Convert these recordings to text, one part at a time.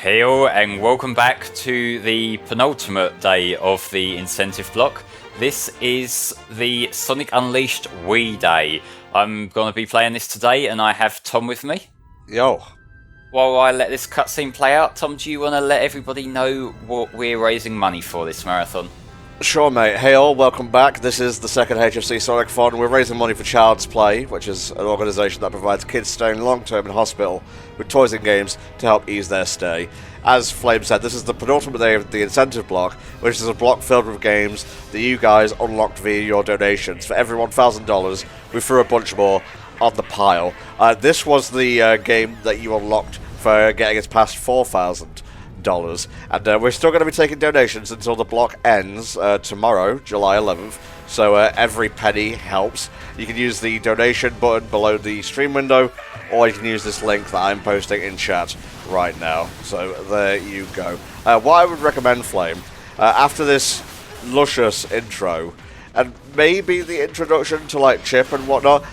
Hey all, and welcome back to the penultimate day of the incentive block. This is the Sonic Unleashed Wii Day. I'm going to be playing this today, and I have Tom with me. Yo. While I let this cutscene play out, Tom, do you want to let everybody know what we're raising money for this marathon? Sure, mate. Hey all, welcome back. This is the second HFC Sonic-a-thon. We're raising money for Child's Play, which is an organisation that provides kids staying long-term in hospital with toys and games to help ease their stay. As Flame said, this is the penultimate day of the incentive block, which is a block filled with games that you guys unlocked via your donations. For every $1,000, we threw a bunch more on the pile. This was the game that you unlocked for getting us past $4,000. And we're still going to be taking donations until the block ends tomorrow, July 11th. So every penny helps. You can use the donation button below the stream window, or you can use this link that I'm posting in chat right now. So there you go. What I would recommend, Flame, after this luscious intro, and maybe the introduction to like Chip and whatnot,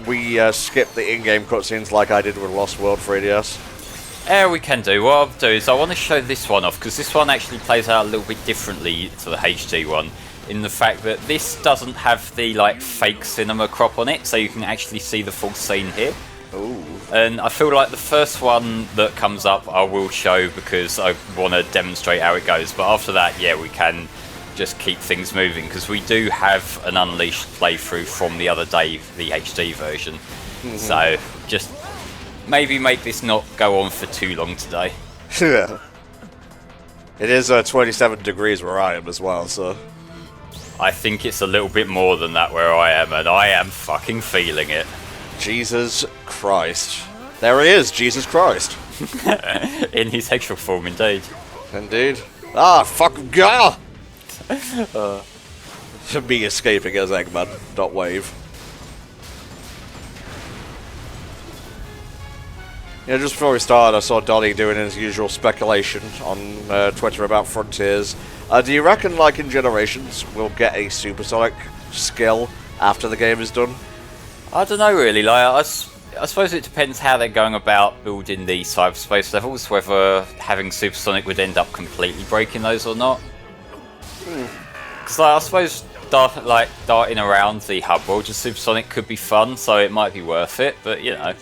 we skip the in-game cutscenes like I did with Lost World 3DS. Yeah, we can do. What I'll do is I want to show this one off, because this one actually plays out a little bit differently to the HD one, in the fact that this doesn't have the like fake cinema crop on it, so you can actually see the full scene here. Ooh. And I feel like the first one that comes up I will show because I want to demonstrate how it goes, but after that, yeah, we can just keep things moving, because we do have an Unleashed playthrough from the other day, the HD version. So just maybe make this not go on for too long today. Yeah. It is 27 degrees where I am as well, so... I think it's a little bit more than that where I am, and I am fucking feeling it. Jesus Christ. There he is, Jesus Christ. In his sexual form, indeed. Indeed. Ah, fucking Gaia! Me escaping as Eggman, not Wave. Yeah, just before we started, I saw Donnie doing his usual speculation on Twitter about Frontiers. Do you reckon, like in Generations, we'll get a Supersonic skill after the game is done? I don't know really, like, I suppose it depends how they're going about building the cyberspace levels, whether having Supersonic would end up completely breaking those or not. Because I suppose darting around the hub world just Supersonic could be fun, so it might be worth it, but you know.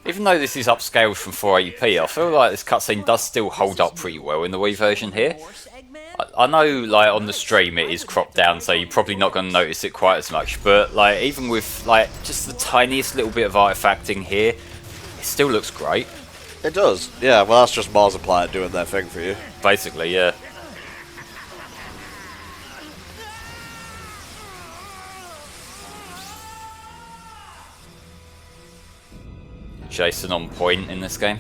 Even though this is upscaled from 480p, I feel like this cutscene does still hold up pretty well in the Wii version here. I know, like, on the stream it is cropped down, so you're probably not going to notice it quite as much, but, like, even with, like, just the tiniest little bit of artifacting here, it still looks great. It does, yeah, well that's just Markiplier doing their thing for you. Basically, yeah. Jason on point in this game.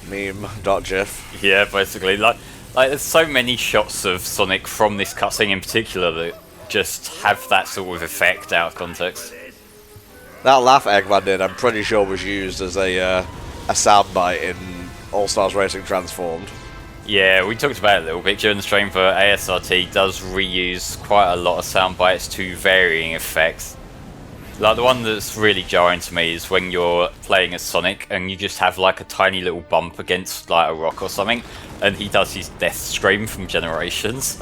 Meme.gif. Yeah, basically. Like there's so many shots of Sonic from this cutscene in particular that just have that sort of effect out of context. That laugh Eggman did, I'm pretty sure was used as a soundbite in All Stars Racing Transformed. Yeah, we talked about it a little bit during the stream, but ASRT does reuse quite a lot of sound bites to varying effects. Like the one that's really jarring to me is when you're playing as Sonic and you just have like a tiny little bump against like a rock or something, and he does his death scream from Generations.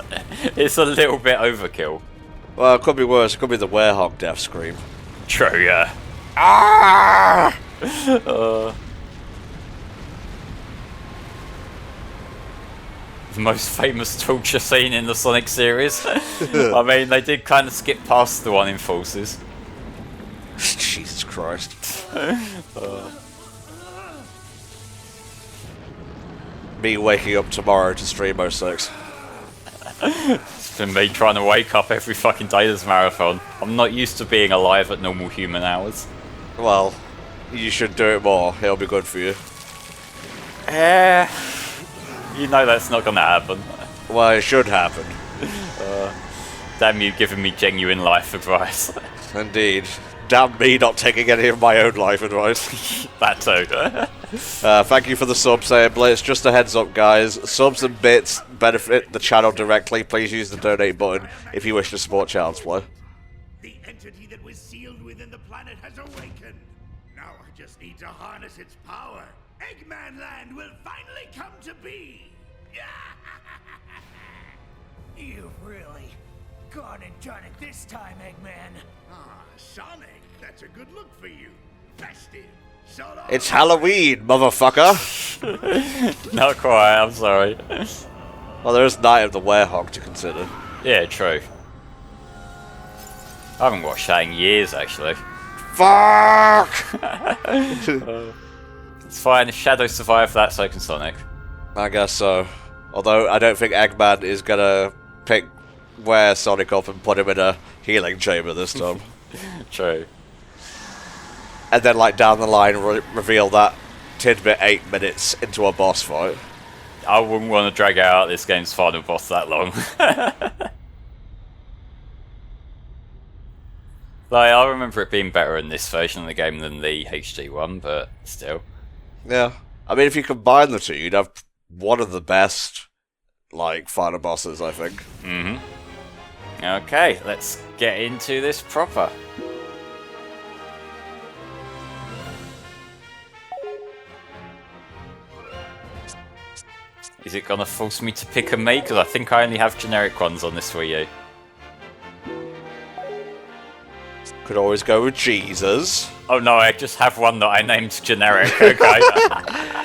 It's a little bit overkill. Well, it could be worse. It could be the Werehog death scream. True, yeah. Ah! The most famous torture scene in the Sonic series. I mean, they did kind of skip past the one in Forces. Jesus Christ. Me waking up tomorrow to stream 06. It's been me trying to wake up every fucking day this marathon. I'm not used to being alive at normal human hours. Well, you should do it more. It'll be good for you. You know that's not gonna happen. Well, it should happen. Damn you giving me genuine life advice. Indeed. damn me not taking any of my own life advice. That too. Thank you for the sub, saying Blitz. Just a heads up, guys. Subs and bits benefit the channel directly. Please use the donate button if you wish to support Child's Play. The entity that was sealed within the planet has awakened. Now I just need to harness its power. Eggman Land will finally come to be. You've really gone and done it this time, Eggman. Ah, Sonic, that's a good look for you. Festive. So long. It's Halloween, motherfucker! Not quite, I'm sorry. Well, there is Night of the Werehog to consider. Yeah, true. I haven't watched that in years, actually. Fuck! It's fine, Shadow survived that, so can Sonic. I guess so. Although, I don't think Eggman is gonna wear Sonic up and put him in a healing chamber this time. True. And then, like, down the line, reveal that tidbit 8 minutes into a boss fight. I wouldn't want to drag out this game's final boss that long. Like, I remember it being better in this version of the game than the HD one, but still. Yeah. I mean, if you combine the two, you'd have one of the best, like, final bosses, I think. Mm-hmm. Okay, let's get into this proper. Is it gonna force me to pick a me? Because I think I only have generic ones on this Wii U. Could always go with Jesus. Oh no, I just have one that I named generic, okay?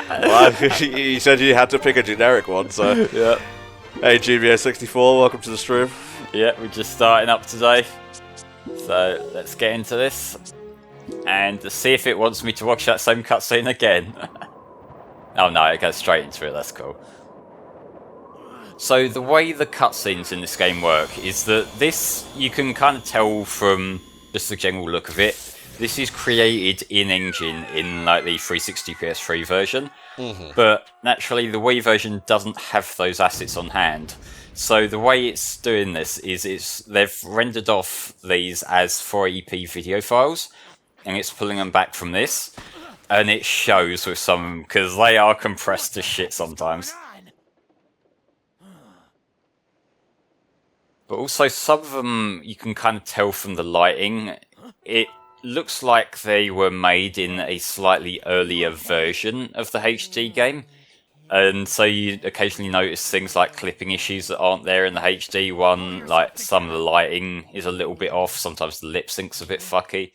Well, you said you had to pick a generic one, so... Yeah. Hey, GBA64, welcome to the stream. Yeah, we're just starting up today. So, let's get into this. And see if it wants me to watch that same cutscene again. Oh no, it goes straight into it, that's cool. So, the way the cutscenes in this game work is that this, you can kind of tell from just the general look of it, this is created in-engine in like the 360 PS3 version. But naturally, the Wii version doesn't have those assets on hand. So the way it's doing this is they've rendered off these as 480p video files, and it's pulling them back from this, and it shows with some, because they are compressed to shit sometimes. But also some of them you can kind of tell from the lighting. It looks like they were made in a slightly earlier version of the HD game. And so you occasionally notice things like clipping issues that aren't there in the HD one, like some of the lighting is a little bit off, sometimes the lip sync's a bit fucky.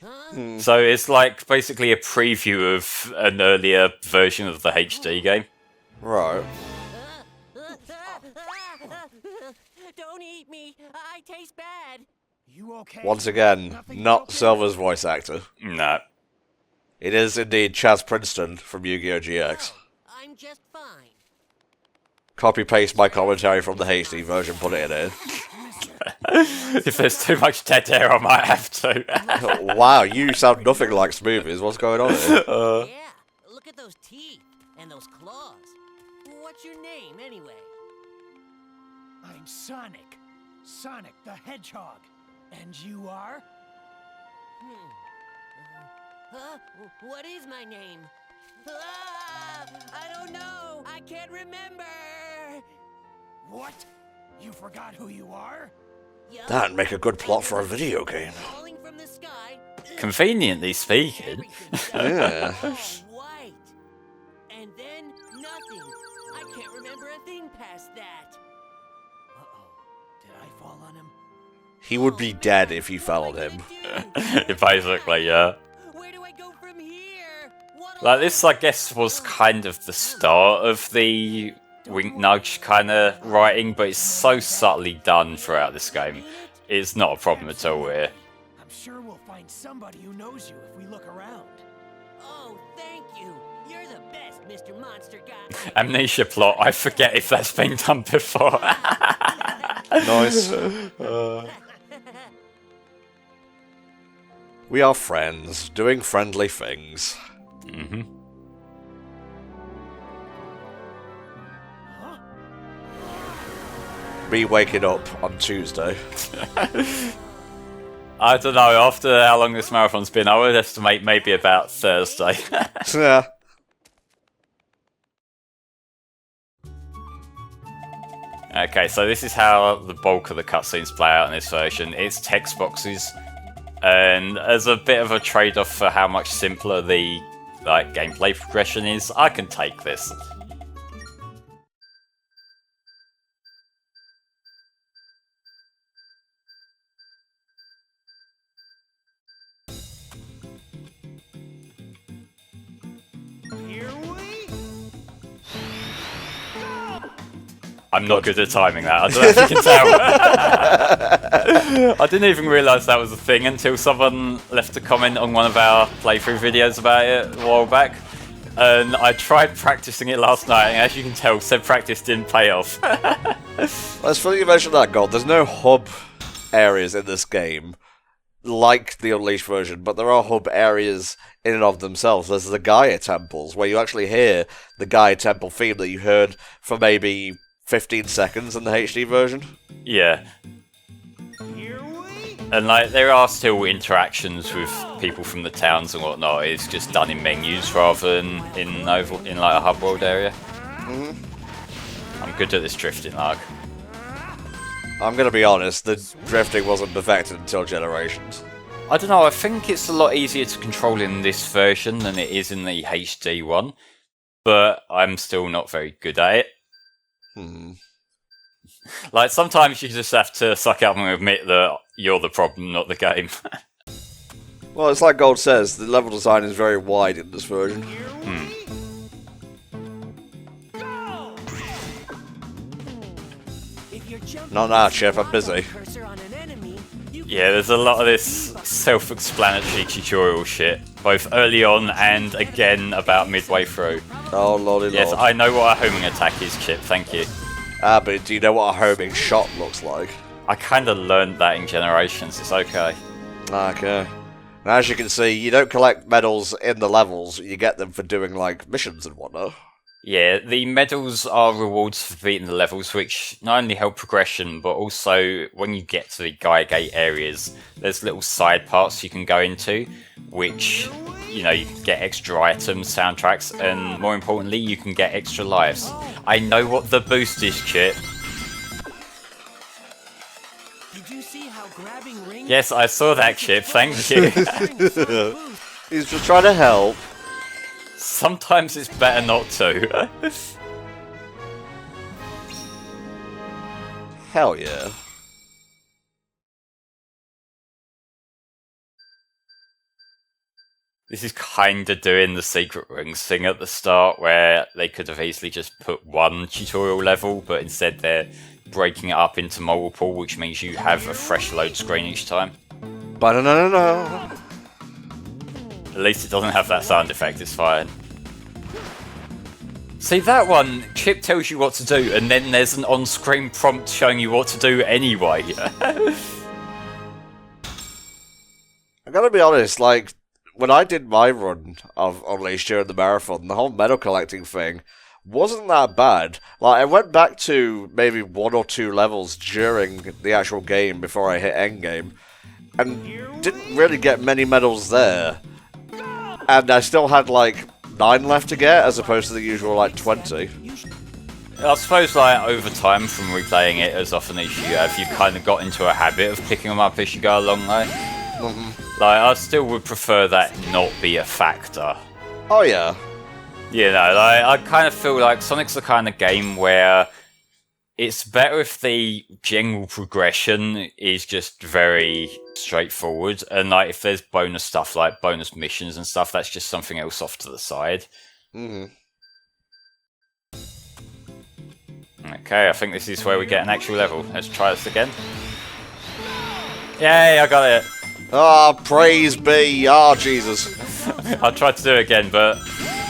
So it's like basically a preview of an earlier version of the HD game. Right. Don't eat me, I taste bad. You okay? Once again, not Silver's voice actor. No. It is indeed Chaz Princeton from Yu-Gi-Oh! GX. I'm just fine. Copy-paste my commentary from the HD version, put it in If there's too much dead air, I might have to. here. Wow, you sound nothing like Smoothies. What's going on here? Yeah, look at those teeth and those claws. What's your name, anyway? I'm Sonic. Sonic the Hedgehog. And you are? What is my name? Ah, I don't know. I can't remember. What? You forgot who you are? Yup. That'd make a good plot for a video game. Falling from the sky. Conveniently speaking. Yeah. White. And then nothing. I can't remember a thing past that. Uh-oh. Did I fall on him? He would be dead if you fell on him. Basically, yeah. Where do I go from here? What Like, this, I guess, was kind of the start of the wink nudge kind of writing, but it's so subtly done throughout this game. It's not a problem at all here. I'm sure we'll find somebody who knows you if we look around. Oh, thank you. You're the best, Mr. Monster Guy. Amnesia plot, I forget if that's been done before. Nice. We are friends, doing friendly things. Mm-hmm. Me waking up on Tuesday. I don't know, after how long this marathon's been, I would estimate maybe about Thursday. Yeah. Okay, so this is how the bulk of the cutscenes play out in this version. It's text boxes, and as a bit of a trade-off for how much simpler the gameplay progression is, I can take this. Here we I'm not good at timing that, I don't know if you can tell. I didn't even realise that was a thing until someone left a comment on one of our playthrough videos about it a while back. And I tried practicing it last night, and as you can tell, said practice didn't pay off. Well, it's funny you mentioned that, God. There's no hub areas in this game like the Unleashed version, but there are hub areas in and of themselves. There's the Gaia temples, where you actually hear the Gaia temple theme that you heard for maybe 15 seconds in the HD version. Yeah. And there are still interactions with people from the towns and whatnot. It's just done in menus rather than in a hub world area. Mm-hmm. I'm good at this drifting, Lark. I'm gonna be honest, the drifting wasn't perfected until Generations. I don't know, I think it's a lot easier to control in this version than it is in the HD one, but I'm still not very good at it. Sometimes you just have to suck up and admit that you're the problem, not the game. Well, it's like Gold says, the level design is very wide in this version. Not now, Chef, I'm busy. Yeah, there's a lot of this self-explanatory tutorial shit, both early on and again about midway through. Oh, lordy yes, lord. I know what a homing attack is, Chip, thank you. Ah, but do you know what a homing shot looks like? I kinda learned that in Generations, it's okay. Okay. Now, as you can see, you don't collect medals in the levels, you get them for doing, missions and whatnot. Yeah, the medals are rewards for beating the levels, which not only help progression, but also when you get to the Gaia Gate areas, there's little side parts you can go into, which, you can get extra items, soundtracks, and more importantly, you can get extra lives. I know what the boost is, Chip. Did you see how grabbing rings? Yes, I saw that, Chip, thank you. He's just trying to help. Sometimes it's better not to. Hell yeah. This is kinda doing the secret rings thing at the start, where they could have easily just put one tutorial level, but instead they're breaking it up into multiple, which means you have a fresh load screen each time. Ba-da-na-na-na. At least it doesn't have that sound effect, it's fine. See, that one, Chip tells you what to do, and then there's an on-screen prompt showing you what to do anyway. I gotta be honest, when I did my run of Unleashed during the marathon, the whole medal collecting thing wasn't that bad. I went back to maybe 1 or 2 levels during the actual game before I hit endgame, and didn't really get many medals there. And I still had 9 left to get, as opposed to the usual 20. I suppose over time from replaying it as often as you have, you've kind of got into a habit of picking them up as you go along though. I still would prefer that not be a factor. Oh yeah. I kind of feel like Sonic's the kind of game where it's better if the general progression is just very straightforward, and if there's bonus stuff like bonus missions and stuff, that's just something else off to the side. Okay, I think this is where we get an actual level. Let's try this again. Yay, I got it! Ah, praise be! Ah, Jesus. I tried to do it again, but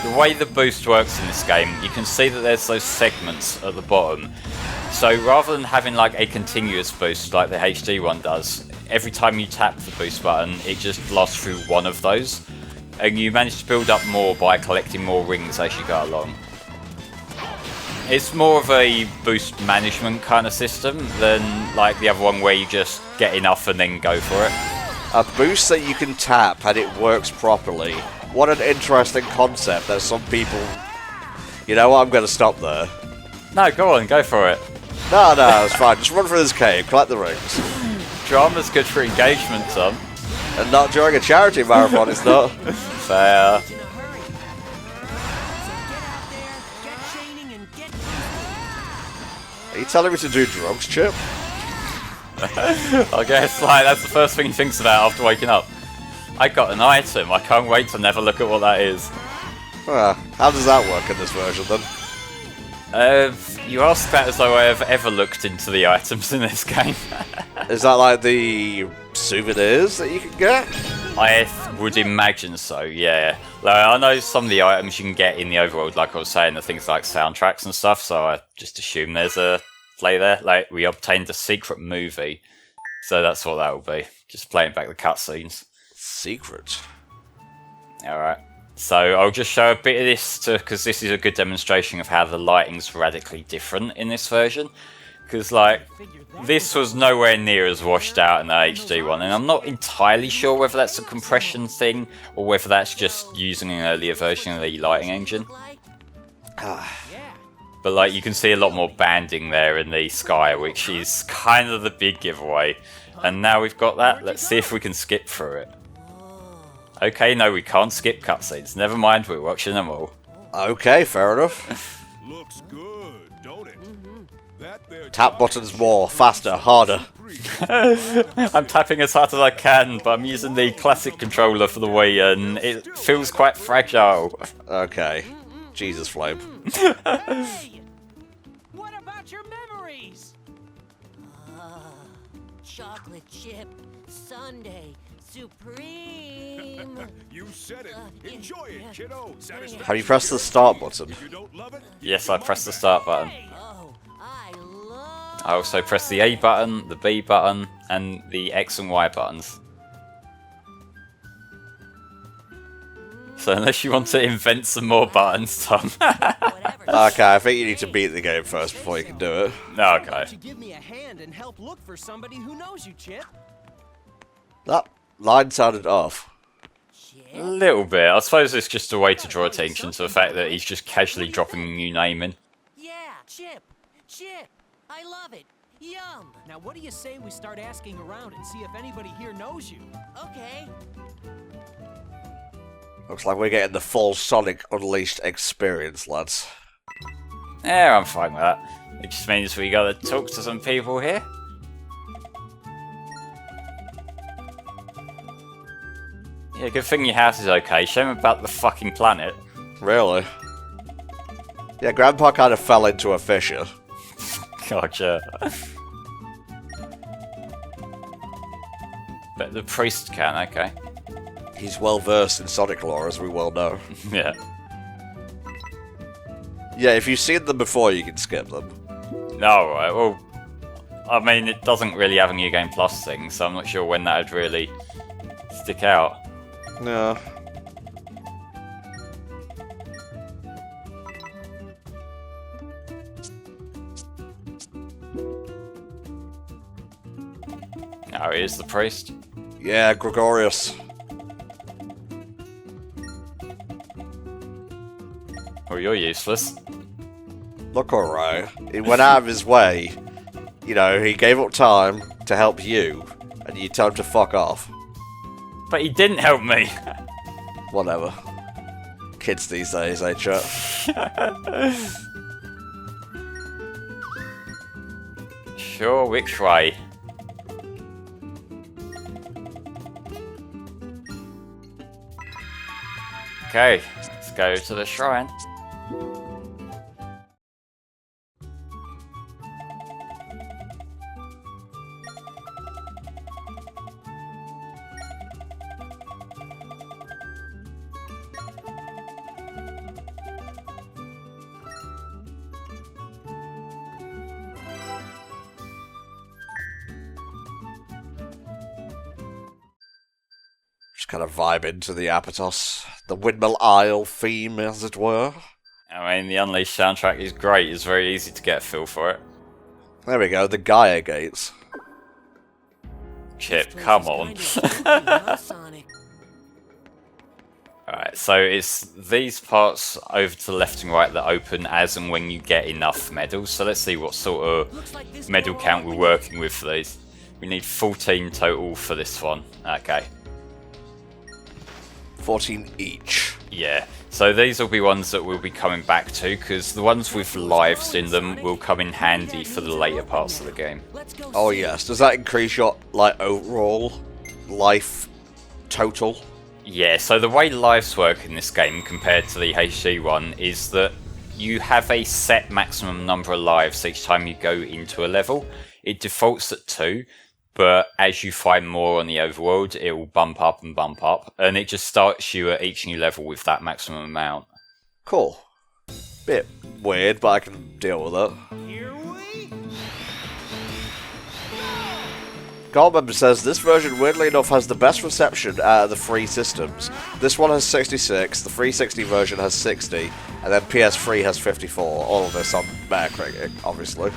the way the boost works in this game, you can see that there's those segments at the bottom. So rather than having a continuous boost like the HD one does, every time you tap the boost button, it just blasts through one of those. And you manage to build up more by collecting more rings as you go along. It's more of a boost management kind of system than the other one where you just get enough and then go for it. A boost that you can tap and it works properly. What an interesting concept that some people... You know what, I'm going to stop there. No, go on, go for it. No, it's fine. Just run through this cave, collect the rings. Drama's good for engagement, Tom. And not during a charity marathon, it's not. Fair. In a hurry. So get out there, get chaining, and get boosted. Are you telling me to do drugs, Chip? I guess like that's the first thing he thinks about after waking up. I got an item. I can't wait to never look at what that is. How does that work in this version then? You ask that as though I have ever looked into the items in this game. Is that like the souvenirs that you can get? I would imagine so, yeah. Like, I know some of the items you can get in the overworld, like I was saying, are things like soundtracks and stuff, so I just assume there's a play there. Like, we obtained a secret movie, so that's what that will be. Just playing back the cutscenes. Secret. Alright. So I'll just show a bit of this, because this is a good demonstration of how the lighting's radically different in this version. Because, like, this was nowhere near as washed out in the HD one, and I'm not entirely sure whether that's a compression thing, or whether that's just using an earlier version of the lighting engine. But, like, you can see a lot more banding there in the sky, which is kind of the big giveaway. And now we've got that, let's see if we can skip through it. Okay, no, we can't skip cutscenes. Never mind, we're watching them all. Okay, fair enough. Looks good, don't it? That there Tap buttons more, faster, harder. I'm tapping as hard as I can, but I'm using the classic controller for the Wii, and it feels quite fragile. Okay. Jesus, Flame. Hey! What about your memories? Chocolate chip sundae supreme. You said it. Enjoy it, kiddo. Satisfaction. Have you pressed the start button? If you don't love it, Yes, I pressed the start button. Oh, I love. I also pressed the A button, the B button, and the X and Y buttons. So unless you want to invent some more buttons, Tom. Whatever. Okay, I think you need to beat the game first before you can do it. No, okay. You give me a hand and help look for somebody who knows you, Chip. That line sounded off. A little bit. I suppose it's just a way to draw attention to the fact that he's just casually dropping a new name in. Yeah, Chip. I love it. Yum. Now, what do you say we start asking around and see if anybody here knows you? Okay. Looks like we're getting the full Sonic Unleashed experience, lads. Yeah, I'm fine with that. It just means we gotta talk to some people here. Yeah, good thing your house is okay. Shame about the fucking planet. Really? Yeah, Grandpa kind of fell into a fissure. Gotcha. But the priest can, okay. He's well versed in Sonic lore, as we well know. Yeah. Yeah, if you've seen them before, you can skip them. No, right, well, I mean, it doesn't really have a New Game Plus thing, so I'm not sure when that would really stick out. No. Oh, he is the priest. Yeah, Gregorius. Well, you're useless. Look alright. He went out of his way. You know, he gave up time to help you, and you told him to fuck off. But he didn't help me. Whatever. Kids these days, eh, chat? Sure, which way? Okay, let's go to the shrine. Just kind of vibe into the Apatos. The Windmill Isle theme, as it were. I mean, the Unleashed soundtrack is great. It's very easy to get a feel for it. There we go, the Gaia Gates. Chip, come on. Sonic. Alright, so it's these parts over to the left and right that open as and when you get enough medals. So let's see what sort of medal count we're working with for these. We need 14 total for this one. Okay. 14 each. Yeah, so these will be ones that we'll be coming back to, because the ones with lives in them will come in handy for the later parts of the game. Oh yes, does that increase your, like, overall life total? Yeah, so the way lives work in this game compared to the HD one is that you have a set maximum number of lives each time you go into a level. It defaults at 2, but as you find more on the overworld, it will bump up, and it just starts you at each new level with that maximum amount. Cool. Bit weird, but I can deal with it. Here we Goldmember says, this version, weirdly enough, has the best reception out of the free systems. This one has 66, the 360 version has 60, and then PS3 has 54. All of this on Metacritic, obviously.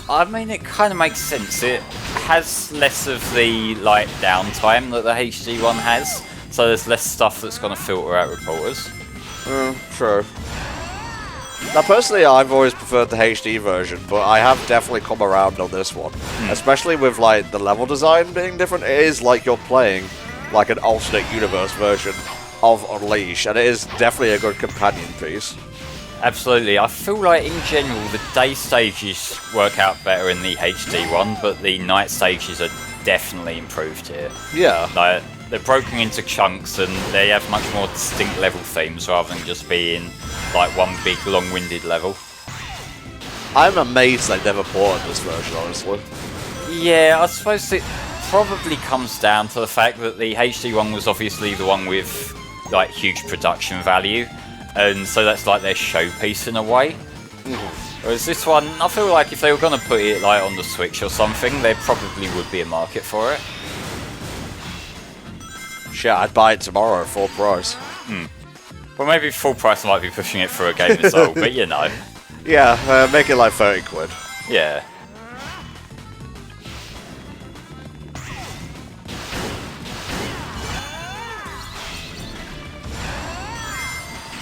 I mean, it kind of makes sense. It has less of the like downtime that the HD one has, so there's less stuff that's going to filter out reporters. True. Now, personally, I've always preferred the HD version, but I have definitely come around on this one. Especially with, like, the level design being different. It is like you're playing, like, an alternate universe version of Unleash, and it is definitely a good companion piece. Absolutely. I feel like, in general, the day stages work out better in the HD one, but the night stages are definitely improved here. Yeah. Like, they're broken into chunks, and they have much more distinct level themes rather than just being like one big long-winded level. I'm amazed they never ported this version, honestly. Yeah, I suppose it probably comes down to the fact that the HD one was obviously the one with like huge production value, and so that's like their showpiece in a way. Whereas this one, I feel like if they were going to put it like on the Switch or something, there probably would be a market for it. Shit, I'd buy it tomorrow at full price. Well, maybe full price might be pushing it for a game as well, but you know. Yeah, make it like 30 quid. Yeah.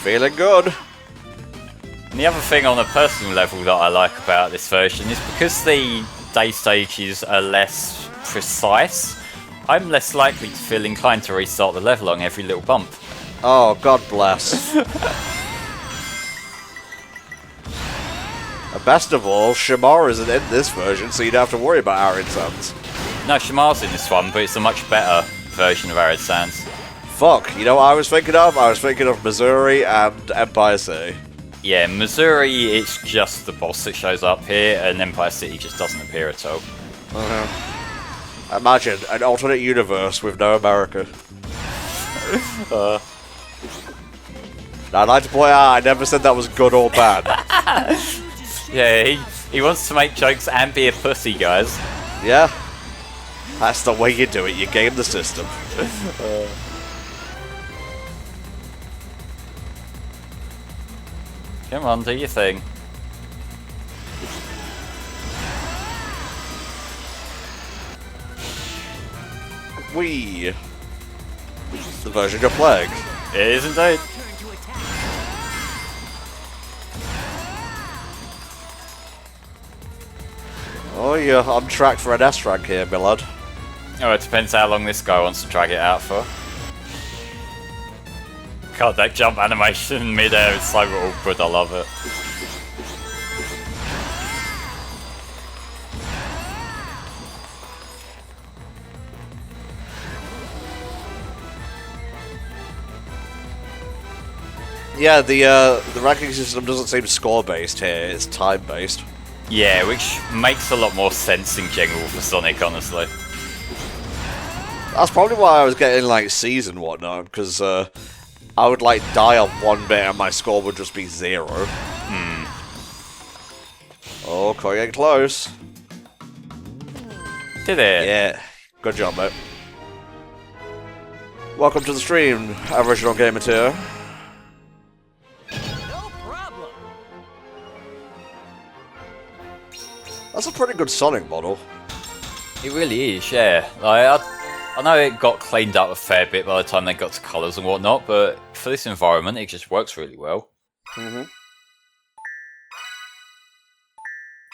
Feeling good. And the other thing on a personal level that I like about this version is because the day stages are less precise, I'm less likely to feel inclined to restart the level on every little bump. Oh, God bless. And best of all, Shamar isn't in this version, so you don't have to worry about Arid Sands. No, Shamar's in this one, but it's a much better version of Arid Sands. Fuck, you know what I was thinking of? I was thinking of Missouri and Empire City. Yeah, Missouri, it's just the boss that shows up here, and Empire City just doesn't appear at all. Imagine an alternate universe with no America. Now, I'd like to point out, I never said that was good or bad. Yeah, he wants to make jokes and be a pussy, guys. Yeah? That's the way you do it, you game the system. Come on, do your thing. Wee. The version you're playing. It is indeed. Oh, you're on track for an S rank here, my lad. Oh, it depends how long this guy wants to drag it out for. God, that jump animation in mid-air is so awkward, I love it. Yeah, the ranking system doesn't seem score-based here, it's time-based. Yeah, which makes a lot more sense in general for Sonic, honestly. That's probably why I was getting, like, C's and whatnot, because, I would, like, die on one bit and my score would just be 0. Oh, getting close. Did it? Yeah, good job, mate. Welcome to the stream, Original Gamer Tier. No problem. That's a pretty good Sonic model. It really is, yeah. Like, I know it got cleaned up a fair bit by the time they got to colours and whatnot, but for this environment, it just works really well. Mm-hmm.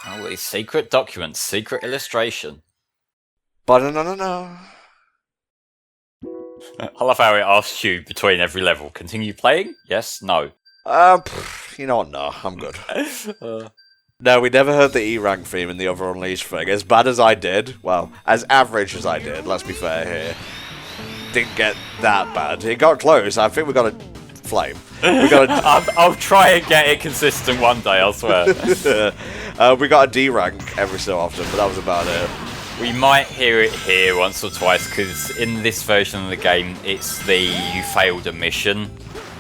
Oh, these secret documents, secret illustration. Ba-na-na-na-na. I love how it asks you between every level. Continue playing? Yes? No? You know what? No, I'm good. No, we never heard the E-rank theme in the other Unleashed thing. As bad as I did, well, as average as I did, let's be fair here, didn't get that bad. It got close. I think we got a flame. We got a... I'll try and get it consistent one day, I swear. We got a D rank every so often, but that was about it. We might hear it here once or twice, because in this version of the game, it's the you failed a mission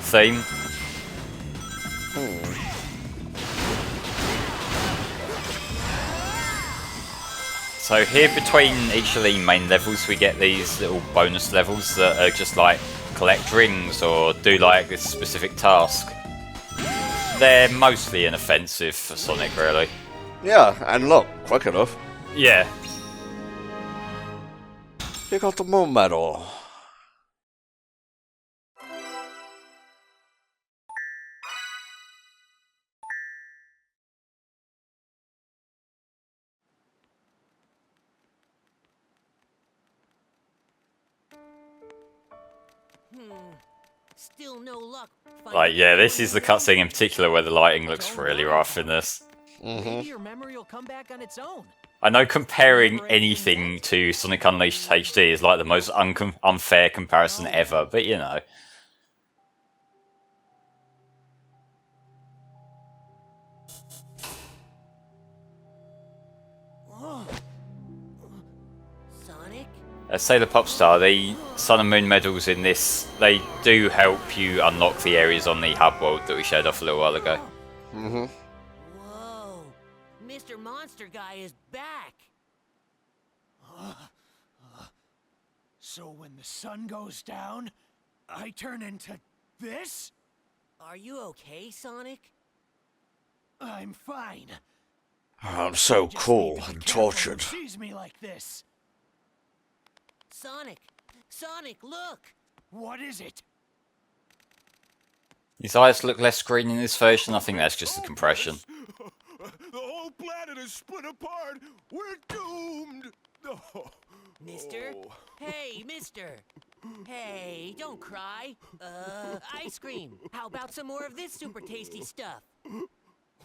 theme. So here between each of the main levels we get these little bonus levels that are just like collect rings or do like this specific task. They're mostly inoffensive for Sonic, really. Yeah, and look, quick enough. Yeah. You got the moon medal. Still no luck. Like, yeah, this is the cutscene in particular where the lighting looks really rough in this. Maybe your memory will come back on its own. I know comparing anything to Sonic Unleashed HD is like the most unfair comparison ever, but you know. Sonic? As Sailor Popstar, the Sun and Moon medals in this, they do help you unlock the areas on the hub world that we showed off a little while ago. Mm-hmm. Whoa. Mr. Monster Guy is back. So when the sun goes down, I turn into this? Are you okay, Sonic? I'm fine. I'm so Just cool need to be and careful who tortured. sees me like this. Sonic! Sonic, look! What is it? His eyes look less green in this version. I think that's just the compression. The whole planet is split apart. We're doomed. Oh. Mister? Oh. Hey, mister! Hey, don't cry. Ice cream. How about some more of this super tasty stuff?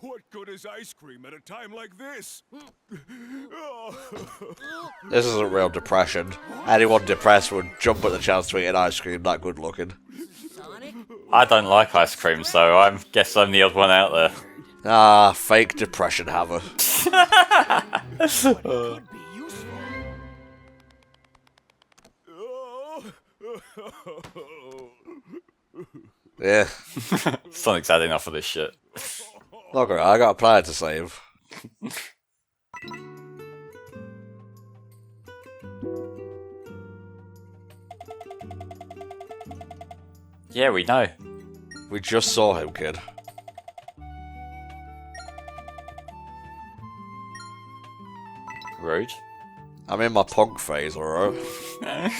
What good is ice cream at a time like this? Oh. This isn't real depression. Anyone depressed would jump at the chance to eat an ice cream that good looking. Sonic? I don't like ice cream, so I guess I'm the odd one out there. Ah, fake depression haver. Could be useful. Yeah. Sonic's had enough of this shit. Look, I got a planet to save. Yeah, we know. We just saw him, kid. Rude. I'm in my punk phase, alright? Playing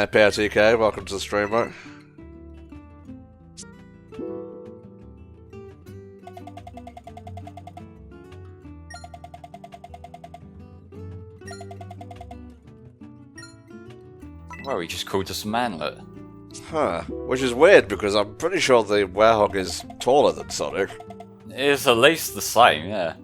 PRTK, welcome to the stream, mate. Well, he just called us a manlet. Huh. Which is weird, because I'm pretty sure the Werehog is taller than Sonic. It's at least the same, yeah.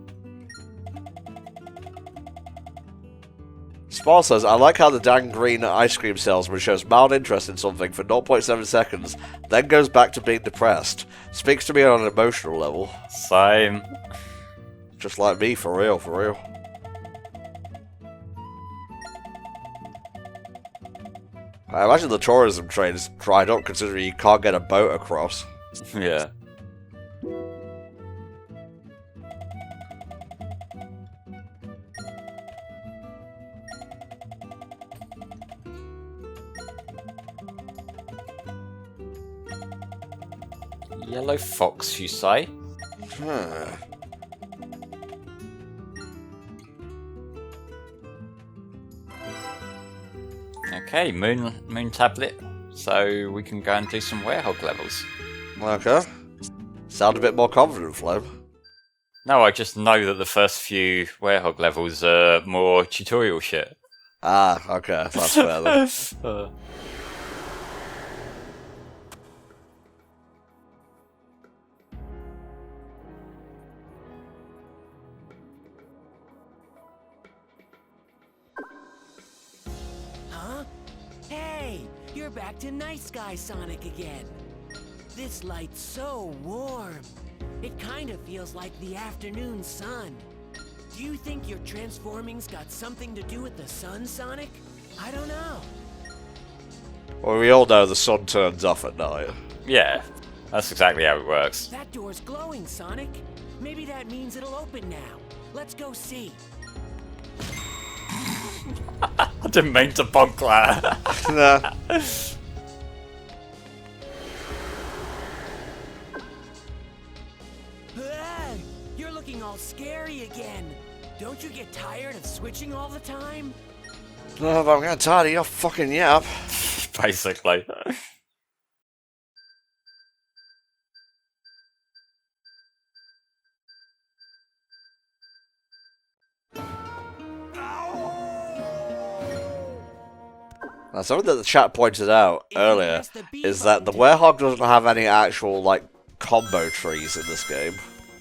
Spar says, I like how the dang green ice cream salesman shows mild interest in something for 0.7 seconds, then goes back to being depressed. Speaks to me on an emotional level. Same. Just like me, for real, for real. I imagine the tourism train is dried up considering you can't get a boat across. Yeah. Yellow fox, you say? Huh. Okay, moon tablet. So we can go and do some werehog levels. Okay. Sound a bit more confident, Flame. No, I just know that the first few werehog levels are more tutorial shit. Ah, okay, that's fair then. Huh? Hey, you're back to Night Sky Sonic again. This light's so warm. It kind of feels like the afternoon sun. Do you think your transforming's got something to do with the sun, Sonic? I don't know. Well, we all know the sun turns off at night. Yeah, that's exactly how it works. That door's glowing, Sonic. Maybe that means it'll open now. Let's go see. I didn't mean to bonk that. Nah. Ah, you're looking all scary again. Don't you get tired of switching all the time? No, but I'm getting tired of your fucking yap. Basically. Now, something that the chat pointed out earlier is that the werehog doesn't have any actual, like, combo trees in this game.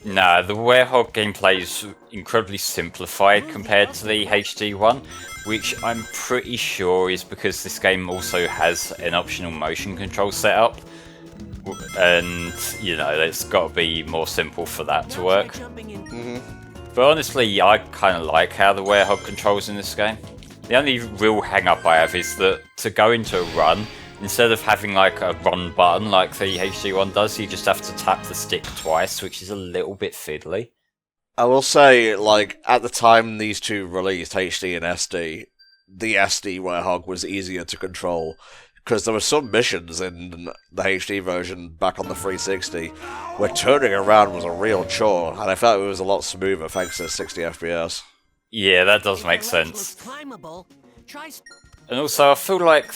Nah, the werehog gameplay is incredibly simplified compared to the HD one, which I'm pretty sure is because this game also has an optional motion control setup. And, you know, it's got to be more simple for that to work. But honestly, I kind of like how the werehog controls in this game. The only real hang-up I have is that to go into a run, instead of having like a run button like the HD one does, you just have to tap the stick twice, which is a little bit fiddly. I will say, like, at the time these two released, HD and SD, the SD werehog was easier to control, because there were some missions in the HD version back on the 360 where turning around was a real chore, and I felt it was a lot smoother thanks to 60 FPS. Yeah, that does make sense. And also, I feel like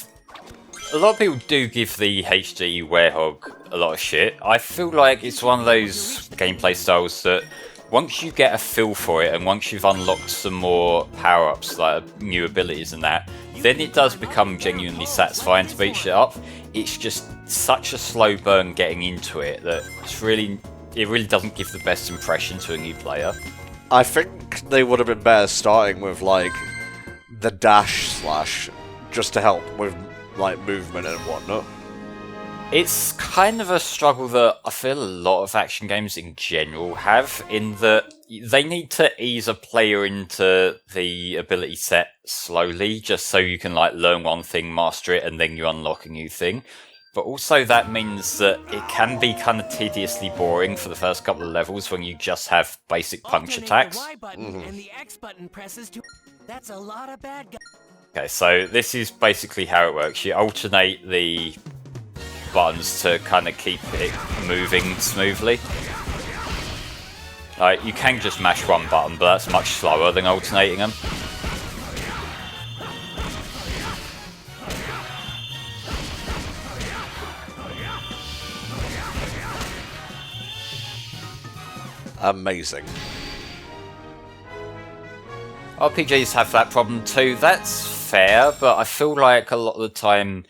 a lot of people do give the HD werehog a lot of shit. I feel like it's one of those gameplay styles that once you get a feel for it and once you've unlocked some more power-ups, like new abilities and that, then it does become genuinely satisfying to beat shit up. It's just such a slow burn getting into it that it really doesn't give the best impression to a new player. I think they would have been better starting with, like, the dash slash, just to help with, like, movement and whatnot. It's kind of a struggle that I feel a lot of action games in general have, in that they need to ease a player into the ability set slowly, just so you can, like, learn one thing, master it, and then you unlock a new thing. But also that means that it can be kind of tediously boring for the first couple of levels when you just have basic punch attacks. And the X button presses to... That's a lot of bad guys. Okay, so this is basically how it works. You alternate the buttons to kind of keep it moving smoothly. You can just mash one button, but that's much slower than alternating them. Amazing. RPGs have that problem too. That's fair, but I feel like a lot of the time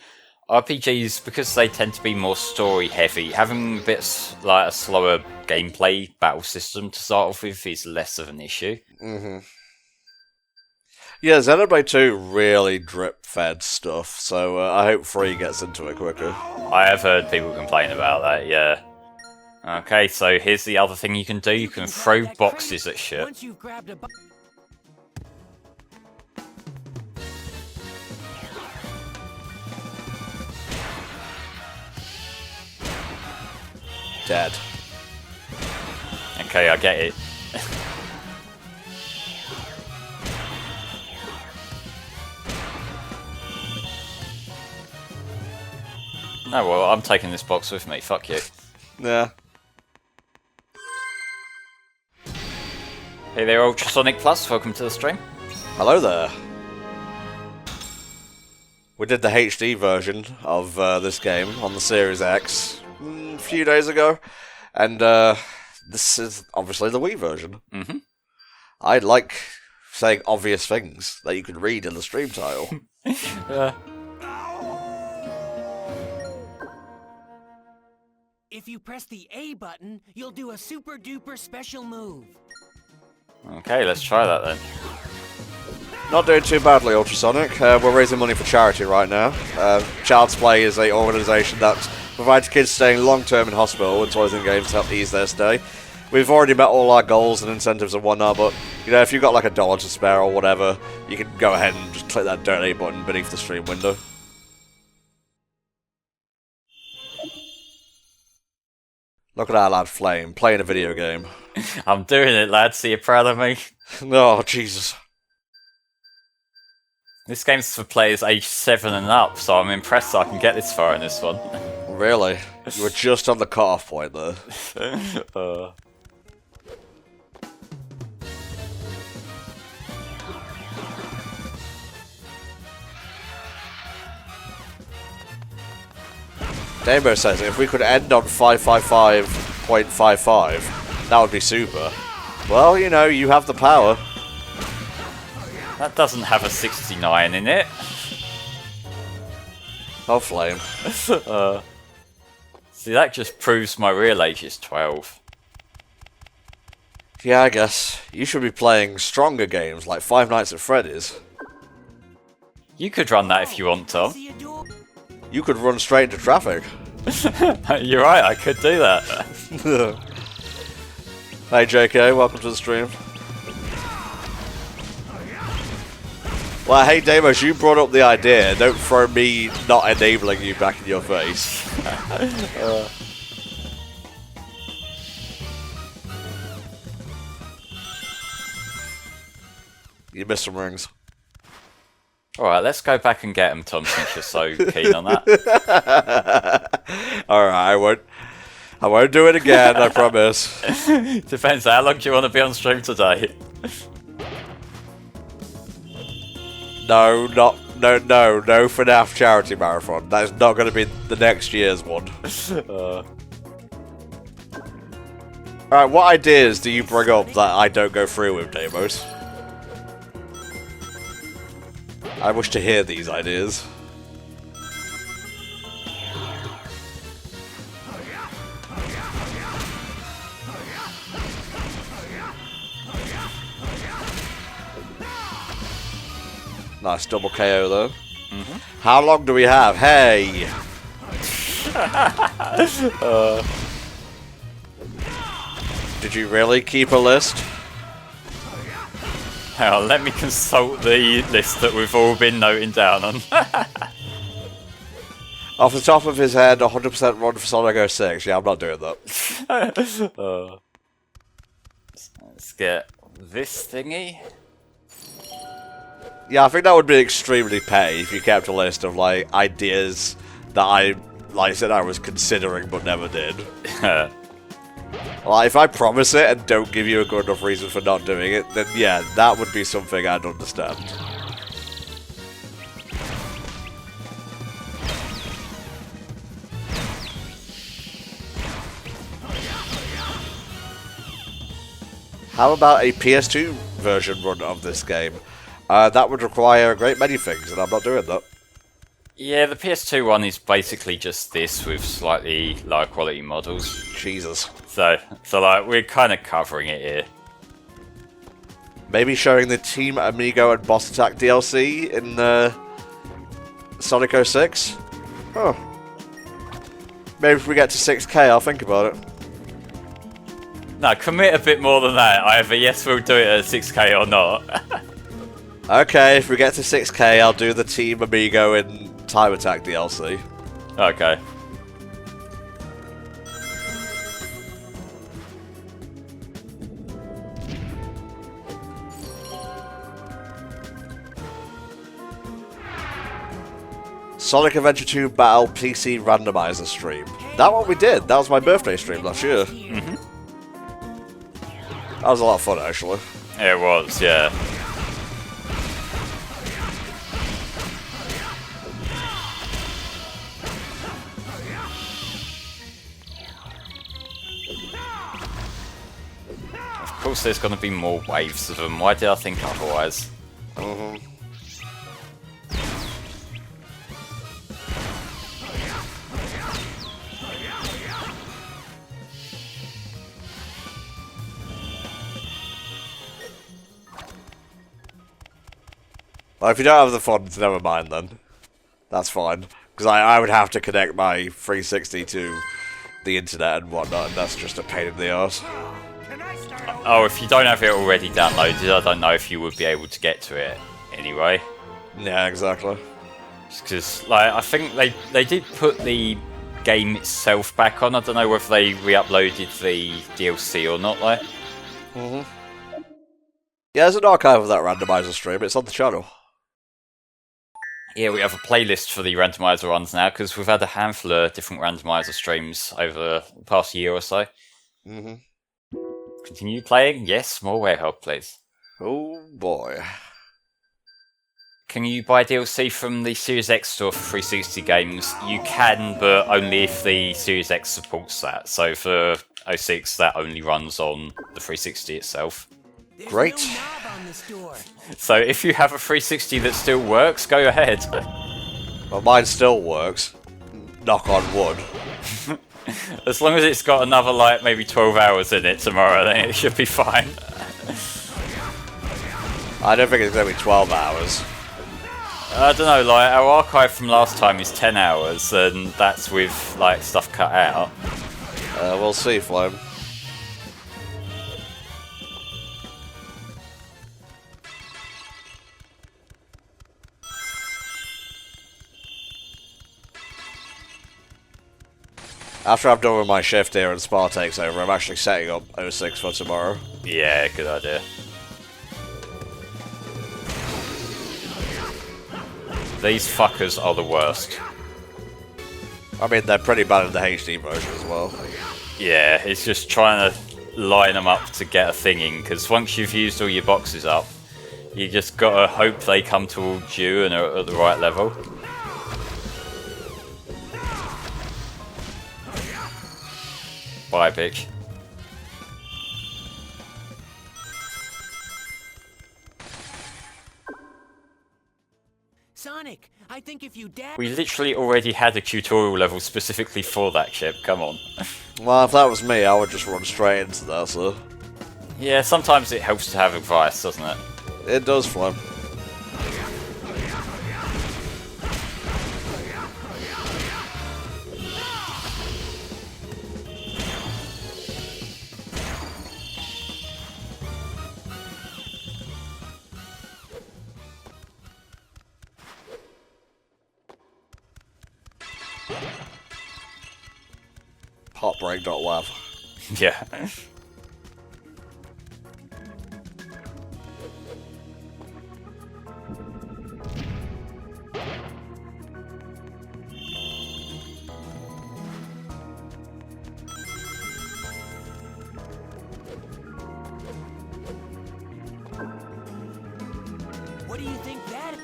RPGs, because they tend to be more story heavy, having a bit like a slower gameplay battle system to start off with is less of an issue. Yeah, Xenoblade 2 really drip-fed stuff, so I hope 3 gets into it quicker. I have heard people complain about that, yeah. Okay, so here's the other thing you can do. You can throw boxes at shit. Once you've grabbed a Dead. Okay, I get it. No, well, I'm taking this box with me. Fuck you. Yeah. Hey there, Ultrasonic Plus. Welcome to the stream. Hello there. We did the HD version of this game on the Series X a few days ago, and this is obviously the Wii version. Mm-hmm. I like saying obvious things that you can read in the stream title. If you press the A button, you'll do a super duper special move. Okay, let's try that then. Not doing too badly, Ultrasonic. We're raising money for charity right now. Child's Play is an organisation that provides kids staying long-term in hospital and toys and games to help ease their stay. We've already met all our goals and incentives and whatnot, but, you know, if you've got like $1 to spare or whatever, you can go ahead and just click that donate button beneath the stream window. Look at our lad Flame, playing a video game. I'm doing it, lads. Are you proud of me? Oh, Jesus. This game's for players aged 7 and up, so I'm impressed I can get this far in this one. Really? You were just on the cut-off point there. Damo says if we could end on 555.55, that would be super. Well, you know, you have the power. That doesn't have a 69 in it. Oh, Flame. See, that just proves my real age is 12. Yeah, I guess. You should be playing stronger games like Five Nights at Freddy's. You could run that if you want, Tom. You could run straight into traffic. You're right, I could do that. Hey JK, welcome to the stream. Well, hey Deimos, you brought up the idea. Don't throw me not enabling you back in your face. You missed some rings. Alright, let's go back and get them, Tom, since you're so keen on that. Alright, I won't do it again, I promise. Depends, how long do you want to be on stream today? No FNAF charity marathon. That is not going to be the next year's one. Alright, what ideas do you bring up that I don't go through with, Deimos? I wish to hear these ideas. Nice double KO though. Mm-hmm. How long do we have? Hey! Did you really keep a list? Hang on, let me consult the list that we've all been noting down on. Off the top of his head, 100% run for Sonic 06. Yeah, I'm not doing that. Let's get this thingy. Yeah, I think that would be extremely petty if you kept a list of, like, ideas that I said I was considering but never did. Like, if I promise it and don't give you a good enough reason for not doing it, then yeah, that would be something I'd understand. How about a PS2 version run of this game? That would require a great many things, and I'm not doing that. Yeah, the PS2 one is basically just this with slightly lower quality models. Jesus. So like, we're kind of covering it here. Maybe showing the Team Amigo and Boss Attack DLC in Sonic 06? Huh. Maybe if we get to 6K, I'll think about it. No, commit a bit more than that. Either yes, we'll do it at 6K or not. Okay, if we get to 6K, I'll do the Team Amigo and Time Attack DLC. Okay. Sonic Adventure 2 Battle PC Randomizer stream. That one we did. That was my birthday stream last year. Mm-hmm. That was a lot of fun, actually. It was, yeah. course there's going to be more waves of them. Why did I think otherwise? Well, if you don't have the funds, never mind then. That's fine. Because I would have to connect my 360 to the internet and whatnot, and that's just a pain in the arse. Oh, if you don't have it already downloaded, I don't know if you would be able to get to it anyway. Yeah, exactly. Because, like, I think they did put the game itself back on. I don't know whether they re-uploaded the DLC or not, though. Yeah, there's an archive of that Randomizer stream. It's on the channel. Yeah, we have a playlist for the randomizer ones now, because we've had a handful of different randomizer streams over the past year or so. Continue playing? Yes, more Werehog, please. Oh boy. Can you buy DLC from the Series X store for 360 games? You can, but only if the Series X supports that. So for 06, that only runs on the 360 itself. Great. There's no knob on this door. So if you have a 360 that still works, go ahead. Well, mine still works. Knock on wood. As long as it's got another, like, maybe 12 hours in it tomorrow, then it should be fine. I don't think it's going to be 12 hours. I don't know, like, our archive from last time is 10 hours, and that's with, like, stuff cut out. We'll see, Flame. After I'm done with my shift here and Spa takes over, I'm actually setting up 06 for tomorrow. Yeah, good idea. These fuckers are the worst. I mean, they're pretty bad in the HD version as well. Yeah, it's just trying to line them up to get a thing in, because once you've used all your boxes up, you just gotta hope they come towards you and are at the right level. Bye, bitch. Sonic, I think if you dash... We literally already had a tutorial level specifically for that ship, come on. Well, if that was me, I would just run straight into that, so... Yeah, sometimes it helps to have advice, doesn't it? It does, Flame. Heartbreak.wav. Yeah. What do you think that...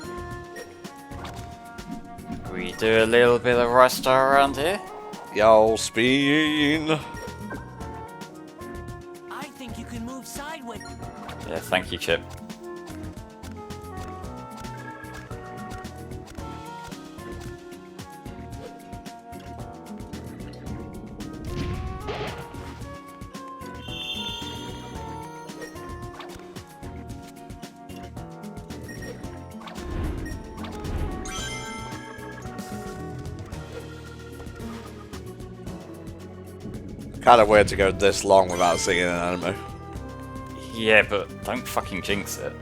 We do a little bit of rust around here. Yo, Spin! I think you can move sideways. Yeah, thank you, Chip. Kind of weird to go this long without seeing an enemy. Yeah, but don't fucking jinx it.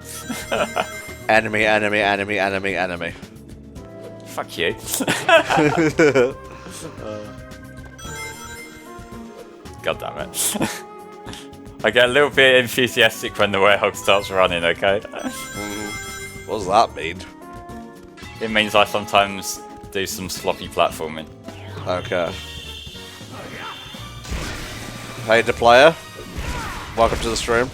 Enemy, enemy, enemy, enemy, enemy. Fuck you. God damn it. I get a little bit enthusiastic when the Werehog starts running, okay? What does that mean? It means I sometimes do some sloppy platforming. Okay. Hey, the player. Welcome to the stream.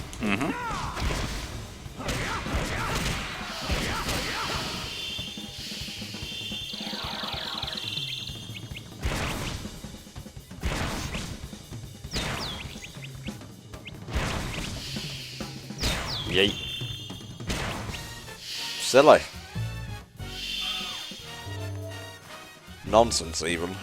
Silly. Nonsense, even.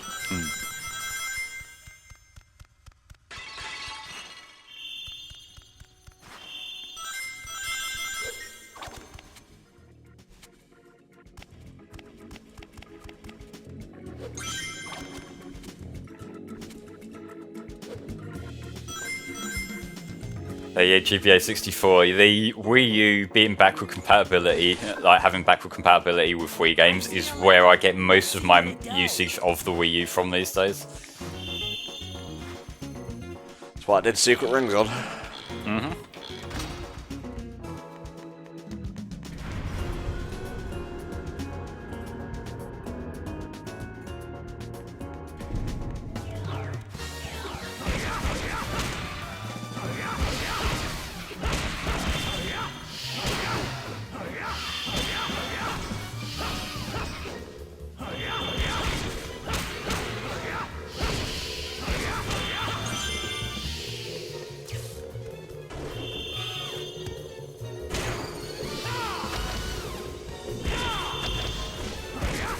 Yeah, GBA 64, the Wii U being backward compatibility, like having backward compatibility with Wii games, is where I get most of my usage of the Wii U from these days. That's why I did Secret Rings on. Mm-hmm.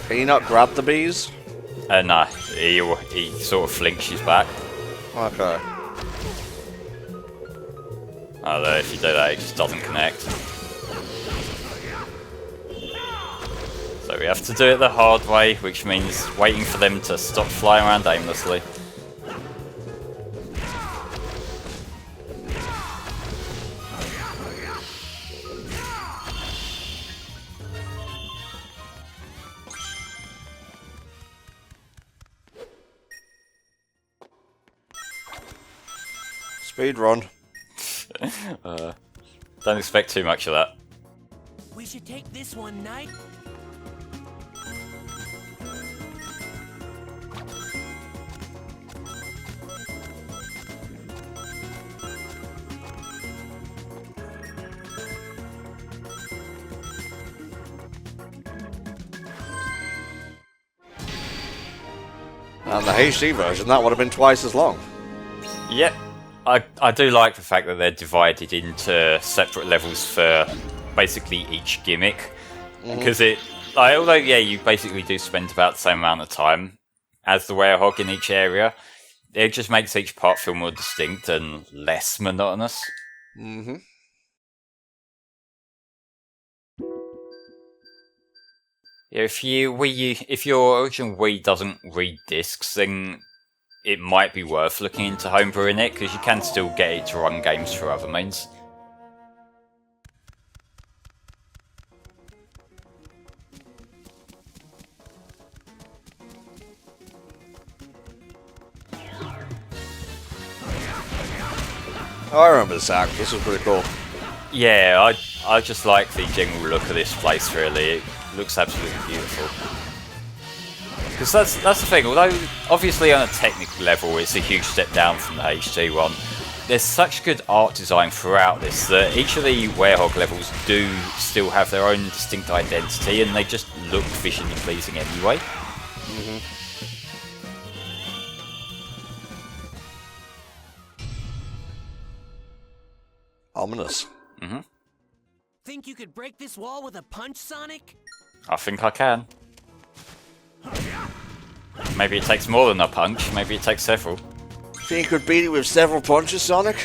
Can you not grab the bees? Nah, he sort of flinches back. Okay. Although if you do that, it just doesn't connect. So we have to do it the hard way, which means waiting for them to stop flying around aimlessly. Speed run. Don't expect too much of that. We should take this one, Knight. And the HD version, that would have been twice as long. Yep. I do like the fact that they're divided into separate levels for basically each gimmick. Because although yeah, you basically do spend about the same amount of time as the werehog in each area, it just makes each part feel more distinct and less monotonous. Mm-hmm. Yeah, if your original Wii doesn't read discs, then it might be worth looking into homebrewing it, because you can still get it to run games through other means. Oh, I remember this act. This was pretty cool. Yeah, I just like the general look of this place, really. It looks absolutely beautiful. Because that's the thing, although obviously on a technical level it's a huge step down from the HD one, there's such good art design throughout this that each of the werehog levels do still have their own distinct identity, and they just look visually pleasing anyway. Ominous. Think you could break this wall with a punch, Sonic? I think I can. Maybe it takes more than a punch, maybe it takes several. Think you could beat it with several punches, Sonic?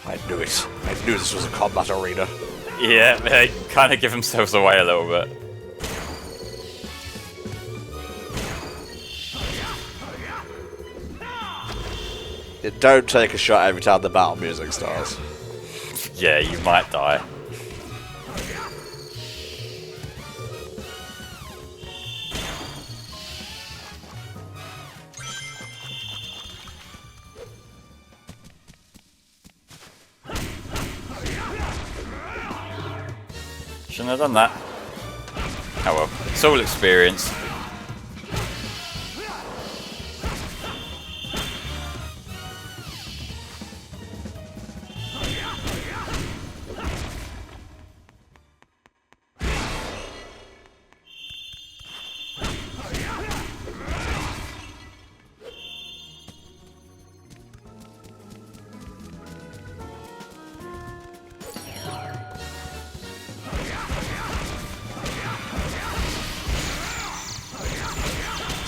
I knew it. I knew this was a combat arena. Yeah, they kind of give themselves away a little bit. Don't take a shot every time the battle music starts. Yeah, you might die. Shouldn't have done that. Oh well, it's all experience.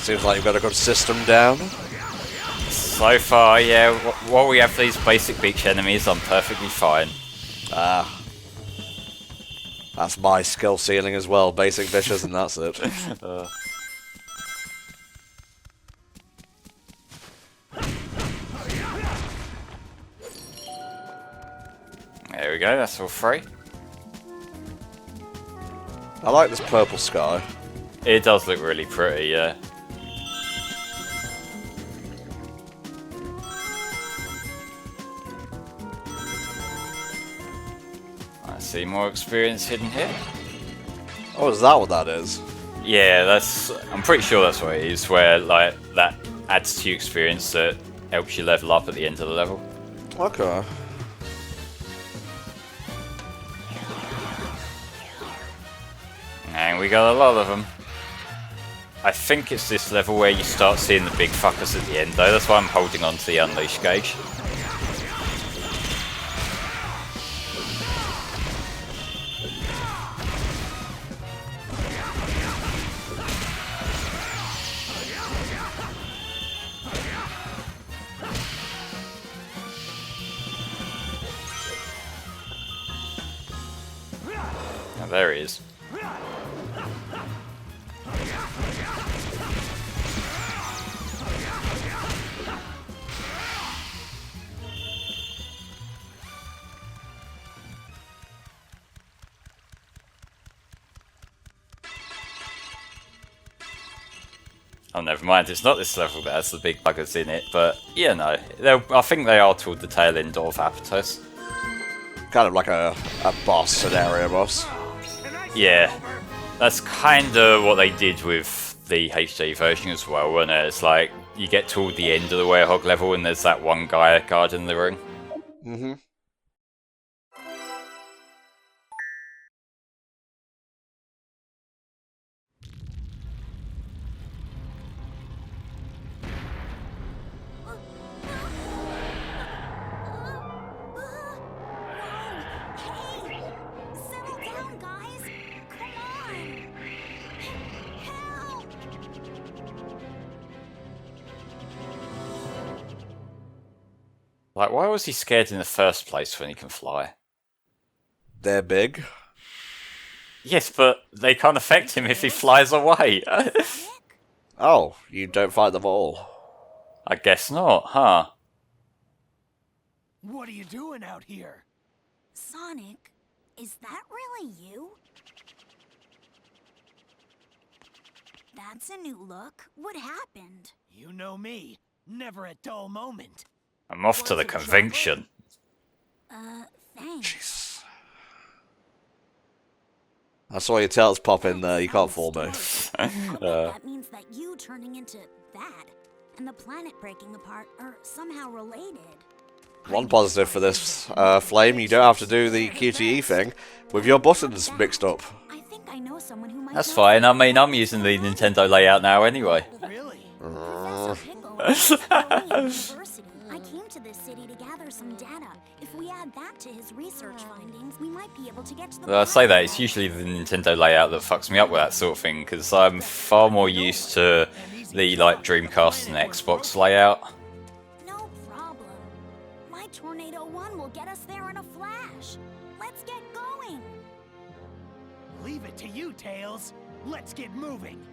Seems like you've got a good system down. So far, yeah, while we have these basic beach enemies, I'm perfectly fine. Ah. That's my skill ceiling as well. Basic bitches and that's it. There we go, that's all three. I like this purple sky. It does look really pretty, yeah. I see more experience hidden here. Oh, is that what that is? Yeah, I'm pretty sure that's what it is, where like that adds to your experience that helps you level up at the end of the level. Okay. And we got a lot of them. I think it's this level where you start seeing the big fuckers at the end though, that's why I'm holding on to the Unleash gauge. Oh, there he is. Oh, never mind, it's not this level that has the big buggers in it, but, yeah, no. I think they are toward the tail end of Apatos. Kind of like a boss, scenario boss. Yeah, that's kind of what they did with the HD version as well, wasn't it? It's like, you get toward the end of the Werehog level and there's that one guy guarding the ring. Mm-hmm. Like, why was he scared in the first place when he can fly? They're big. Yes, but they can't affect him if he flies away. Oh, you don't fight them all. I guess not, huh? What are you doing out here? Sonic, is that really you? That's a new look. What happened? You know me. Never a dull moment. I'm off to the convention. Thanks. I saw your tails pop in there, you can't fool me. That means that you turning into that and the planet breaking apart are somehow related. One positive for this flame, you don't have to do the QTE thing with your buttons mixed up. I think I know someone who might That's know fine, I mean, I'm using the Nintendo layout now anyway. Really? Professor Pickle is at university. I came to this city to gather some data. If we add that to his research findings, we might be able to get to the I say that, it's usually the Nintendo layout that fucks me up with that sort of thing, because I'm far more used to the like Dreamcast and Xbox layout. No problem. My Tornado 1 will get us there in a flash. Let's get going. Leave it to you, Tails. Let's get moving.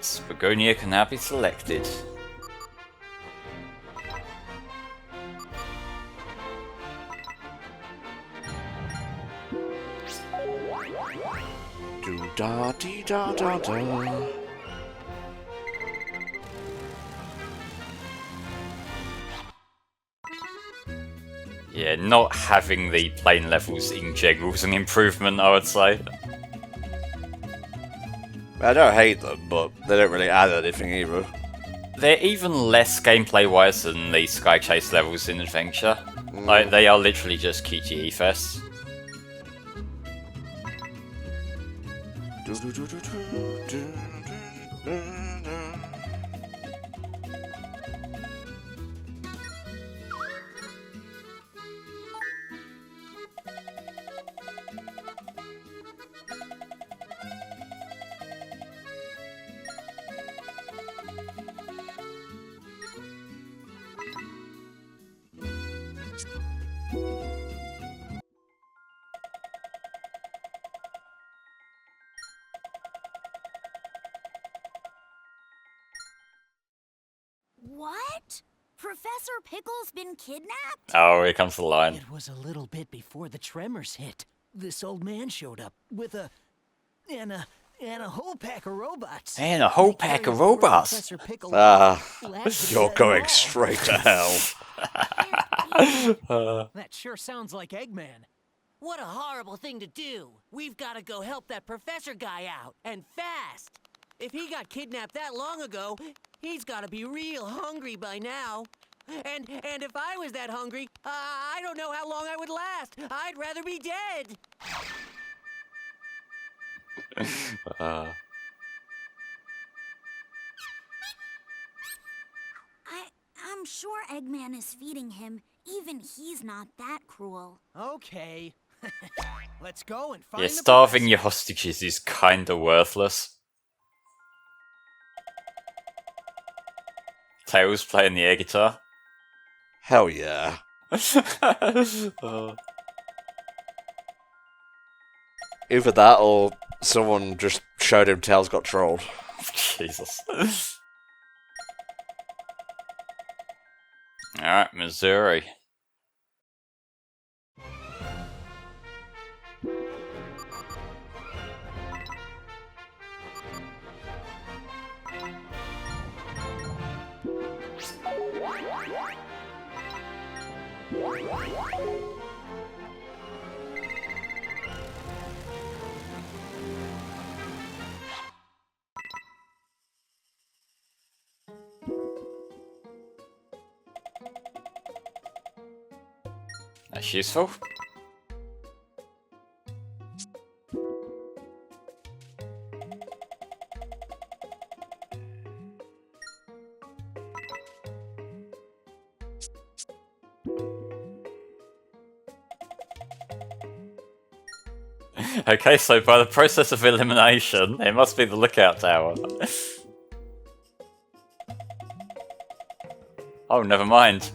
Spagonia can now be selected. Do da dee da da da. Yeah, not having the plane levels in general is an improvement, I would say. I don't hate them, but they don't really add anything either. They're even less gameplay-wise than the Sky Chase levels in Adventure. Like, they are literally just QTE fests. What? Professor Pickle's been kidnapped? Oh, here comes the line. It was a little bit before the tremors hit. This old man showed up with a whole pack of robots. And a whole pack of robots. Professor Pickle You're going straight to hell. That sure sounds like Eggman. What a horrible thing to do. We've got to go help that professor guy out, and fast. If he got kidnapped that long ago, he's got to be real hungry by now. And if I was that hungry, I don't know how long I would last. I'd rather be dead. I'm sure Eggman is feeding him. Even he's not that cruel. Okay. Let's go and find Yeah, the starving professor. your hostages is kinda worthless. Tails playing the air guitar. Hell yeah. Either that or someone just showed him Tails got trolled. Jesus. Alright, Missouri. That's useful. Okay, so by the process of elimination, it must be the lookout tower. Oh, never mind.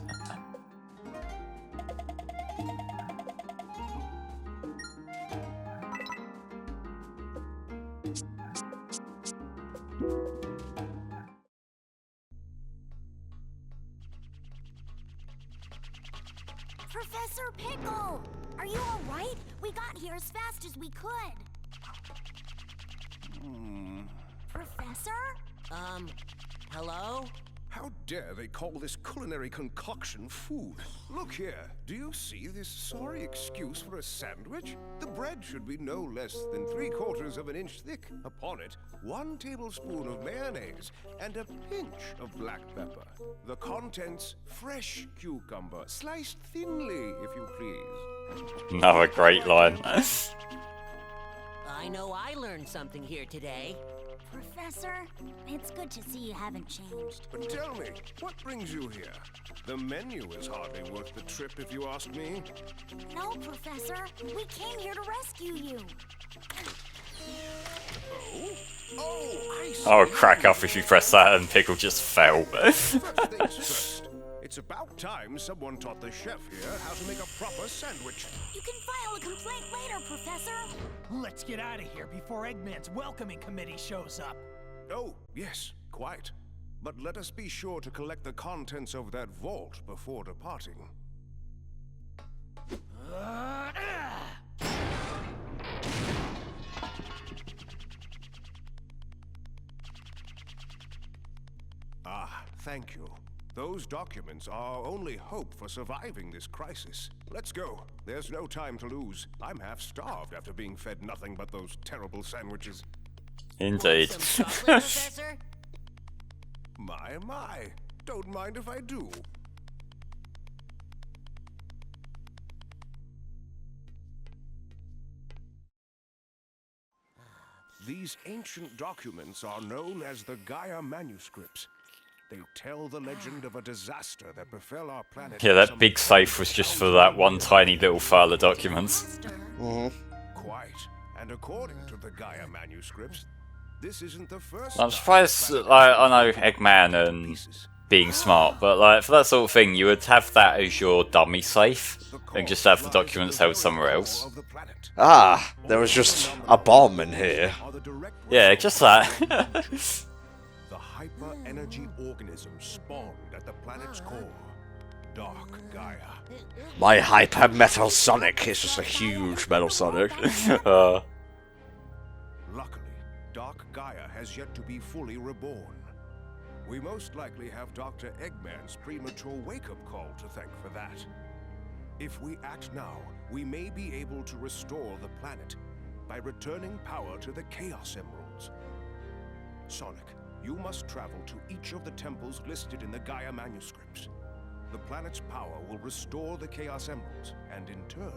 Professor Pickle! Are you alright? We got here as fast as we could. Professor? Hello? How dare they call this culinary concoction food? Look here, do you see this sorry excuse for a sandwich? The bread should be no less than 3/4 of an inch thick. Upon it, 1 tablespoon of mayonnaise and a pinch of black pepper. The contents, fresh cucumber, sliced thinly, if you please. Another great line. I know I learned something here today. Professor, it's good to see you haven't changed. But tell me, what brings you here? The menu is hardly worth the trip, if you ask me. No, Professor. We came here to rescue you. Oh, I see. Oh, crack up if you press that and Pickle just fell. First things first. It's about time someone taught the chef here how to make a proper sandwich. You can file a complaint later, Professor. Let's get out of here before Eggman's welcoming committee shows up. Oh, yes, quite. But let us be sure to collect the contents of that vault before departing. Ah, thank you. Those documents are our only hope for surviving this crisis. Let's go. There's no time to lose. I'm half starved after being fed nothing but those terrible sandwiches. Indeed. Some chocolate, Professor? My. Don't mind if I do. These ancient documents are known as the Gaia Manuscripts. They tell the legend of a disaster that befell our planet. Yeah, that big safe was just for that one tiny little file of documents. Quite. And according to the Gaia Manuscripts, this isn't the first. I'm surprised, like, I know Eggman and being smart, but like for that sort of thing, you would have that as your dummy safe and just have the documents held somewhere else. Ah, there was just a bomb in here. Yeah, just that. The hyper-energy organism spawned at the planet's core. Dark Gaia. My hyper metal Sonic is just a huge metal Sonic. Luckily, Dark Gaia has yet to be fully reborn. We most likely have Dr. Eggman's premature wake-up call to thank for that. If we act now, we may be able to restore the planet by returning power to the Chaos Emeralds. Sonic, you must travel to each of the temples listed in the Gaia Manuscripts. The planet's power will restore the Chaos Emeralds, and in turn...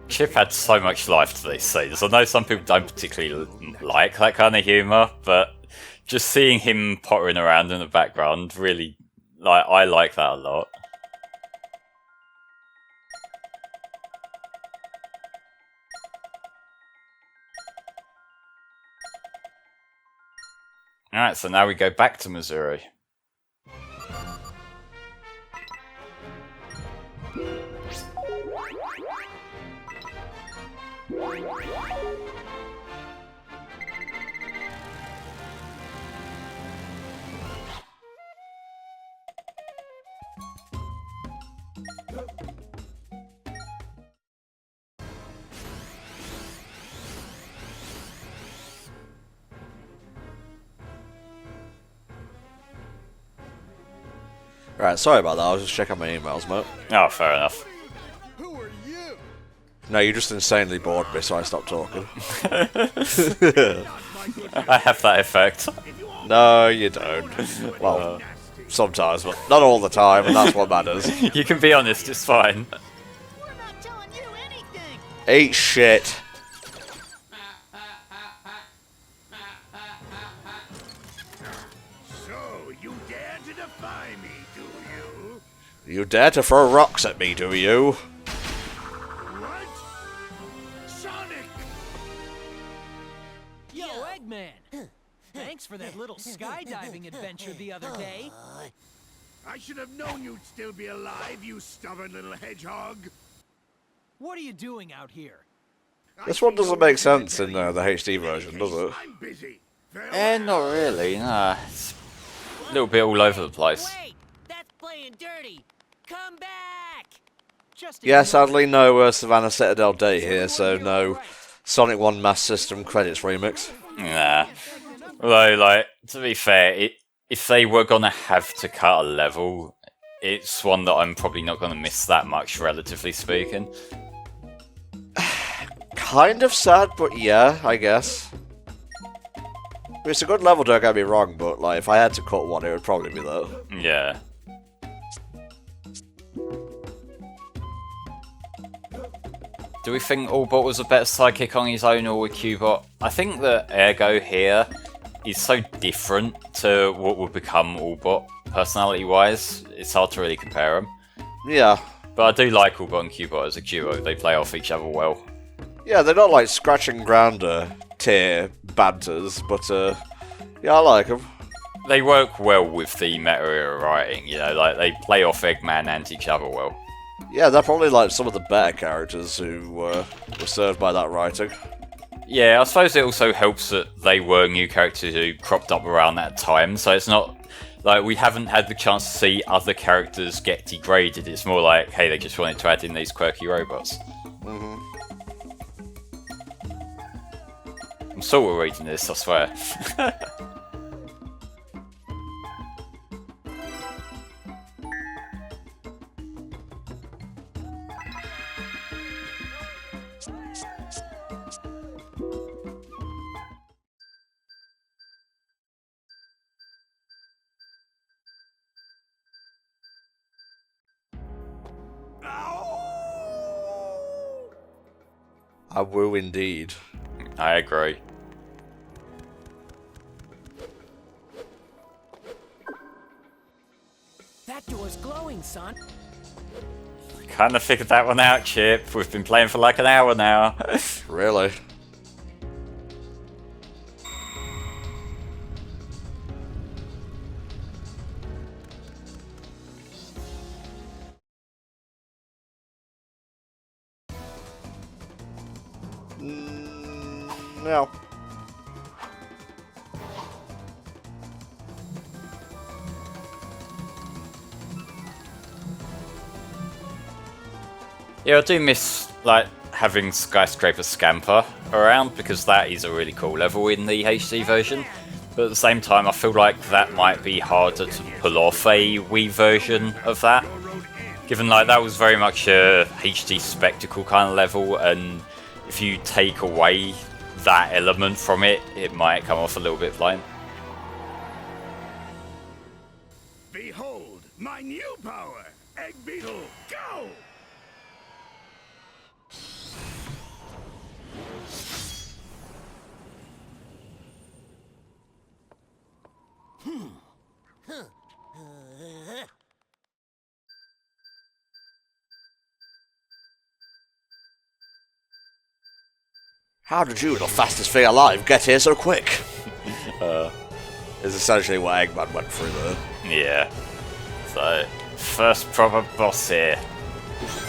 Chip had so much life to these scenes. I know some people don't particularly like that kind of humour, but just seeing him pottering around in the background, really, like, I like that a lot. Alright, so now we go back to Missouri. Right, sorry about that, I was just checking my emails, mate. Oh, fair enough. Who are you? No, you just insanely bored me, so I stopped talking. I have that effect. No, you don't. Well, sometimes, but not all the time, and that's what matters. You can be honest, it's fine. We're not telling you anything. Eat shit. So, you dare to defy me, do you? You dare to throw rocks at me, do you? What? Sonic! Yo, Eggman. Thanks for that little skydiving adventure the other day. I should have known you'd still be alive, you stubborn little hedgehog. What are you doing out here? This one doesn't make sense in the HD version, does it? I'm busy. Not really, nah. It's a little bit all over the place. Wait! That's playing dirty! Come back! Just Yeah, ignore sadly no Savannah Citadel Day here, so no Sonic 1 Mass System credits remix. Nah. Although, like, to be fair, if they were gonna have to cut a level, it's one that I'm probably not gonna miss that much, relatively speaking. Kind of sad, but yeah, I guess. It's a good level, don't get me wrong, but like if I had to cut one, it would probably be that. Yeah. Do we think Allbot was a better sidekick on his own or with Cubot? I think that Ergo here is so different to what would become Allbot, personality-wise. It's hard to really compare them. Yeah. But I do like Allbot and Cubot as a duo. They play off each other well. Yeah, they're not like scratch and grounder tier banters, but yeah, I like them. They work well with the meta writing, you know, like they play off Eggman and each other well. Yeah, they're probably like some of the better characters who were served by that writing. Yeah, I suppose it also helps that they were new characters who cropped up around that time, so it's not like we haven't had the chance to see other characters get degraded. It's more like, hey, they just wanted to add in these quirky robots. I'm sort of reading this, I swear. I will indeed. I agree. That door's glowing, son. Kind of figured that one out, Chip. We've been playing for like an hour now. Really? No. Yeah, I do miss like having Skyscraper Scamper around because that is a really cool level in the HD version. But at the same time, I feel like that might be harder to pull off a Wii version of that. Given like that was very much a HD spectacle kind of level, and if you take away that element from it, it might come off a little bit blind. Behold, my new power! Egg Beetle, go! How did you, the fastest thing alive, get here so quick? Is essentially what Eggman went through there. Yeah. So, first proper boss here.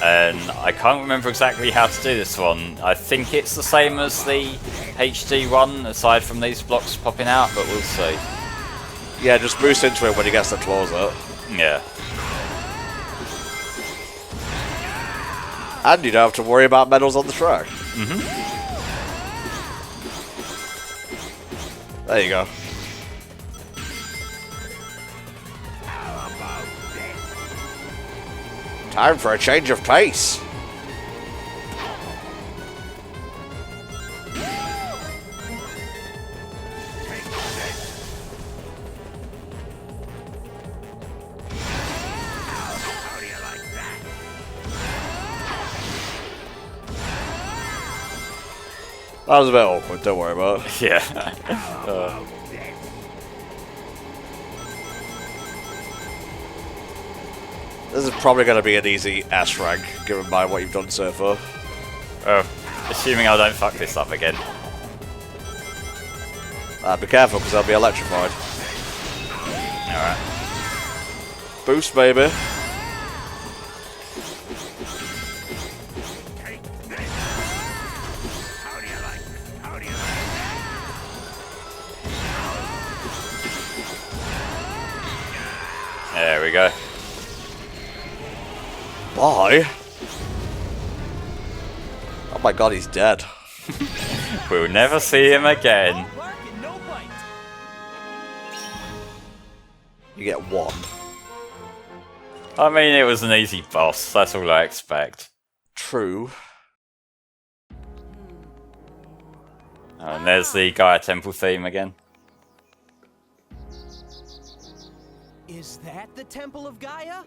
And I can't remember exactly how to do this one. I think it's the same as the HD one, aside from these blocks popping out, but we'll see. Yeah, just boost into it when he gets the claws out. Yeah. And you don't have to worry about medals on the track. There you go. Time for a change of pace. That was a bit awkward, don't worry about it. Yeah. This is probably going to be an easy S rank, given by what you've done so far. Assuming I don't fuck this up again. Be careful, because they'll be electrified. Alright. Boost, baby. There we go. Bye. Oh my god, he's dead. We'll never see him again. You get one. I mean, it was an easy boss. That's all I expect. True. And there's the Gaia Temple theme again. Is that the Temple of Gaia?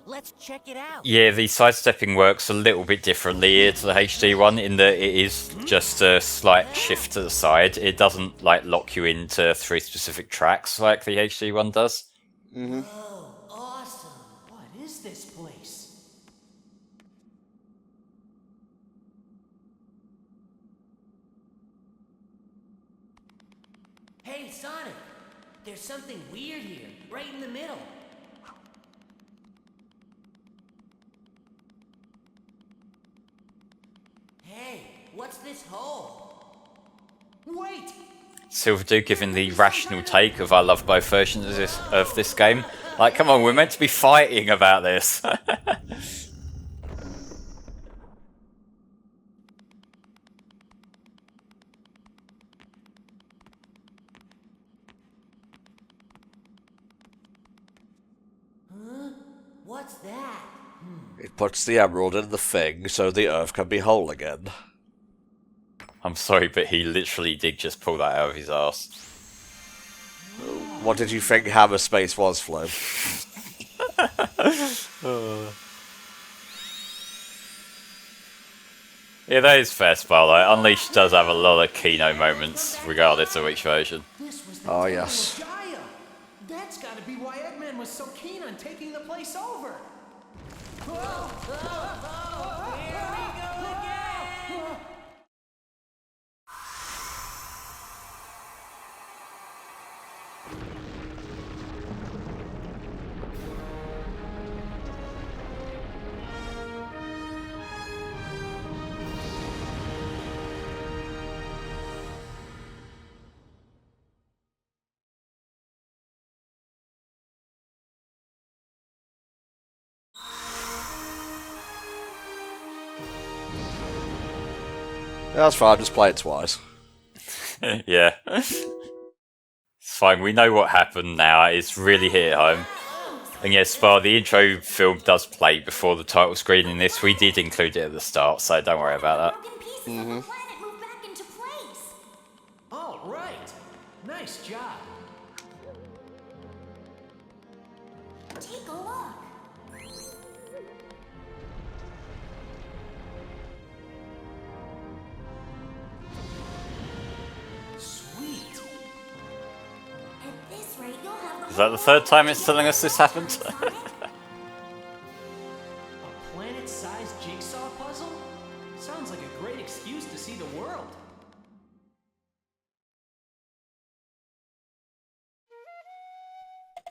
Let's check it out. Yeah, the sidestepping works a little bit differently here to the HD one in that it is just a slight shift to the side. It doesn't like lock you into 3 specific tracks like the HD one does. Oh, awesome. What is this place? Hey, Sonic. There's something weird here, right in the middle. Hey, what's this hole? Wait! Silverdew giving the rational take of I love both versions of this game. Like, come on, we're meant to be fighting about this. What's that? It puts the emerald in the thing so the earth can be whole again. I'm sorry, but he literally did just pull that out of his arse. What did you think Hammer Space was, Flo? Yeah, that is fair, Sparlight. Unleashed does have a lot of keynote moments, regardless of which version. This was the Oh, temple yes. of Gaia. That's gotta be why Eggman was so keen on taking the place over. That's fine, just play it twice. Yeah. It's fine, we know what happened now. It's really hit home. And yes, Spar, the intro film does play before the title screen in this. We did include it at the start, so don't worry about that. Broken pieces of the planet move back into place. All right. Nice job. Take a look. Sweet. At this rate, you'll have the Is that the third time it's telling us this happened? A planet-sized jigsaw puzzle? Sounds like a great excuse to see the world.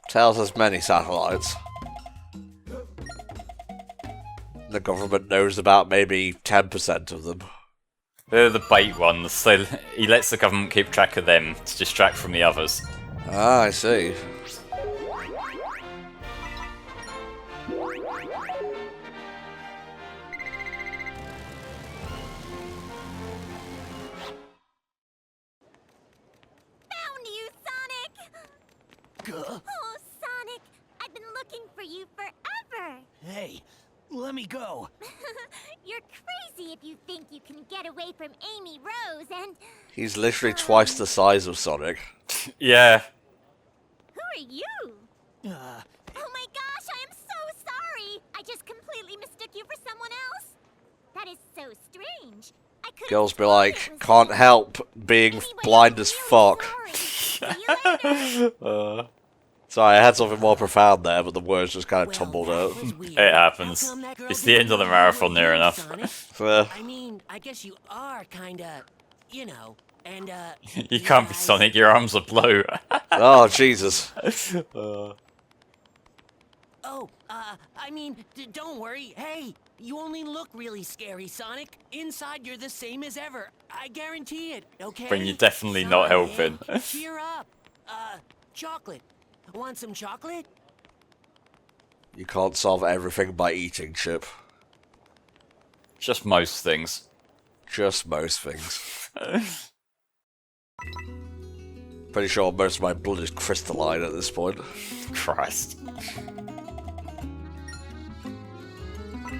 Tells us many satellites. The government knows about maybe 10% of them. They're the bait ones, so he lets the government keep track of them to distract from the others. Ah, I see. Found you, Sonic! Oh, Sonic, I've been looking for you forever. Hey, let me go. You're crazy if you think you can get away from Amy Rose and... He's literally twice the size of Sonic. Yeah. Who are you? Oh my gosh, I am so sorry! I just completely mistook you for someone else. That is so strange. I could've Girls be sworn like, it was can't you. help being Anyway, blind I'm as really fuck. sorry. See you later. Sorry, I had something more profound there, but the words just kind of Well, tumbled that out. was weird. It happens. How come that girl It's the end of the didn't know marathon what near you, enough. Sonic? Fair. I mean, I guess you are kinda, you know, and You can't be guys- Sonic, your arms are blue. Oh, Jesus. Oh, I mean, don't worry. Hey, you only look really scary, Sonic. Inside, you're the same as ever. I guarantee it. Okay. When you're definitely not Sonic, helping. cheer up. Chocolate. Want some chocolate? You can't solve everything by eating, Chip. Just most things. Just most things. Pretty sure most of my blood is crystalline at this point. Christ.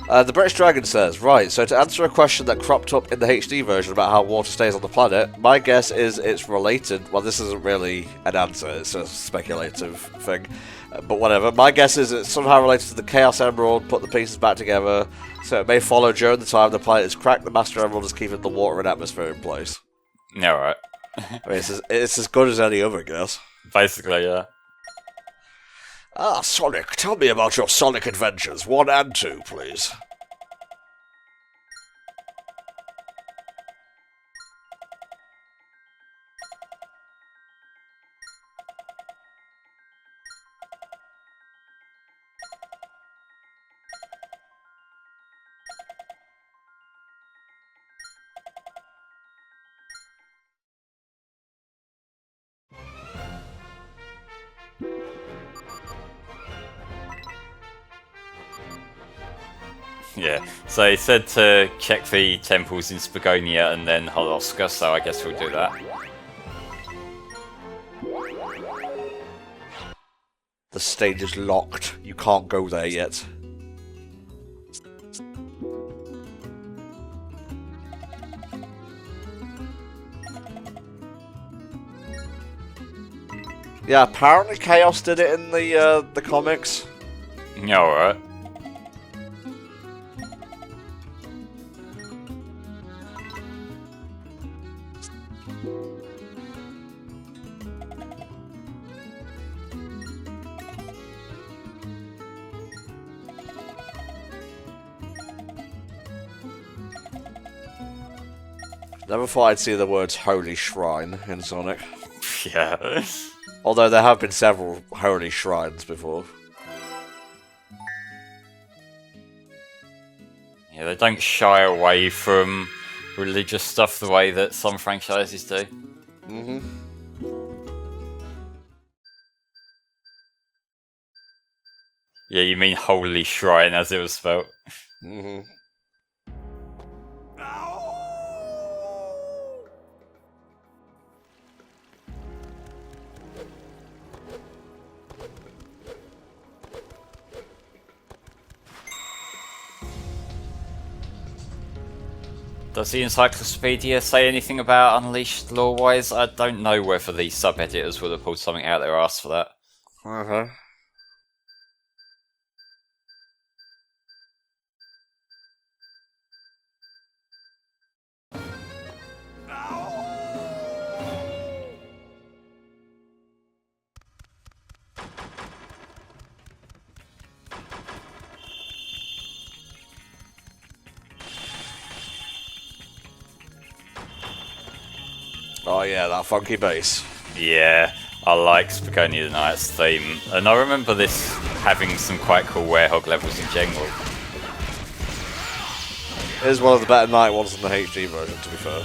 The British Dragon says, right, so to answer a question that cropped up in the HD version about how water stays on the planet, my guess is it's related. Well, this isn't really an answer, it's a speculative thing. But whatever. My guess is it's somehow related to the Chaos Emerald, put the pieces back together, so it may follow during the time the planet is cracked, the Master Emerald is keeping the water and atmosphere in place. Yeah, right. I mean, it's as good as any other guess. Basically, yeah. Ah, Sonic, tell me about your Sonic adventures, 1 and 2, please. Yeah, so he said to check the temples in Spagonia and then Holoska, so I guess we'll do that. The stage is locked. You can't go there yet. Yeah, apparently Chaos did it in the comics. Yeah, alright. Never thought I'd see the words Holy Shrine in Sonic. Yeah. Although there have been several Holy Shrines before. Yeah, they don't shy away from religious stuff the way that some franchises do. Mm-hmm. Yeah, you mean Holy Shrine as it was spelled. Mm-hmm. Does the encyclopedia say anything about Unleashed lore-wise? I don't know whether the sub-editors would have pulled something out their arse for that. Uh-huh. Oh yeah, that funky bass. Yeah, I like Spagonia the Knight's theme, and I remember this having some quite cool Werehog levels in general. It is one of the better night ones in the HD version, to be fair.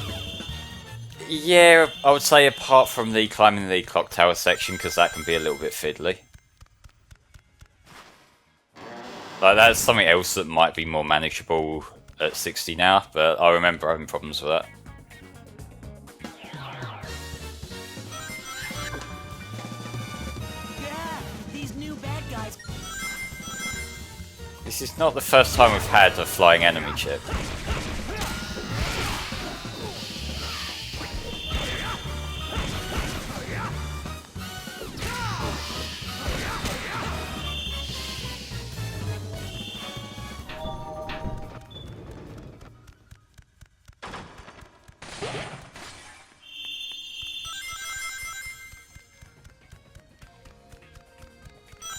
Yeah, I would say apart from the climbing the clock tower section, because that can be a little bit fiddly. Like, that's something else that might be more manageable at 60 now, but I remember having problems with that. This is not the first time we've had a flying enemy chip.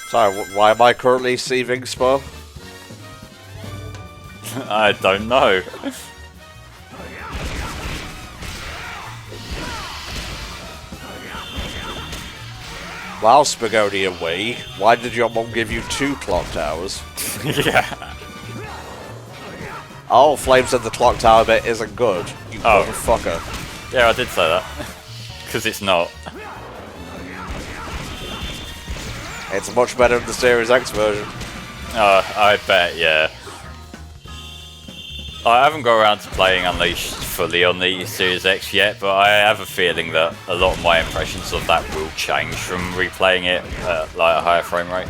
Sorry, why am I currently receiving Spo? I don't know. Wow, Spagonia Wii, why did your mom give you 2 clock towers? Yeah. Oh, Flame said the clock tower bit isn't good. You motherfucker. Yeah, I did say that. Because it's not. It's much better in the Series X version. I bet, yeah. I haven't got around to playing Unleashed fully on the Series X yet, but I have a feeling that a lot of my impressions of that will change from replaying it at like a higher frame rate.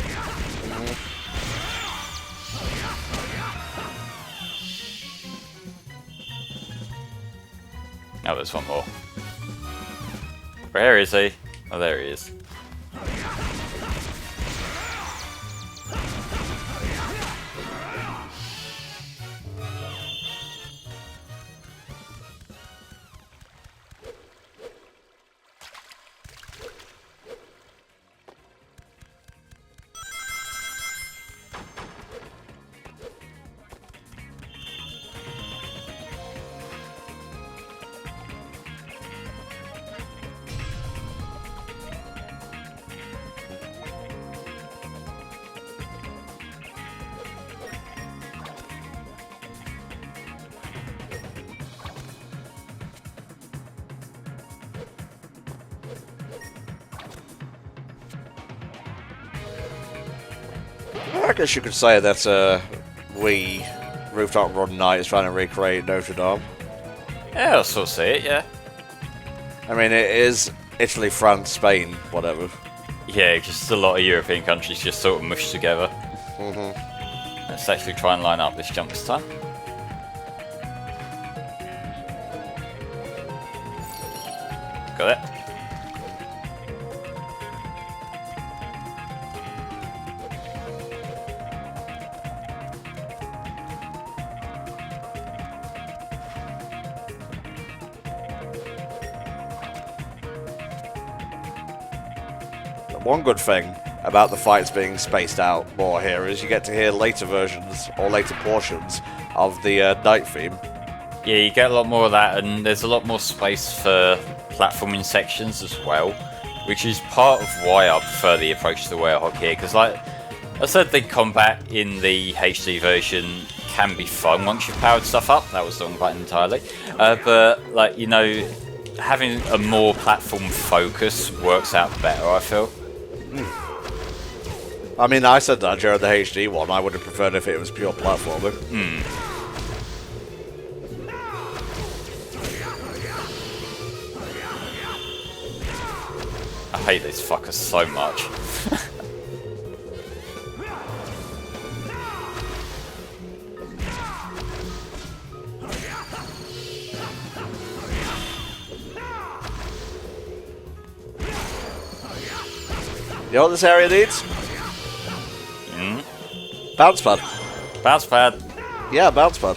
Oh, there's one more. Where is he? Oh, there he is. I guess you could say that Wii Rooftop Run Night is trying to recreate Notre Dame. Yeah, I'll sort of see it, yeah. I mean, it is Italy, France, Spain, whatever. Yeah, just a lot of European countries just sort of mushed together. Let's actually try and line up this jump this time. Got it. One good thing about the fights being spaced out more here is you get to hear later versions or later portions of the night theme. Yeah, you get a lot more of that, and there's a lot more space for platforming sections as well, which is part of why I prefer the approach to the Werehog here, because like I said, the combat in the HD version can be fun once you've powered stuff up. That was the wrong button entirely. But like, you know, having a more platform focus works out better, I feel. I mean, I said that during the HD one. I would have preferred if it was pure platforming. I hate these fuckers so much. You know what this area needs? Bounce pad. Bounce pad. Yeah, bounce pad.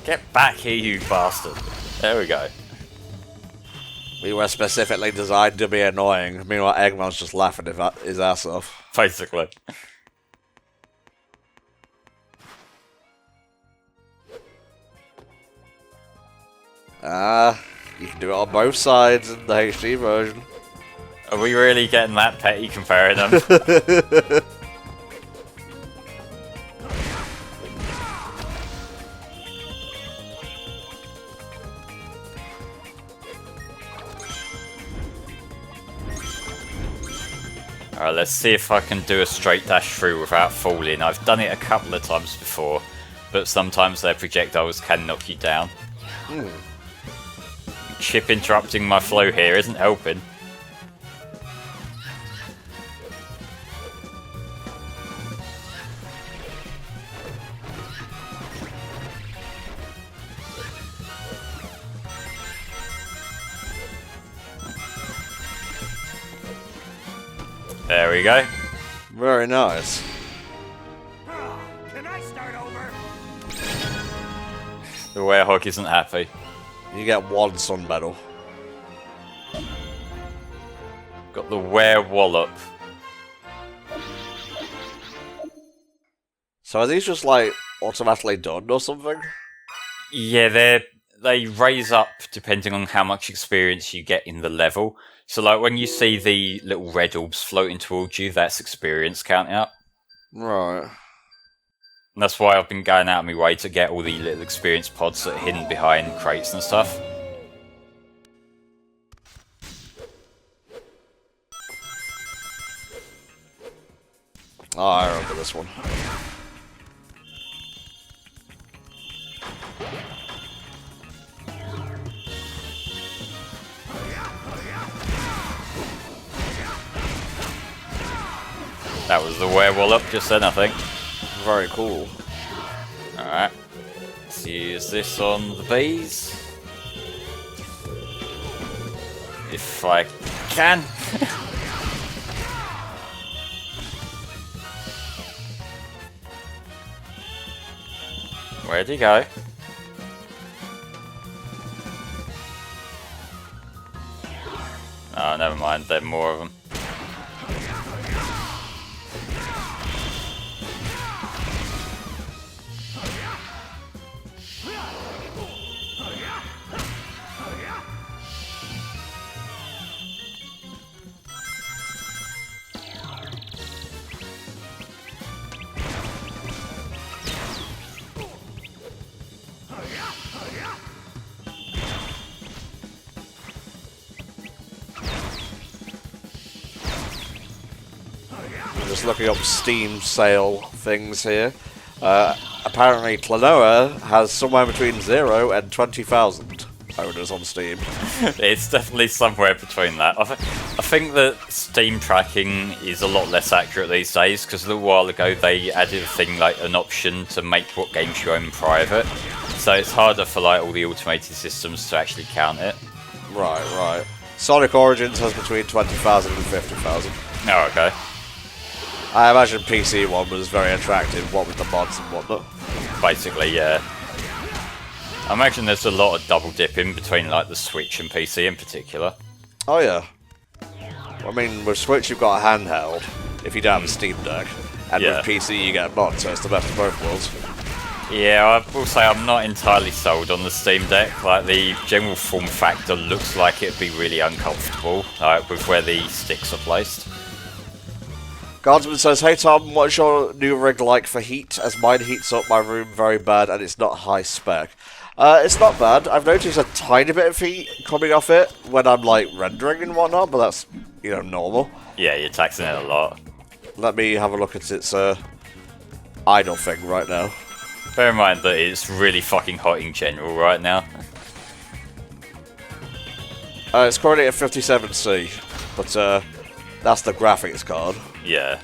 Get back here, you bastard. There we go. We were specifically designed to be annoying. Meanwhile, Eggman's just laughing his ass off. Basically. You can do it on both sides in the HD version. Are we really getting that petty comparing them? Alright, let's see if I can do a straight dash through without falling. I've done it a couple of times before, but sometimes their projectiles can knock you down. Chip interrupting my flow here isn't helping. There we go. Very nice. Can I start over? The Werehog isn't happy. You get one sun medal. Got the Werewallop. So are these just like automatically done or something? Yeah, they raise up depending on how much experience you get in the level. So like when you see the little red orbs floating towards you, that's experience count out. Right. And that's why I've been going out of my way to get all the little experience pods that are hidden behind crates and stuff. Oh, I remember this one. That was the Werewallop just then, I think. Very cool. Alright. Let's use this on the bees. If I can. Where'd he go? Oh, never mind. There are more of them. I'm just looking up Steam sale things here. Apparently, Klonoa has somewhere between 0 and 20,000 owners on Steam. It's definitely somewhere between that. I think that Steam tracking is a lot less accurate these days, because a little while ago they added a thing like an option to make what games you own private. So it's harder for like all the automated systems to actually count it. Right. Sonic Origins has between 20,000 and 50,000. Oh, okay. I imagine PC one was very attractive, what with the mods and whatnot. Basically, yeah. I imagine there's a lot of double dipping between like the Switch and PC in particular. Oh yeah. I mean, with Switch you've got a handheld, if you don't have a Steam Deck. And Yeah. with PC you get a mod, so it's the best of both worlds. Yeah, I will say I'm not entirely sold on the Steam Deck. Like, the general form factor looks like it'd be really uncomfortable, like, with where the sticks are placed. Guardsman says, hey Tom, what's your new rig like for heat? As mine heats up my room very bad and it's not high spec. It's not bad. I've noticed a tiny bit of heat coming off it when I'm like rendering and whatnot, but that's, you know, normal. Yeah, you're taxing it a lot. Let me have a look at its idle thing right now. Bear in mind that it's really fucking hot in general right now. It's currently at 57C, but that's the graphics card. Yeah.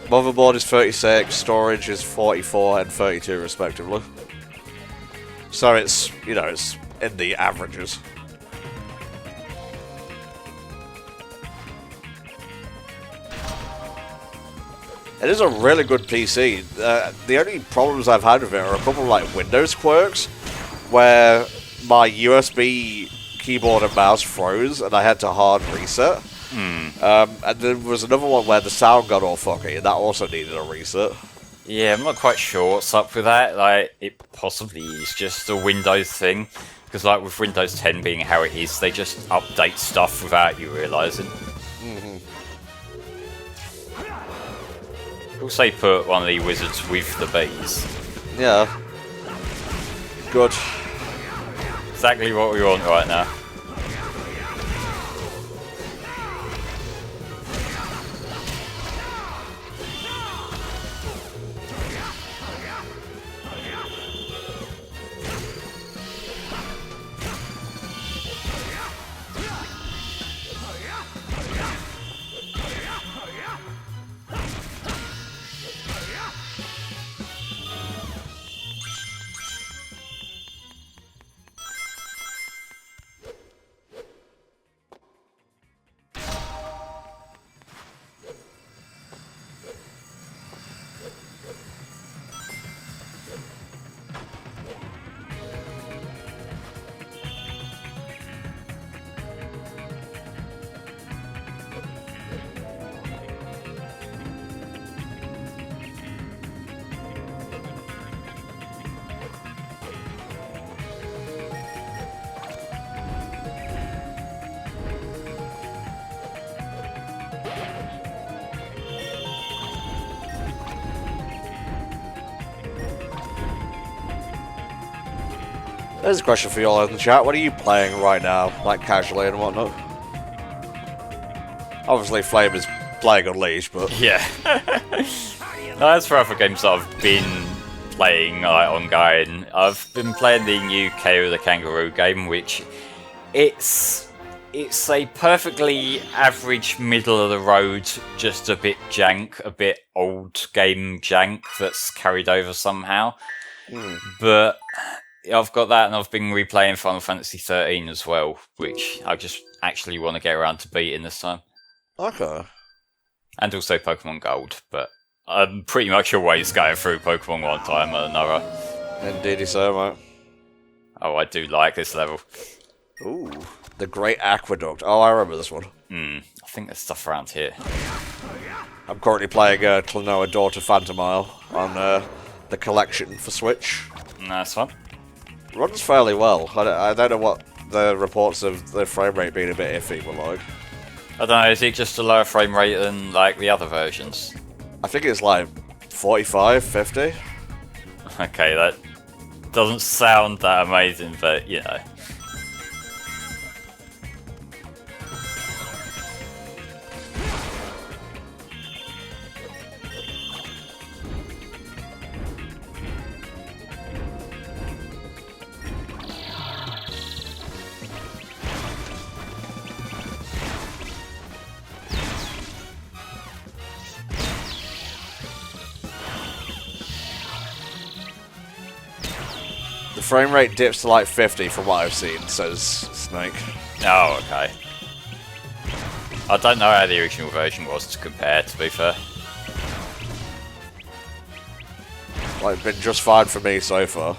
Motherboard is 36, storage is 44 and 32 respectively. So it's, you know, it's in the averages. It is a really good PC. The only problems I've had with it are a couple of like Windows quirks, where my USB keyboard and mouse froze and I had to hard reset. And there was another one where the sound got all fucky and that also needed a reset. Yeah, I'm not quite sure what's up with that. Like, it possibly is just a Windows thing. Because, like, with Windows 10 being how it is, they just update stuff without you realising. Also put one of the wizards with the bees. Yeah. Good. Exactly what we want right now. There's a question for you all in the chat. What are you playing right now, like casually and whatnot? Obviously, Flame is playing Unleashed, but Yeah. No, as for other games that I've been playing like ongoing, I've been playing the new KO the Kangaroo game, which it's a perfectly average, middle of the road, just a bit jank, a bit old game jank that's carried over somehow. But I've got that, and I've been replaying Final Fantasy 13 as well, which I just actually want to get around to beating this time. okay. And also Pokemon Gold, but I'm pretty much always going through Pokemon one time or another. Indeed, so, mate. Oh, I do like this level. Ooh, the Great Aqueduct. Oh, I remember this one. I think there's stuff around here. I'm currently playing Klonoa Daughter Phantomile on the collection for Switch. That's fun. Runs fairly well. I don't know what the reports of the frame rate being a bit iffy were like. I don't know, is it just a lower frame rate than like the other versions? I think it's like 45, 50. Okay, that doesn't sound that amazing, but you know. The frame rate dips to like 50 from what I've seen, says Snake. Oh, okay. I don't know how the original version was to compare, to be fair. Like, been just fine for me so far.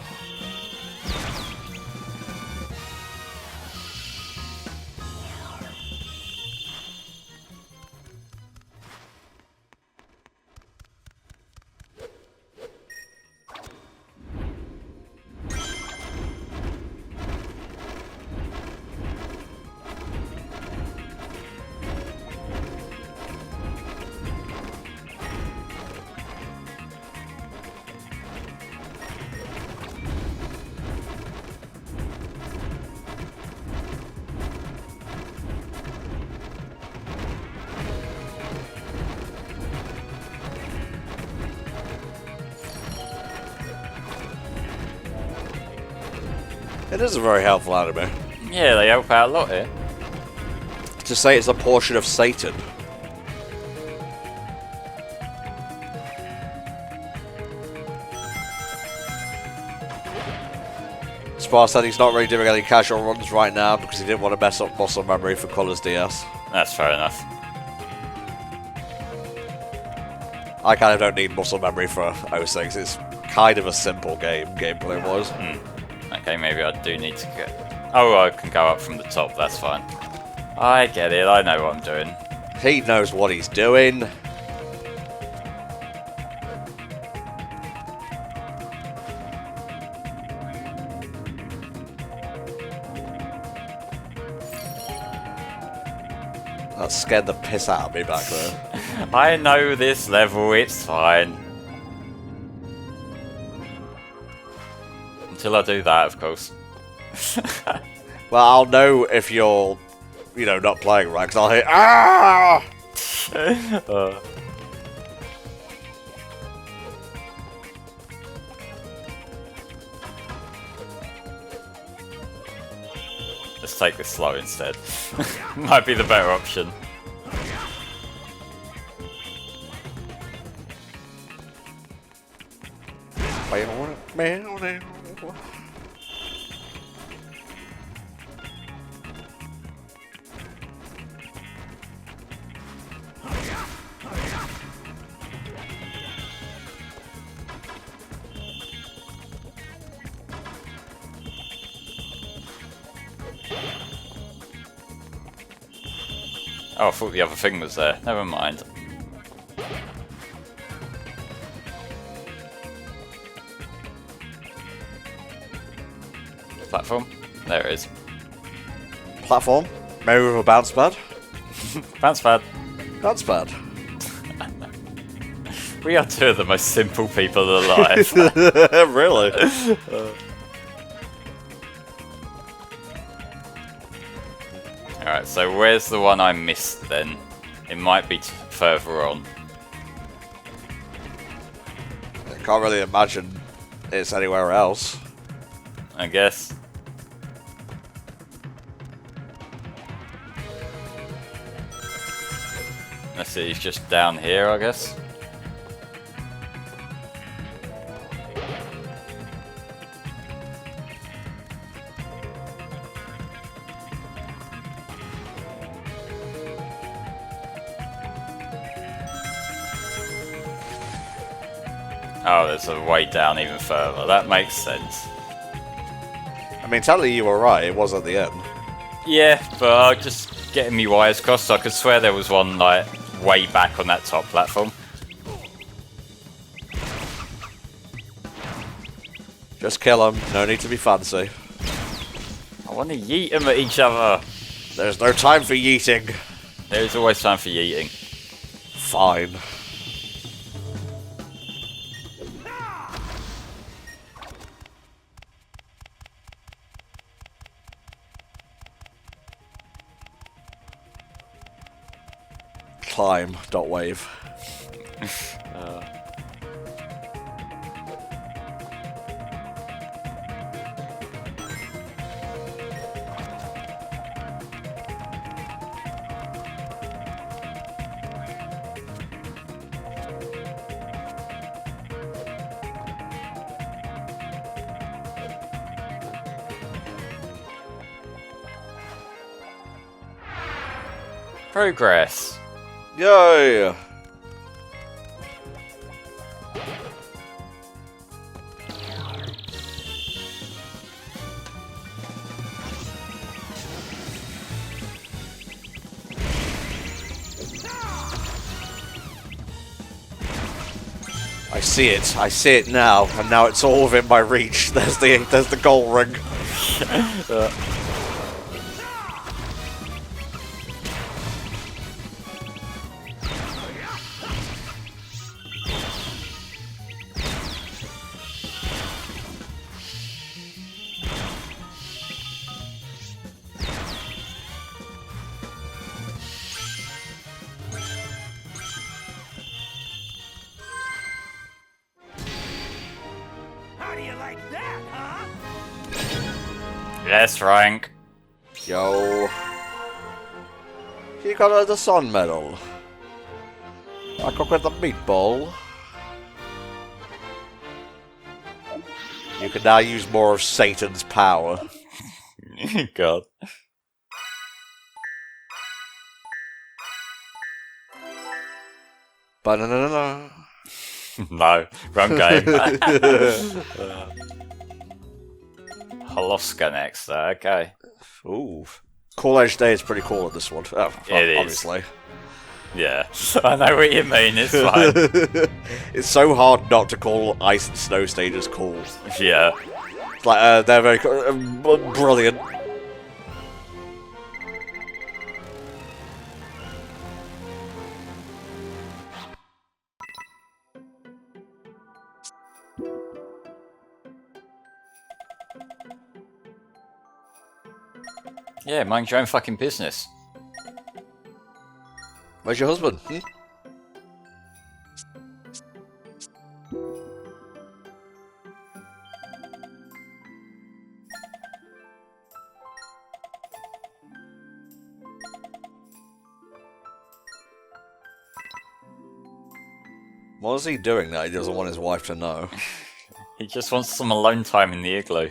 It is a very helpful anime. Yeah, they help out a lot here. To say it's a portion of Satan. Spar said he's not really doing any casual runs right now because he didn't want to mess up muscle memory for Colours DS. That's fair enough. I kind of don't need muscle memory for 06. It's kind of a simple game, gameplay-wise. Okay, maybe I do need to get... Oh, I can go up from the top, that's fine. I get it, I know what I'm doing. He knows what he's doing. That scared the piss out of me back there. I know this level, it's fine. Until I do that, of course. Well, I'll know if you're, you know, not playing right, because I'll hear, ah! Let's take this slow instead. Might be the better option. Oh, I thought the other thing was there. Never mind. Platform? There it is. Platform? Maybe with a bounce pad? Bounce pad. Bounce pad. We are two of the most simple people alive. Really? Alright, so where's the one I missed then? It might be further on. I can't really imagine it's anywhere else. I guess. Let's see, he's just down here, I guess. Oh, there's a way down even further. That makes sense. I mean, technically you were right, it was at the end. Yeah, but just getting me wires crossed, so I could swear there was one, like, way back on that top platform. Just kill them, no need to be fancy. I want to yeet them at each other. There's no time for yeeting. There's always time for yeeting. Fine. Climb, dot wave. Progress. Yay! I see it now, and now it's all within my reach. There's the goal ring. How do you like that, huh? Yes, rank. Yo. You got the sun medal. I cook with the meatball. You can now use more of Satan's power. God. Ba-na-na-na-na. No, wrong game. Holoska next, okay. Ooh. Cool Edge Day is pretty cool at this one. Oh, It is. obviously. Yeah, I know what you mean, it's fine. It's so hard not to call Ice and Snow stages cool. Yeah. It's like, they're very brilliant. Yeah, mind your own fucking business. Where's your husband? Hmm? What is he doing that he doesn't want his wife to know? He just wants some alone time in the igloo.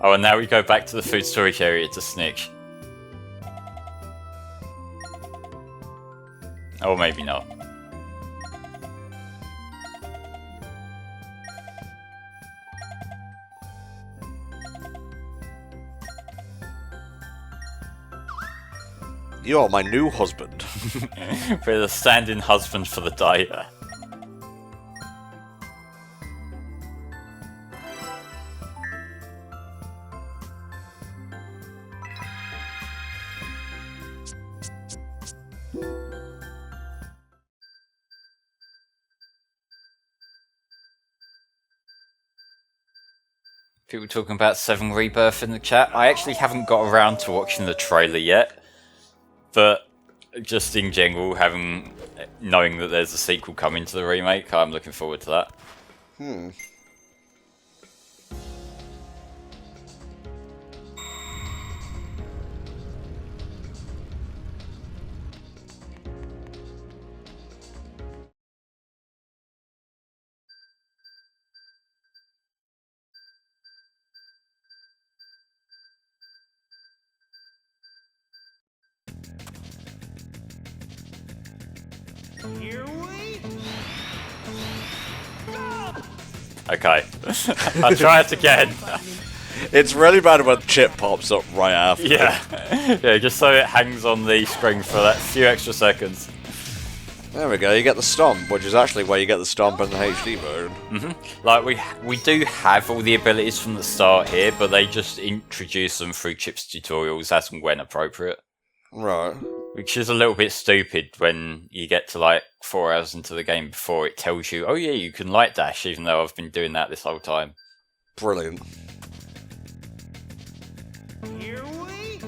Oh, and now we go back to the food storage area to snitch. Or maybe not. You are my new husband. We're the stand-in husband for the dyer. People talking about 7 Rebirth in the chat. I actually haven't got around to watching the trailer yet, but just in general, knowing that there's a sequel coming to the remake, I'm looking forward to that. Here we go! Okay, I'll try it again. It's really bad when Chip pops up right after. Yeah, yeah, just so it hangs on the screen for that few extra seconds. There we go, you get the stomp, which is actually where you get the stomp in the HD version. Like, we do have all the abilities from the start here, but they just introduce them through Chip's tutorials as and when appropriate. Right. Which is a little bit stupid when you get to like 4 hours into the game before it tells you, oh yeah, you can light dash, even though I've been doing that this whole time. Brilliant. Here we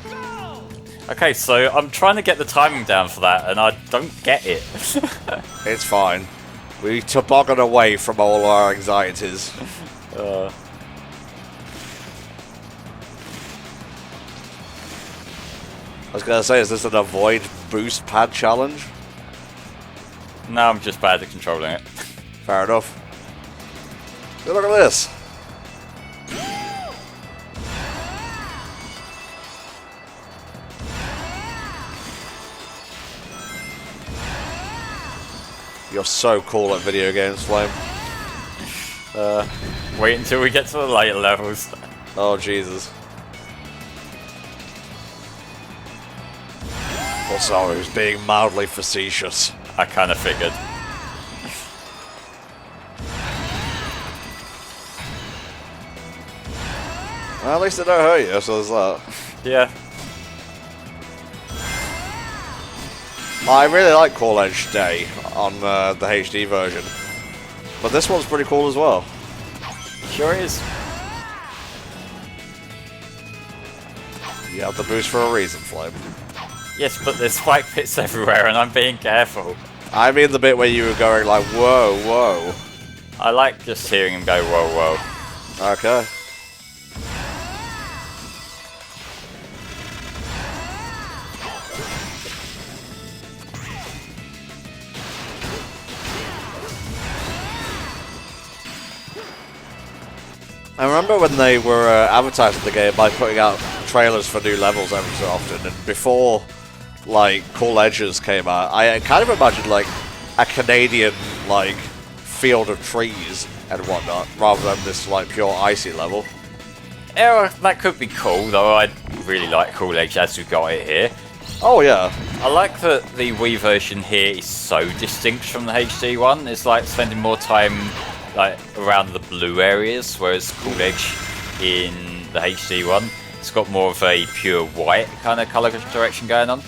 go! Okay, so I'm trying to get the timing down for that, and I don't get it. It's fine. We toboggan away from all our anxieties. uh, I was gonna say, is this an avoid boost pad challenge? no, I'm just bad at controlling it. Fair enough. Hey, look at this. You're so cool at video games, Flame. Wait until we get to the later levels. Oh, Jesus. Well, sorry, I was being mildly facetious. I kind of figured. Well, at least they don't hurt you, so there's that. Yeah. I really like Call Edge Day on the HD version. But this one's pretty cool as well. Sure is. You have the boost for a reason, Flame. Yes, but there's spike pits everywhere, and I'm being careful. I mean the bit where you were going like, whoa, whoa. I like just hearing him go, whoa, whoa. Okay. I remember when they were advertising the game by putting out trailers for new levels every so often, and before like Cool Edges came out, I kind of imagined like a Canadian like field of trees and whatnot, rather than this like pure icy level. Yeah, well, that could be cool, though I really like Cool Edge as we got it here. Oh yeah. I like that the Wii version here is so distinct from the HD one. It's like spending more time like around the blue areas, whereas Cool Edge in the HD one, it's got more of a pure white kind of colour direction going on.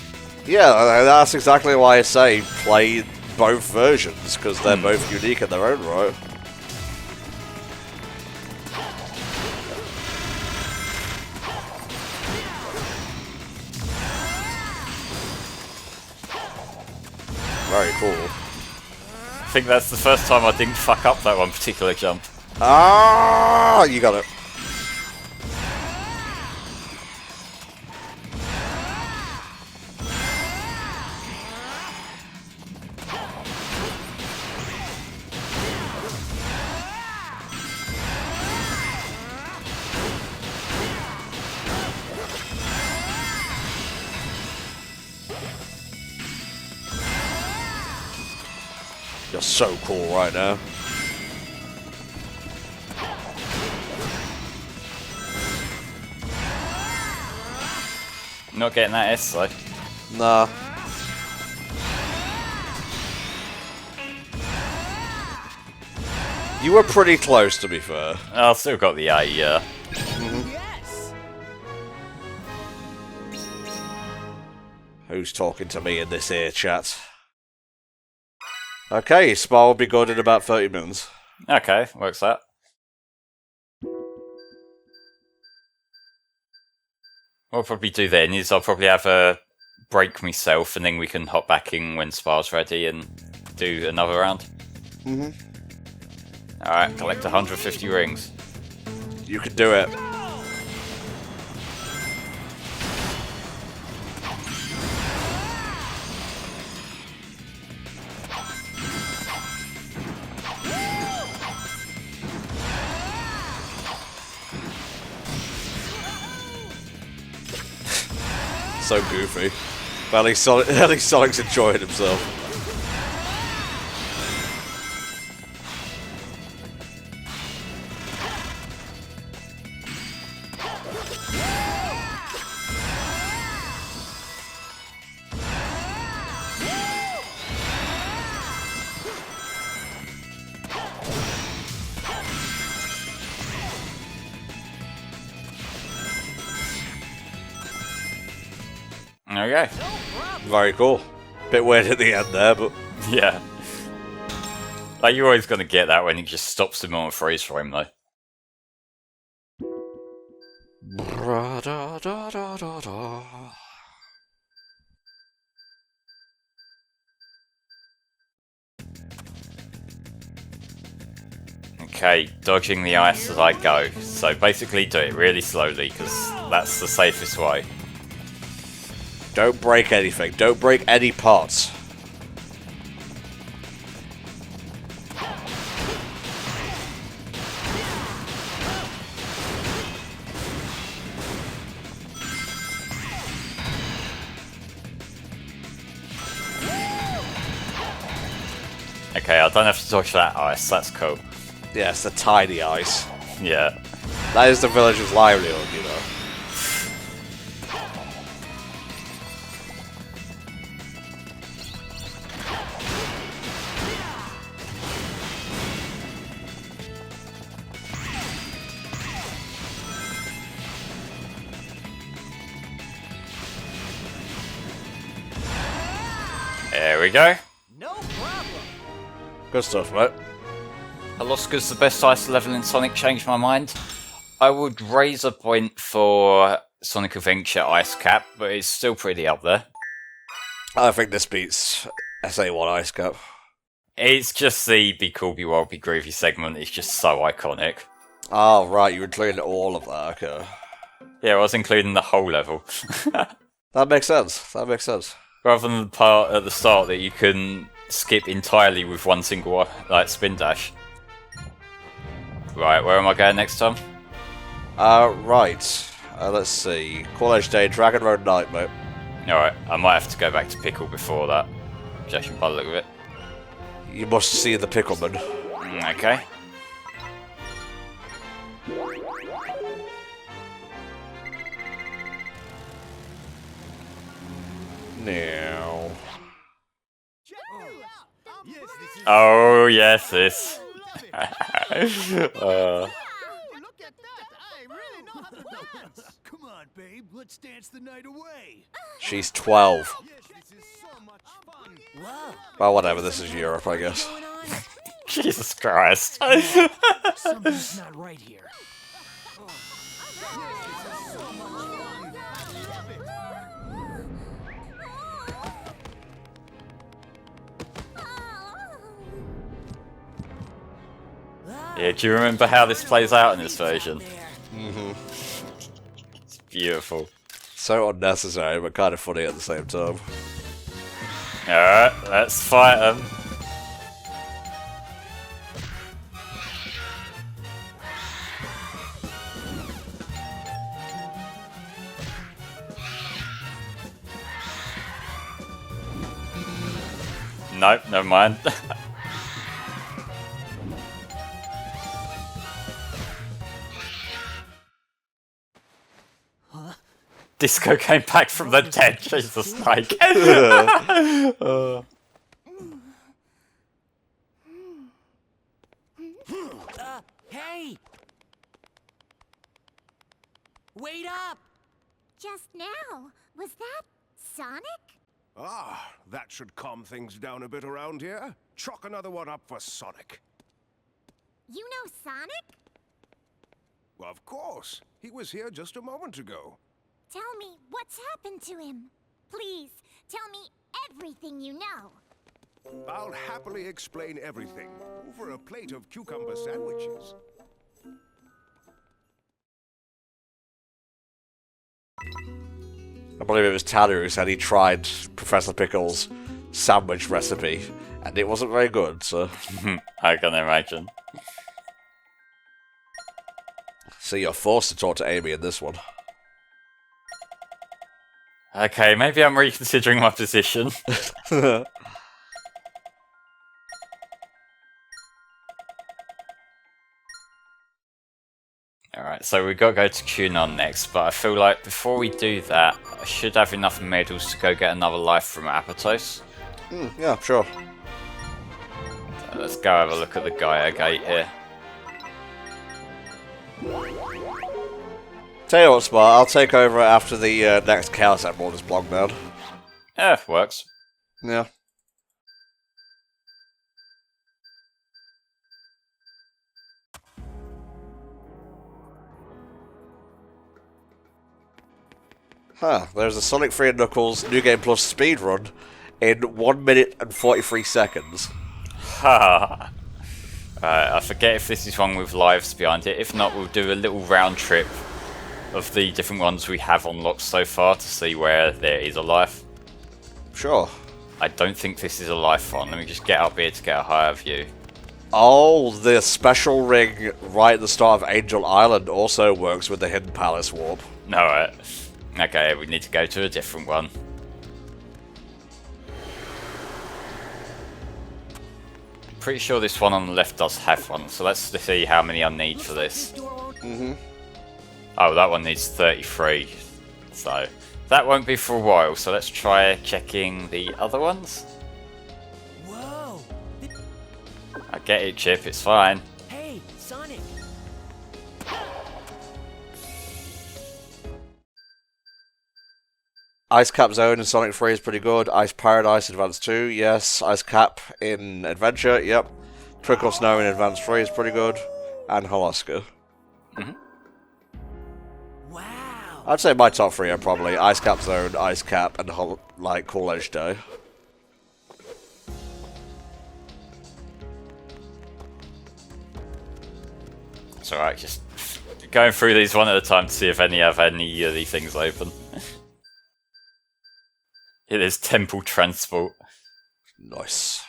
Yeah, that's exactly why I say play both versions, because they're both unique in their own right. Very cool. I think that's the first time I didn't fuck up that one particular jump. Ah, you got it. You're so cool right now. Not getting that S though. Nah. You were pretty close, to be fair. I've still got the A, yeah. Yes! Who's talking to me in this here chat? Okay, Spa will be good in about 30 minutes. Okay, works out. What I'll probably do then is I'll probably have a break myself, and then we can hop back in when Spa's ready and do another round. Alright, collect 150 rings. You can do it. So goofy. But at least Sonic's enjoying himself. Okay. Very cool. Bit weird at the end there, but Yeah. Like, you're always going to get that when he just stops him on a freeze frame, though. Okay, dodging the ice as I go. So basically do it really slowly, because that's the safest way. Don't break anything. Don't break any parts. Okay, I don't have to dodge that ice, that's cool. Yeah, it's the tiny ice. Yeah. That is the village's livelihood, you know. There we go. No problem. Good stuff, mate. Alaska's the best ice level in Sonic, changed my mind. I would raise a point for Sonic Adventure Ice Cap, but it's still pretty up there. I think this beats SA1 Ice Cap. It's just the Be Cool, Be Wild, Be Groovy segment, it's just so iconic. Oh, right, you included all of that, okay. Yeah, I was including the whole level. That makes sense, that makes sense. Rather than the part at the start that you can skip entirely with one single spin dash. Right, where am I going next time? Right. Let's see. College Day, Dragon Road Night, mate. Alright, I might have to go back to Pickle before that, judging by the look of it. You must see the Pickleman. Okay. Now. Oh, yes, this. Look at that! I really know how to dance! Come on, babe, let's dance the night away! She's 12. Yes, this is so much fun! Whoa. Well, whatever, this is Europe, I guess. Going on? Jesus Christ. Something's not right here. Yeah, do you remember how this plays out in this version? There. It's beautiful. So unnecessary, but kind of funny at the same time. Alright, let's fight them. Nope, never mind. Disco came back from the dead, Jesus like. Hey! Wait up! Just now, was that Sonic? Ah, that should calm things down a bit around here. Chalk another one up for Sonic. You know Sonic? Well, of course. He was here just a moment ago. Tell me what's happened to him. Please, tell me everything you know. I'll happily explain everything over a plate of cucumber sandwiches. I believe it was Tanner who said he tried Professor Pickle's sandwich recipe, and it wasn't very good, so... I can imagine. So you're forced to talk to Amy in this one. Okay, maybe I'm reconsidering my position. Alright, so we've got to go to QAnon next, but I feel like before we do that, I should have enough medals to go get another life from Apatos. Yeah, sure. So let's go have a look at the Gaia Gate here. Tell you what, Smart, I'll take over after the next Chaos Emerald is blocked down. Yeah, works. Yeah. Huh, there's a Sonic 3 and Knuckles New Game Plus speedrun in 1 minute and 43 seconds. Ha! I forget if this is one with lives behind it. If not, we'll do a little round trip of the different ones we have unlocked so far to see where there is a life. Sure. I don't think this is a life one. Let me just get up here to get a higher view. Oh, the special ring right at the start of Angel Island also works with the Hidden Palace warp. Alright. Okay, we need to go to a different one. Pretty sure this one on the left does have one, so let's see how many I need for this. Oh, that one needs 33, so that won't be for a while, so let's try checking the other ones. Whoa! I get it, Chip, it's fine. Hey, Sonic! Ice Cap Zone in Sonic 3 is pretty good. Ice Paradise Advance 2, yes. Ice Cap in Adventure, yep. Trickle Snow in Advance 3 is pretty good. And Halaska. Wow! I'd say my top 3 are probably Ice Cap Zone, Ice Cap, and Cool Edge Day. It's alright, just going through these one at a time to see if any have any of these things open. It is Temple Transport. Nice.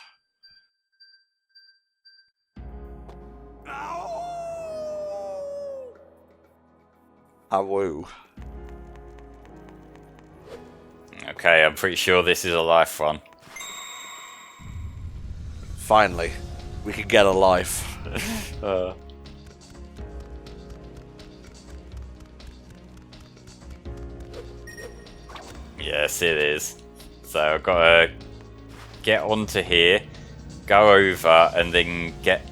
Awoo. Okay, I'm pretty sure this is a life one. Finally, we can get a life. Yes, it is. So I've got to get onto here, go over, and then get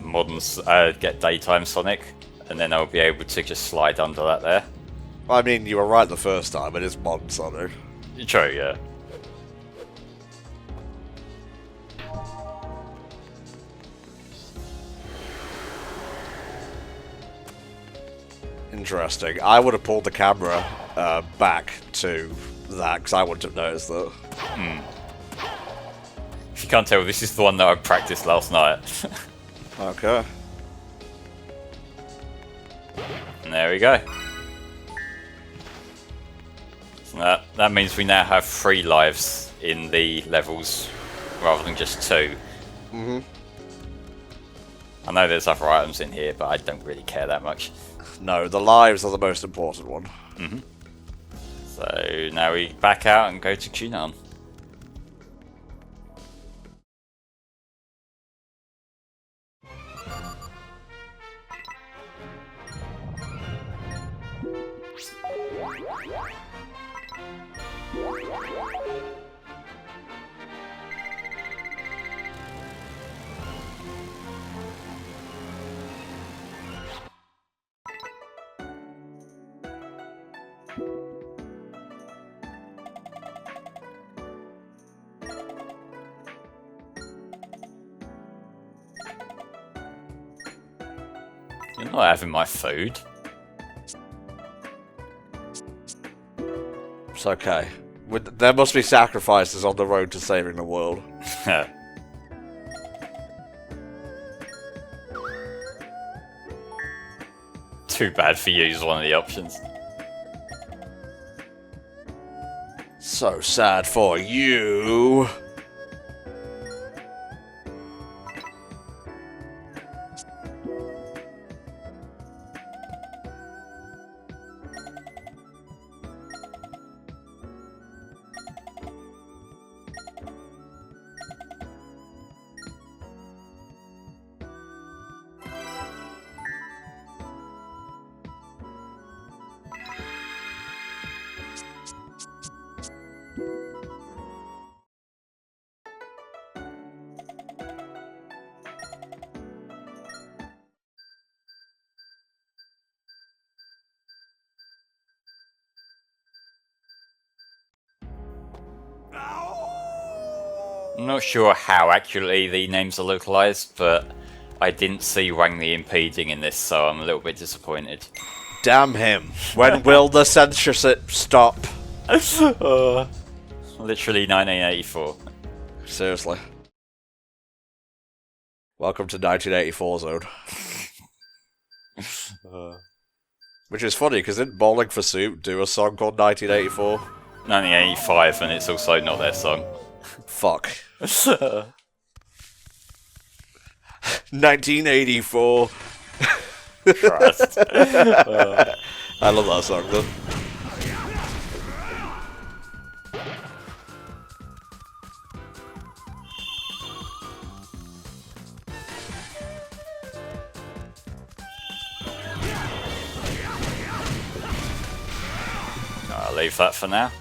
get daytime Sonic, and then I'll be able to just slide under that there. I mean, you were right the first time, it is modern Sonic. True, yeah. Interesting. I would have pulled the camera back to that, because I wouldn't have noticed that. If you can't tell, this is the one that I practiced last night. Okay. And there we go. So that means we now have 3 lives in the levels rather than just 2. I know there's other items in here, but I don't really care that much. No, the lives are the most important one. So now we back out and go to Cunon. You're not having my food. It's okay. There must be sacrifices on the road to saving the world. Too bad for you is one of the options. So sad for you. I'm not sure how accurately the names are localized, but I didn't see Wang the Impeding in this, so I'm a little bit disappointed. Damn him. When will the censorship stop? Literally 1984. Seriously. Welcome to 1984 zone. Which is funny, because didn't Bowling for Soup do a song called 1984? 1985, and it's also not their song. Fuck. 1984. Christ. I love that song, though. I'll leave that for now.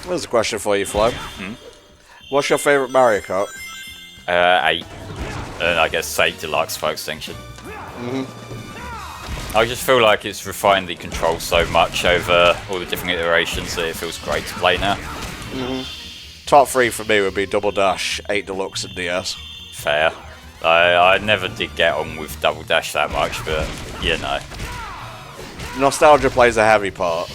There's a question for you, Flo. What's your favourite Mario Kart? 8. I guess 8 Deluxe for extension. I just feel like it's refined the controls so much over all the different iterations that it feels great to play now. Top 3 for me would be Double Dash, 8 Deluxe, and DS. Fair. I never did get on with Double Dash that much, but you know. Nostalgia plays a heavy part.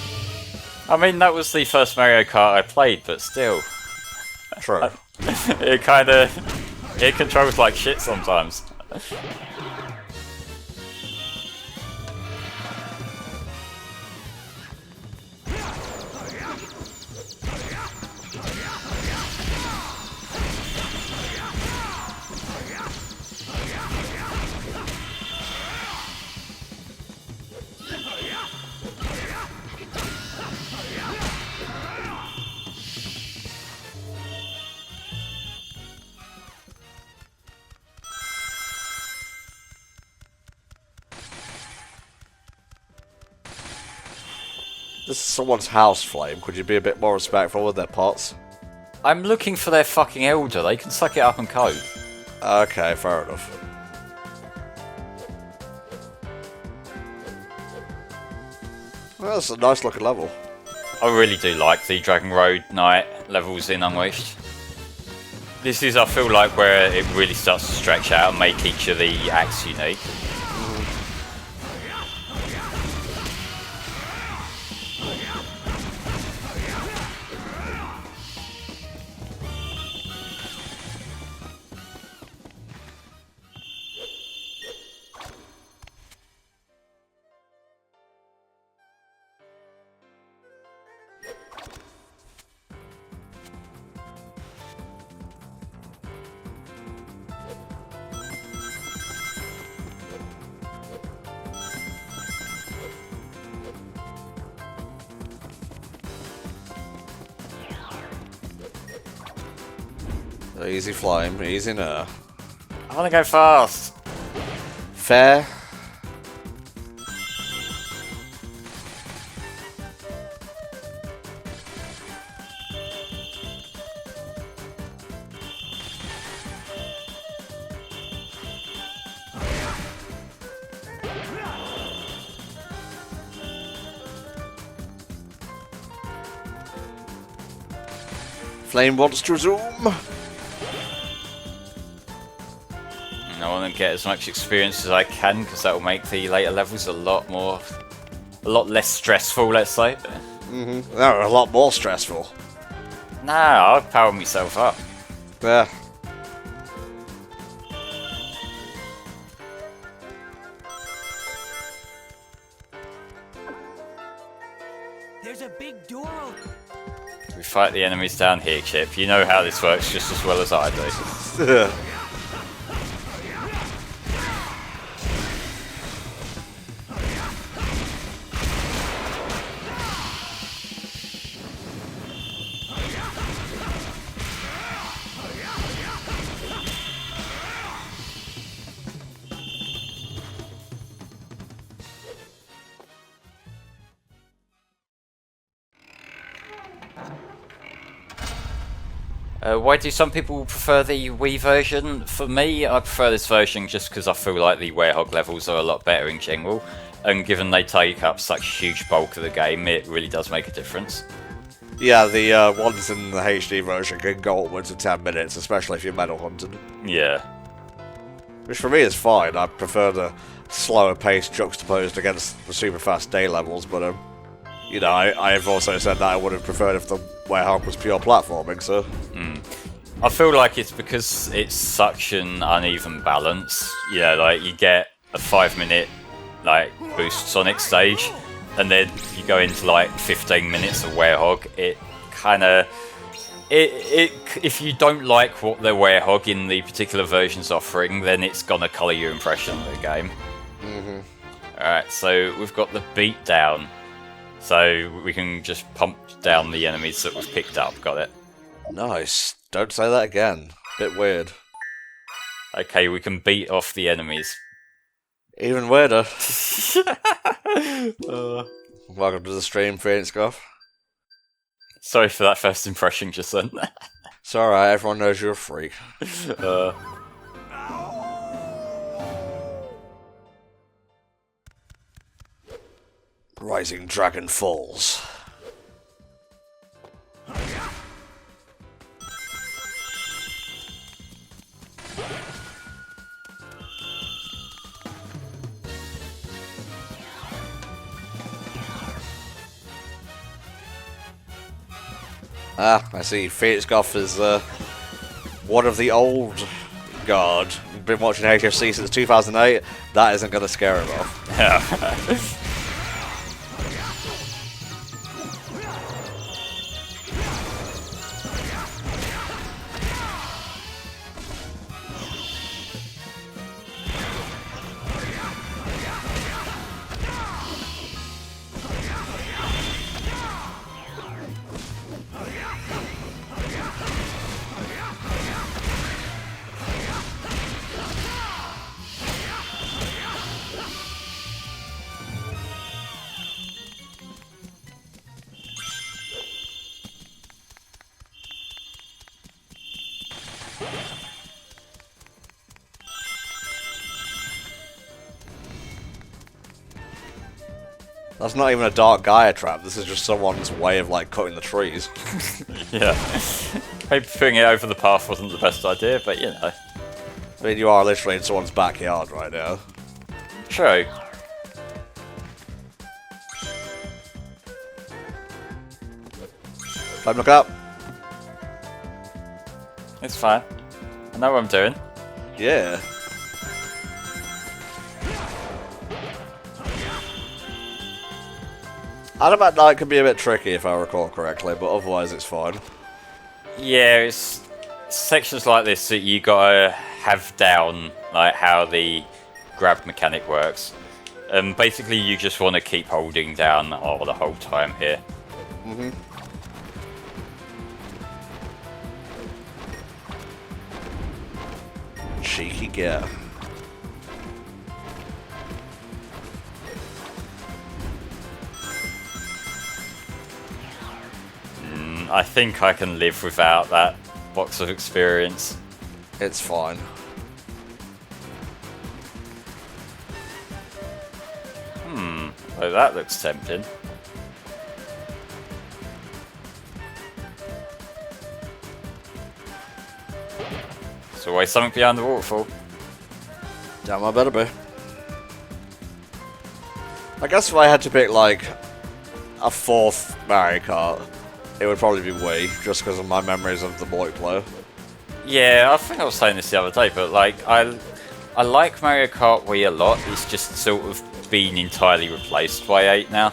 I mean, that was the first Mario Kart I played, but still. True. It controls like shit sometimes. This is someone's house, Flame. Could you be a bit more respectful with their pots? I'm looking for their fucking elder. They can suck it up and cope. Okay, fair enough. Well, that's a nice looking level. I really do like the Dragon Road Knight levels in Unleashed. This is, I feel like, where it really starts to stretch out and make each of the acts unique. Easy Flame, easy now. I want to go fast. Fair. Flame wants to zoom. I want to get as much experience as I can because that will make the later levels a lot less stressful, let's say. They're a lot more stressful. Nah, I'll power myself up. Yeah. There's a big door open. We fight the enemies down here, Chip. You know how this works just as well as I do. Why do some people prefer the Wii version? For me, I prefer this version just because I feel like the Werehog levels are a lot better in general, and given they take up such a huge bulk of the game, it really does make a difference. Yeah, the ones in the HD version can go upwards of 10 minutes, especially if you're medal hunting. Yeah. Which for me is fine. I prefer the slower pace juxtaposed against the super fast day levels, but you know, I've also said that I would have preferred if the Werehog was pure platforming, so... I feel like it's because it's such an uneven balance. You know, like, you get a 5-minute, like, boost Sonic stage, and then you go into, like, 15 minutes of Werehog. It kinda... If you don't like what the Werehog in the particular version's offering, then it's gonna colour your impression of the game. Alright, so we've got the beatdown. So we can just pump down the enemies that we've picked up. Got it. Nice. Don't say that again. Bit weird. Okay, we can beat off the enemies. Even weirder. Welcome to the stream, Phoenix Goth. Sorry for that first impression just then. It's alright, everyone knows you're a freak. Rising Dragon Falls. Ah, I see. Phoenix Goth is one of the old guard. Been watching HFC since 2008. That isn't going to scare him off. That's not even a dark Gaia trap, this is just someone's way of, like, cutting the trees. Yeah. Maybe putting it over the path wasn't the best idea, but you know. I mean, you are literally in someone's backyard right now. True. Time to look up. It's fine. I know what I'm doing. Yeah. Adam at Night can be a bit tricky if I recall correctly, but otherwise it's fine. Yeah, it's sections like this that you gotta have down, like how the grab mechanic works. And basically you just want to keep holding down all the whole time here. Cheeky gear. I think I can live without that box of experience. It's fine. Oh, that looks tempting. There's always something behind the waterfall. Damn, I better be. I guess if I had to pick, like, a fourth Mario Kart, it would probably be Wii, just because of my memories of the multiplayer. Yeah, I think I was saying this the other day, but like I like Mario Kart Wii a lot. It's just sort of been entirely replaced by 8 now.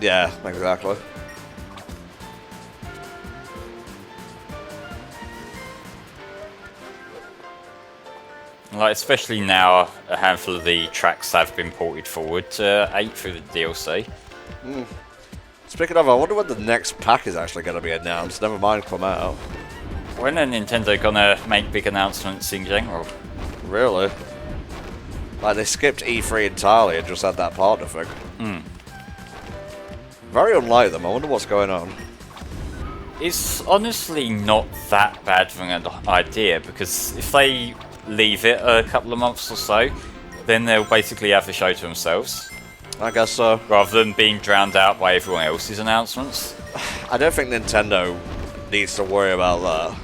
Yeah, exactly. Like especially now, a handful of the tracks have been ported forward to 8 through the DLC. Speaking of, I wonder when the next pack is actually going to be announced. Never mind come out. When are Nintendo gonna make big announcements in general? Really? Like, they skipped E3 entirely and just had that partner thing. Very unlike them. I wonder what's going on. It's honestly not that bad of an idea, because if they leave it a couple of months or so, then they'll basically have the show to themselves. I guess so. Rather than being drowned out by everyone else's announcements. I don't think Nintendo needs to worry about that.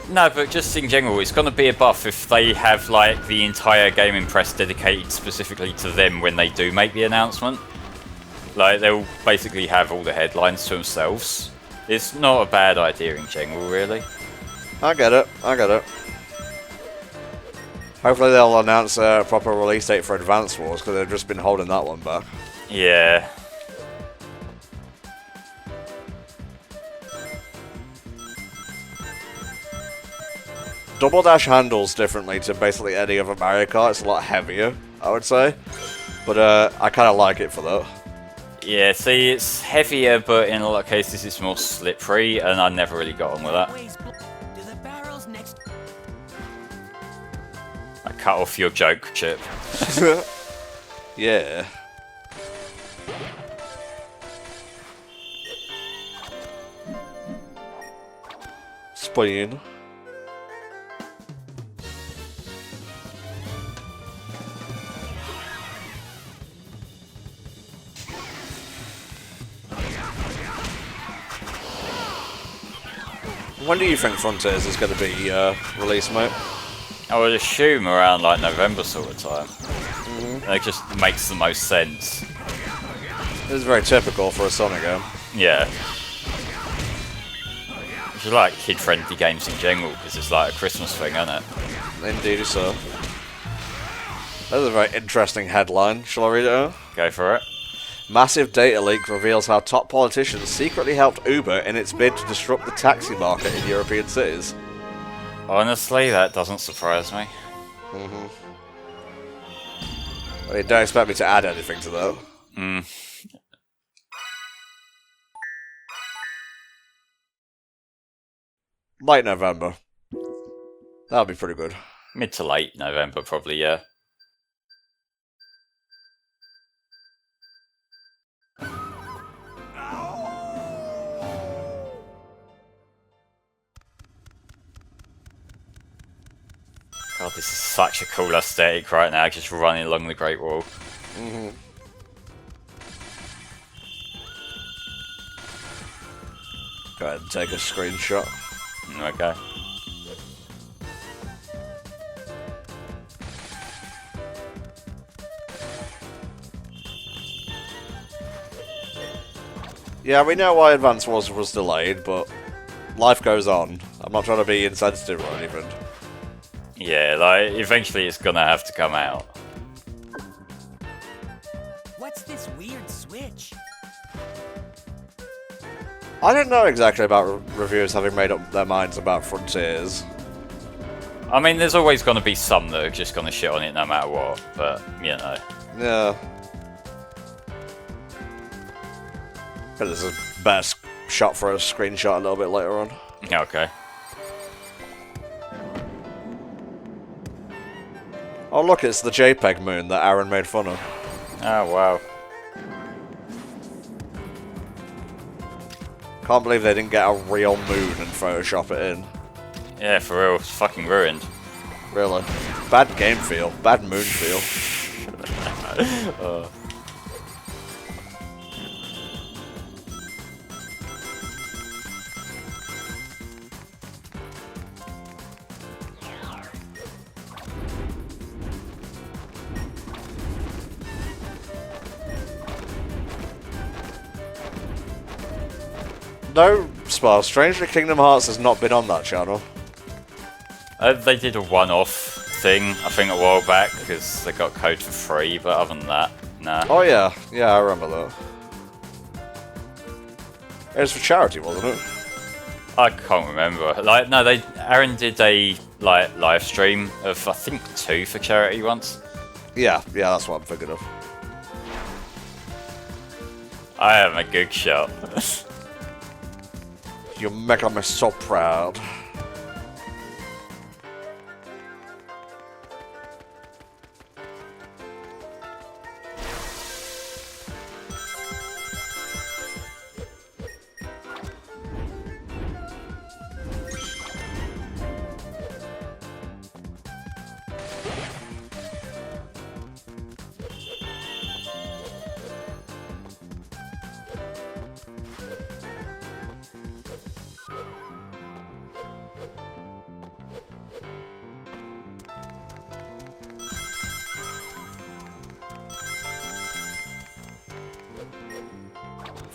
No, but just in general, it's going to be a buff if they have like the entire gaming press dedicated specifically to them when they do make the announcement. Like, they'll basically have all the headlines to themselves. It's not a bad idea in general, really. I get it. Hopefully they'll announce a proper release date for Advance Wars, because they've just been holding that one back. Yeah. Double Dash handles differently to basically any other Mario Kart. It's a lot heavier, I would say. But I kind of like it for that. Yeah, see, it's heavier, but in a lot of cases it's more slippery, and I never really got on with that. Do the barrels next... I cut off your joke, Chip. Yeah. Spoon. When do you think Frontiers is going to be released, mate? I would assume around like November sort of time. It just makes the most sense. This is very typical for a Sonic game. Yeah. Which is like kid-friendly games in general, because it's like a Christmas thing, isn't it? Indeed so. That's a very interesting headline. Shall I read it out? Go for it. Massive data leak reveals how top politicians secretly helped Uber in its bid to disrupt the taxi market in European cities. Honestly, that doesn't surprise me. I mean, don't expect me to add anything to that. Late November. That'll be pretty good. Mid to late November, probably, yeah. God, this is such a cool aesthetic right now, just running along the Great Wall. Go ahead and take a screenshot. Okay. Yeah, we know why Advance Wars was delayed, but life goes on. I'm not trying to be insensitive or anything. Yeah, like, eventually it's gonna have to come out. What's this weird switch? I don't know exactly about reviewers having made up their minds about Frontiers. I mean, there's always gonna be some that are just gonna shit on it no matter what, but, you know. Yeah. But there's a better shot for a screenshot a little bit later on. Okay. Oh look, it's the JPEG moon that Aaron made fun of. Oh, wow. Can't believe they didn't get a real moon and Photoshop it in. Yeah, for real, it's fucking ruined. Really. Bad game feel. Bad moon feel. No, Spa, strangely Kingdom Hearts has not been on that channel. They did a one-off thing, I think, a while back, because they got code for free, but other than that, nah. Oh yeah, yeah, I remember that. It was for charity, wasn't it? I can't remember. Like, no, Aaron did a live stream of, I think, 2 for charity once. Yeah, that's what I'm thinking of. I am a good shot. You're making me so proud.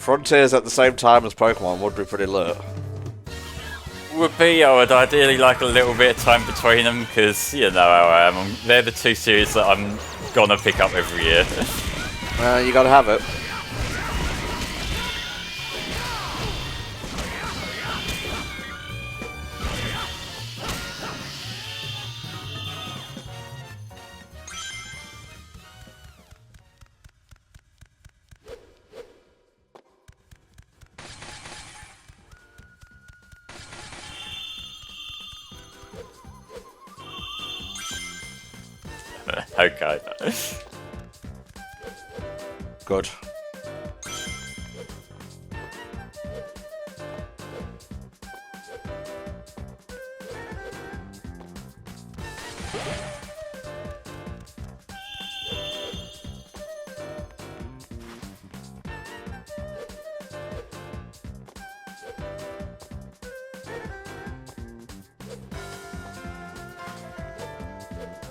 Frontiers at the same time as Pokemon would be pretty lit. Would be, I would ideally like a little bit of time between them, because you know how I am. They're the two series that I'm gonna pick up every year. You gotta have it. Okay. Good.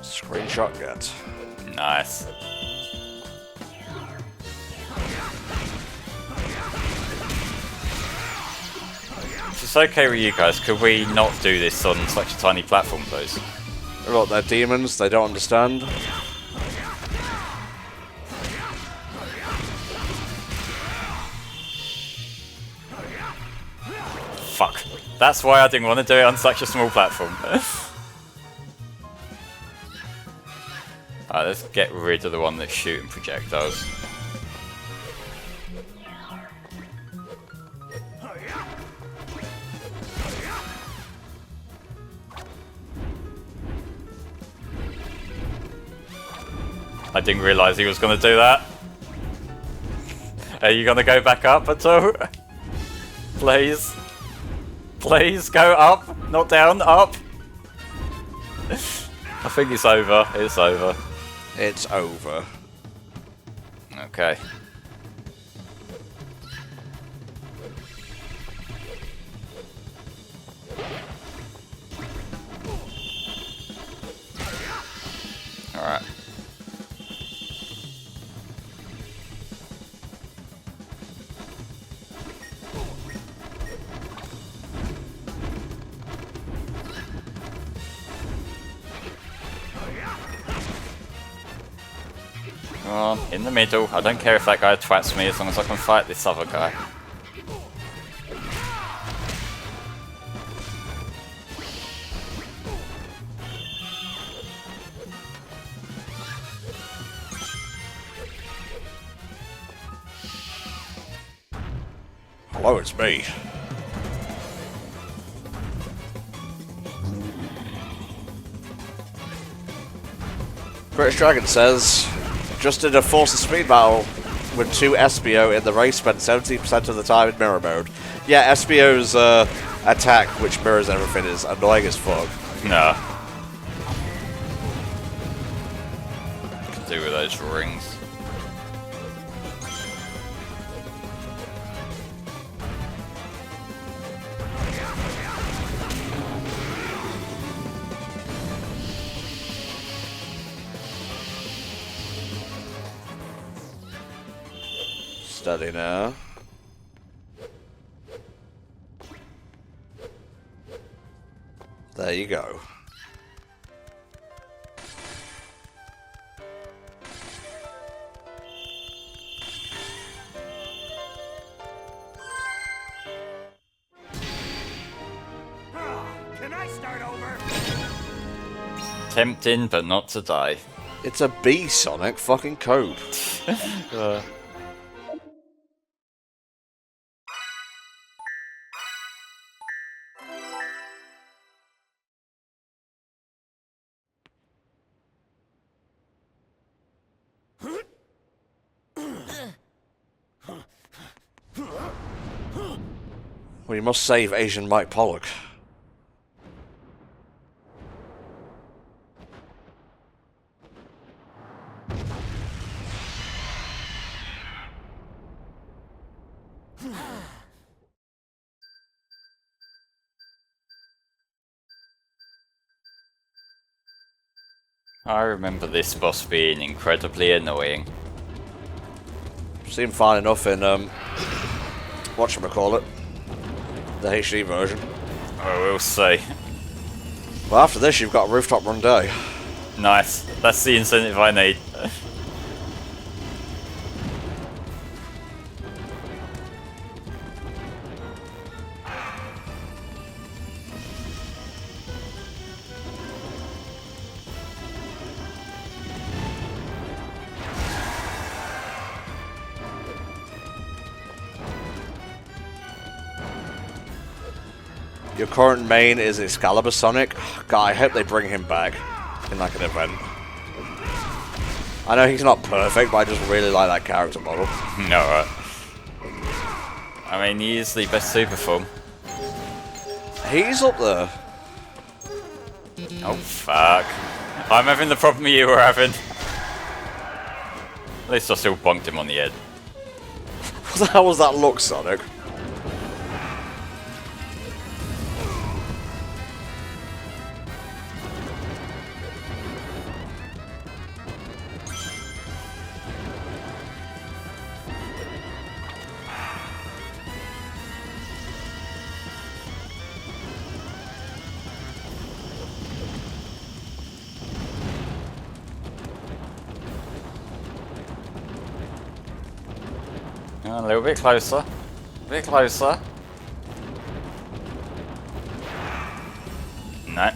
Screenshot get. Nice. If it's okay with you guys, could we not do this on such a tiny platform, please? Look, they're demons, they don't understand. Fuck. That's why I didn't want to do it on such a small platform. Alright, let's get rid of the one that's shooting projectiles. I didn't realise he was going to do that. Are you going to go back up at all? Please? Please go up, not down, up. I think it's over. It's over. It's over. Okay. Alright. In the middle. I don't care if that guy twats me as long as I can fight this other guy. Hello, it's me. British Dragon says, just did a Force of Speed battle with 2 SBO in the race, spent 70% of the time in mirror mode. Yeah, SBO's attack, which mirrors everything, is annoying as fuck. No. Can do with those rings. Steady now. There you go. Can I start over? Tempting, but not to die. It's a B, Sonic. Fucking cope. We must save Asian Mike Pollock. I remember this boss being incredibly annoying. Seemed fine enough in whatchamacallit, the HD version. Oh, we'll see. Well, after this, you've got a rooftop run day. Nice. That's the incentive I need. Your current main is Excalibur Sonic. God, I hope they bring him back in like an event. I know he's not perfect, but I just really like that character model. No, right. I mean, he is the best super form. He's up there. Oh, fuck. I'm having the problem you were having. At least I still bonked him on the head. What the hell was that look, Sonic? A little bit closer. A bit closer. No.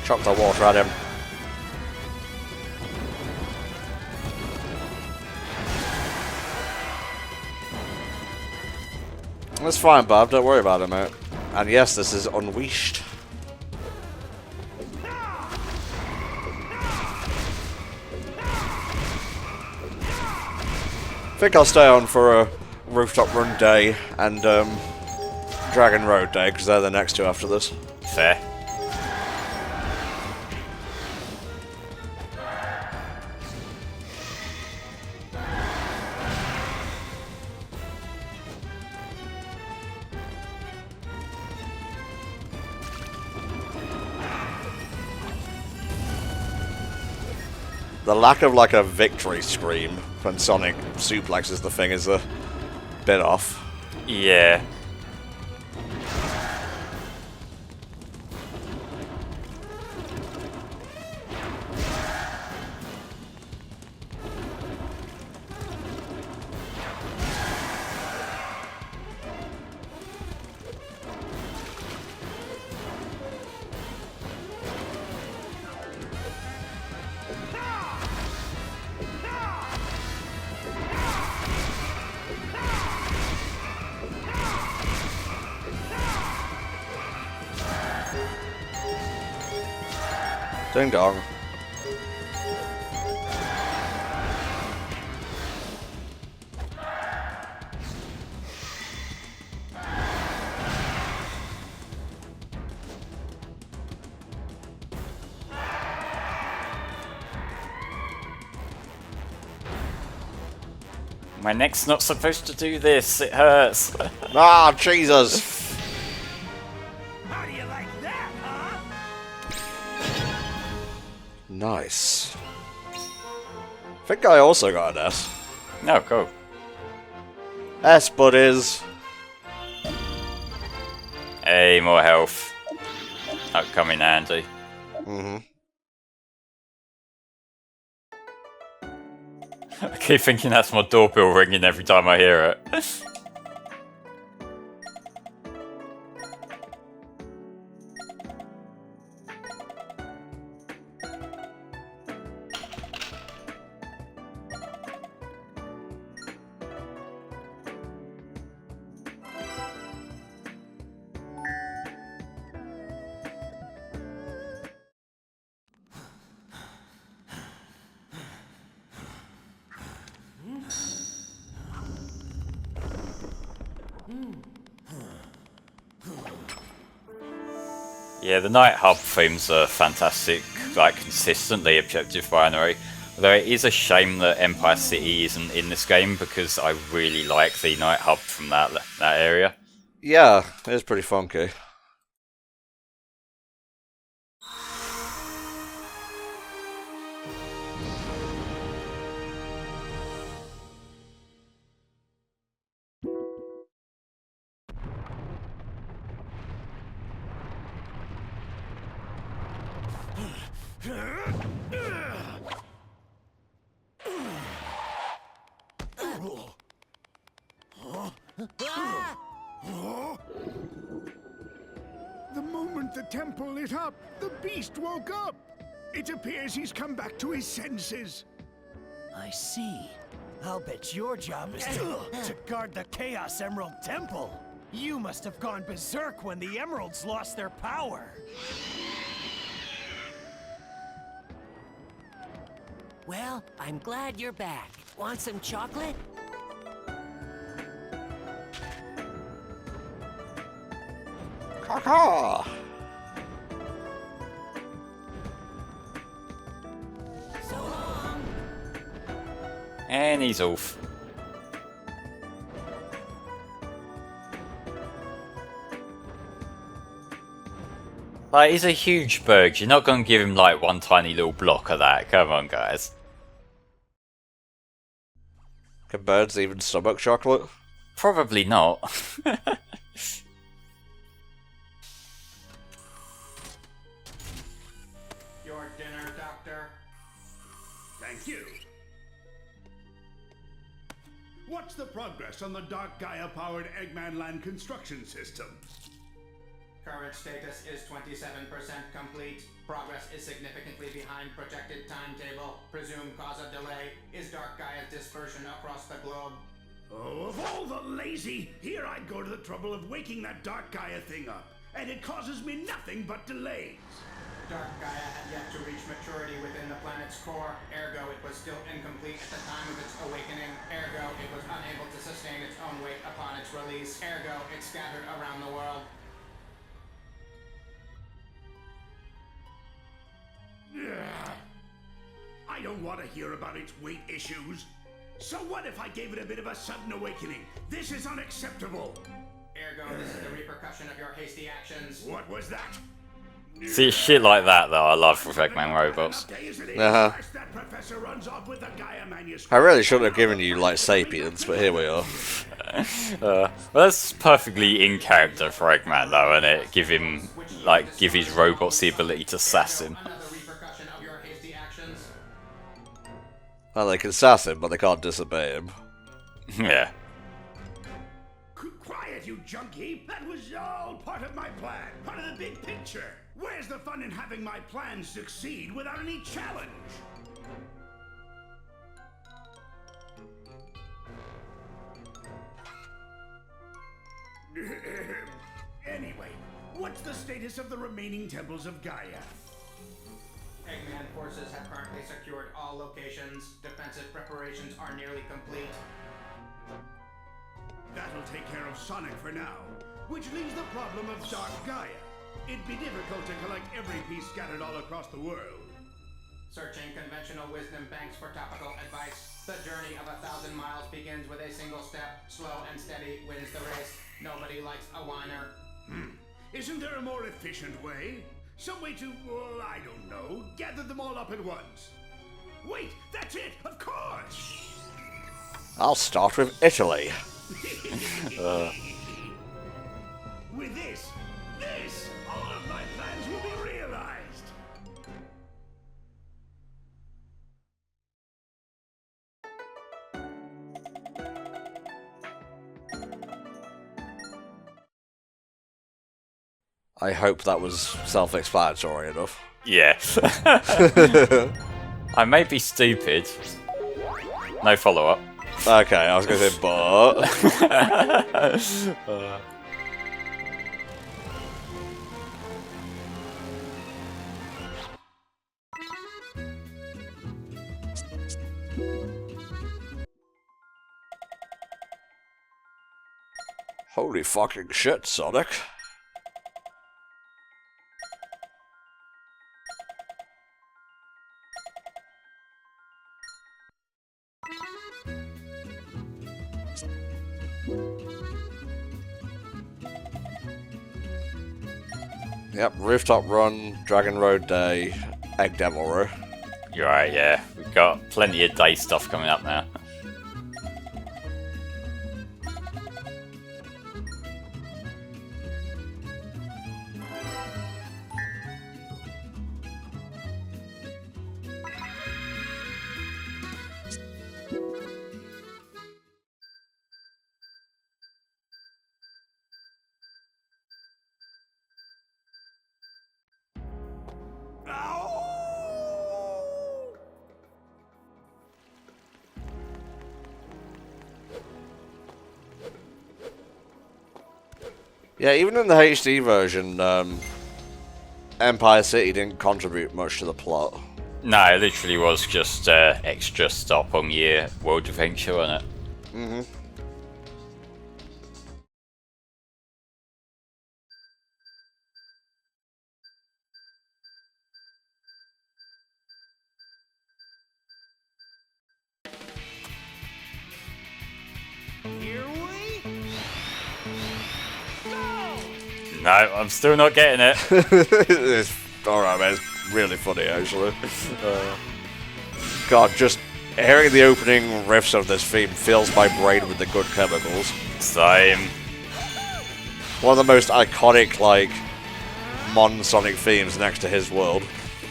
Chuck the water at him. That's fine, Bob. Don't worry about it, mate. And yes, this is unleashed. I think I'll stay on for a Rooftop Run day and Dragon Road day, because they're the next two after this. Fair. The lack of like a victory scream when Sonic suplexes the thing is a bit off. Yeah. Ding dong. My neck's not supposed to do this. It hurts. Ah, Jesus! How do you like that, huh? Nice. I think I also got an S. No, cool. S, buddies. Hey, more health. That'll come in handy. Mm-hmm. I keep thinking that's my doorbell ringing every time I hear it. Yeah, the Night Hub themes are fantastic. like consistently objective binary. Although it is a shame that Empire City isn't in this game because I really like the Night Hub from that area. Yeah, it is pretty funky. The moment the temple lit up, the beast woke up. It appears he's come back to his senses. I see. I'll bet your job is to guard the Chaos Emerald Temple. You must have gone berserk when the emeralds lost their power. Well, I'm glad you're back. Want some chocolate? Caw. So long. And he's off. Like, he's a huge bird. You're not going to give him like one tiny little block of that. Come on, guys. Can birds even stomach chocolate? Probably not. Your dinner, Doctor. Thank you. What's the progress on the Dark Gaia-powered Eggman Land construction system? Current status is 27% complete. Progress is significantly behind projected timetable. Presumed cause of delay is Dark Gaia's dispersion across the globe. Oh, of all the lazy, here I'd go to the trouble of waking that Dark Gaia thing up, and it causes me nothing but delays. Dark Gaia had yet to reach maturity within the planet's core, ergo it was still incomplete at the time of its awakening, ergo it was unable to sustain its own weight upon its release, ergo it scattered around the world. I don't want to hear about its weight issues. So what if I gave it a bit of a sudden awakening? This is unacceptable. Ergo, this is the repercussion of your hasty actions. What was that? See, shit like that though I love with Eggman robots. Uh-huh. That professor runs off with the Gaia Manuscripts. I really shouldn't have given you, like, sapience, but here we are. Well, that's perfectly in character for Eggman though, and it give him, like, give his robots the ability to sass him. Another repercussion of your hasty actions. Well, they can sass him, but they can't disobey him. Yeah. Quiet, you junkie! That was all part of my plan, part of the big picture. Where's the fun in having my plans succeed without any challenge? Anyway, what's the status of the remaining temples of Gaia? Eggman forces have currently secured all locations. Defensive preparations are nearly complete. That'll take care of Sonic for now, which leaves the problem of Dark Gaia. It'd be difficult to collect every piece scattered all across the world. Searching conventional wisdom banks for topical advice. The journey of 1,000 miles begins with a single step. Slow and steady wins the race. Nobody likes a whiner. Isn't there a more efficient way? Some way to, well, I don't know, gather them all up at once. Wait, that's it, of course! I'll start with Italy. With this, all of my plans will be realized! I hope that was self-explanatory enough. Yeah. I may be stupid. No follow-up. Okay, I was going to say, but... Holy fucking shit, Sonic. Yep, Rooftop Run, Dragon Road Day, Egg Devilry. You're right, yeah. We've got plenty of day stuff coming up now. Yeah, even in the HD version, Empire City didn't contribute much to the plot. No, it literally was just extra stop on your world adventure, wasn't it? Mm-hmm. Here we go! No, I'm still not getting it. It's alright, man. It's really funny, actually. God, just hearing the opening riffs of this theme fills my brain with the good chemicals. Same. One of the most iconic, like, modern Sonic themes next to his world.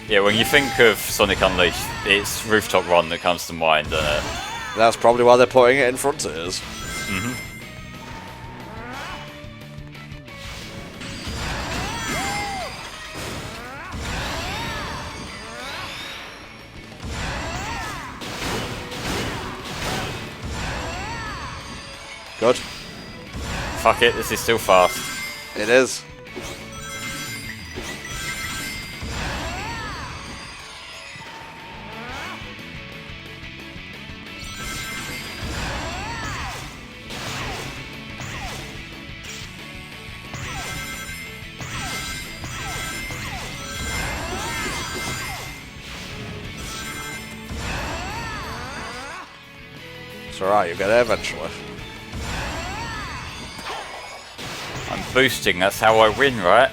Yeah, when you think of Sonic Unleashed, it's Rooftop Run that comes to mind, doesn't it? That's probably why they're putting it in front of us. Mm-hmm. Good. Fuck it, this is still fast. It is. It's alright, you'll get it eventually. I'm boosting, that's how I win, right?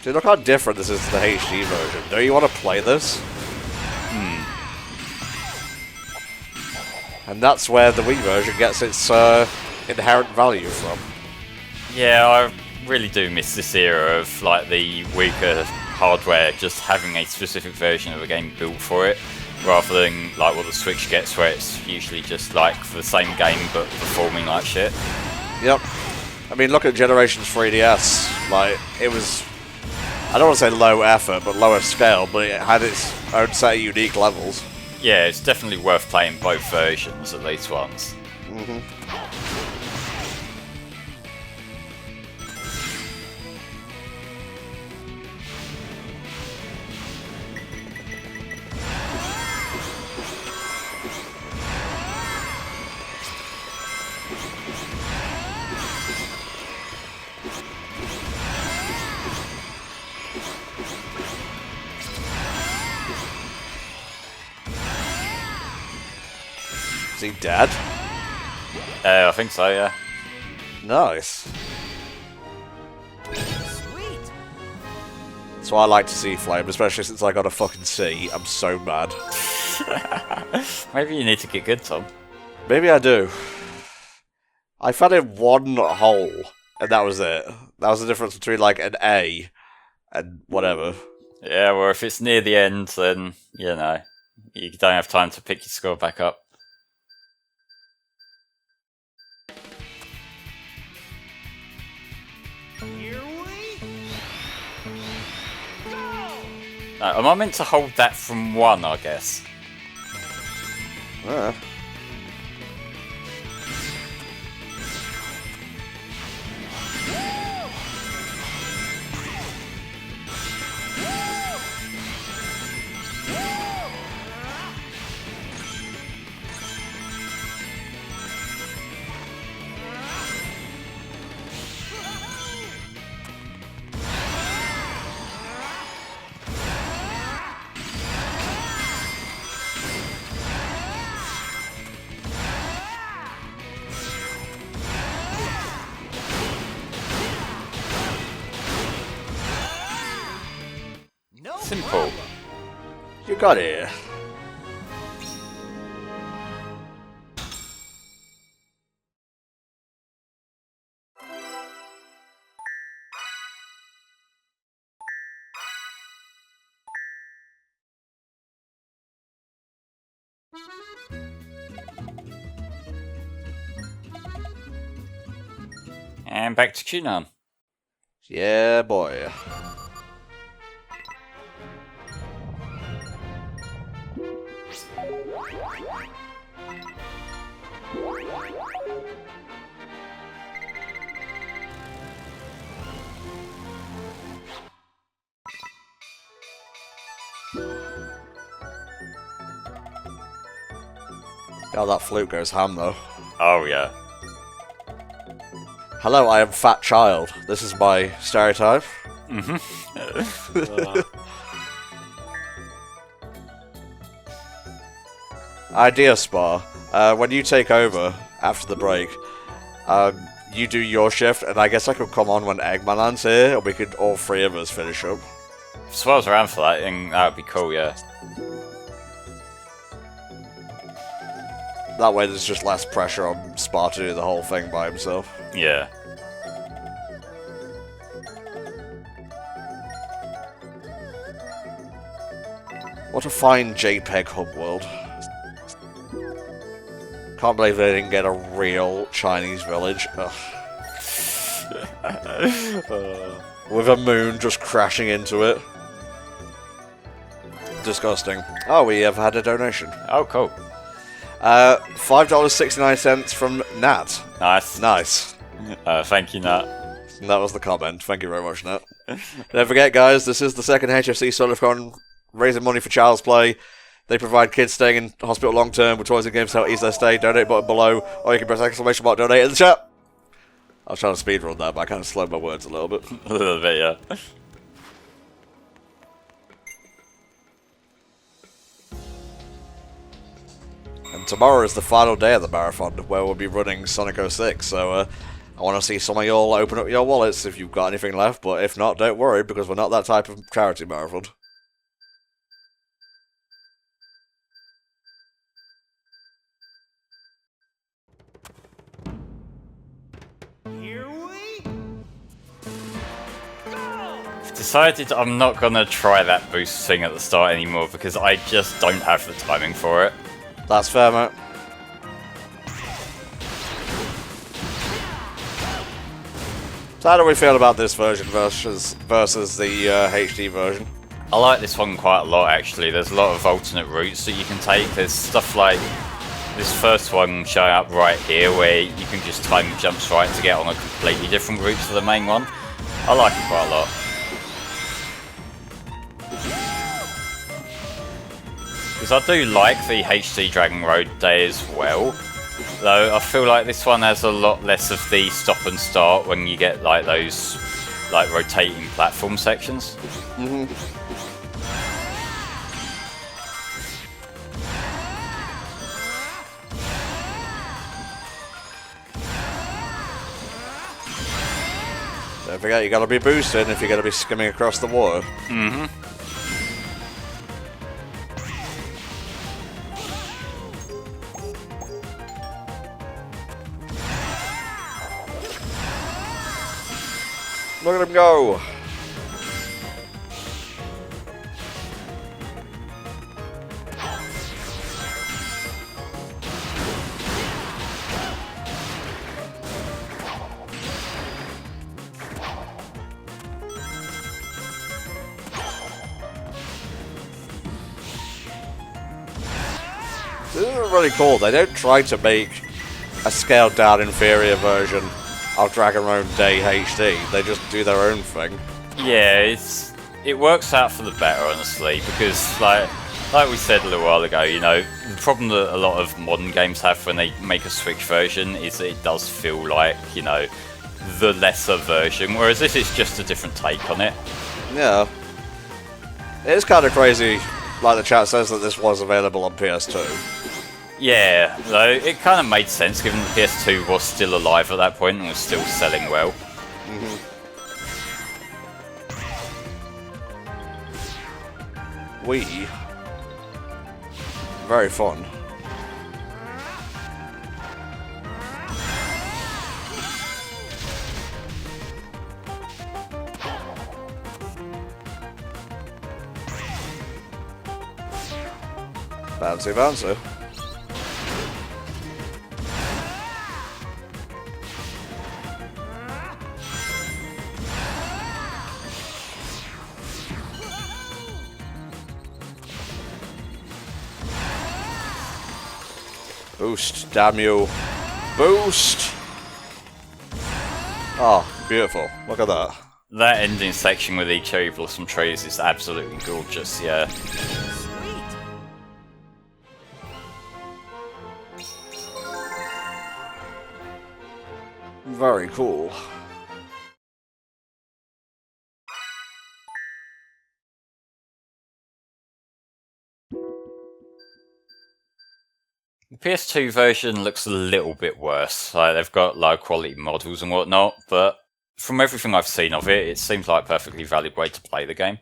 Dude, look how different this is to the HD version. Don't you want to play this? And that's where the Wii version gets its inherent value from. Yeah, I really do miss this era of like the weaker hardware just having a specific version of a game built for it, rather than like what the Switch gets, where it's usually just like for the same game but performing like shit. Yep. I mean, look at Generations 3DS. Like, it was, I don't want to say low effort, but lower scale, but it had its own set of unique levels. Yeah, it's definitely worth playing both versions at least once. Mm-hmm. Is he dead? I think so, yeah. Nice. Sweet! That's why I like to see Flame, especially since I got a fucking C. I'm so mad. Maybe you need to get good, Tom. Maybe I do. I found in one hole, and that was it. That was the difference between, like, an A and whatever. Yeah, well, if it's near the end, then, you know, you don't have time to pick your score back up. Here we go! Am I meant to hold that from 1, I guess? Got it. And back to Tunan. Yeah, boy. Oh, that flute goes ham, though. Oh, yeah. Hello, I am Fat Child. This is my stereotype. Idea Spa. When you take over after the break, you do your shift, and I guess I could come on when Eggman lands here, and we could all three of us finish up. If Swell's around for that, then that would be cool, yeah. That way there's just less pressure on Spa to do the whole thing by himself. Yeah. What a fine JPEG hub world. Can't believe they didn't get a real Chinese village. With a moon just crashing into it. Disgusting. Oh, we have had a donation. Oh, cool. $5.69 from Nat. Nice. Nice. Thank you, Nat. And that was the comment. Thank you very much, Nat. Don't forget, guys, this is the second HFC Sonic-a-thon, raising money for Child's Play. They provide kids staying in hospital long term with toys and games to help ease their stay. Donate button below, or you can press exclamation mark donate in the chat. I was trying to speedrun that, but I kind of slowed my words a little bit. A little bit, yeah. And tomorrow is the final day of the marathon, where we'll be running Sonic 06, so I want to see some of y'all open up your wallets if you've got anything left, but if not, don't worry, because we're not that type of charity marathon. Here we Decided I'm not gonna try that boost thing at the start anymore because I just don't have the timing for it. That's fair, mate. So how do we feel about this version versus the HD version? I like this one quite a lot actually. There's a lot of alternate routes that you can take. There's stuff like this first one showing up right here where you can just time jumps right to get on a completely different route to the main one. I like it quite a lot. Because I do like the HD Dragon Road Day as well. Though I feel like this one has a lot less of the stop and start when you get like those like rotating platform sections. Don't forget, you gotta be boosting if you're gonna be skimming across the water. Look at him go! This is really cool. They don't try to make a scaled down inferior version of Dragon Road Day HD. They just do their own thing. Yeah, it works out for the better, honestly, because like we said a little while ago, you know, the problem that a lot of modern games have when they make a Switch version is that it does feel like, you know, the lesser version, whereas this is just a different take on it. Yeah. It is kind of crazy, like the chat says, that this was available on PS2. Yeah, though it kind of made sense given that PS2 was still alive at that point and was still selling well. Very fun. Bouncy, bouncy. Boost, damn you. Boost! Oh, beautiful. Look at that. That ending section with the cherry blossom trees is absolutely gorgeous, yeah. Very cool. The PS2 version looks a little bit worse. Like, they've got low quality models and whatnot, but from everything I've seen of it, it seems like a perfectly valid way to play the game.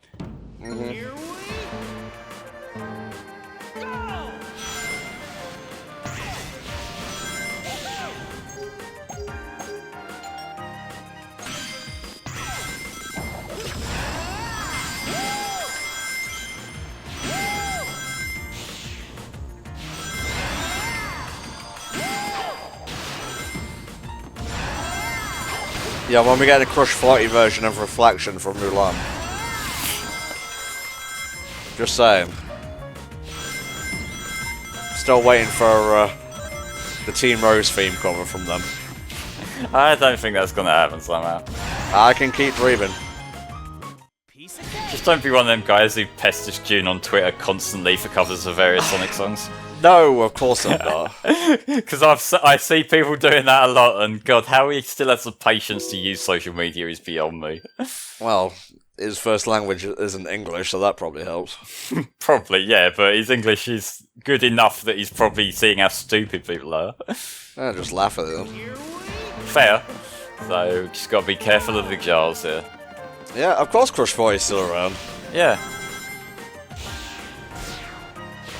Yeah, when we get the Crush 40 version of Reflection from Mulan. Just saying. Still waiting for the Team Rose theme cover from them. I don't think that's gonna happen somehow. I can keep dreaming. Just don't be one of them guys who pesters June on Twitter constantly for covers of various Sonic songs. No, of course I'm not. Because I see people doing that a lot, and God, how he still has the patience to use social media is beyond me. Well, his first language isn't English, so that probably helps. Probably, yeah, but his English is good enough that he's probably seeing how stupid people are. I just laugh at them. Fair. So, just gotta be careful of the jars here. Yeah, of course Crush 40 is still around. Yeah.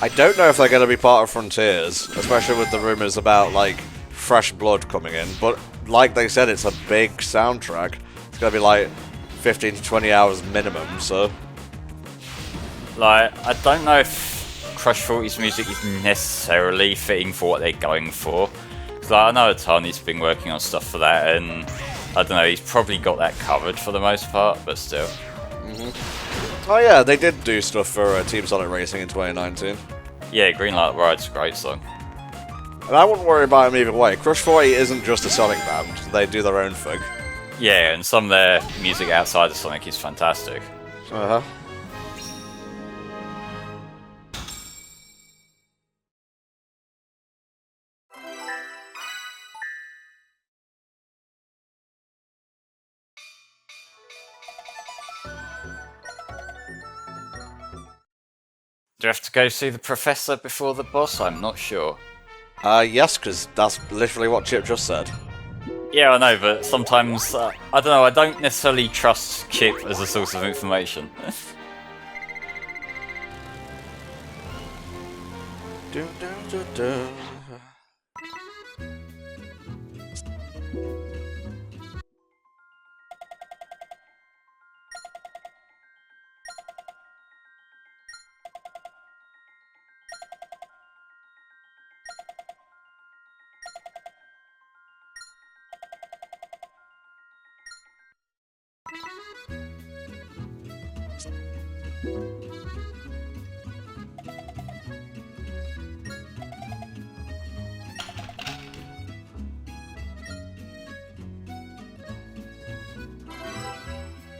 I don't know if they're going to be part of Frontiers, especially with the rumours about, like, fresh blood coming in, but like they said, it's a big soundtrack. It's going to be, like, 15 to 20 hours minimum, so... Like, I don't know if Crush 40's music is necessarily fitting for what they're going for. Because, like, I know Atani's been working on stuff for that, and, I don't know, he's probably got that covered for the most part, but still. Oh yeah, they did do stuff for Team Sonic Racing in 2019. Yeah, Greenlight Ride's a great song. And I wouldn't worry about them either way. Crush 40 isn't just a Sonic band, they do their own thing. Yeah, and some of their music outside of Sonic is fantastic. Uh-huh. Do you have to go see the Professor before the boss? I'm not sure. Yes, because that's literally what Chip just said. Yeah, I know, but sometimes, I don't know, I don't necessarily trust Chip as a source of information. Dun, dun, dun, dun.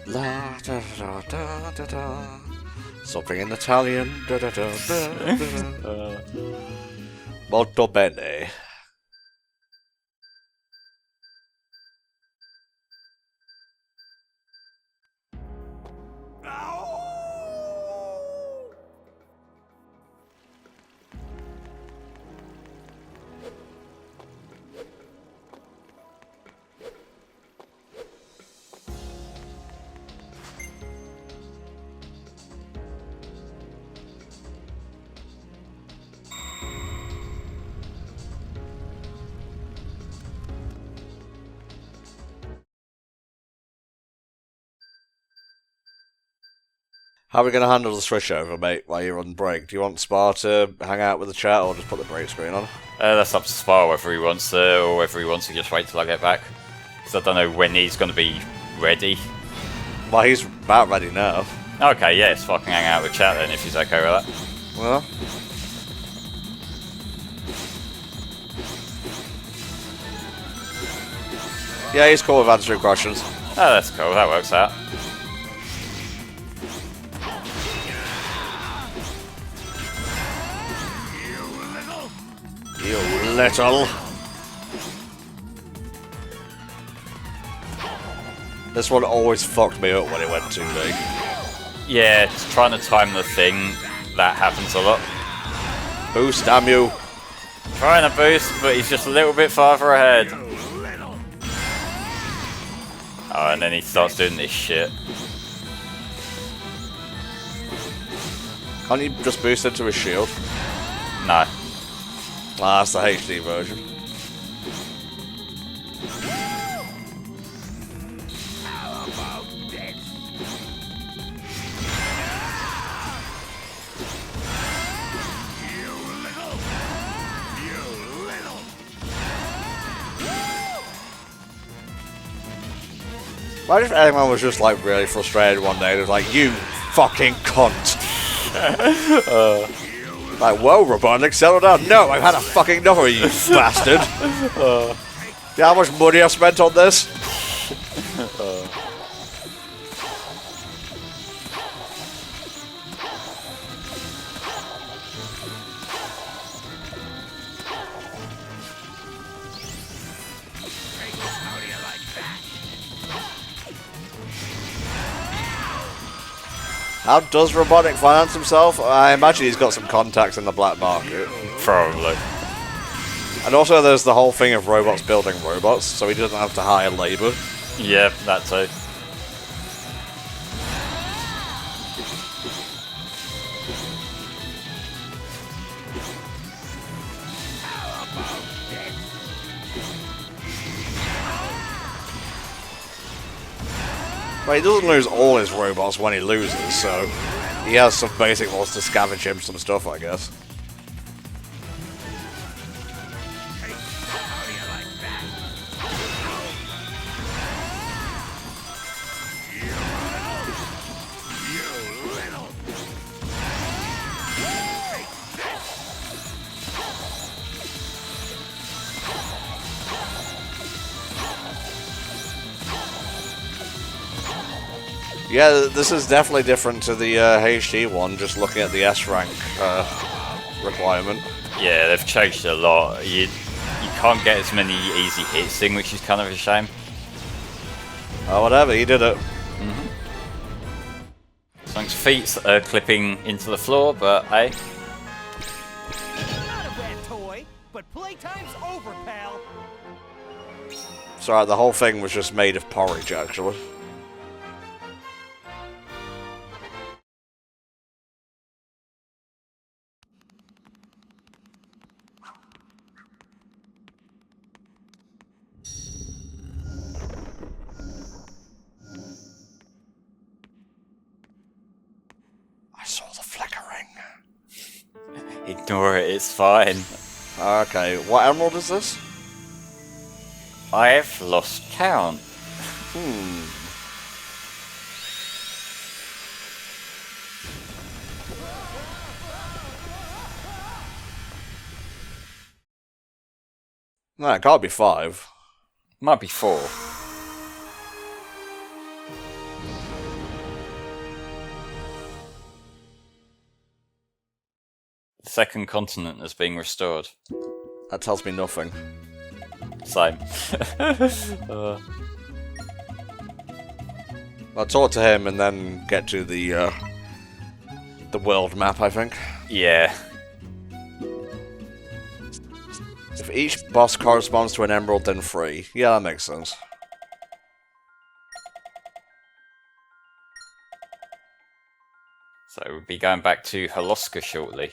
La da da da da da. Something in Italian. Da da da da da. Molto bene. How are we going to handle the switch over, mate, while you're on break? Do you want Spar to hang out with the chat or just put the break screen on? That's up to Spar whether he wants to, or whether he wants to just wait till I get back. Because I don't know when he's going to be ready. Well, he's about ready now. Okay, yes, I can hang out with chat then if he's okay with that. Well... yeah, he's cool with answering questions. Oh, that's cool, that works out. You little... This one always fucked me up when it went too big. Yeah, just trying to time the thing, that happens a lot. Boost, damn you. Trying to boost, but he's just a little bit farther ahead. Oh, and then he starts doing this shit. Can't you just boost into his shield? No. Ah, that's the HD version. Imagine if anyone was just like really frustrated one day and was like, you fucking cunt. Like, whoa, Robotnik, settle down. No, I've had a fucking enough of you, you bastard. Yeah, how much money I've spent on this? How does Robotnik finance himself? I imagine he's got some contacts in the black market. Probably. And also there's the whole thing of robots building robots, so he doesn't have to hire labour. Yeah, that too. But he doesn't lose all his robots when he loses, so he has some basic ones to scavenge him some stuff, I guess. Yeah, this is definitely different to the HD one, just looking at the S rank requirement. Yeah, they've changed a lot. You can't get as many easy hits in, which is kind of a shame. Oh, whatever, he did it. Sonic's feet are clipping into the floor, but hey. Not a bad toy, but playtime's over, pal. Sorry, the whole thing was just made of porridge, actually. I saw the flickering. Ignore it, it's fine. Okay, what emerald is this? I've lost count. No, it can't be 5. Might be 4. The second continent is being restored. That tells me nothing. Same. I'll talk to him and then get to the world map, I think. Yeah. If each boss corresponds to an emerald, then 3. Yeah, that makes sense. So we'll be going back to Holoska shortly.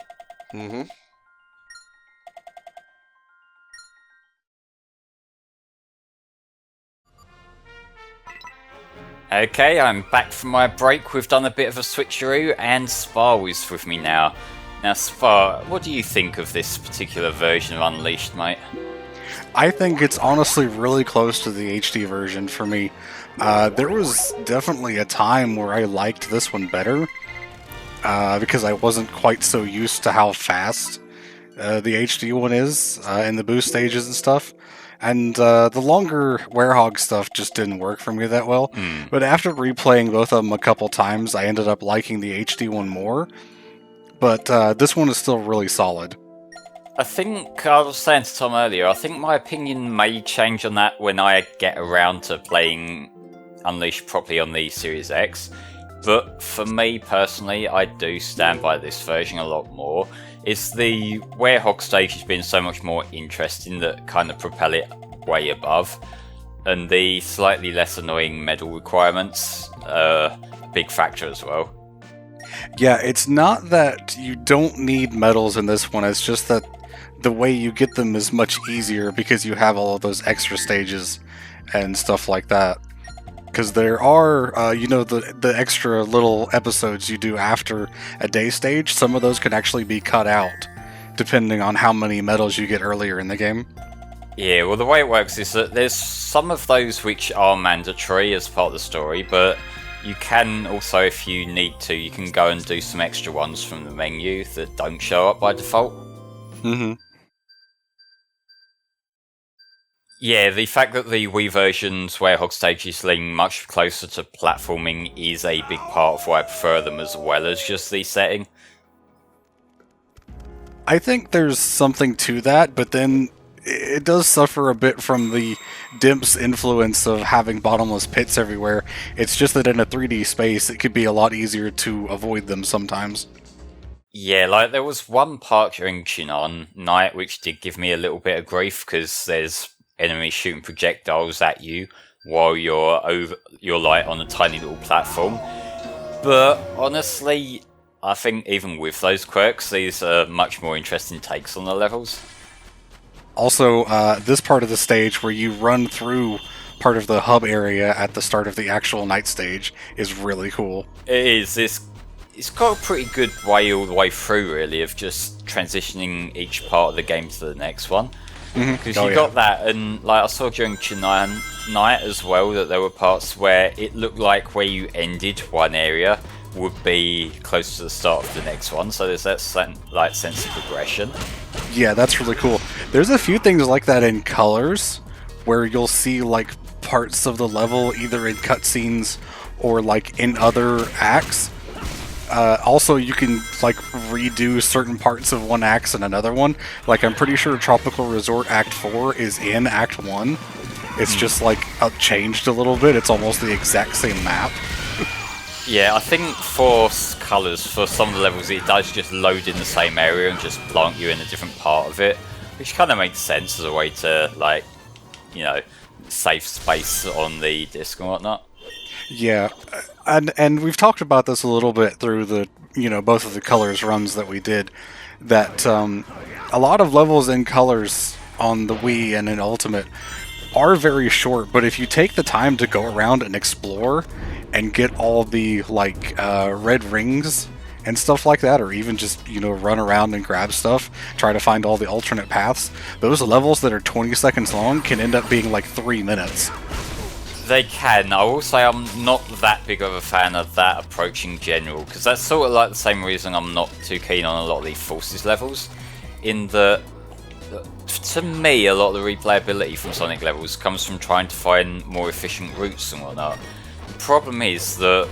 Okay, I'm back from my break. We've done a bit of a switcheroo, and Spar is with me now. Now, Spar, what do you think of this particular version of Unleashed, mate? I think it's honestly really close to the HD version for me. There was definitely a time where I liked this one better, because I wasn't quite so used to how fast the HD one is in the boost stages and stuff. And the longer Werehog stuff just didn't work for me that well. But after replaying both of them a couple times, I ended up liking the HD one more. But this one is still really solid. I think, I was saying to Tom earlier, I think my opinion may change on that when I get around to playing Unleashed properly on the Series X. But for me personally, I do stand by this version a lot more. It's the Werehog stage has been so much more interesting that kind of propel it way above. And the slightly less annoying medal requirements are a big factor as well. Yeah, it's not that you don't need medals in this one, it's just that the way you get them is much easier because you have all of those extra stages and stuff like that. Because there are, the extra little episodes you do after a day stage, some of those can actually be cut out, depending on how many medals you get earlier in the game. Yeah, well the way it works is that there's some of those which are mandatory as part of the story, but you can also, if you need to, you can go and do some extra ones from the menu that don't show up by default. Mm-hmm. Yeah, the fact that the Wii version's Werehog stages lean much closer to platforming is a big part of why I prefer them, as well as just the setting. I think there's something to that, but then it does suffer a bit from the Dimp's influence of having bottomless pits everywhere. It's just that in a 3D space, it could be a lot easier to avoid them sometimes. Yeah, like there was one part during Chinon Night which did give me a little bit of grief, because there's enemies shooting projectiles at you while you're like on a tiny little platform. But honestly, I think even with those quirks, these are much more interesting takes on the levels. Also, this part of the stage where you run through part of the hub area at the start of the actual night stage is really cool. It is. It's got a pretty good way all the way through, really, of just transitioning each part of the game to the next one. Because you got that, and like I saw during Chinon Night as well, that there were parts where it looked like where you ended one area would be close to the start of the next one, so there's that sense of progression. Yeah, that's really cool. There's a few things like that in Colors, where you'll see like parts of the level either in cutscenes or like in other acts. Also, you can like redo certain parts of one act in another one. Like, I'm pretty sure Tropical Resort Act 4 is in Act 1. It's just like changed a little bit. It's almost the exact same map. Yeah, I think for Colors, for some of the levels, it does just load in the same area and just plant you in a different part of it, which kind of makes sense as a way to, like, you know, save space on the disc and whatnot. Yeah, and we've talked about this a little bit through the, both of the Colors runs that we did, that a lot of levels in Colors on the Wii and in Ultimate are very short, but if you take the time to go around and explore and get all the, like, red rings and stuff like that, or even just, run around and grab stuff, try to find all the alternate paths, those levels that are 20 seconds long can end up being like 3 minutes. They can. I will say I'm not that big of a fan of that approach in general, because that's sort of like the same reason I'm not too keen on a lot of the Forces levels, in that, to me, a lot of the replayability from Sonic levels comes from trying to find more efficient routes and whatnot. The problem is that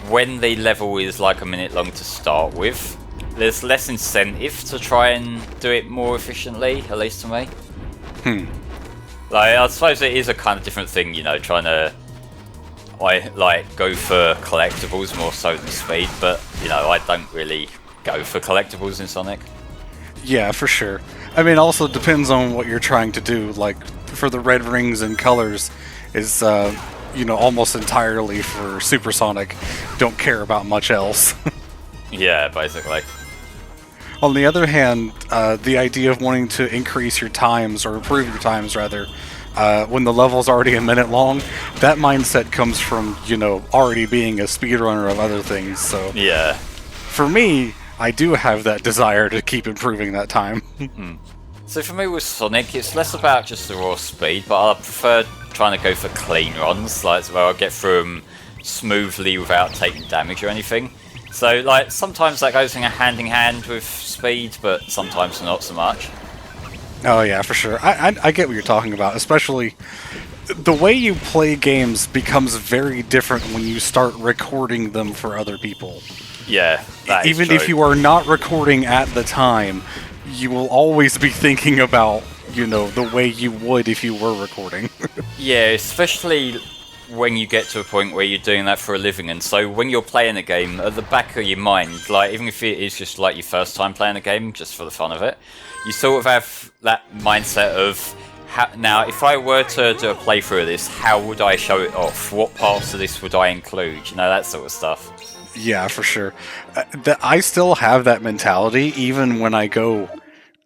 when the level is like a minute long to start with, there's less incentive to try and do it more efficiently, at least to me. Like, I suppose it is a kind of different thing, trying to go for collectibles more so than speed, but, I don't really go for collectibles in Sonic. Yeah, for sure. I mean, also depends on what you're trying to do. Like, for the red rings and Colors is, almost entirely for Super Sonic. Don't care about much else. Yeah, basically. On the other hand, the idea of wanting to increase your times, or improve your times rather, when the level's already a minute long, that mindset comes from, already being a speedrunner of other things, so... Yeah. For me, I do have that desire to keep improving that time. So for me with Sonic, it's less about just the raw speed, but I prefer trying to go for clean runs, like where I'll get through them smoothly without taking damage or anything. So like sometimes that goes in hand with speed, but sometimes not so much. Oh yeah, for sure. I get what you're talking about, especially the way you play games becomes very different when you start recording them for other people. Yeah, that is Even true. if you are not recording at the time, you will always be thinking about, the way you would if you were recording. Yeah, especially when you get to a point where you're doing that for a living, and so when you're playing a game, at the back of your mind, like even if it is just like your first time playing a game, just for the fun of it, you sort of have that mindset of, now if I were to do a playthrough of this, how would I show it off? What parts of this would I include? That sort of stuff. Yeah, for sure. I still have that mentality, even when I go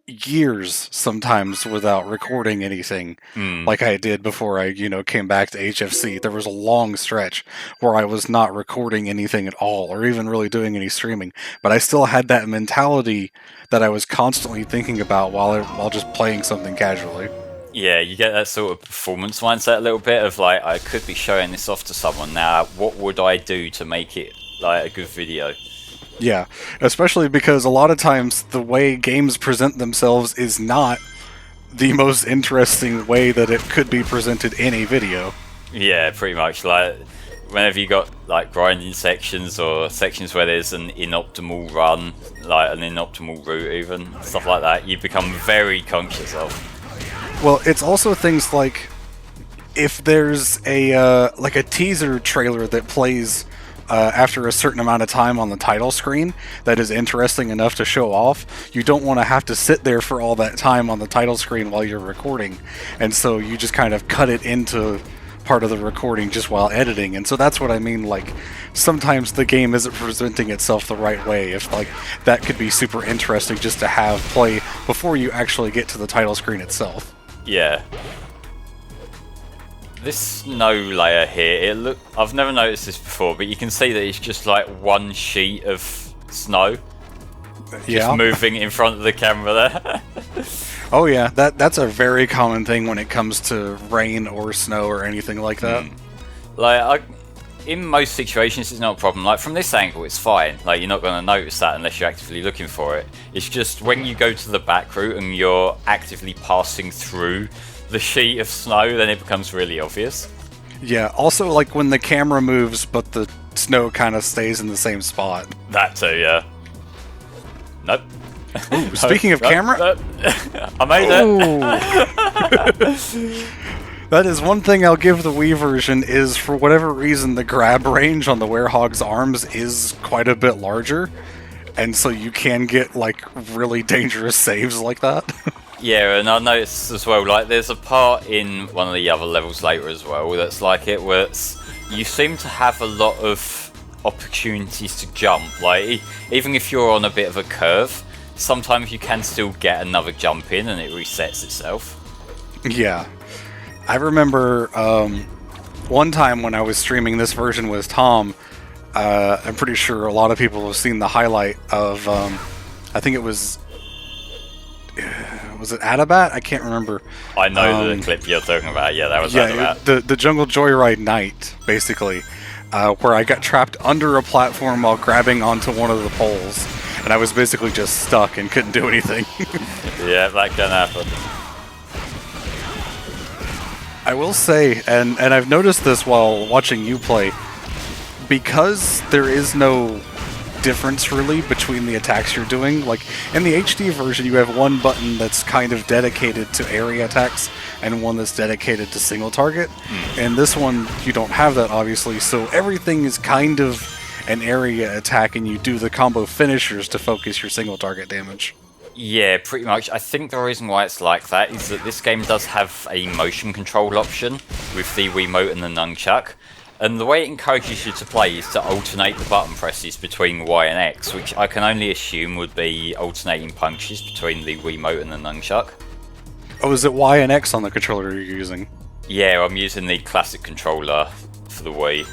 years sometimes without recording anything like I did before I, came back to HFC. There was a long stretch where I was not recording anything at all or even really doing any streaming, but I still had that mentality that I was constantly thinking about while just playing something casually. Yeah, you get that sort of performance mindset a little bit of like, I could be showing this off to someone now, what would I do to make it like a good video? Yeah, especially because a lot of times the way games present themselves is not the most interesting way that it could be presented in a video. Yeah, pretty much. Like, whenever you got like grinding sections or sections where there's an inoptimal run, like an inoptimal route even, stuff like that, you become very conscious of. Well, it's also things like if there's a teaser trailer that plays after a certain amount of time on the title screen that is interesting enough to show off, you don't want to have to sit there for all that time on the title screen while you're recording, and so you just kind of cut it into part of the recording just while editing. And so that's what I mean, like sometimes the game isn't presenting itself the right way. If like that could be super interesting just to have play before you actually get to the title screen itself. Yeah. This snow layer here, I've never noticed this before, but you can see that it's just like one sheet of snow just moving in front of the camera there. Oh yeah, that's a very common thing when it comes to rain or snow or anything like that. Like, in most situations it's not a problem. Like, from this angle it's fine. Like, you're not going to notice that unless you're actively looking for it. It's just when you go to the back route and you're actively passing through the sheet of snow, then it becomes really obvious. Yeah, also like when the camera moves but the snow kind of stays in the same spot. That too, yeah. Nope. Ooh, speaking of camera... I made it! That is one thing I'll give the Wii version, is for whatever reason the grab range on the Werehog's arms is quite a bit larger, and so you can get like really dangerous saves like that. Yeah, and I noticed as well, like, there's a part in one of the other levels later as well that's like it, where you seem to have a lot of opportunities to jump. Like, even if you're on a bit of a curve, sometimes you can still get another jump in and it resets itself. Yeah. I remember one time when I was streaming this version with Tom, I'm pretty sure a lot of people have seen the highlight of, I think it was it Adabat? I can't remember. I know the clip you're talking about. Yeah, that was Adabat. The Jungle Joyride night, basically, where I got trapped under a platform while grabbing onto one of the poles, and I was basically just stuck and couldn't do anything. Yeah, that can happen. I will say, and I've noticed this while watching you play, because there is no difference really between the attacks you're doing. Like in the HD version you have one button that's kind of dedicated to area attacks and one that's dedicated to single target. And this one you don't have that, obviously, so everything is kind of an area attack and you do the combo finishers to focus your single target damage. Yeah, pretty much. I think the reason why it's like that is that this game does have a motion control option with the Wiimote and the nunchuck. And the way it encourages you to play is to alternate the button presses between Y and X, which I can only assume would be alternating punches between the Wiimote and the nunchuck. Oh, is it Y and X on the controller you're using? Yeah, I'm using the classic controller for the Wii.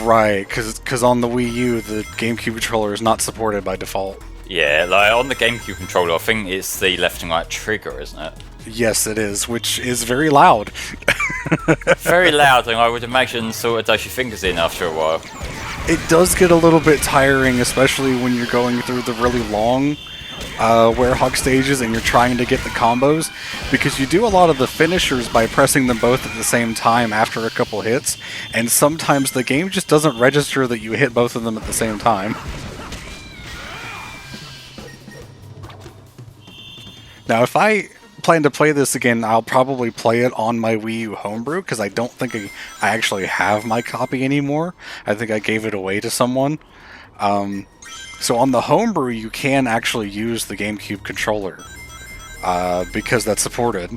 Right, because on the Wii U, the GameCube controller is not supported by default. Yeah, like on the GameCube controller, I think it's the left and right trigger, isn't it? Yes, it is, which is very loud. Very loud, and I would imagine sort of does your fingers in after a while. It does get a little bit tiring, especially when you're going through the really long Werehog stages and you're trying to get the combos, because you do a lot of the finishers by pressing them both at the same time after a couple hits, and sometimes the game just doesn't register that you hit both of them at the same time. Now, if I plan to play this again, I'll probably play it on my Wii U homebrew, because I don't think I actually have my copy anymore. I think I gave it away to someone. So on the homebrew, you can actually use the GameCube controller, because that's supported.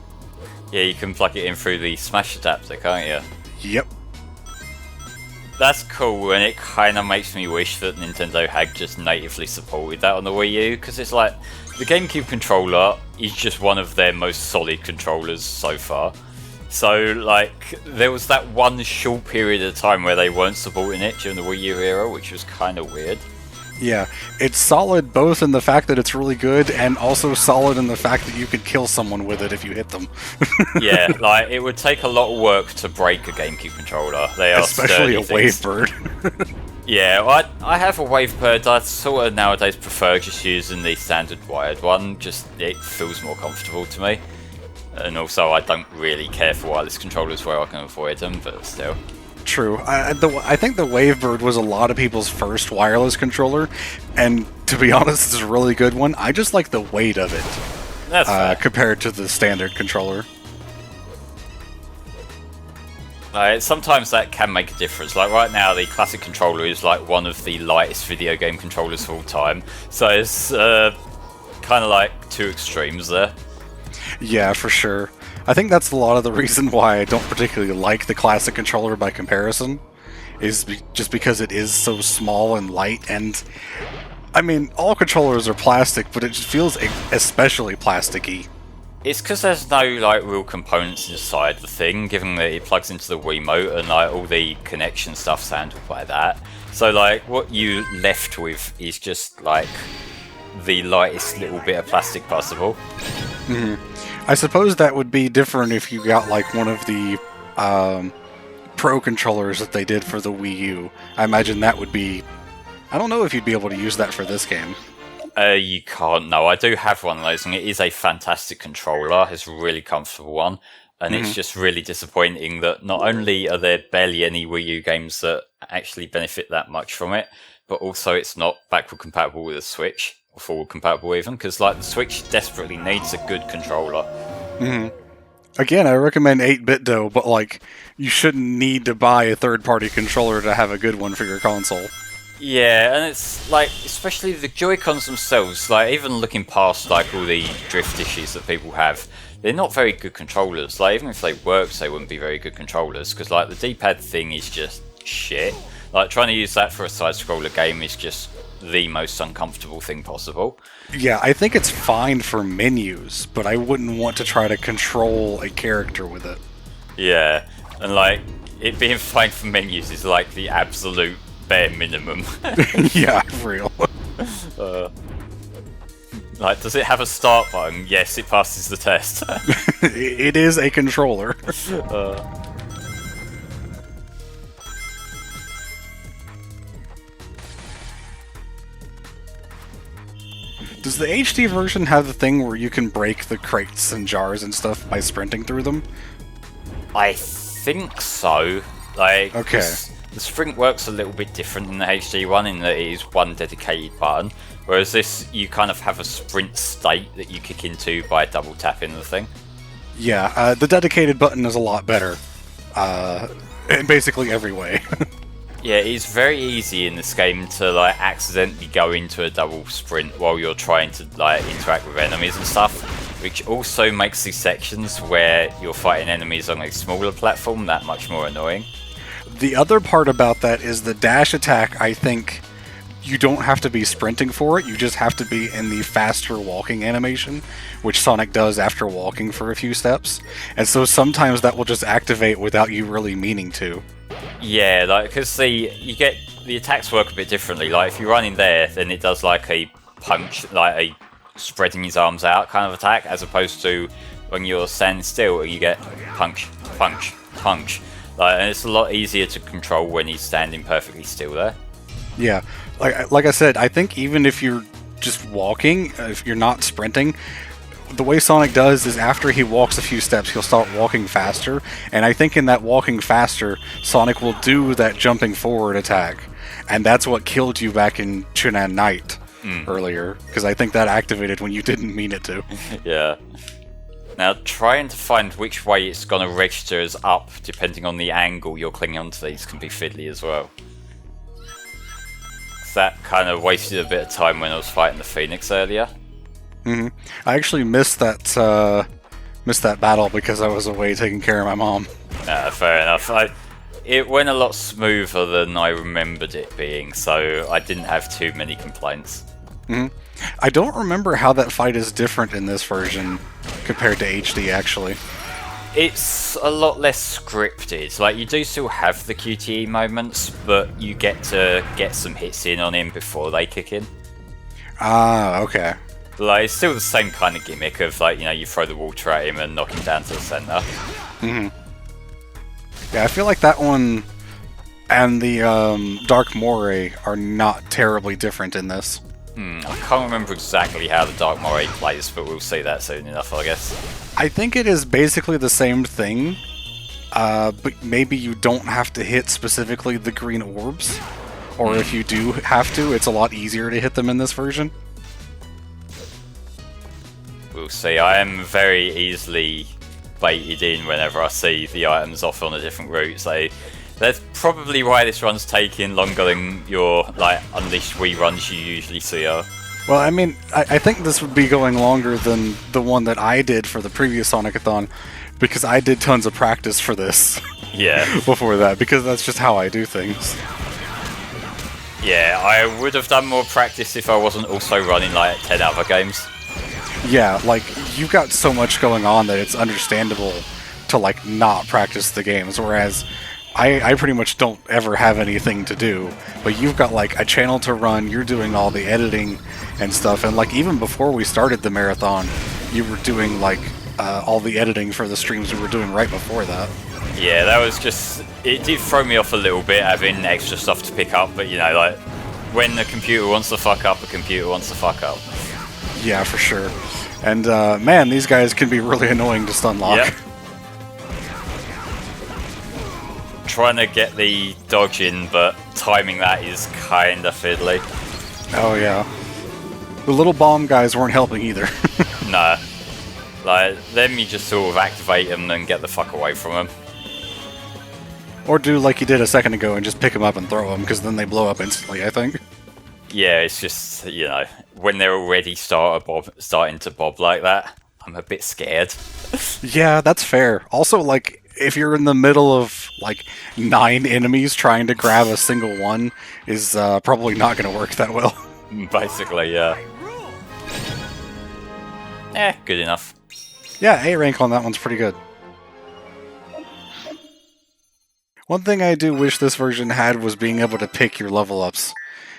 Yeah, you can plug it in through the Smash adapter, can't you? Yep. That's cool, and it kind of makes me wish that Nintendo had just natively supported that on the Wii U, because it's like, the GameCube controller is just one of their most solid controllers so far. So, like, there was that one short period of time where they weren't supporting it during the Wii U era, which was kind of weird. Yeah, it's solid both in the fact that it's really good, and also solid in the fact that you could kill someone with it if you hit them. Yeah, like, it would take a lot of work to break a GameCube controller. They are especially a things. Wavebird. Yeah, well, I have a Wavebird. I sort of nowadays prefer just using the standard wired one. Just, it feels more comfortable to me. And also, I don't really care for wireless controllers where I can avoid them, but still. True. I think the Wavebird was a lot of people's first wireless controller, and to be honest, it's a really good one. I just like the weight of it. That's fair. Compared to the standard controller. Sometimes that can make a difference. Like right now, the classic controller is like one of the lightest video game controllers of all time. So it's kind of like two extremes there. Yeah, for sure. I think that's a lot of the reason why I don't particularly like the classic controller by comparison, is just because it is so small and light, and I mean, all controllers are plastic, but it just feels especially plasticky. It's because there's no like real components inside the thing, given that it plugs into the Wiimote and like all the connection stuff's handled by that. So like what you left with is just like the lightest little bit of plastic possible. I suppose that would be different if you got like one of the Pro controllers that they did for the Wii U. I imagine that would be... I don't know if you'd be able to use that for this game. You can't, no. I do have one of those, and it is a fantastic controller. It's a really comfortable one, and it's just really disappointing that not only are there barely any Wii U games that actually benefit that much from it, but also it's not backward compatible with the Switch, or forward compatible even, because like the Switch desperately needs a good controller. Again, I recommend 8-bit though, but like, you shouldn't need to buy a third-party controller to have a good one for your console. Yeah, and it's like, especially the Joy-Cons themselves, like even looking past like all the drift issues that people have, they're not very good controllers. Like even if they worked, they wouldn't be very good controllers, because like the D-pad thing is just shit. Like trying to use that for a side-scroller game is just the most uncomfortable thing possible. Yeah, I think it's fine for menus, but I wouldn't want to try to control a character with it. Yeah, and like, it being fine for menus is like the absolute bare minimum. Yeah, for real. Like, does it have a start button? Yes, it passes the test. It is a controller. Does the HD version have the thing where you can break the crates and jars and stuff by sprinting through them? I think so. Like, okay. The sprint works a little bit different than the HD one in that it is one dedicated button, whereas this, you kind of have a sprint state that you kick into by double tapping the thing. Yeah, the dedicated button is a lot better, in basically every way. Yeah, it's very easy in this game to like accidentally go into a double sprint while you're trying to like interact with enemies and stuff, which also makes these sections where you're fighting enemies on a smaller platform that much more annoying. The other part about that is the dash attack, I think, you don't have to be sprinting for it, you just have to be in the faster walking animation, which Sonic does after walking for a few steps. And so sometimes that will just activate without you really meaning to. Yeah, like, because you get the attacks work a bit differently. Like, if you run in there, then it does like a punch, like a spreading his arms out kind of attack, as opposed to when you're standing still and you get punch, punch, punch. Like, and it's a lot easier to control when he's standing perfectly still there. Yeah, like I said, I think even if you're just walking, if you're not sprinting, the way Sonic does is after he walks a few steps, he'll start walking faster, and I think in that walking faster, Sonic will do that jumping forward attack, and that's what killed you back in Chunan Night earlier, because I think that activated when you didn't mean it to. Yeah. Now, trying to find which way it's going to register as up, depending on the angle you're clinging onto these, can be fiddly as well. That kind of wasted a bit of time when I was fighting the Phoenix earlier. I actually missed that battle because I was away taking care of my mom. Fair enough. It went a lot smoother than I remembered it being, so I didn't have too many complaints. I don't remember how that fight is different in this version compared to HD, actually. It's a lot less scripted. Like, you do still have the QTE moments, but you get to get some hits in on him before they kick in. Ah, okay. Like, it's still the same kind of gimmick of, like, you know, you throw the water at him and knock him down to the center. Yeah, I feel like that one and the Dark Moray are not terribly different in this. I can't remember exactly how the Dark Moray plays, but we'll see that soon enough, I guess. I think it is basically the same thing, but maybe you don't have to hit specifically the green orbs. Or if you do have to, it's a lot easier to hit them in this version. We'll see. I am very easily baited in whenever I see the items off on a different route, so that's probably why this run's taking longer than your, like, Unleashed Wii runs you usually see are. Well, I mean, I think this would be going longer than the one that I did for the previous Sonic-a-thon, because I did tons of practice for this. Yeah. Before that, because that's just how I do things. Yeah, I would have done more practice if I wasn't also running, like, 10 other games. Yeah, like, you've got so much going on that it's understandable to, like, not practice the games, whereas I pretty much don't ever have anything to do, but you've got, like, a channel to run, you're doing all the editing and stuff, and, like, even before we started the marathon, you were doing, like, all the editing for the streams we were doing right before that. Yeah, that was just... It did throw me off a little bit, having extra stuff to pick up, but, you know, like, when the computer wants to fuck up, the computer wants to fuck up. Yeah, for sure. And, man, these guys can be really annoying to stun lock. Yep. Trying to get the dodge in, but timing that is kinda fiddly. Oh, yeah. The little bomb guys weren't helping either. No. Like, them you just sort of activate them and get the fuck away from them. Or do like you did a second ago and just pick them up and throw them, because then they blow up instantly, I think. Yeah, it's just, you know, when they're already starting to bob like that, I'm a bit scared. Yeah, that's fair. Also, like, if you're in the middle of, like, 9 enemies trying to grab a single one is probably not going to work that well. Basically, yeah. Good enough. Yeah, A rank on that one's pretty good. One thing I do wish this version had was being able to pick your level ups,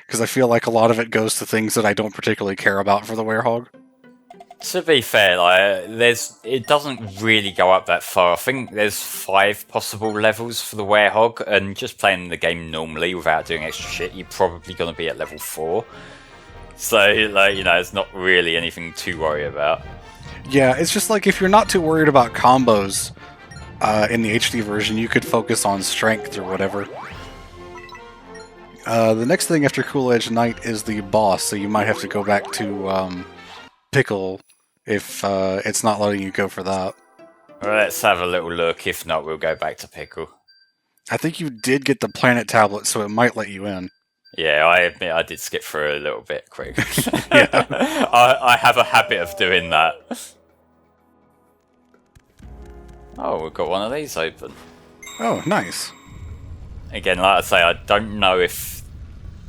because I feel like a lot of it goes to things that I don't particularly care about for the Werehog. To be fair, like, it doesn't really go up that far. I think there's 5 possible levels for the Werehog, and just playing the game normally without doing extra shit, you're probably going to be at level 4. So, like, you know, it's not really anything to worry about. Yeah, it's just like if you're not too worried about combos in the HD version, you could focus on strength or whatever. The next thing after Cool Edge Knight is the boss, so you might have to go back to Pickle if it's not letting you go for that. Well, let's have a little look. If not, we'll go back to Pickle. I think you did get the planet tablet, so it might let you in. Yeah, I admit I did skip through a little bit quick. Yeah. I have a habit of doing that. Oh, we've got one of these open. Oh, nice. Again, like I say, I don't know if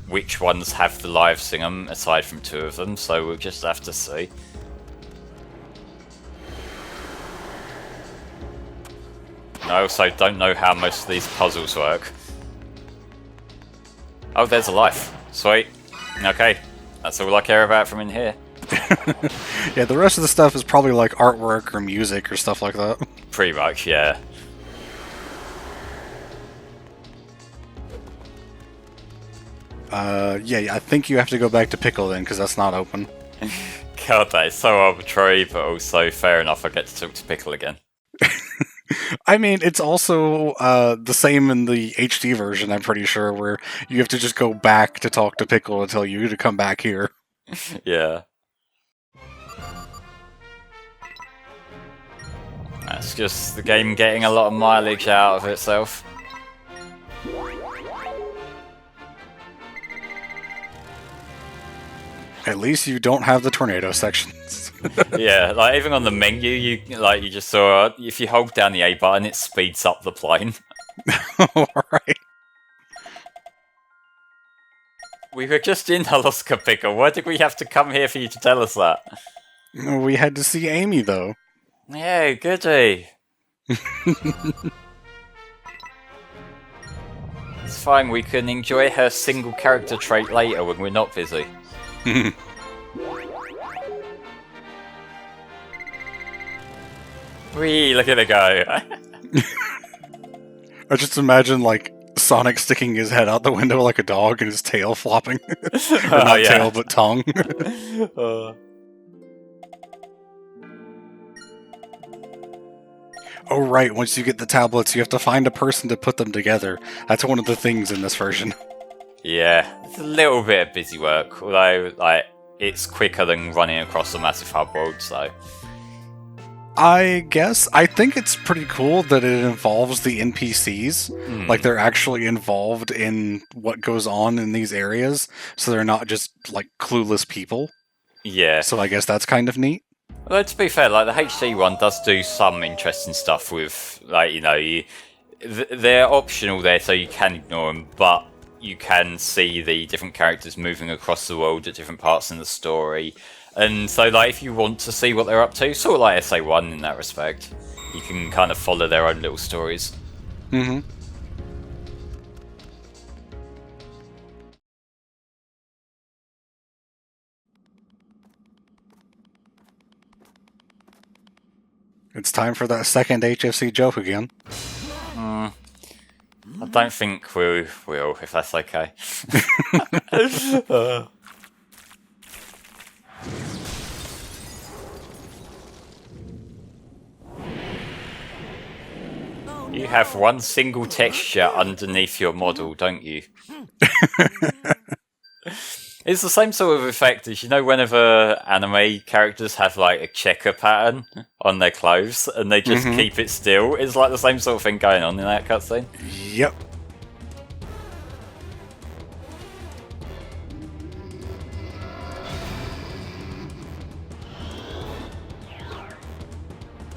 which ones have the live sing'em aside from 2 of them, so we'll just have to see. I also don't know how most of these puzzles work. Oh, there's a life. Sweet. Okay, that's all I care about from in here. Yeah, the rest of the stuff is probably like artwork or music or stuff like that. Pretty much, yeah. Yeah, I think you have to go back to Pickle then, because that's not open. God, that is so arbitrary, but also fair enough, I get to talk to Pickle again. I mean, it's also the same in the HD version, I'm pretty sure, where you have to just go back to talk to Pickle and tell you to come back here. Yeah. That's just the game getting a lot of mileage out of itself. At least you don't have the tornado sections. Yeah, like even on the menu, you just saw if you hold down the A button, it speeds up the plane. Alright. We were just in Alaska, Pickle. Why did we have to come here for you to tell us that? We had to see Amy, though. Yeah, goody. It's fine, we can enjoy her single character trait later when we're not busy. Whee, look at it go. I just imagine, like, Sonic sticking his head out the window like a dog and his tail flopping. Or not yeah. tail, but tongue. Oh, right, once you get the tablets, you have to find a person to put them together. That's one of the things in this version. Yeah, it's a little bit of busy work, although, like, it's quicker than running across the massive hub world, so... I guess. I think it's pretty cool that it involves the NPCs. Like, they're actually involved in what goes on in these areas, so they're not just, like, clueless people. Yeah. So I guess that's kind of neat. Well, to be fair, like, the HD one does do some interesting stuff with, like, you know, they're optional there, so you can ignore them, but you can see the different characters moving across the world at different parts in the story. And so, like, if you want to see what they're up to, sort of like SA1 in that respect, you can kind of follow their own little stories. Mm-hmm. It's time for that second HFC joke again. I don't think we will, if that's okay. You have one single texture underneath your model, don't you? It's the same sort of effect as, you know, whenever anime characters have, like, a checker pattern on their clothes, and they just keep it still. It's like the same sort of thing going on in that cutscene. Yep.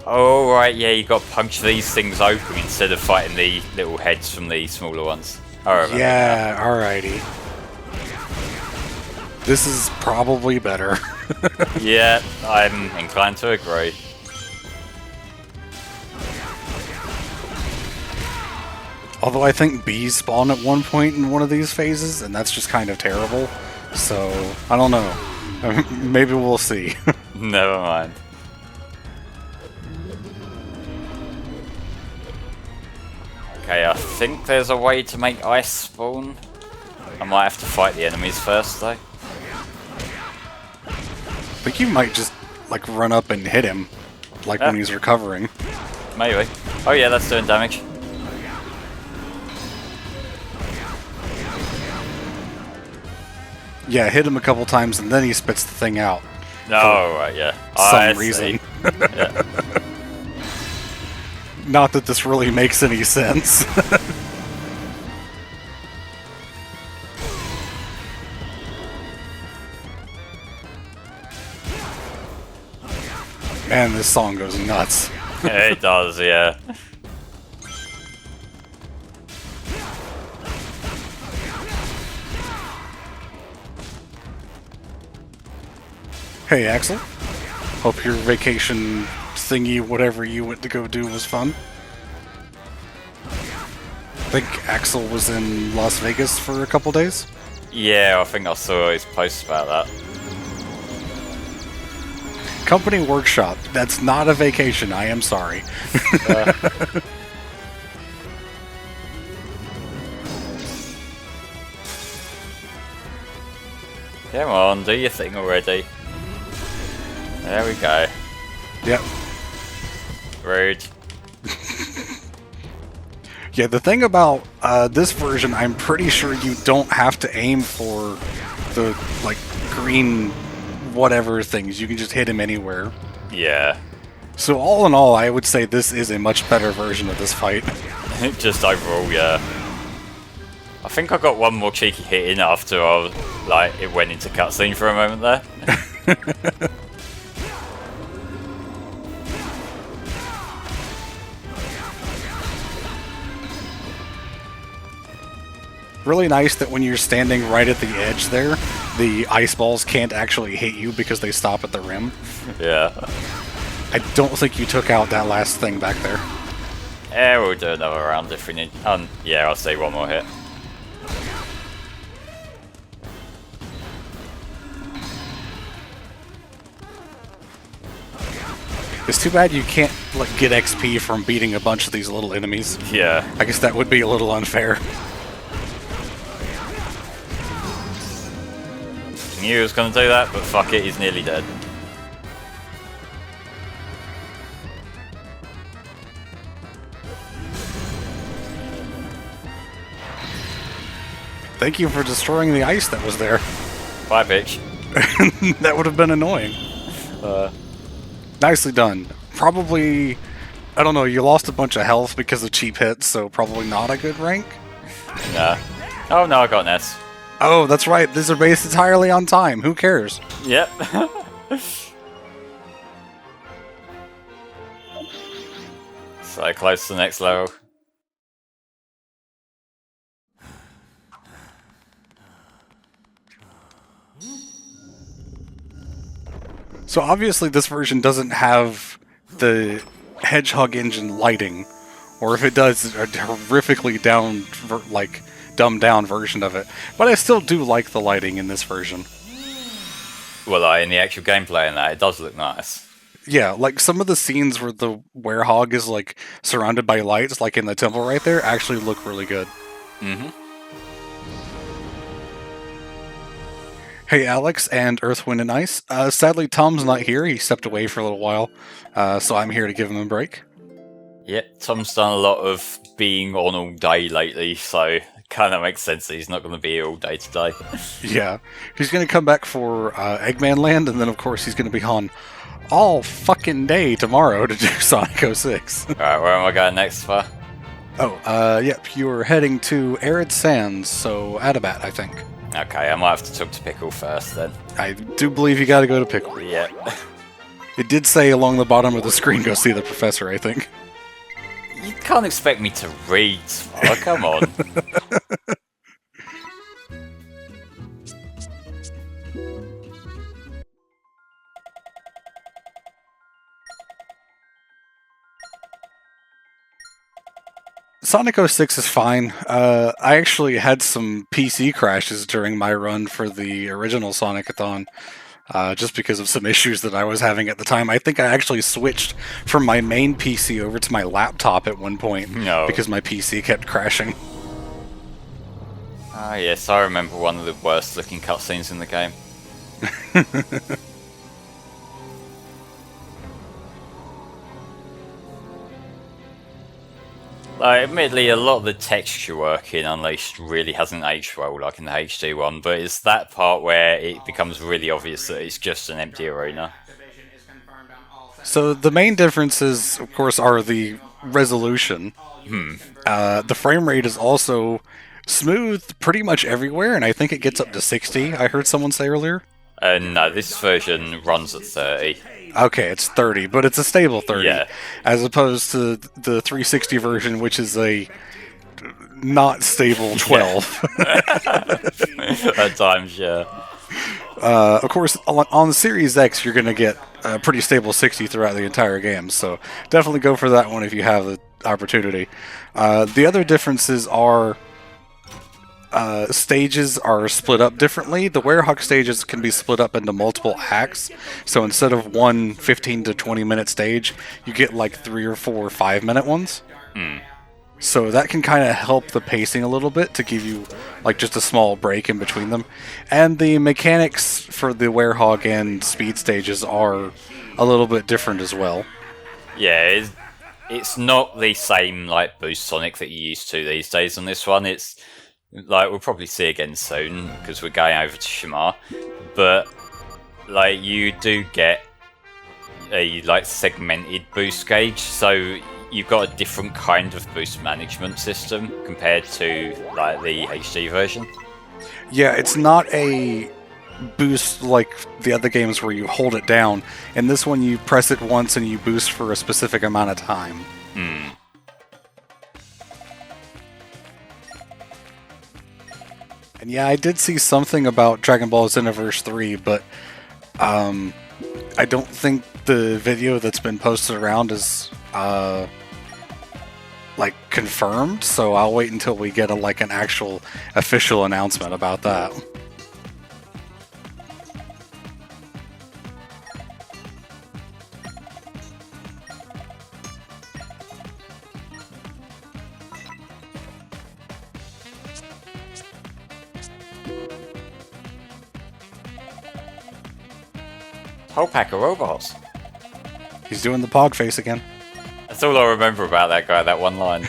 Oh, right, yeah, you got to punch these things open instead of fighting the little heads from the smaller ones. Yeah, alrighty. This is probably better. Yeah, I'm inclined to agree. Although I think bees spawn at one point in one of these phases, and that's just kind of terrible. So, I don't know. Maybe we'll see. Never mind. Okay, I think there's a way to make ice spawn. I might have to fight the enemies first, though. I think you might just, like, run up and hit him, like when he's recovering. Maybe. Oh yeah, that's doing damage. Yeah, hit him a couple times and then he spits the thing out. Oh, right, yeah. Some reason. Yeah. Not that this really makes any sense. Man, this song goes nuts. It does, yeah. Hey, Axel. Hope your vacation thingy, whatever you went to go do, was fun. I think Axel was in Las Vegas for a couple days. Yeah, I think I saw his post about that. Company workshop. That's not a vacation. I am sorry. Come on, do your thing already. There we go. Yep. Rude. Yeah, the thing about this version, I'm pretty sure you don't have to aim for the, like, green whatever things. You can just hit him anywhere. Yeah. So all in all, I would say this is a much better version of this fight. Just overall, yeah. I think I got one more cheeky hit in after it went into cutscene for a moment there. Really nice that when you're standing right at the edge there, the ice balls can't actually hit you because they stop at the rim. Yeah. I don't think you took out that last thing back there. Yeah, we'll do another round if we need. Yeah, I'll say one more hit. It's too bad you can't get XP from beating a bunch of these little enemies. Yeah. I guess that would be a little unfair. Knew he was going to do that, but fuck it, he's nearly dead. Thank you for destroying the ice that was there. Bye, bitch. That would have been annoying. Nicely done. Probably, I don't know, you lost a bunch of health because of cheap hits, so probably not a good rank. Nah. Oh no, I got an S. Oh, that's right. These are based entirely on time. Who cares? Yep. So close to the next level. So obviously this version doesn't have the Hedgehog engine lighting, or if it does, a horrifically dumbed down version of it. But I still do like the lighting in this version. Well, in the actual gameplay and that, it does look nice. Yeah, like some of the scenes where the werehog is like surrounded by lights, like in the temple right there, actually look really good. Mm-hmm. Hey, Alex and Earth, Wind, and Ice. Sadly, Tom's not here. He stepped away for a little while, so I'm here to give him a break. Yep, Tom's done a lot of being on all day lately, so it kind of makes sense that he's not going to be here all day today. Yeah, he's going to come back for Eggman Land, and then of course he's going to be on all fucking day tomorrow to do Sonic 06. Alright, where am I going next for? Oh, yep, you're heading to Arid Sands, so Adabat, I think. Okay, I might have to talk to Pickle first then. I do believe you got to go to Pickle. Yep. It did say along the bottom of the screen, go see the professor, I think. You can't expect me to read. Oh, come on. Sonic 06 is fine. I actually had some PC crashes during my run for the original Sonic-a-thon, just because of some issues that I was having at the time. I think I actually switched from my main PC over to my laptop at one point, because my PC kept crashing. Ah, yes, I remember one of the worst looking cutscenes in the game. Admittedly, a lot of the texture work in Unleashed really hasn't aged well, like in the HD one, but it's that part where it becomes really obvious that it's just an empty arena. So the main differences, of course, are the resolution. The frame rate is also smooth pretty much everywhere, and I think it gets up to 60, I heard someone say earlier. No, this version runs at 30. Okay, it's 30, but it's a stable 30, Yeah. as opposed to the 360 version, which is a not stable 12. At times, yeah. Of course, on the Series X, you're going to get a pretty stable 60 throughout the entire game, so definitely go for that one if you have the opportunity. The other differences are stages are split up differently. The Werehog stages can be split up into multiple acts, so instead of one 15 to 20 minute stage, you get like 3 or 4 or 5 minute ones. So that can kind of help the pacing a little bit to give you like just a small break in between them. And the mechanics for the Werehog and Speed stages are a little bit different as well. Yeah, it's not the same like boost Sonic that you used to these days on this one. It's like we'll probably see again soon because we're going over to Shamar, but like you do get a like segmented boost gauge, so you've got a different kind of boost management system compared to like the HD version. Yeah, it's not a boost like the other games where you hold it down. In this one, you press it once and you boost for a specific amount of time. And yeah, I did see something about Dragon Ball Xenoverse 3, but I don't think the video that's been posted around is like confirmed, so I'll wait until we get like an actual official announcement about that. Whole pack of robots. He's doing the pog face again. That's all I remember about that guy, that one line.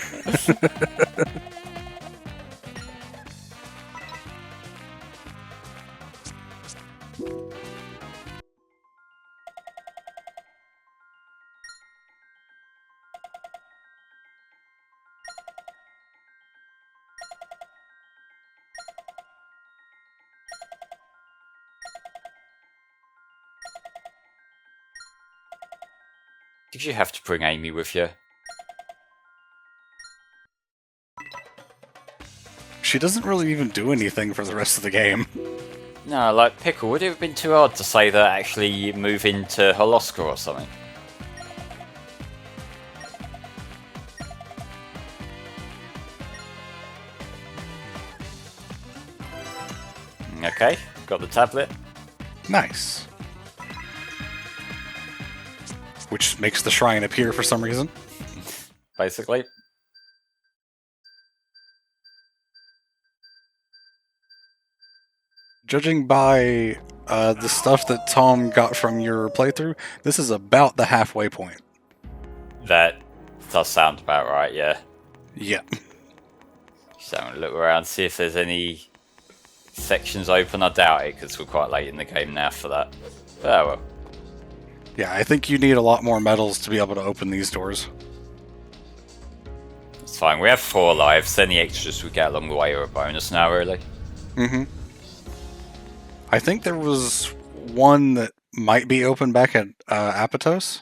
Did you have to bring Amy with you? She doesn't really even do anything for the rest of the game. No, like Pickle, would it have been too hard to say that actually move into Holoska or something? Okay, got the tablet. Nice. Which makes the shrine appear for some reason. Basically. Judging by the stuff that Tom got from your playthrough, this is about the halfway point. That does sound about right, yeah. Yeah. Just having a look around, see if there's any sections open. I doubt it, because we're quite late in the game now for that. But oh well. Yeah, I think you need a lot more medals to be able to open these doors. It's fine, we have 4 lives. Any extras we get along the way are a bonus now, really. Mm-hmm. I think there was one that might be open back at Apatos.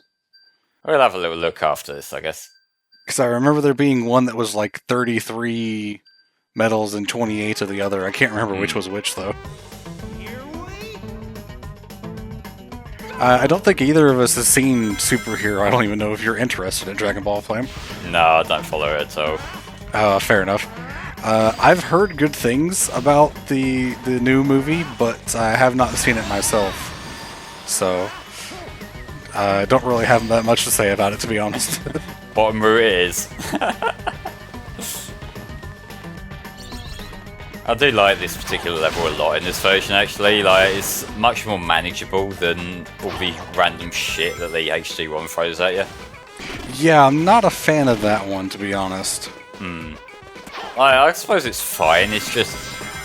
We'll have a little look after this, I guess. Because I remember there being one that was like 33 medals and 28 of the other. I can't remember which was which, though. I don't think either of us has seen Superhero. I don't even know if you're interested in Dragon Ball Flame. No, I don't follow it at all. Fair enough. I've heard good things about the new movie, but I have not seen it myself. So, I don't really have that much to say about it, to be honest. Bottom route it is. I do like this particular level a lot in this version, actually. Like, it's much more manageable than all the random shit that the HD one throws at you. Yeah, I'm not a fan of that one, to be honest. I suppose it's fine. It's just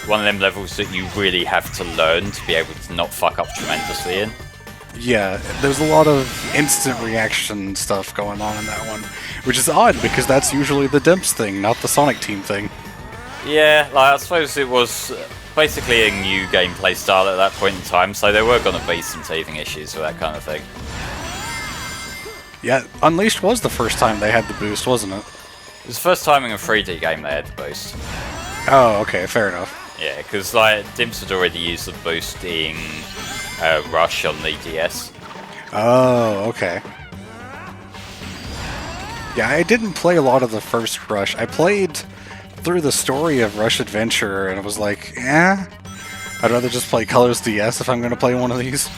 one of them levels that you really have to learn to be able to not fuck up tremendously in. Yeah, there's a lot of instant reaction stuff going on in that one, which is odd because that's usually the Dimps thing, not the Sonic Team thing. Yeah, like I suppose it was basically a new gameplay style at that point in time, so there were going to be some teething issues with that kind of thing. Yeah, Unleashed was the first time they had the boost, wasn't it? It was the first time in a 3D game they had the boost. Oh, okay, fair enough. Yeah, because like Dimps had already used the boost in Rush on the DS. Oh, okay. Yeah, I didn't play a lot of the first Rush. I played through the story of Rush Adventure, and I was like, eh, I'd rather just play Colors DS if I'm going to play one of these.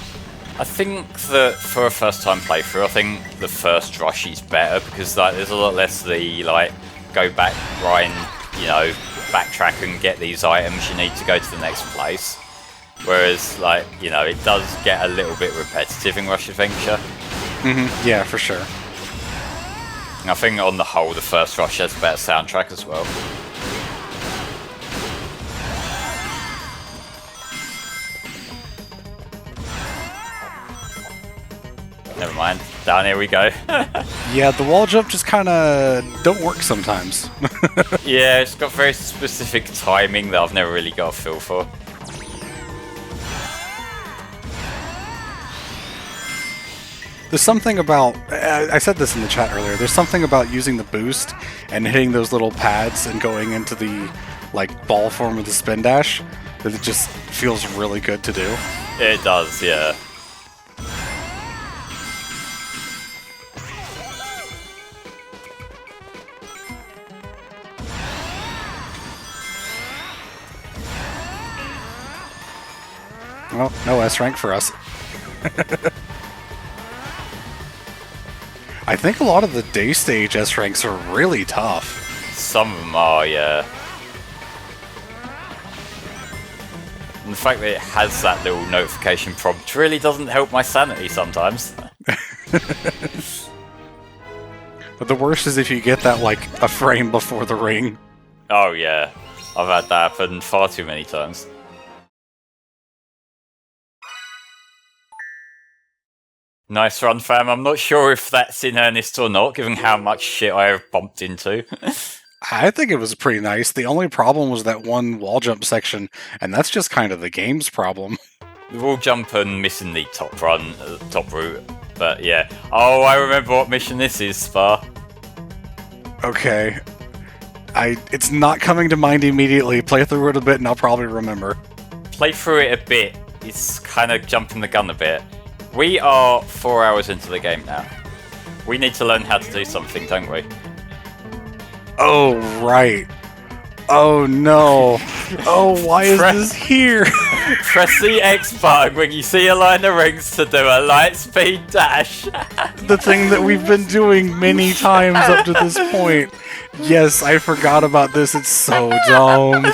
I think that for a first-time playthrough, I think the first Rush is better because like there's a lot less the like go back, grind, you know, backtrack and get these items. You need to go to the next place. Whereas, like, you know, it does get a little bit repetitive in Rush Adventure. Yeah, for sure. And I think on the whole, the first Rush has a better soundtrack as well. Never mind. Down here we go. Yeah, the wall jump just kind of don't work sometimes. Yeah, it's got very specific timing that I've never really got a feel for. There's something about, I said this in the chat earlier, there's something about using the boost and hitting those little pads and going into the like ball form of the spin dash that it just feels really good to do. It does, yeah. Well, no S rank for us. I think a lot of the day stage S ranks are really tough. Some of them are, yeah. And the fact that it has that little notification prompt really doesn't help my sanity sometimes. But the worst is if you get that like a frame before the ring. Oh yeah, I've had that happen far too many times. Nice run, fam. I'm not sure if that's in earnest or not, given how much shit I have bumped into. I think it was pretty nice. The only problem was that one wall jump section, and that's just kind of the game's problem. The wall jump and missing the top run, top route. But yeah. Oh, I remember what mission this is, Spa. Okay. It's not coming to mind immediately. Play through it a bit and I'll probably remember. Play through it a bit. It's kind of jumping the gun a bit. We are 4 hours into the game now. We need to learn how to do something, don't we? Oh, right. Oh, no. Oh, why is this here? Press the X button when you see a line of rings to do a light speed dash. The thing that we've been doing many times up to this point. Yes, I forgot about this. It's so dumb.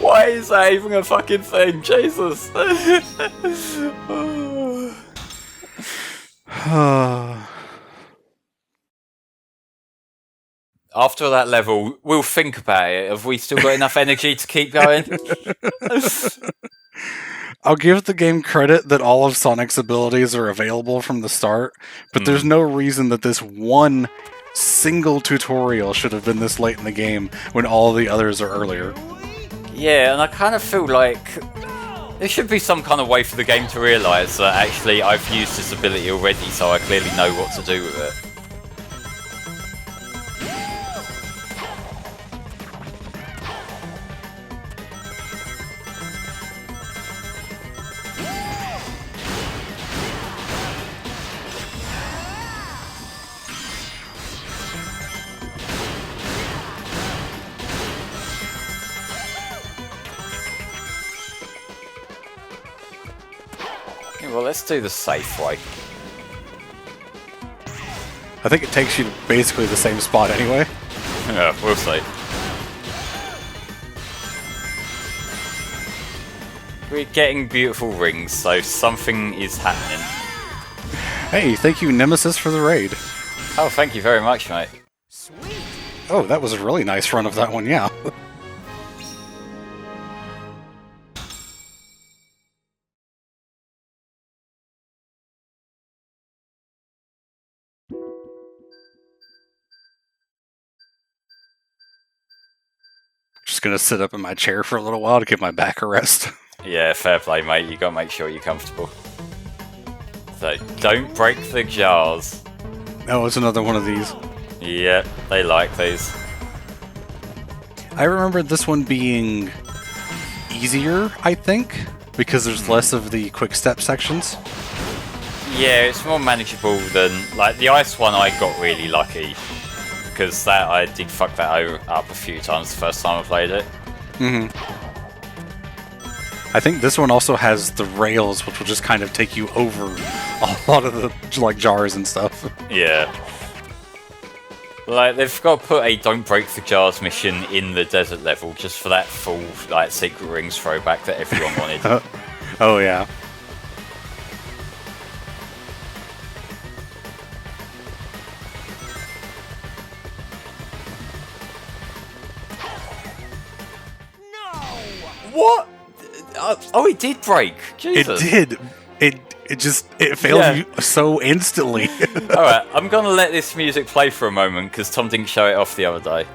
Why is that even a fucking thing? Jesus. After that level, we'll think about it. Have we still got enough energy to keep going? I'll give the game credit that all of Sonic's abilities are available from the start, but there's no reason that this one single tutorial should have been this late in the game when all the others are earlier. Yeah, and I kind of feel like there should be some kind of way for the game to realise that actually I've used this ability already, so I clearly know what to do with it. Well, let's do the safe way. I think it takes you to basically the same spot anyway. Yeah, we'll see. We're getting beautiful rings, so something is happening. Hey, thank you, Nemesis, for the raid. Oh, thank you very much, mate. Sweet. Oh, that was a really nice run of that one, yeah. Just gonna sit up in my chair for a little while to give my back a rest. Yeah, fair play, mate. You gotta make sure you're comfortable. So, don't break the jars. Oh, it's another one of these. Yeah, they like these. I remember this one being easier, I think, because there's less of the quick step sections. Yeah, it's more manageable than like the ice one. I got really lucky because that I did fuck that up a few times the first time I played it. I think this one also has the rails, which will just kind of take you over a lot of the like jars and stuff. Yeah. Like, they've got to put a Don't Break the Jars mission in the desert level just for that full, like, Secret Rings throwback that everyone wanted. Oh, yeah. What? Oh, it did break. Jesus. It did. It failed you so instantly. Alright, I'm gonna let this music play for a moment because Tom didn't show it off the other day.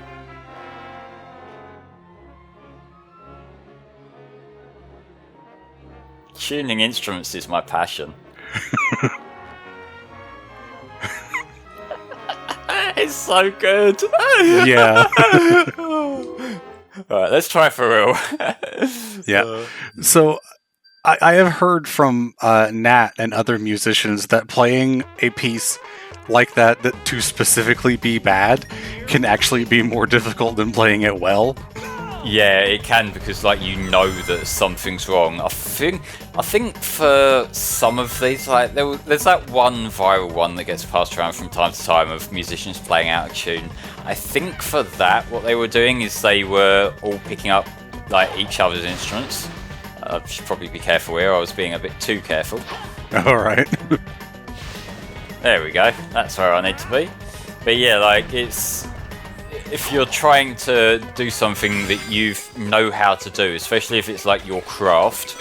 Tuning instruments is my passion. It's so good. Yeah. Alright, let's try for real. Yeah. So I have heard from Nat and other musicians that playing a piece like that to specifically be bad can actually be more difficult than playing it well. Yeah, it can, because like you know that something's wrong. I think for some of these, like there's that one viral one that gets passed around from time to time of musicians playing out of tune. I think for that, what they were doing is they were all picking up like each other's instruments. I should probably be careful here. I was being a bit too careful. All right. There we go. That's where I need to be. But yeah, like it's. If you're trying to do something that you know how to do, especially if it's like your craft,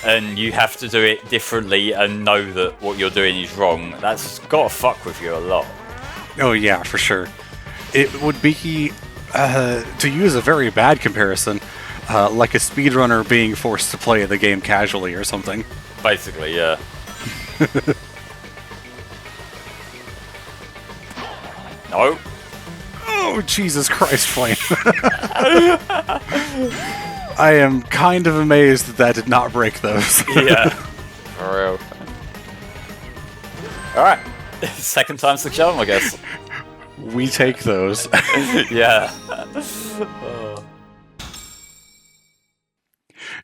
and you have to do it differently and know that what you're doing is wrong, that's gotta fuck with you a lot. Oh yeah, for sure. It would be, to use a very bad comparison, like a speedrunner being forced to play the game casually or something. Basically, yeah. No. Oh, Jesus Christ, Flame. I am kind of amazed that did not break those. Yeah. For real. Alright. Second time's the charm, I guess. We take those. Yeah.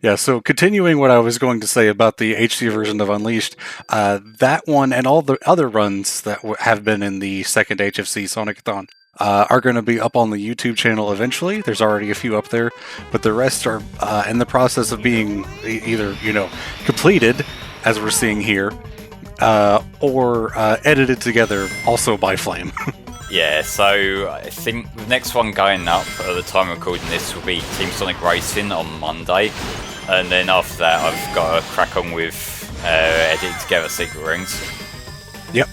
Yeah, so continuing what I was going to say about the HC version of Unleashed, that one and all the other runs that have been in the second HFC Sonic-a-thon are going to be up on the YouTube channel eventually. There's already a few up there, but the rest are in the process of being either, completed, as we're seeing here, or edited together also by Flame. Yeah, so I think the next one going up at the time of recording this will be Team Sonic Racing on Monday, and then after that I've got to crack on with editing together Secret Rings. Yep.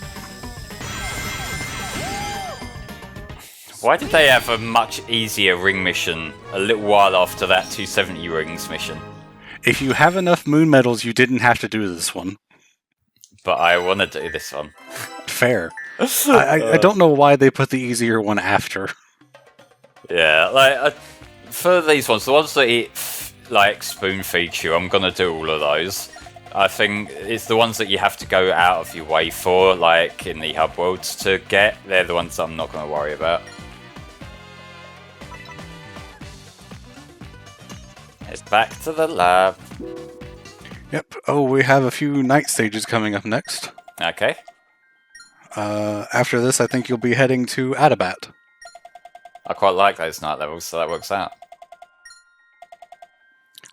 Why did they have a much easier ring mission a little while after that 270 rings mission? If you have enough moon medals, you didn't have to do this one. But I want to do this one. Fair. I don't know why they put the easier one after. Yeah, like for these ones, the ones that it like spoon feeds you, I'm gonna do all of those. I think it's the ones that you have to go out of your way for, like in the hub worlds to get. They're the ones I'm not gonna worry about. It's back to the lab. Yep. Oh, we have a few night stages coming up next. Okay. After this, I think you'll be heading to Adabat. I quite like those night levels, so that works out.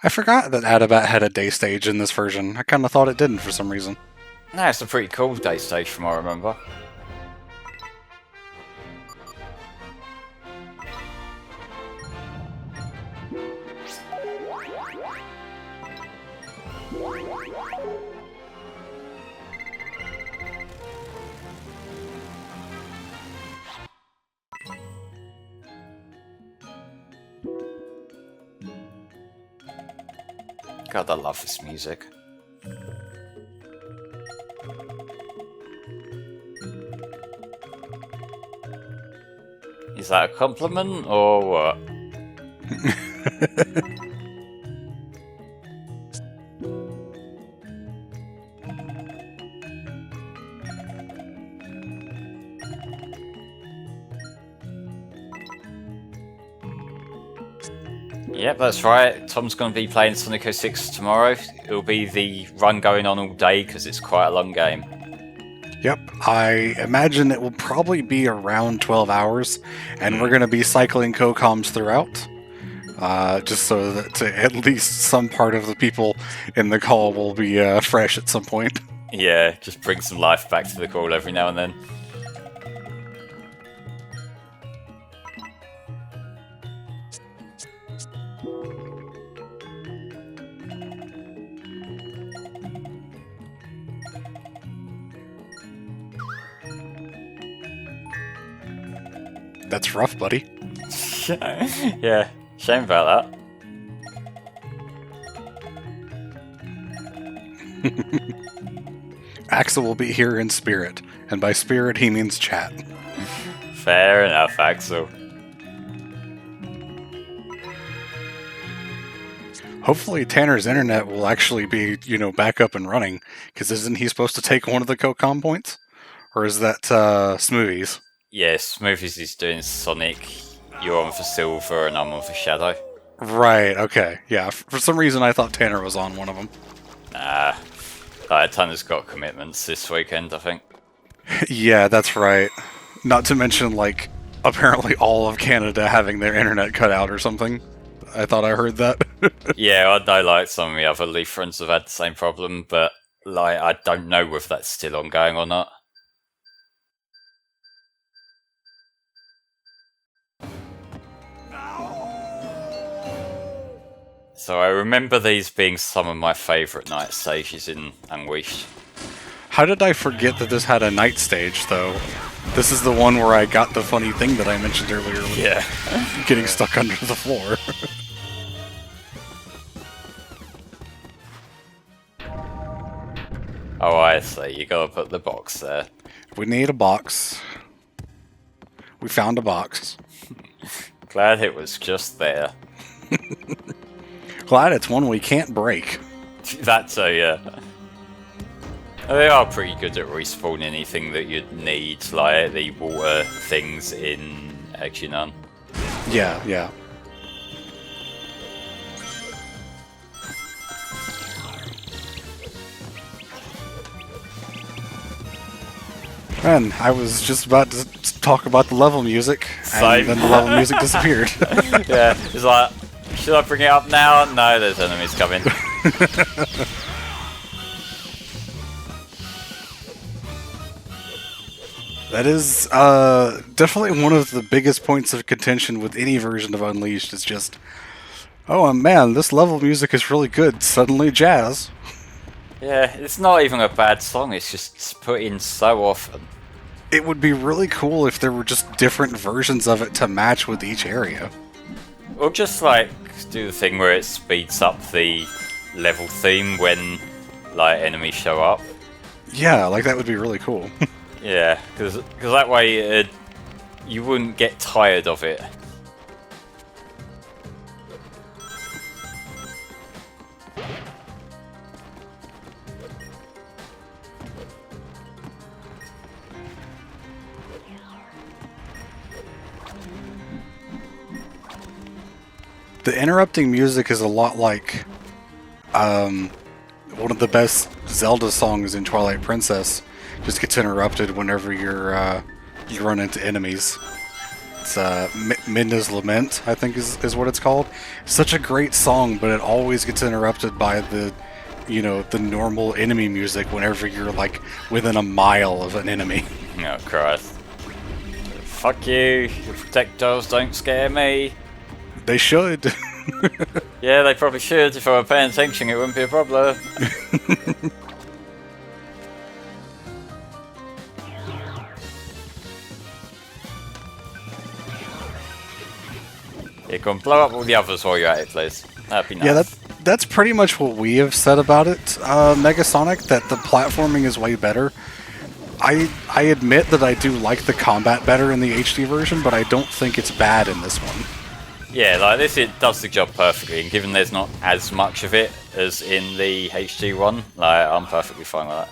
I forgot that Adabat had a day stage in this version. I kind of thought it didn't for some reason. No, it's a pretty cool day stage from what I remember. God, I love this music. Is that a compliment or what? Yep, that's right. Tom's going to be playing Sonic 06 tomorrow. It'll be the run going on all day because it's quite a long game. Yep, I imagine it will probably be around 12 hours, and we're going to be cycling co-coms throughout, just so that at least some part of the people in the call will be fresh at some point. Yeah, just bring some life back to the call every now and then. That's rough, buddy. Yeah, shame about that. Axel will be here in spirit, and by spirit he means chat. Fair enough, Axel. Hopefully Tanner's internet will actually be, back up and running, because isn't he supposed to take one of the co-com points? Or is that Smoothies? Yeah, Smoothies is doing Sonic, you're on for Silver, and I'm on for Shadow. Right, okay. Yeah, for some reason I thought Tanner was on one of them. Nah, Tanner's got commitments this weekend, I think. Yeah, that's right. Not to mention, apparently all of Canada having their internet cut out or something. I thought I heard that. Yeah, I know, some of the other Leaf friends have had the same problem, but, I don't know if that's still ongoing or not. So I remember these being some of my favourite night stages in Unleashed. How did I forget that this had a night stage, though? This is the one where I got the funny thing that I mentioned earlier with getting stuck under the floor. Oh, I see. You gotta put the box there. We need a box. We found a box. Glad it was just there. Glad it's one we can't break. That's yeah. They are pretty good at respawning anything that you'd need, like the water things in Exinon. Yeah, yeah. Man, I was just about to talk about the level music, and then the level music disappeared. Yeah, it's like, should I bring it up now? No, there's enemies coming. That is definitely one of the biggest points of contention with any version of Unleashed. Is just, oh man, this level music is really good. Suddenly jazz. Yeah, it's not even a bad song, it's just put in so often. It would be really cool if there were just different versions of it to match with each area. Or just do the thing where it speeds up the level theme when enemies show up. Yeah, that would be really cool. Yeah, because that way you wouldn't get tired of it. The interrupting music is a lot like one of the best Zelda songs in Twilight Princess. Just gets interrupted whenever you run into enemies. It's Midna's Lament, I think is what it's called. Such a great song, but it always gets interrupted by the normal enemy music whenever you're within a mile of an enemy. Oh Christ. Fuck you, your projectiles don't scare me. They should. Yeah, they probably should. If I were paying attention, it wouldn't be a problem. You can blow up all the others while you're at it, please. That'd be nice. Yeah, that's pretty much what we have said about it, Mega Sonic, that the platforming is way better. I admit that I do like the combat better in the HD version, but I don't think it's bad in this one. Yeah, this, it does the job perfectly, and given there's not as much of it as in the HD one, I'm perfectly fine with that.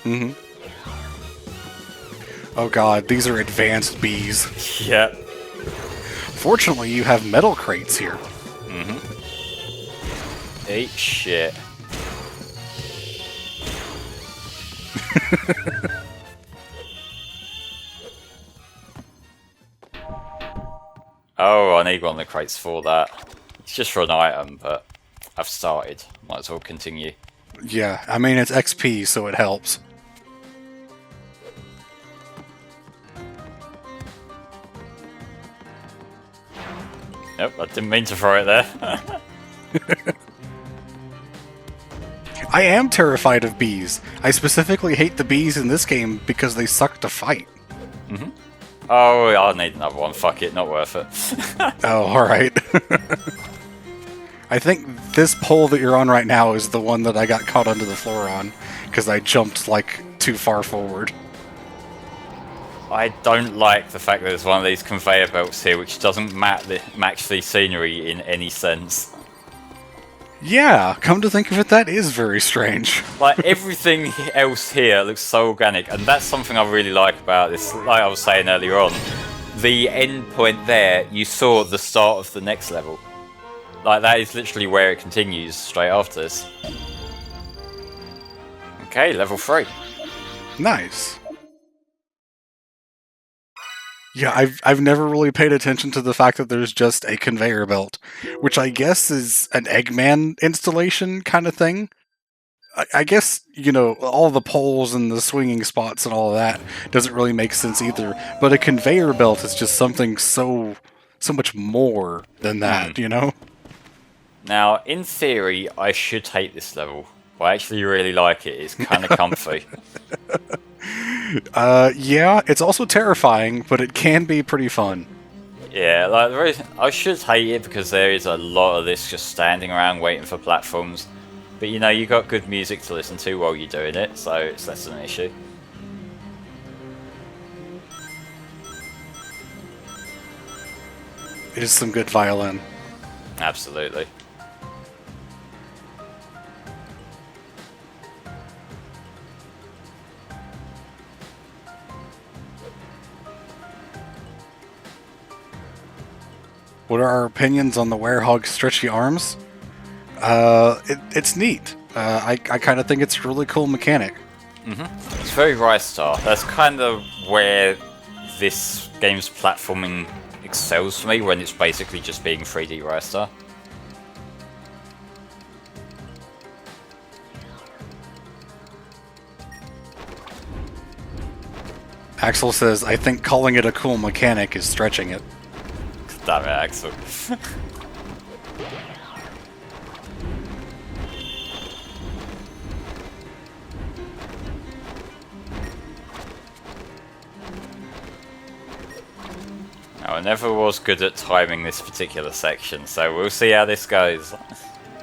Mm-hmm. Oh god, these are advanced bees. Yep. Fortunately, you have metal crates here. Eat shit. Oh, I need one of the crates for that. It's just for an item, but I've started. Might as well continue. Yeah, I mean, it's XP, so it helps. Nope, I didn't mean to throw it there. I am terrified of bees. I specifically hate the bees in this game because they suck to fight. Oh, I'll need another one. Fuck it, not worth it. Oh, alright. I think this pole that you're on right now is the one that I got caught under the floor on, because I jumped, like, too far forward. I don't like the fact that there's one of these conveyor belts here which doesn't match the scenery in any sense. Yeah, come to think of it, that is very strange. Like, everything else here looks so organic, and that's something I really like about this. Like I was saying earlier on, the end point there, you saw the start of the next level. Like, that is literally where it continues straight after this. Okay, level 3. Nice. Yeah, I've never really paid attention to the fact that there's just a conveyor belt, which I guess is an Eggman installation kind of thing. I guess, you know, all the poles and the swinging spots and all of that doesn't really make sense either, but a conveyor belt is just something so much more than that, you know? Now, in theory, I should hate this level. But I actually really like it. It's kind of comfy. Yeah, it's also terrifying, but it can be pretty fun. Yeah, like I should hate it because there is a lot of this just standing around waiting for platforms. But you know, you got good music to listen to while you're doing it, so it's less an issue. It is some good violin. Absolutely. What are our opinions on the werehog's stretchy arms? It's neat. I kind of think it's a really cool mechanic. It's very Ristar. That's kind of where this game's platforming excels for me, when it's basically just being 3D Ristar. Axel says, I think calling it a cool mechanic is stretching it. Damn it, Axel. Now, I never was good at timing this particular section, so we'll see how this goes.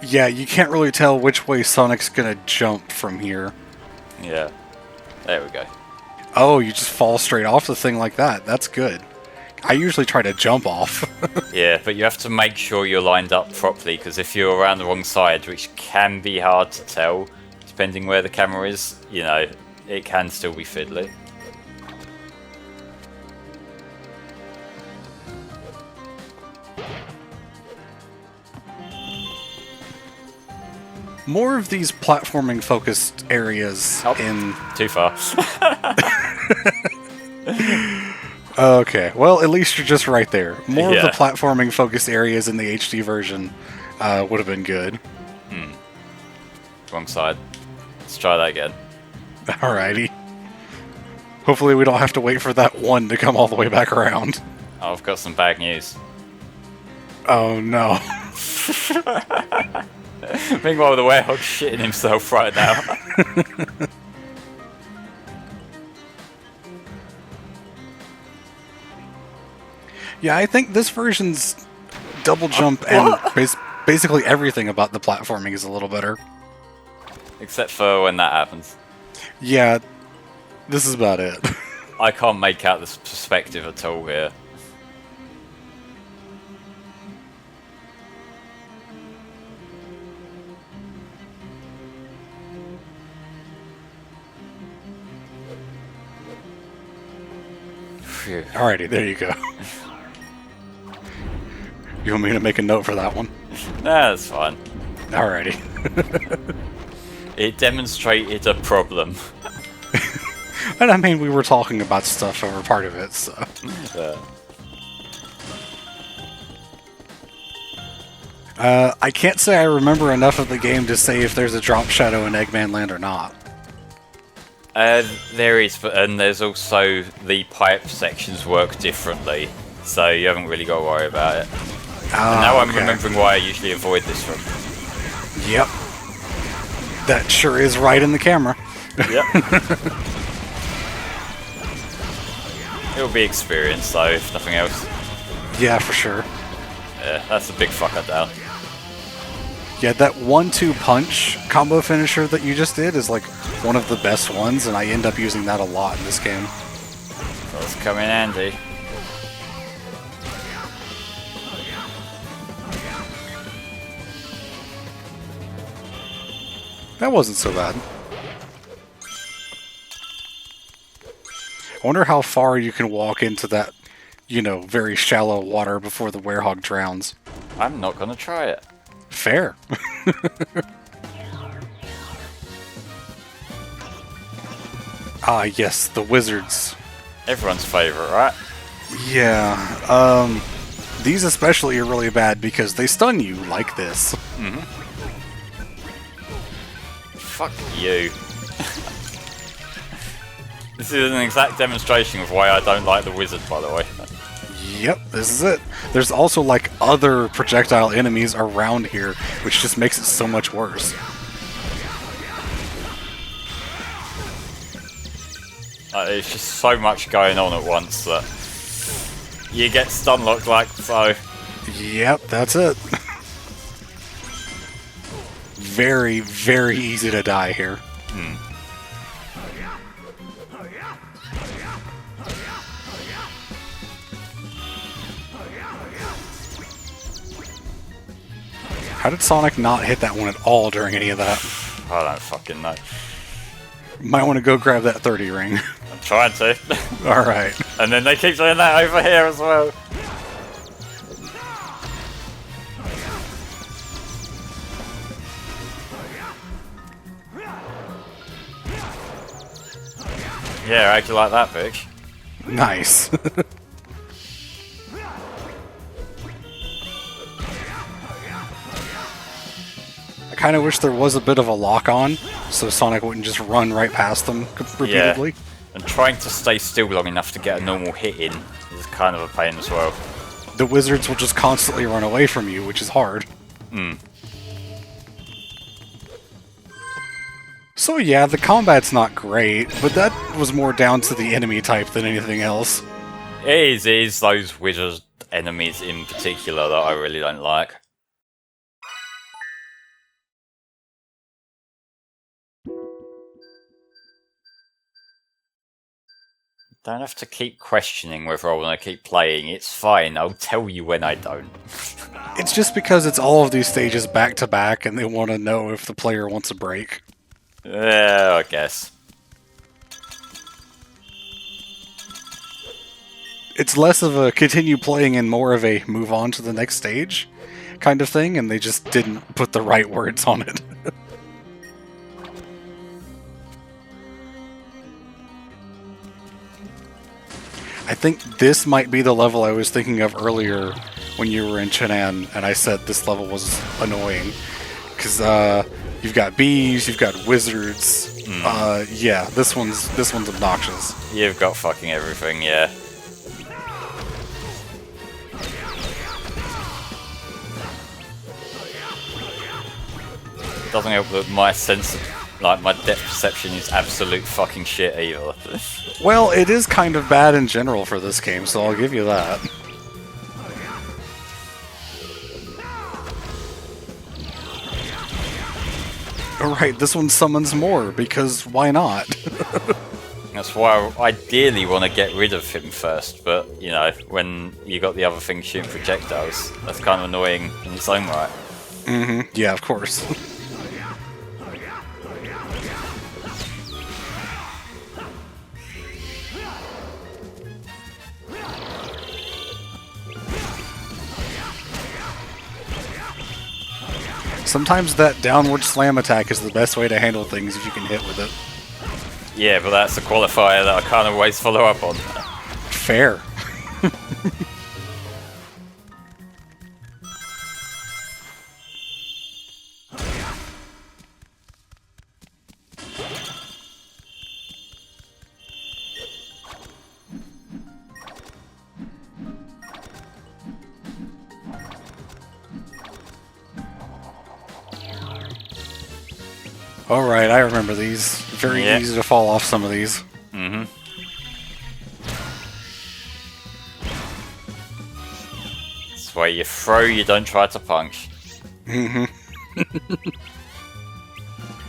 Yeah, you can't really tell which way Sonic's gonna jump from here. Yeah. There we go. Oh, you just fall straight off the thing like that. That's good. I usually try to jump off. Yeah, but you have to make sure you're lined up properly, because if you're around the wrong side, which can be hard to tell, depending where the camera is, you know, it can still be fiddly. More of these platforming focused areas in... Too far. Okay, well, at least you're just right there. More of the Yeah. platforming focused areas in the HD version would have been good. Wrong side. Let's try that again. Alrighty. Hopefully we don't have to wait for that one to come all the way back around. Oh, I've got some bad news. Oh no. Meanwhile, the werehog's shitting himself right now. Yeah, I think this version's double jump and basically everything about the platforming is a little better. Except for when that happens. Yeah, this is about it. I can't make out this perspective at all here. Phew. Alrighty, there you go. You want me to make a note for that one? Nah, that's fine. Alrighty. It demonstrated a problem. And I mean, we were talking about stuff over part of it, so... I can't say I remember enough of the game to say if there's a drop shadow in Eggman Land or not. There is, and there's also the pipe sections work differently, so you haven't really got to worry about it. And now I'm remembering why I usually avoid this room. Yep. That sure is right in the camera. Yep. It'll be experience though, if nothing else. Yeah, for sure. Yeah, that's a big fucker down. Yeah, that 1-2 punch combo finisher that you just did is like one of the best ones, and I end up using that a lot in this game. That's come in handy. That wasn't so bad. I wonder how far you can walk into that, you know, very shallow water before the werehog drowns. I'm not gonna try it. Fair. Ah, yes, the wizards. Everyone's favorite, right? Yeah, these especially are really bad because they stun you like this. Mm-hmm. Fuck you. This is an exact demonstration of why I don't like the wizard, by the way. Yep, this is it. There's also like other projectile enemies around here, which just makes it so much worse. There's just so much going on at once that you get stun locked like so. Yep, that's it. Very, very easy to die here. How did Sonic not hit that one at all during any of that? I don't fucking know. Might want to go grab that 30 ring. I'm trying to. Alright. And then they keep doing that over here as well. Yeah, how'd you like that, bitch? Nice. I kind of wish there was a bit of a lock-on, so Sonic wouldn't just run right past them repeatedly. Yeah. And trying to stay still long enough to get a normal hit in is kind of a pain as well. The wizards will just constantly run away from you, which is hard. So yeah, the combat's not great, but that was more down to the enemy type than anything else. It is those wizard enemies in particular that I really don't like. Don't have to keep questioning whether I want to keep playing. It's fine. I'll tell you when I don't. It's just because it's all of these stages back to back and they want to know if the player wants a break. Yeah, I guess. It's less of a continue playing and more of a move on to the next stage kind of thing, and they just didn't put the right words on it. I think this might be the level I was thinking of earlier when you were in Chenan, and I said this level was annoying. Because you've got bees, you've got wizards. Yeah, this one's obnoxious. You've got fucking everything, yeah. Doesn't help that my sense of, like, my depth perception is absolute fucking shit either. Well, it is kind of bad in general for this game, so I'll give you that. Alright, this one summons more, because why not? That's why I ideally want to get rid of him first, but, you know, when you got the other thing shooting projectiles, that's kind of annoying in its own right. Yeah, of course. Sometimes that downward slam attack is the best way to handle things if you can hit with it. Yeah, but that's a qualifier that I can't always follow up on. Fair. Alright, I remember these. Very easy to fall off some of these. Mm-hmm. That's why you throw, you don't try to punch. Mm-hmm.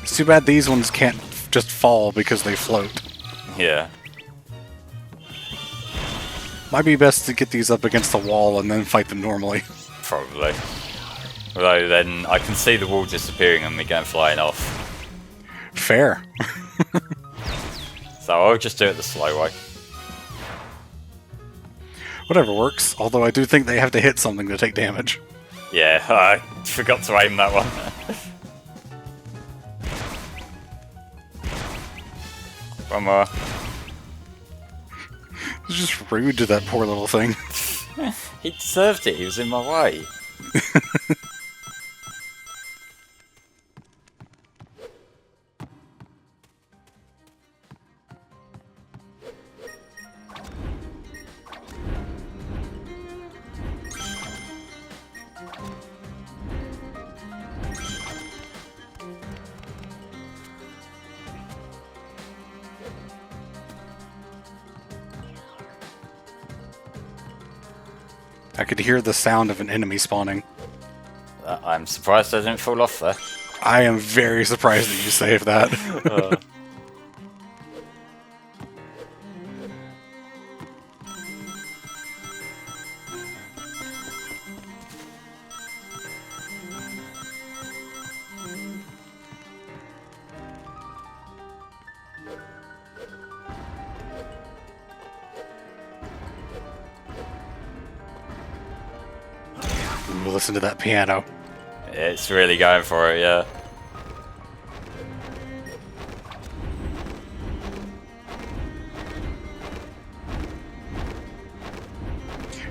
It's too bad these ones can't just fall because they float. Yeah. Might be best to get these up against the wall and then fight them normally. Probably. Although then I can see the wall disappearing and me going flying off. Fair. So I'll just do it the slow way. Whatever works, although I do think they have to hit something to take damage. Yeah, I forgot to aim that one. One more. It's just rude to that poor little thing. He deserved it, he was in my way. I could hear the sound of an enemy spawning. I'm surprised I didn't fall off there. I am very surprised that you saved that. Ooh, listen to that piano. It's really going for it, yeah.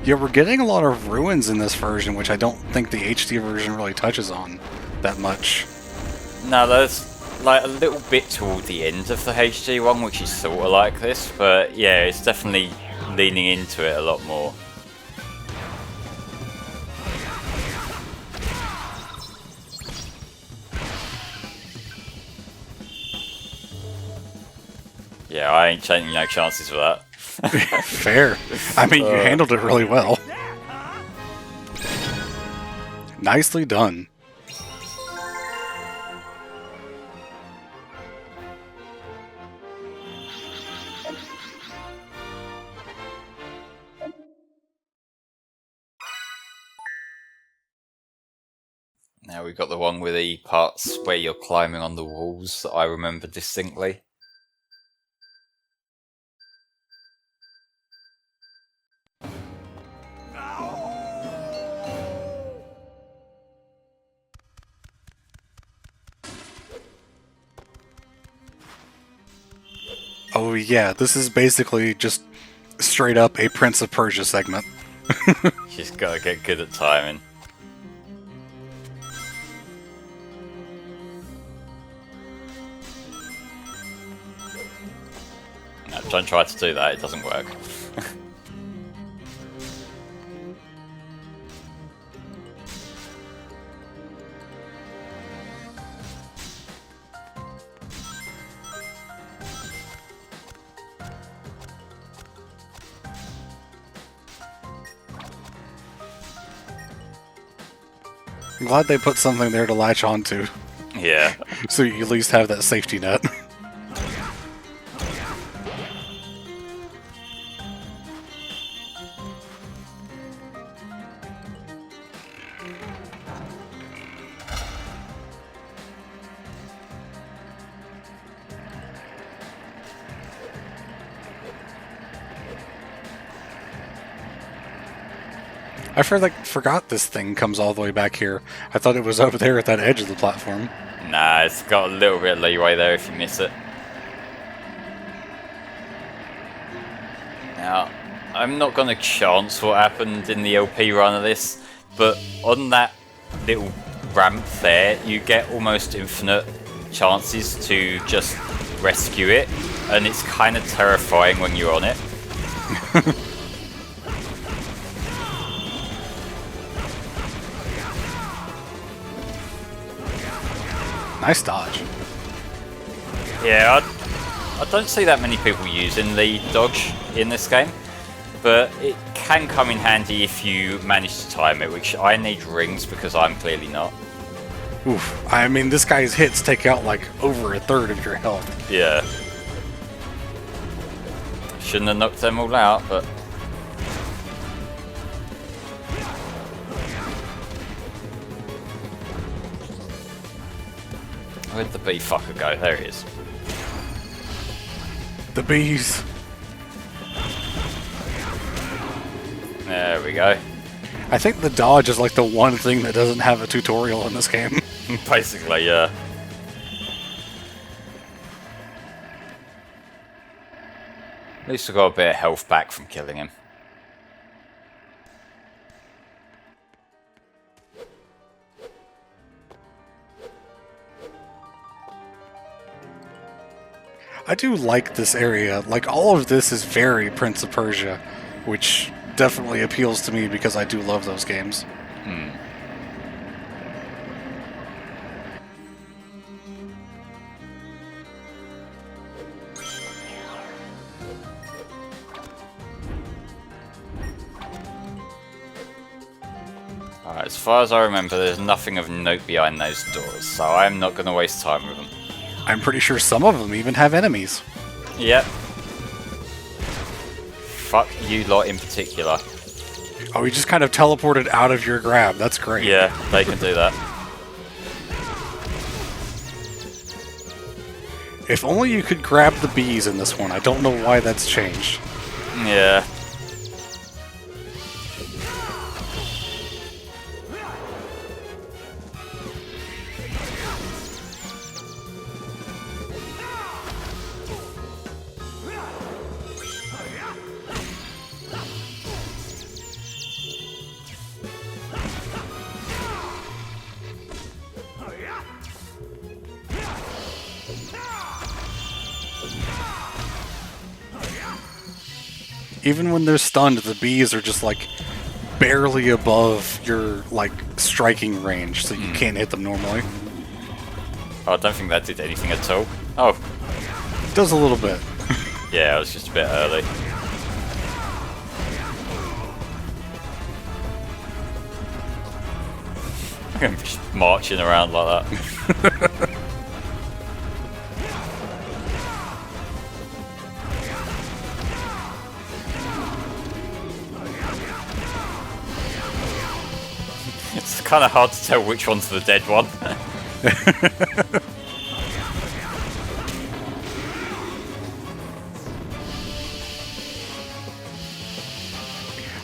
Yeah, we're getting a lot of ruins in this version, which I don't think the HD version really touches on that much. No, there's like a little bit toward the end of the HD one, which is sort of like this, but yeah, it's definitely leaning into it a lot more. Yeah, I ain't taking no chances for that. Fair. I mean, you handled it really well. Nicely done. Now we've got the one with the parts where you're climbing on the walls that I remember distinctly. Oh yeah, this is basically just straight up a Prince of Persia segment. She's gotta get good at timing. No, don't try to do that, it doesn't work. I'm glad they put something there to latch onto, Yeah. so you at least have that safety net. I forgot this thing comes all the way back here. I thought it was over there at that edge of the platform. Nah, it's got a little bit of leeway there if you miss it. Now, I'm not going to chance what happened in the LP run of this, but on that little ramp there, you get almost infinite chances to just rescue it, and it's kind of terrifying when you're on it. Nice dodge. Yeah, I don't see that many people using the dodge in this game, but it can come in handy if you manage to time it, which I need rings because I'm clearly not. Oof. I mean, this guy's hits take out like over a third of your health. Yeah. Shouldn't have knocked them all out, but... Where'd the bee fucker go? There he is. The bees. There we go. I think the dodge is like the one thing that doesn't have a tutorial in this game. Basically, yeah. At least I got a bit of health back from killing him. I do like this area. Like, all of this is very Prince of Persia, which definitely appeals to me because I do love those games. Alright, as far as I remember, there's nothing of note behind those doors, so I'm not going to waste time with them. I'm pretty sure some of them even have enemies. Yep. Fuck you lot in particular. Oh, he just kind of teleported out of your grab. That's great. Yeah, they can do that. If only you could grab the bees in this one. I don't know why that's changed. Yeah. Even when they're stunned, the bees are just like barely above your like striking range, so you can't hit them normally. Oh, I don't think that did anything at all. Oh. It does a little bit. Yeah, I was just a bit early. I'm just marching around like that. It's kind of hard to tell which one's the dead one.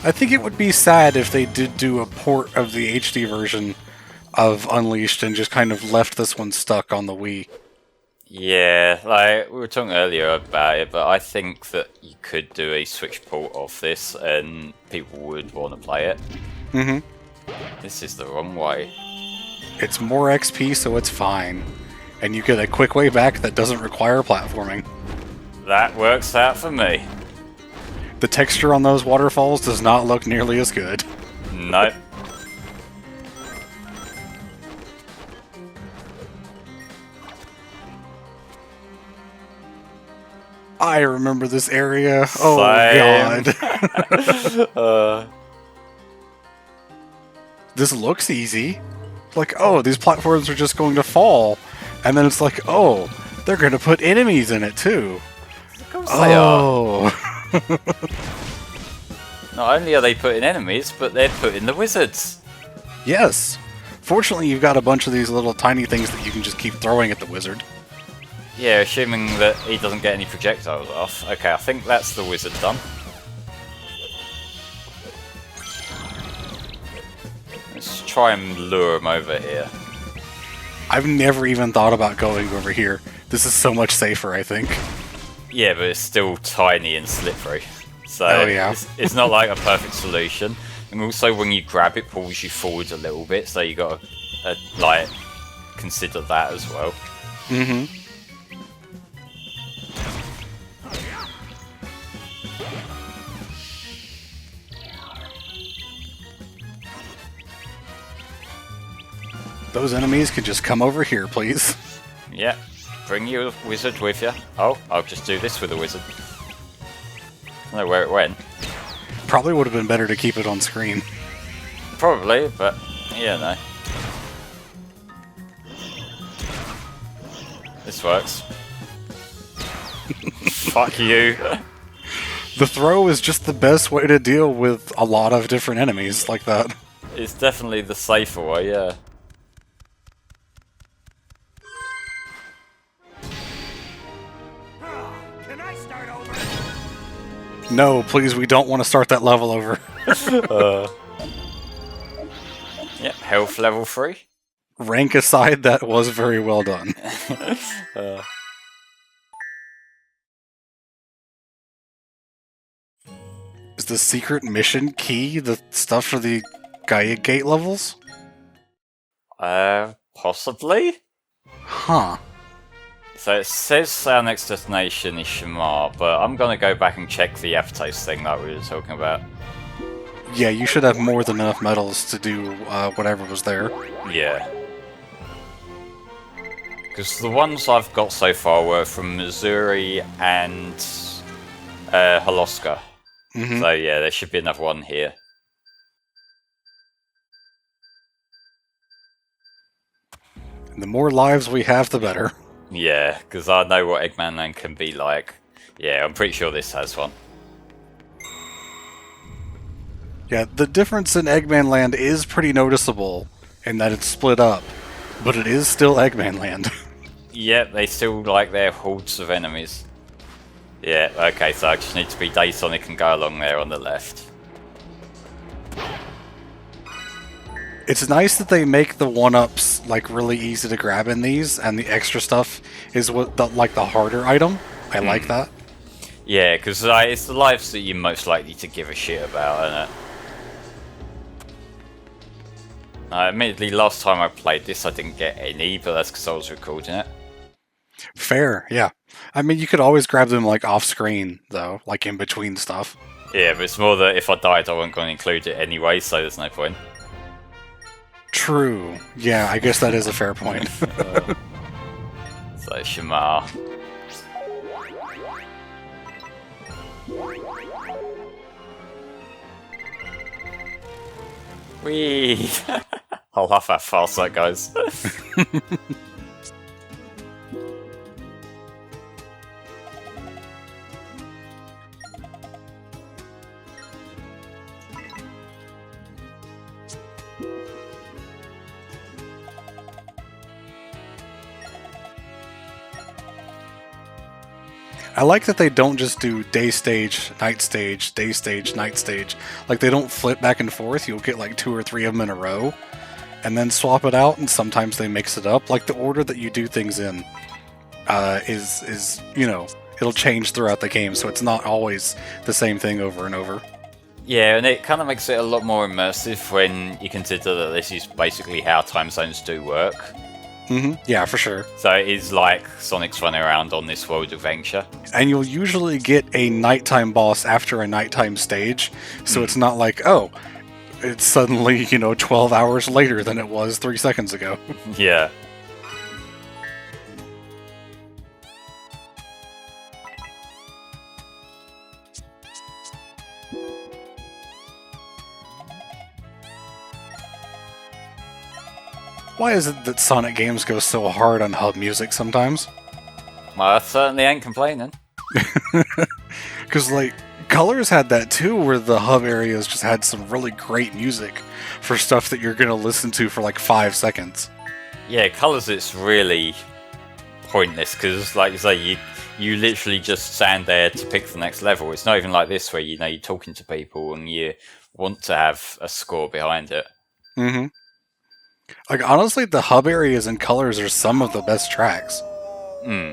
I think it would be sad if they did do a port of the HD version of Unleashed and just kind of left this one stuck on the Wii. Yeah, like we were talking earlier about it, but I think that you could do a Switch port of this and people would want to play it. Mm-hmm. This is the wrong way. It's more XP, so it's fine. And you get a quick way back that doesn't require platforming. That works out for me. The texture on those waterfalls does not look nearly as good. Nope. I remember this area. Oh, Same. God. This looks easy. Like, oh, these platforms are just going to fall. And then it's like, oh, they're going to put enemies in it, too. Of course they are. Oh. Not only are they putting enemies, but they're putting the wizards. Yes. Fortunately, you've got a bunch of these little tiny things that you can just keep throwing at the wizard. Yeah, assuming that he doesn't get any projectiles off. Okay, I think that's the wizard done. Let's try and lure them over here. I've never even thought about going over here. This is so much safer, I think. Yeah, but it's still tiny and slippery. So Oh, yeah. it's not like a perfect solution. And also when you grab it, pulls you forward a little bit, so you got to like consider that as well. Mm-hmm. Those enemies could just come over here, please. Yeah, bring your wizard with you. Oh, I'll just do this with the wizard. I don't know where it went. Probably would have been better to keep it on screen. Probably, but yeah, no. This works. Fuck you. The throw is just the best way to deal with a lot of different enemies like that. It's definitely the safer way, yeah. Can I start over? No, please, we don't want to start that level over. Yep, health level 3. Rank aside, that was very well done. Is the secret mission key the stuff for the Gaia Gate levels? Possibly? Huh. So it says our next destination is Shamar, but I'm gonna go back and check the Aptos thing that we were talking about. Yeah, you should have more than enough medals to do whatever was there. Yeah. Because the ones I've got so far were from Missouri and Holoska. Mm-hmm. So yeah, there should be another one here. And the more lives we have, the better. Yeah, because I know what Eggman Land can be like. Yeah, I'm pretty sure this has one. Yeah, the difference in Eggman Land is pretty noticeable in that it's split up, but it is still Eggman Land. Yeah, they still like their hordes of enemies. Yeah, okay, so I just need to be Day Sonic and go along there on the left. It's nice that they make the one-ups like really easy to grab in these, and the extra stuff is what the harder item. I like that. Yeah, because it's the lives that you're most likely to give a shit about, isn't it? Admittedly, last time I played this, I didn't get any, but that's because I was recording it. Fair, yeah. I mean, you could always grab them like off-screen, though, like in between stuff. Yeah, but it's more that if I died, I wasn't going to include it anyway, so there's no point. True. Yeah, I guess that is a fair point. So, Shamar. Whee! I love how fast that goes. I like that they don't just do day stage, night stage, day stage, night stage. Like, they don't flip back and forth. You'll get like 2 or 3 of them in a row, and then swap it out, and sometimes they mix it up. Like, the order that you do things in is you know, it'll change throughout the game, so it's not always the same thing over and over. Yeah, and it kind of makes it a lot more immersive when you consider that this is basically how time zones do work. Mm-hmm. Yeah, for sure. So it is like Sonic's running around on this world adventure. And you'll usually get a nighttime boss after a nighttime stage, so it's not like, oh, it's suddenly, 12 hours later than it was 3 seconds ago. Yeah. Why is it that Sonic games go so hard on hub music sometimes? Well, I certainly ain't complaining. Because, Colors had that too, where the hub areas just had some really great music for stuff that you're going to listen to for 5 seconds. Yeah, Colours, it's really pointless, because, like you say, you literally just stand there to pick the next level. It's not even like this, where, you're talking to people and you want to have a score behind it. Mm-hmm. Like, honestly, the hub areas and colors are some of the best tracks. Hmm.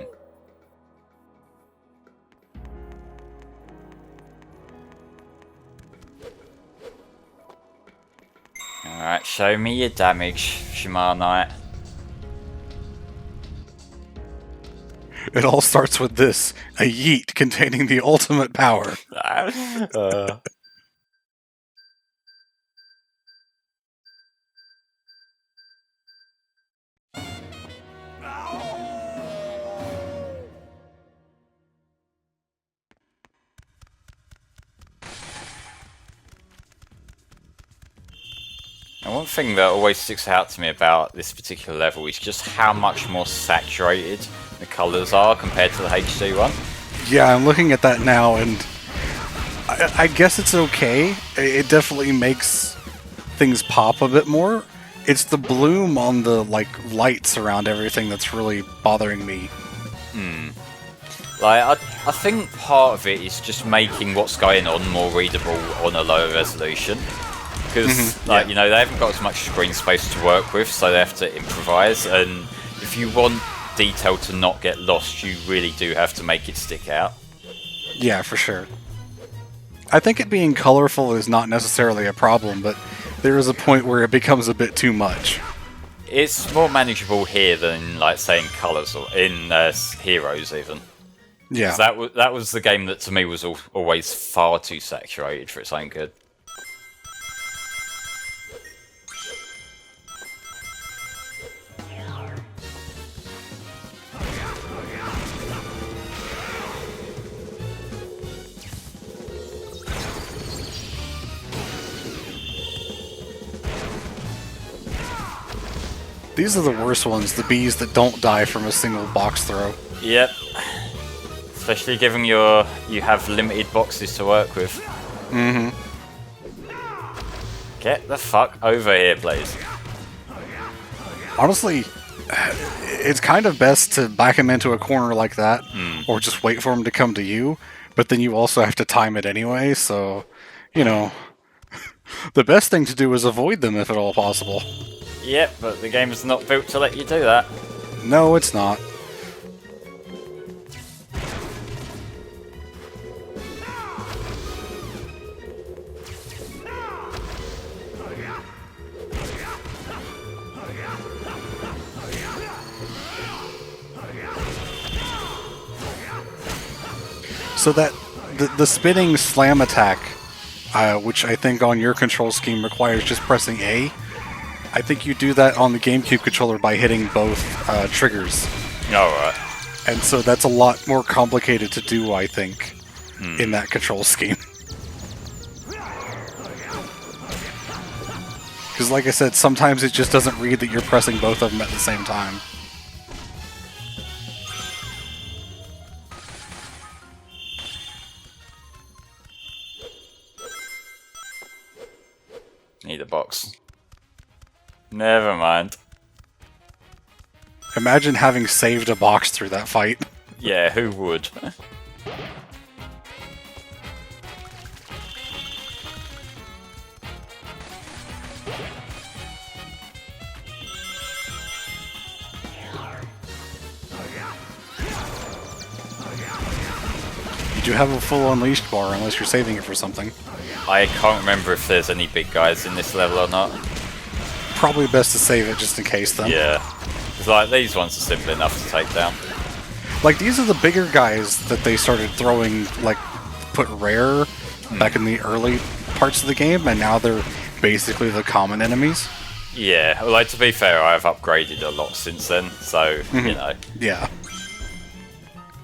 Alright, show me your damage, Shamar Knight. It all starts with this, a yeet containing the ultimate power. And one thing that always sticks out to me about this particular level is just how much more saturated the colours are compared to the HD one. Yeah, I'm looking at that now, and I guess it's okay. It definitely makes things pop a bit more. It's the bloom on the lights around everything that's really bothering me. Like, I think part of it is just making what's going on more readable on a lower resolution. Because, you know, they haven't got as much screen space to work with, so they have to improvise. And if you want detail to not get lost, you really do have to make it stick out. Yeah, for sure. I think it being colorful is not necessarily a problem, but there is a point where it becomes a bit too much. It's more manageable here than, like, say, in Colours or in Heroes, even. Yeah. 'Cause that was the game that, to me, was always far too saturated for its own good. These are the worst ones, the bees that don't die from a single box throw. Yep. Especially given you have limited boxes to work with. Mm-hmm. Get the fuck over here, please. Honestly, it's kind of best to back him into a corner like that, or just wait for him to come to you, but then you also have to time it anyway, so, you know, the best thing to do is avoid them if at all possible. Yep, but the game is not built to let you do that. No, it's not. So that the spinning slam attack, which I think on your control scheme requires just pressing A, I think you do that on the GameCube controller by hitting both triggers. Alright. And so that's a lot more complicated to do, I think, in that control scheme. Because like I said, sometimes it just doesn't read that you're pressing both of them at the same time. Need a box. Never mind. Imagine having saved a box through that fight. Yeah, who would? You do have a full unleashed bar unless you're saving it for something. I can't remember if there's any big guys in this level or not. Probably best to save it just in case, then. Yeah. Because, like, these ones are simple enough to take down. Like, these are the bigger guys that they started throwing, like, put rare back in the early parts of the game, and now they're basically the common enemies. Yeah, well, like, to be fair, I've upgraded a lot since then, so, you know. Yeah.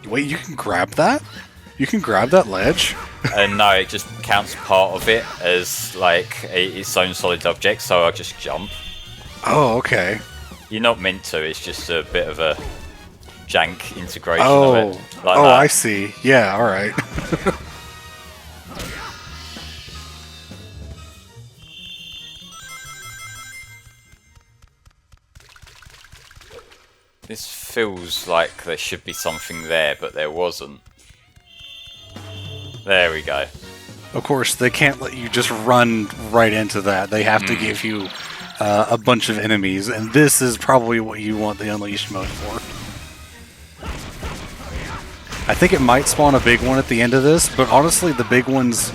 Wait, you can grab that? You can grab that ledge? And no, it just counts part of it as, like, its own solid object, so I just jump. Oh, okay. You're not meant to, it's just a bit of a jank integration Oh, of it. Like oh, that. I see. Yeah, alright. This feels like there should be something there, but there wasn't. There we go. Of course, they can't let you just run right into that. They have to give you a bunch of enemies, and this is probably what you want the Unleashed mode for. I think it might spawn a big one at the end of this, but honestly, the big ones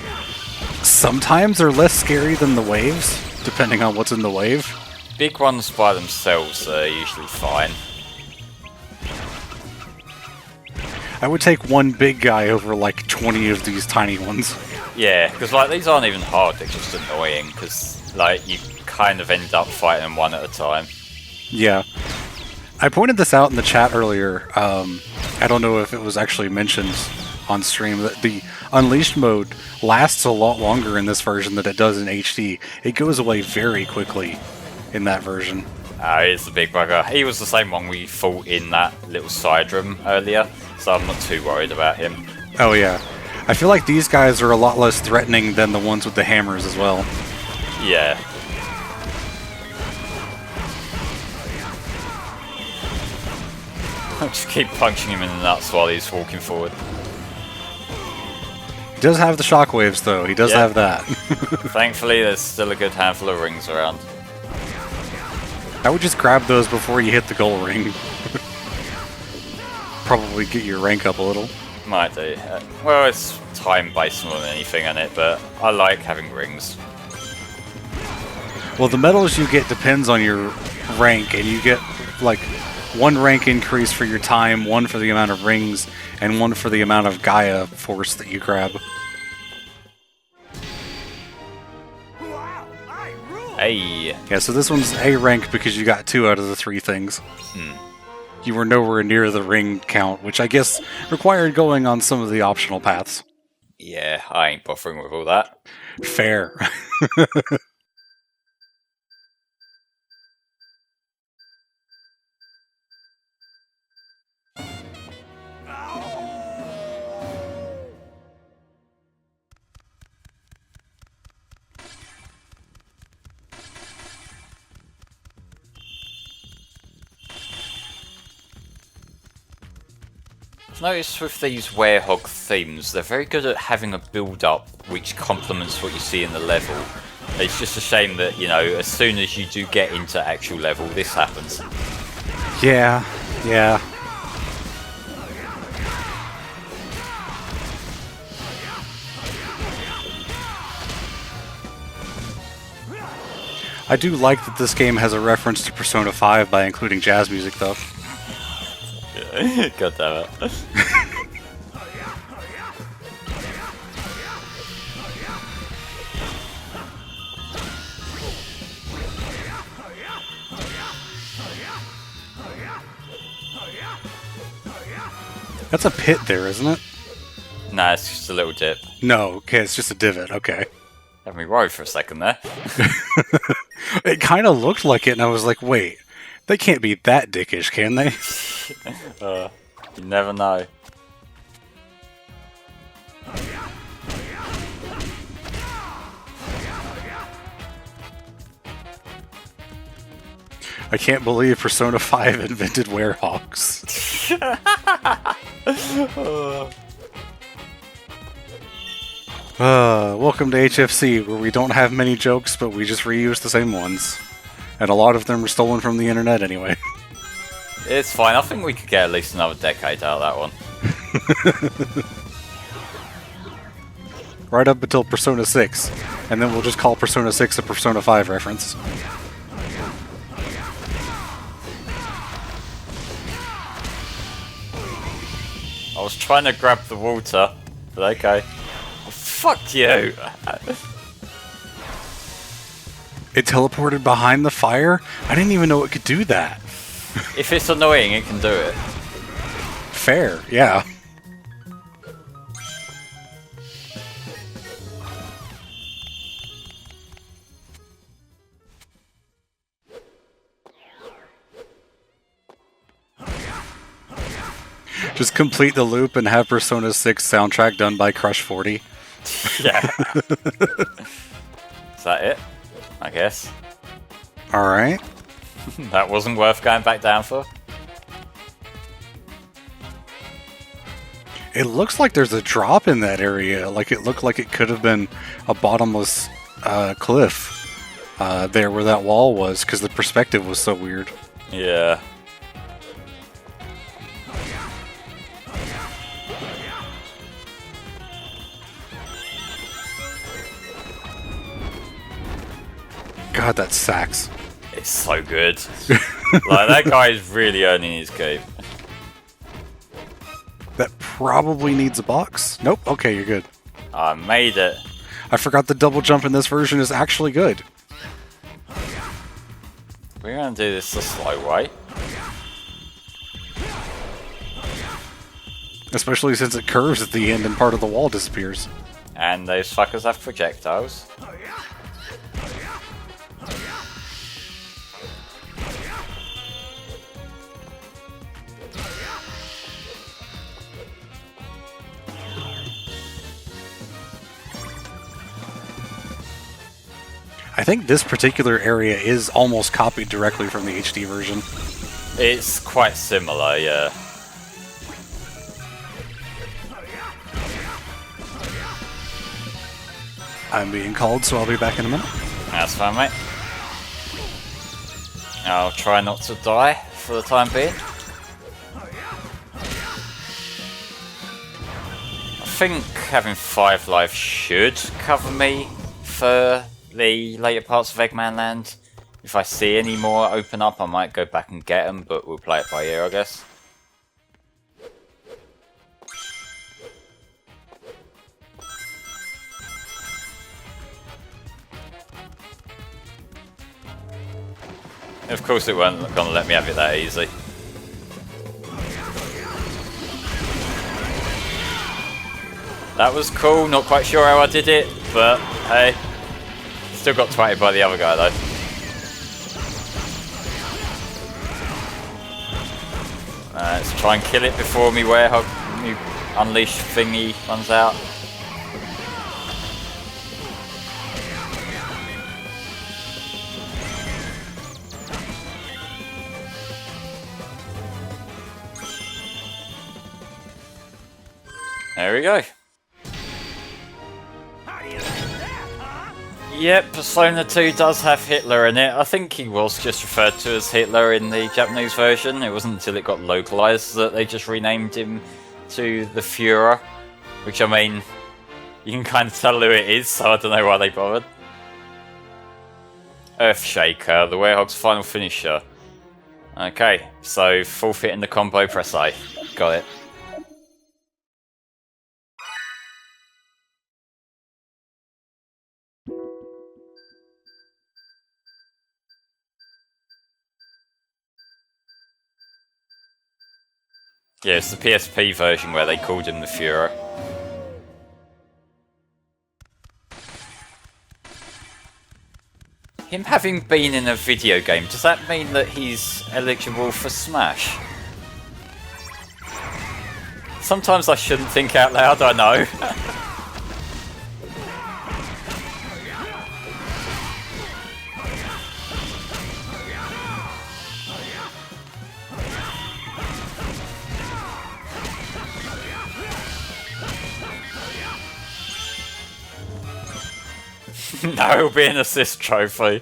sometimes are less scary than the waves, depending on what's in the wave. Big ones by themselves are usually fine. I would take one big guy over like 20 of these tiny ones. Yeah, because like these aren't even hard, they're just annoying, because like you kind of end up fighting them one at a time. Yeah. I pointed this out in the chat earlier. I don't know if it was actually mentioned on stream, that the Unleashed mode lasts a lot longer in this version than it does in HD. It goes away very quickly in that version. He's the big bugger. He was the same one we fought in that little side room earlier, so I'm not too worried about him. Oh yeah. I feel like these guys are a lot less threatening than the ones with the hammers as well. Yeah. I'll just keep punching him in the nuts while he's walking forward. He does have the shockwaves though, he does have that. Thankfully there's still a good handful of rings around. I would just grab those before you hit the goal ring. Probably get your rank up a little. Might do. Well, it's time-based more than anything in it, but I like having rings. Well, the medals you get depends on your rank, and you get like one rank increase for your time, one for the amount of rings, and one for the amount of Gaia force that you grab. Hey. Yeah, so this one's A rank because you got 2 out of the 3 things. You were nowhere near the ring count, which I guess required going on some of the optional paths. Yeah, I ain't bothering with all that. Fair. I've noticed with these werehog themes, they're very good at having a build-up which complements what you see in the level. It's just a shame that, you know, as soon as you do get into actual level, this happens. Yeah, yeah. I do like that this game has a reference to Persona 5 by including jazz music, though. God damn it. That's a pit there, isn't it? Nah, it's just a little dip. No, okay, it's just a divot, okay. Had me worried for a second there. It kind of looked like it, and I was like, wait, they can't be that dickish, can they? You never know. I can't believe Persona 5 invented werehawks. Welcome to HFC, where we don't have many jokes, but we just reuse the same ones. And a lot of them are stolen from the internet anyway. It's fine, I think we could get at least another decade out of that one. Right up until Persona 6, and then we'll just call Persona 6 a Persona 5 reference. I was trying to grab the water, but okay. Oh, fuck you! It teleported behind the fire? I didn't even know it could do that. If it's annoying, it can do it. Fair, yeah. Just complete the loop and have Persona 6 soundtrack done by Crush 40. Yeah. Is that it? I guess. Alright. That wasn't worth going back down for. It looks like there's a drop in that area. Like it looked like it could have been a bottomless cliff. there where that wall was, because the perspective was so weird. Yeah. God, that sax. It's so good. Like, that guy is really earning his keep. That probably needs a box. Nope. Okay, you're good. I made it. I forgot the double jump in this version is actually good. We're gonna do this the slow way. Especially since it curves at the end and part of the wall disappears. And those fuckers have projectiles. I think this particular area is almost copied directly from the HD version. It's quite similar, yeah. I'm being called, so I'll be back in a minute. That's fine, mate. I'll try not to die for the time being. I think having 5 lives should cover me for the later parts of Eggman Land. If I see any more open up, I might go back and get them, but we'll play it by ear, I guess. Of course it weren't gonna let me have it that easy. That was cool, not quite sure how I did it, but hey. Still got twatted by the other guy though. Let's try and kill it before me Werehog, me unleash thingy runs out. There we go. Yep, Persona 2 does have Hitler in it. I think he was just referred to as Hitler in the Japanese version. It wasn't until it got localized that they just renamed him to the Führer. Which, I mean, you can kind of tell who it is, so I don't know why they bothered. Earthshaker, the Werehog's final finisher. Okay, so forfeiting the combo, press A. Got it. Yeah, it's the PSP version where they called him the Führer. Him having been in a video game, does that mean that he's eligible for Smash? Sometimes I shouldn't think out loud, I know. No, it'll be an assist trophy.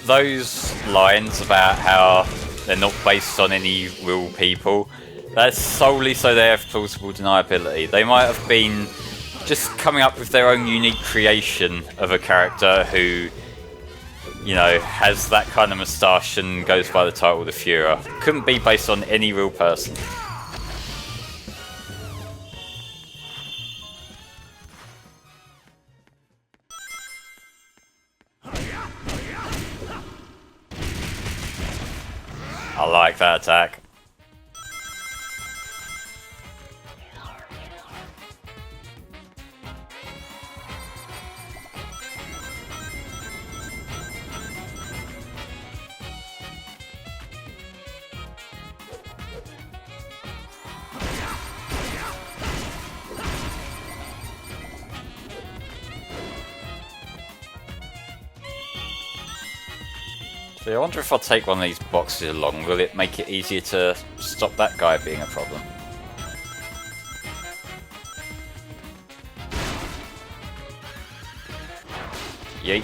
Those lines about how they're not based on any real people, that's solely so they have plausible deniability. They might have been just coming up with their own unique creation of a character who, you know, has that kind of moustache and goes by the title The Führer. Couldn't be based on any real person. I like that attack. So I wonder if I take one of these boxes along, will it make it easier to stop that guy being a problem? Yeet.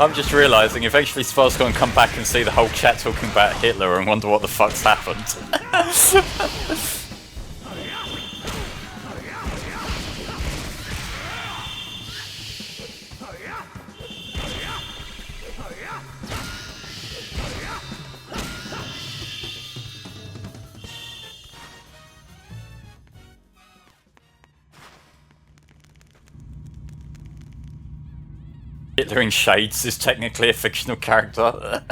I'm just realising eventually Spar's going to come back and see the whole chat talking about Hitler and wonder what the fuck's happened. Hitler in Shades is technically a fictional character. I'm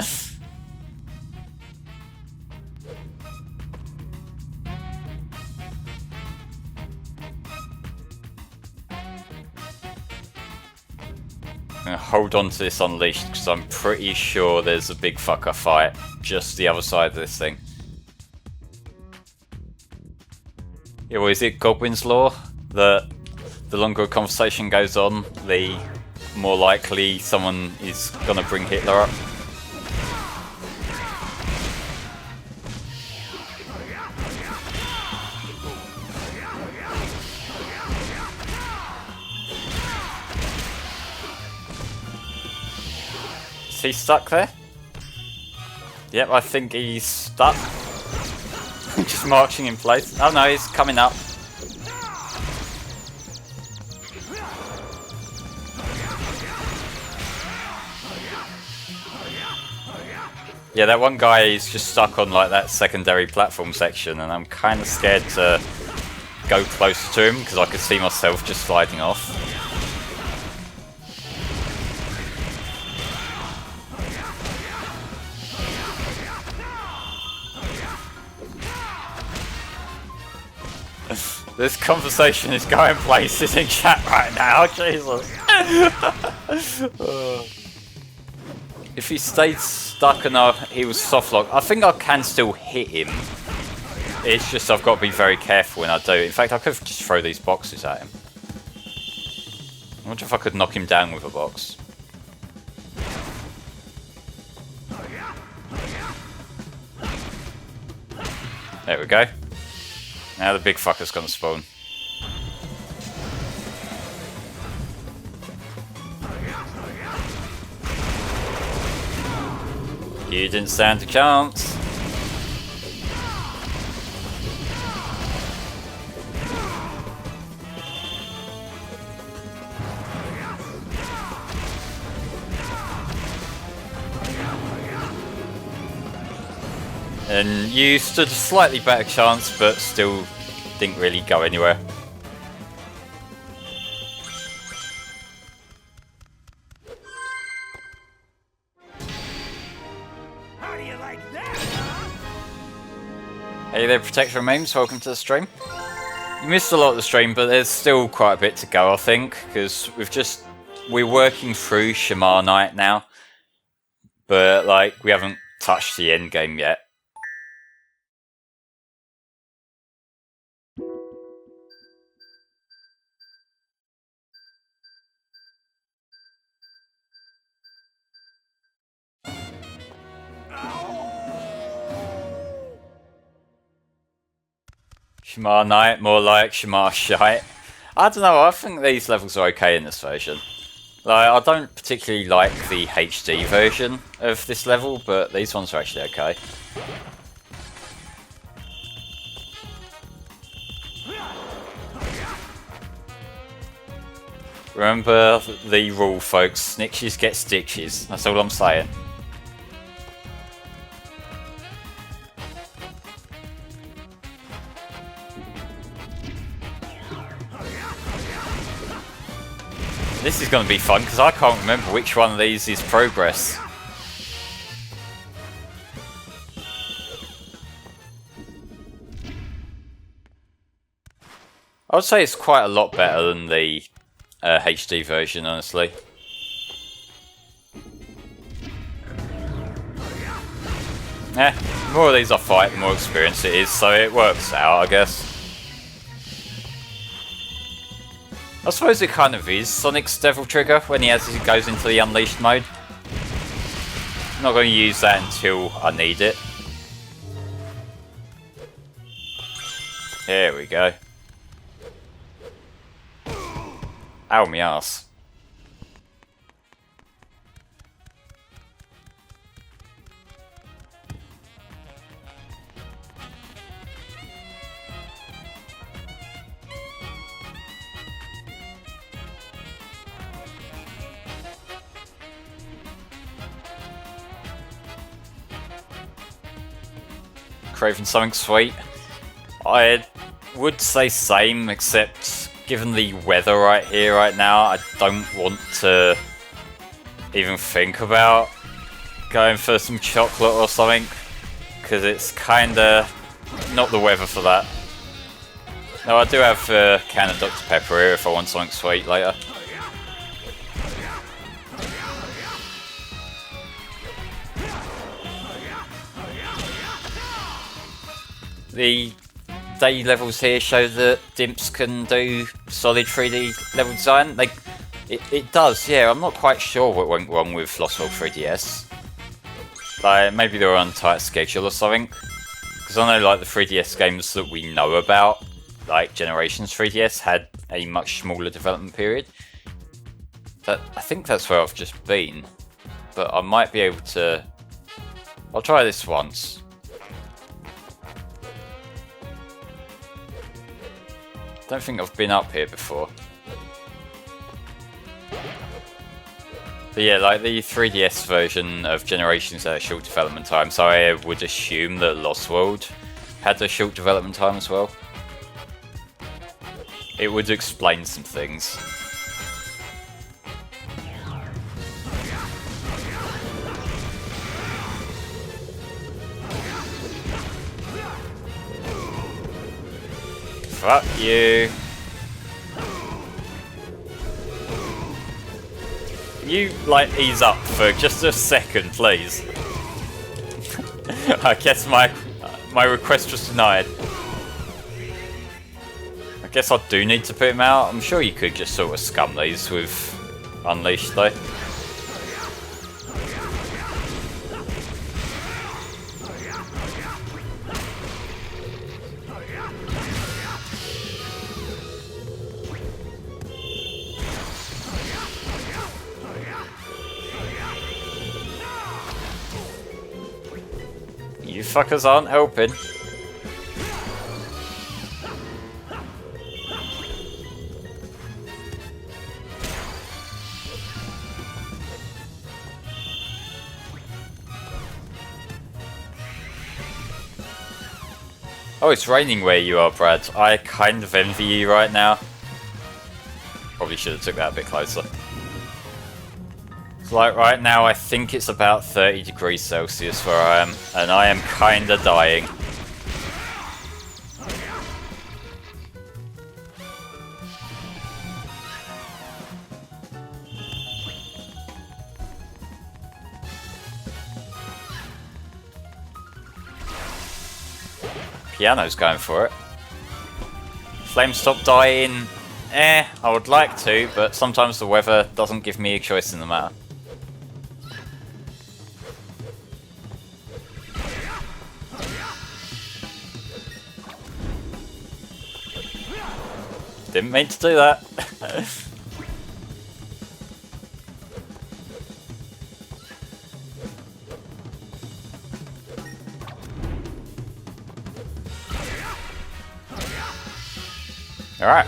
gonna hold on to this Unleashed because I'm pretty sure there's a big fucker fight just the other side of this thing. Yeah, well, is it Godwin's Law that the longer a conversation goes on, the more likely someone is gonna bring Hitler up? Is he stuck there? Yep, I think he's stuck. Just marching in place. Oh no, he's coming up. Yeah, that one guy is just stuck on like that secondary platform section, and I'm kind of scared to go closer to him because I could see myself just sliding off. This conversation is going places in chat right now, Jesus. If he stayed stuck and he was soft locked, I think I can still hit him. It's just I've got to be very careful when I do. In fact, I could just throw these boxes at him. I wonder if I could knock him down with a box. There we go. Now the big fucker's gonna spawn. You didn't stand a chance. And you stood a slightly better chance, but still didn't really go anywhere. How do you like that, huh? Hey there, Protector of Memes, welcome to the stream. You missed a lot of the stream, but there's still quite a bit to go, I think, because we're working through Shamar Knight now, but like we haven't touched the end game yet. Shamar Knight, more like Shamar Shite. I don't know, I think these levels are okay in this version. Like, I don't particularly like the HD version of this level, but these ones are actually okay. Remember the rule, folks. Snitches get stitches. That's all I'm saying. This is going to be fun because I can't remember which one of these is progress. I would say it's quite a lot better than the HD version, honestly. The more of these I fight, the more experience it is, so it works out, I guess. I suppose it kind of is Sonic's Devil Trigger when he goes into the Unleashed mode. I'm not going to use that until I need it. There we go. Ow, me ass. Craving something sweet. I would say same, except given the weather right here, right now, I don't want to even think about going for some chocolate or something, because it's kinda not the weather for that. No, I do have a can of Dr. Pepper here if I want something sweet later. The day levels here show that Dimps can do solid 3D level design. Like, it does, yeah. I'm not quite sure what went wrong with Lost World 3DS. Like, maybe they were on a tight schedule or something. Because I know, like, the 3DS games that we know about, like Generations 3DS, had a much smaller development period. I think that's where I've just been. But I might be able to... I'll try this once. Don't think I've been up here before. But yeah, like the 3DS version of Generations had a short development time, so I would assume that Lost World had a short development time as well. It would explain some things. Fuck you. Can you, like, ease up for just a second, please? I guess my request was denied. I guess I do need to put him out. I'm sure you could just sort of scum these with Unleashed, though. You fuckers aren't helping. Oh, it's raining where you are, Brad. I kind of envy you right now. Probably should have took that a bit closer. Like right now, I think it's about 30 degrees Celsius where I am, and I am kinda dying. Piano's going for it. Flame stop dying. I would like to, but sometimes the weather doesn't give me a choice in the matter. Didn't mean to do that. Alright.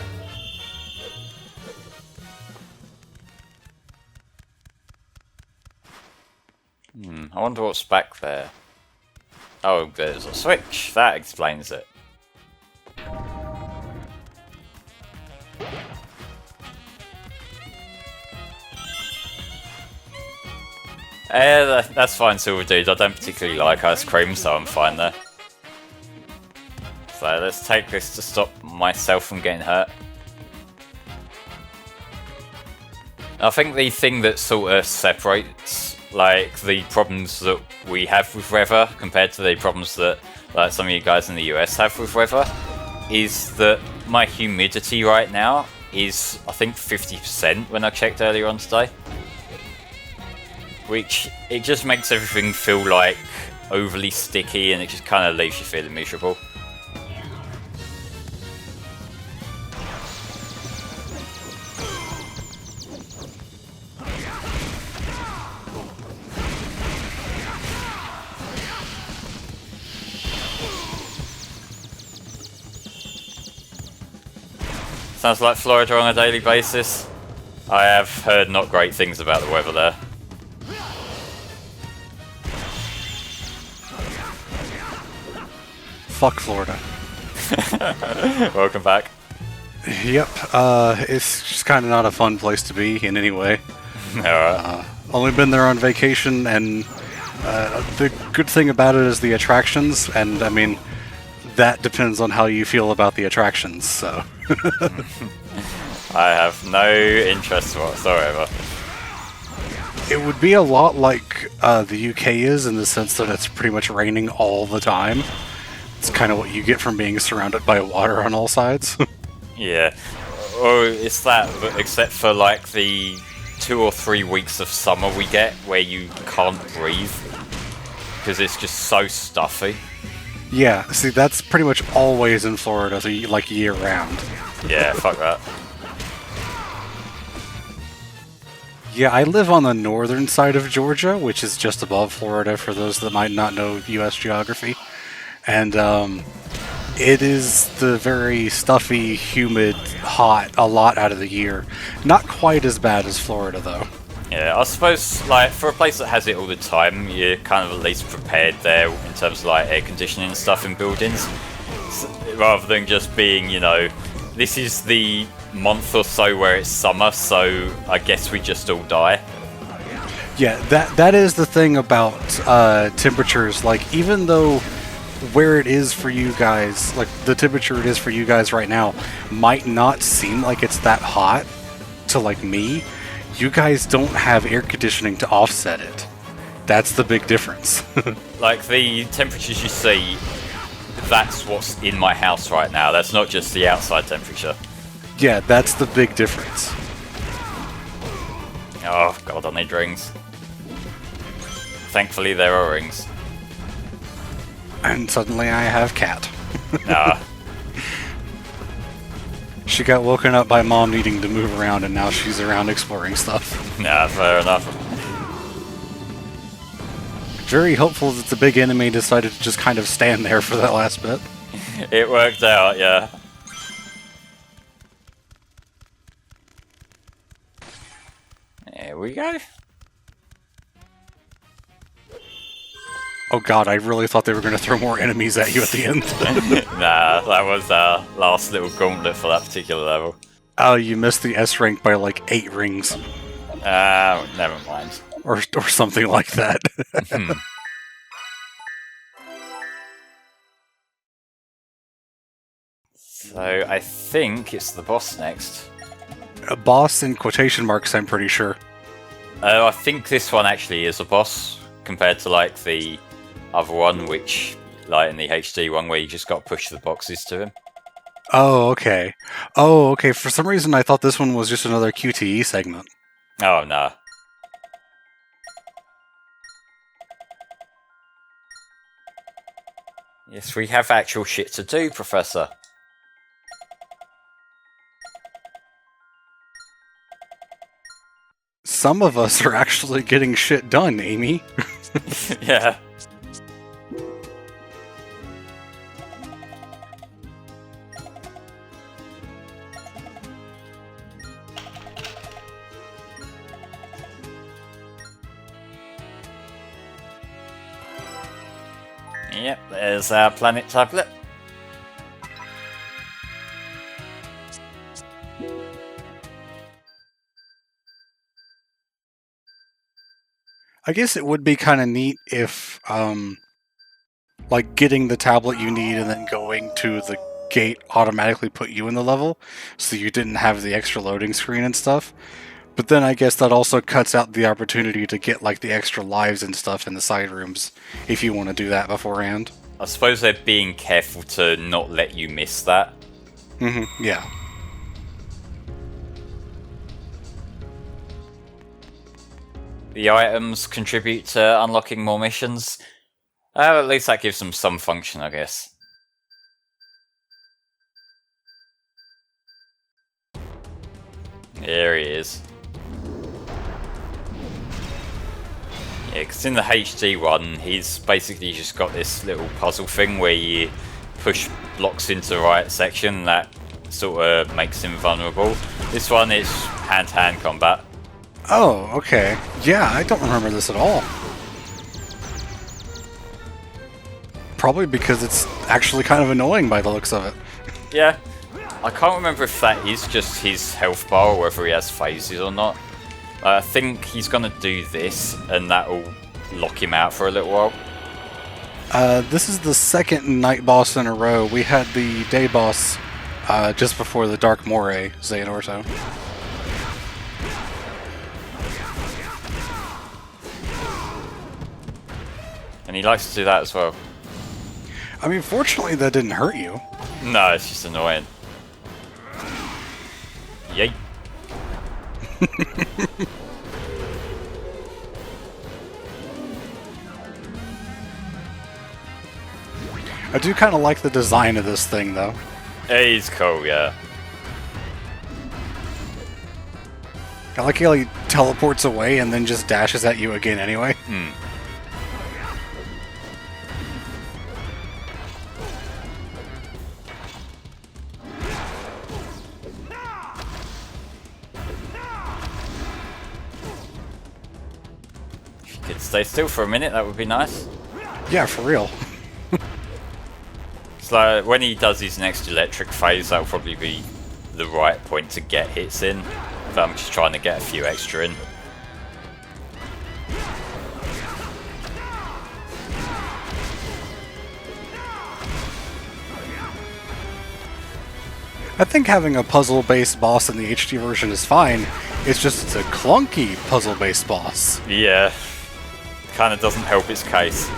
I wonder what's back there. Oh, there's a switch. That explains it. That's fine, Silver Dude. I don't particularly like ice cream, so I'm fine there. So let's take this to stop myself from getting hurt. I think the thing that sort of separates like the problems that we have with weather compared to the problems that like some of you guys in the US have with weather is that my humidity right now is I think 50% when I checked earlier on today. Which it just makes everything feel like overly sticky and it just kind of leaves you feeling miserable. Sounds like Florida on a daily basis. I have heard not great things about the weather there. Fuck Florida. Welcome back. Yep, it's just kind of not a fun place to be in any way. Alright. Only been there on vacation, and the good thing about it is the attractions, and I mean, that depends on how you feel about the attractions, so. I have no interest whatsoever. It would be a lot like the UK is, in the sense that it's pretty much raining all the time. It's kind of what you get from being surrounded by water on all sides. Yeah. Oh, it's that, but except for like the 2 or 3 weeks of summer we get where you can't breathe because it's just so stuffy. Yeah, see, that's pretty much always in Florida, so like year round. Yeah, fuck that. Yeah, I live on the northern side of Georgia, which is just above Florida for those that might not know U.S. geography. And it is the very stuffy, humid, hot a lot out of the year. Not quite as bad as Florida, though. Yeah, I suppose, like, for a place that has it all the time, you're kind of at least prepared there in terms of, like, air conditioning and stuff in buildings. Rather than just being, you know, this is the month or so where it's summer, so I guess we just all die. Yeah, that is the thing about temperatures. Like, even though where it is for you guys, like the temperature it is for you guys right now, might not seem like it's that hot to like me, you guys don't have air conditioning to offset it. That's the big difference. Like the temperatures you see, that's what's in my house right now. That's not just the outside temperature. Yeah, that's the big difference. Oh god, I need rings. Thankfully there are rings. And suddenly I have cat. Nah. She got woken up by mom needing to move around, and now she's around exploring stuff. Nah, fair enough. Very hopeful that the big enemy decided to just kind of stand there for that last bit. It worked out, yeah. There we go. Oh god, I really thought they were going to throw more enemies at you at the end. Nah, that was our last little gauntlet for that particular level. Oh, you missed the S rank by like 8 rings. Never mind. Or something like that. So, I think it's the boss next. A boss in quotation marks, I'm pretty sure. I think this one actually is a boss, compared to like the other one, which, like in the HD one, where you just got to push the boxes to him. Oh, okay. Oh, okay. For some reason, I thought this one was just another QTE segment. Oh, no. Yes, we have actual shit to do, Professor. Some of us are actually getting shit done, Amy. Yeah. Yep, there's our planet tablet. I guess it would be kind of neat if, like, getting the tablet you need and then going to the gate automatically put you in the level, so you didn't have the extra loading screen and stuff. But then I guess that also cuts out the opportunity to get like the extra lives and stuff in the side rooms if you want to do that beforehand. I suppose they're being careful to not let you miss that. Yeah. The items contribute to unlocking more missions. At least that gives them some function, I guess. There he is. Yeah, because in the HD one, he's basically just got this little puzzle thing where you push blocks into the right section, and that sort of makes him vulnerable. This one is hand-to-hand combat. Oh, okay. Yeah, I don't remember this at all. Probably because it's actually kind of annoying by the looks of it. Yeah. I can't remember if that is just his health bar or whether he has phases or not. I think he's going to do this, and that will lock him out for a little while. This is the second night boss in a row. We had the day boss just before the Dark Moray, Xehanorto. And he likes to do that as well. I mean, fortunately that didn't hurt you. No, it's just annoying. Yay. I do kind of like the design of this thing, though. He's cool, yeah. I like how he teleports away and then just dashes at you again anyway. If you could stay still for a minute, that would be nice. Yeah, for real. It's like when he does his next electric phase, that'll probably be the right point to get hits in. But I'm just trying to get a few extra in. I think having a puzzle-based boss in the HD version is fine. It's just it's a clunky puzzle-based boss. Yeah. Kind of doesn't help its case.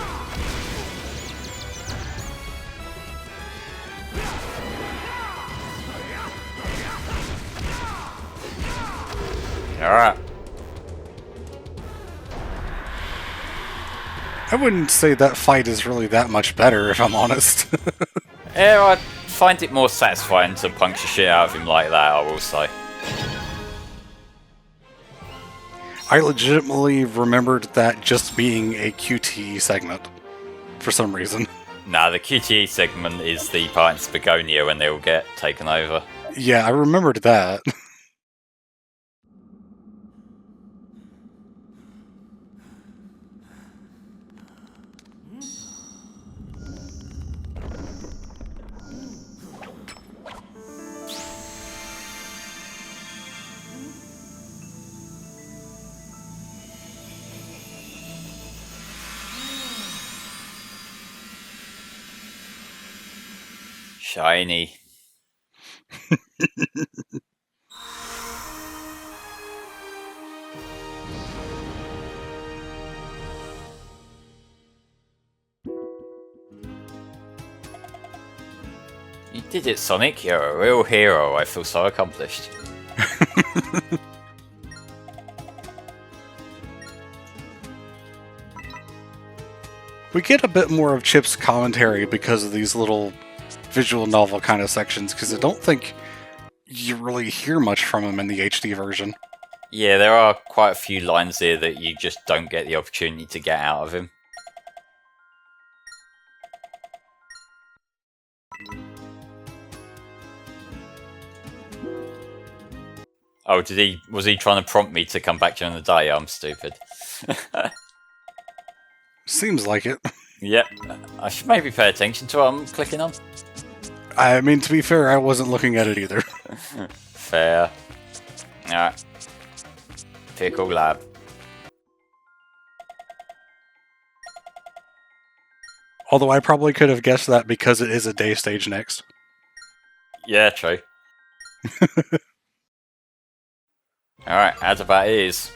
Alright. I wouldn't say that fight is really that much better, if I'm honest. Yeah, I find it more satisfying to punch the shit out of him like that, I will say. I legitimately remembered that just being a QTE segment, for some reason. Nah, the QTE segment is the part in Spagonia when they all get taken over. Yeah, I remembered that. Shiny. You did it, Sonic. You're a real hero. I feel so accomplished. We get a bit more of Chip's commentary because of these little visual novel kind of sections, because I don't think you really hear much from him in the HD version. Yeah, there are quite a few lines here that you just don't get the opportunity to get out of him. Oh, was he trying to prompt me to come back during the day? I'm stupid. Seems like it. Yep. I should maybe pay attention to what I'm clicking on. I mean, to be fair, I wasn't looking at it either. Fair. Alright. Pickle Lab. Although I probably could have guessed that because it is a day stage next. Yeah, true. Alright, as about is.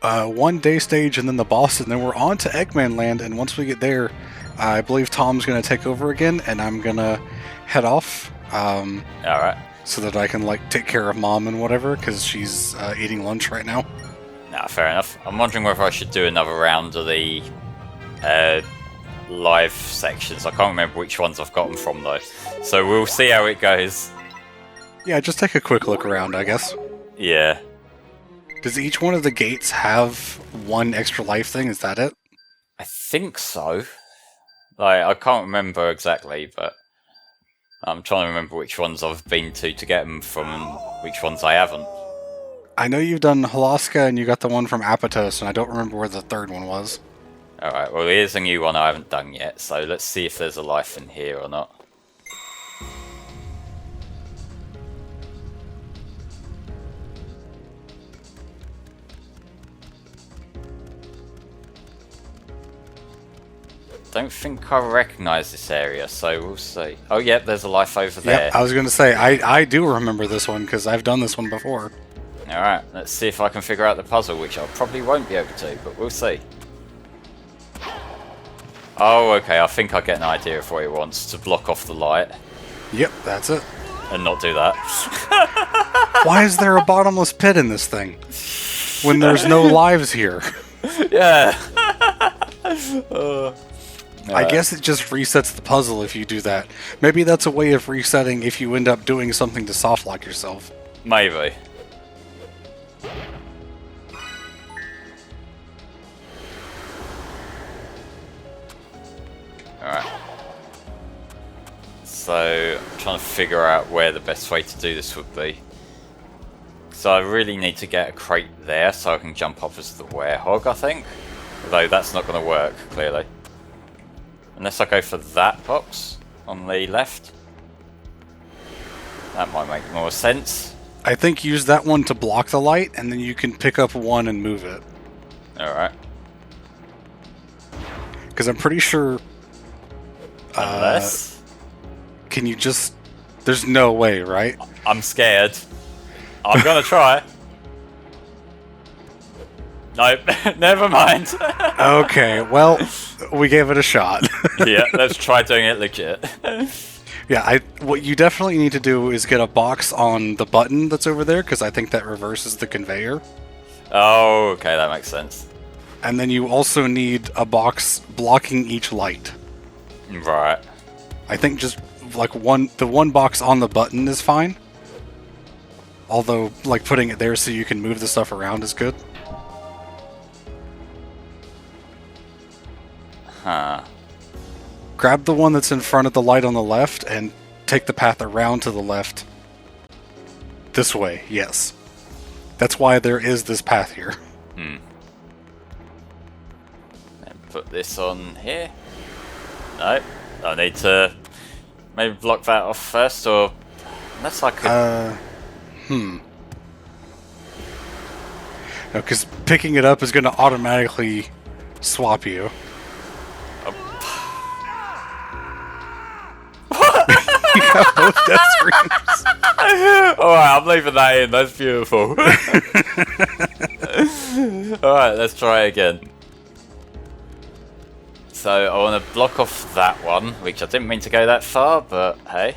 1 day stage and then the boss, and then we're on to Eggman Land, and once we get there, I believe Tom's going to take over again, and I'm going to head off. Alright. So that I can, like, take care of Mom and whatever, because she's eating lunch right now. Nah, fair enough. I'm wondering whether I should do another round of the live sections. I can't remember which ones I've gotten from, though. So we'll see how it goes. Yeah, just take a quick look around, I guess. Yeah. Does each one of the gates have one extra life thing? Is that it? I think so. Like, I can't remember exactly, but I'm trying to remember which ones I've been to get them from and which ones I haven't. I know you've done Halaska and you got the one from Apatos, and I don't remember where the third one was. Alright, well here's a new one I haven't done yet, so let's see if there's a life in here or not. Don't think I recognise this area, so we'll see. Oh, yep, there's a life over there. Yep, I was going to say, I do remember this one, because I've done this one before. Alright, let's see if I can figure out the puzzle, which I probably won't be able to, but we'll see. Oh, okay, I think I get an idea of what it wants, to block off the light. Yep, that's it. And not do that. Why is there a bottomless pit in this thing? When there's no lives here. Yeah. I guess it just resets the puzzle if you do that. Maybe that's a way of resetting if you end up doing something to softlock yourself. Maybe. Alright. So, I'm trying to figure out where the best way to do this would be. So I really need to get a crate there so I can jump up as the werehog, I think. Although that's not going to work, clearly. Unless I go for that box on the left. That might make more sense. I think use that one to block the light, and then you can pick up one and move it. Alright. Because I'm pretty sure... Unless... Can you just... There's no way, right? I'm scared. I'm gonna try. Nope, never mind. Okay, well, we gave it a shot. Yeah, let's try doing it legit. Yeah, what you definitely need to do is get a box on the button that's over there, because I think that reverses the conveyor. Oh, okay, that makes sense. And then you also need a box blocking each light. Right. I think just like the one box on the button is fine. Although, like, putting it there so you can move the stuff around is good. Huh. Grab the one that's in front of the light on the left and take the path around to the left. This way, yes. That's why there is this path here. Hmm. And put this on here. Nope. I need to maybe block that off first, or unless I could. No, because picking it up is going to automatically swap you. You got both death screams. Alright, I'm leaving that in. That's beautiful. Alright, let's try again. So, I want to block off that one, which I didn't mean to go that far, but hey.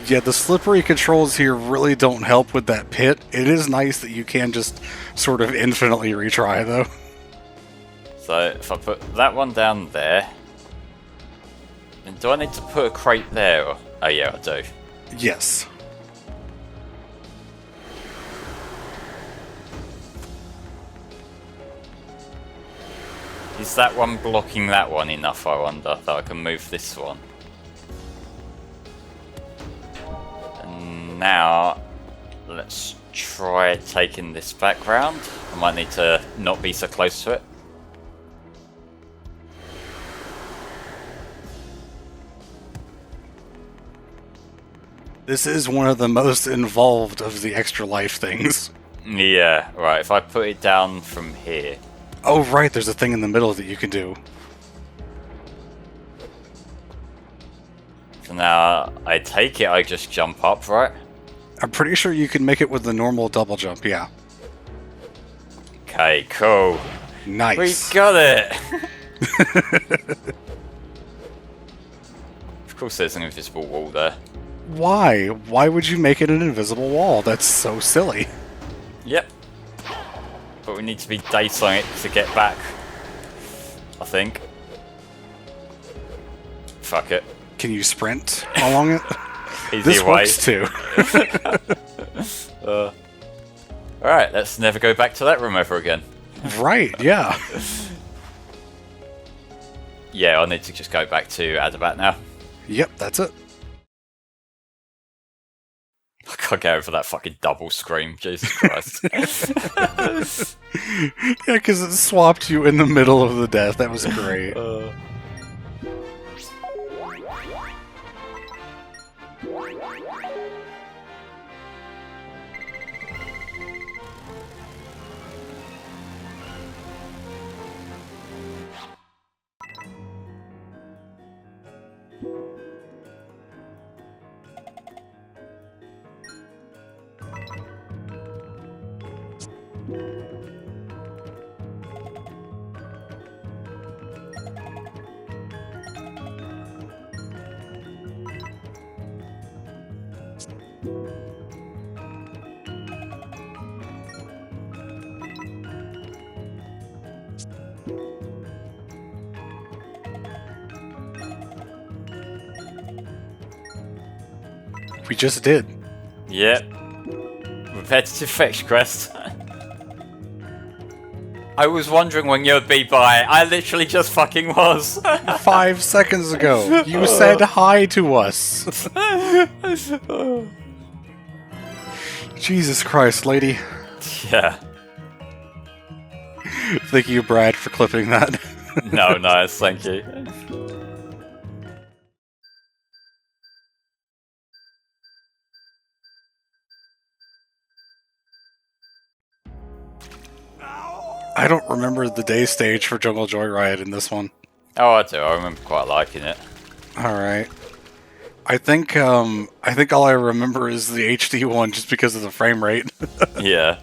Yeah, the slippery controls here really don't help with that pit. It is nice that you can just sort of infinitely retry, though. So, if I put that one down there... And do I need to put a crate there? Or... Oh yeah, I do. Yes. Is that one blocking that one enough, I wonder, that I can move this one? And now, let's try taking this back round. I might need to not be so close to it. This is one of the most involved of the extra life things. Yeah, right, if I put it down from here. Oh, right, there's a thing in the middle that you can do. So now, I take it I just jump up, right? I'm pretty sure you can make it with the normal double jump, yeah. Okay, cool. Nice. We got it! Of course there's an invisible wall there. Why? Why would you make it an invisible wall? That's so silly. Yep. But we need to be daytime it to get back. I think. Fuck it. Can you sprint along it? Easy This way. works too. Alright, let's never go back to that room ever again. Right, yeah. Yeah, I need to just go back to Adabat now. Yep, that's it. I can't get over that fucking double scream, Jesus Christ. Yeah, because it swapped you in the middle of the death. That was great. We just did. Yep. Repetitive fetch quest. I was wondering when you'd be by. I literally just fucking was. 5 seconds ago, you said hi to us. Jesus Christ, lady. Yeah. Thank you, Brad, for clipping that. No, nice, thank you. I don't remember the day stage for Jungle Joyride in this one. Oh, I do. I remember quite liking it. Alright. I think all I remember is the HD one just because of the frame rate. Yeah.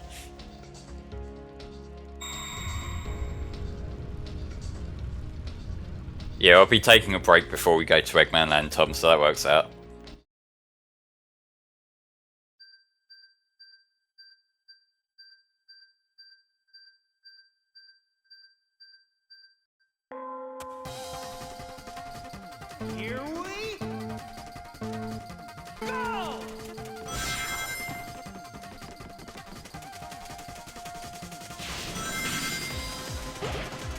Yeah, I'll be taking a break before we go to Eggman Land, Tom, so that works out. Here we go!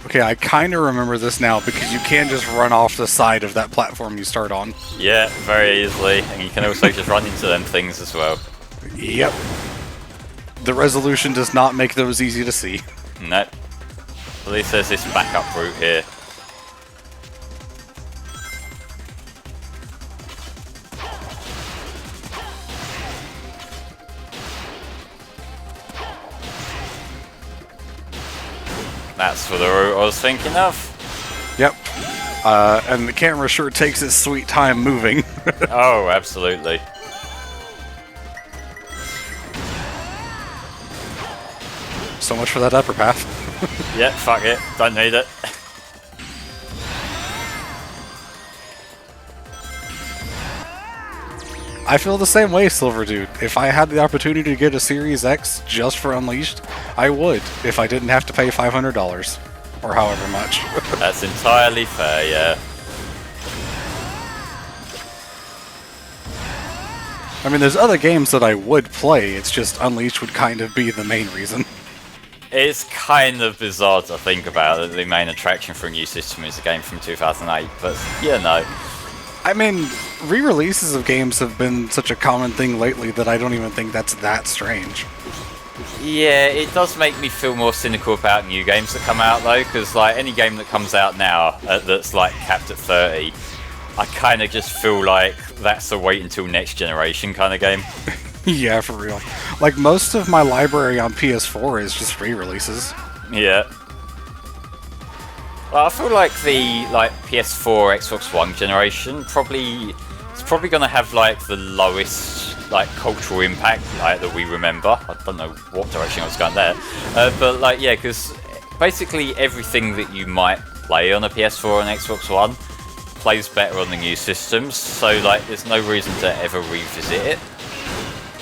Okay, I kind of remember this now because you can just run off the side of that platform you start on. Yeah, very easily, and you can also just run into them things as well. Yep. The resolution does not make those easy to see. Nope. At least there's this backup route here. That's for the route I was thinking of. Yep. And the camera sure takes its sweet time moving. Oh, absolutely. So much for that upper path. Yeah, fuck it. Don't need it. I feel the same way, Silver Dude. If I had the opportunity to get a Series X just for Unleashed, I would, if I didn't have to pay $500. Or however much. That's entirely fair, yeah. I mean, there's other games that I would play, it's just Unleashed would kind of be the main reason. It's kind of bizarre to think about that the main attraction for a new system is a game from 2008, but yeah, no. I mean, re-releases of games have been such a common thing lately that I don't even think that's that strange. Yeah, it does make me feel more cynical about new games that come out though, because like any game that comes out now that's like capped at 30, I kind of just feel like that's a wait until next generation kind of game. Yeah, for real. Like, most of my library on PS4 is just re-releases. Yeah. Well, I feel like the PS4, Xbox One generation it's probably going to have like the lowest like cultural impact like that we remember. I don't know what direction I was going there, but like yeah, because basically everything that you might play on a PS4 and Xbox One plays better on the new systems. So like, there's no reason to ever revisit it.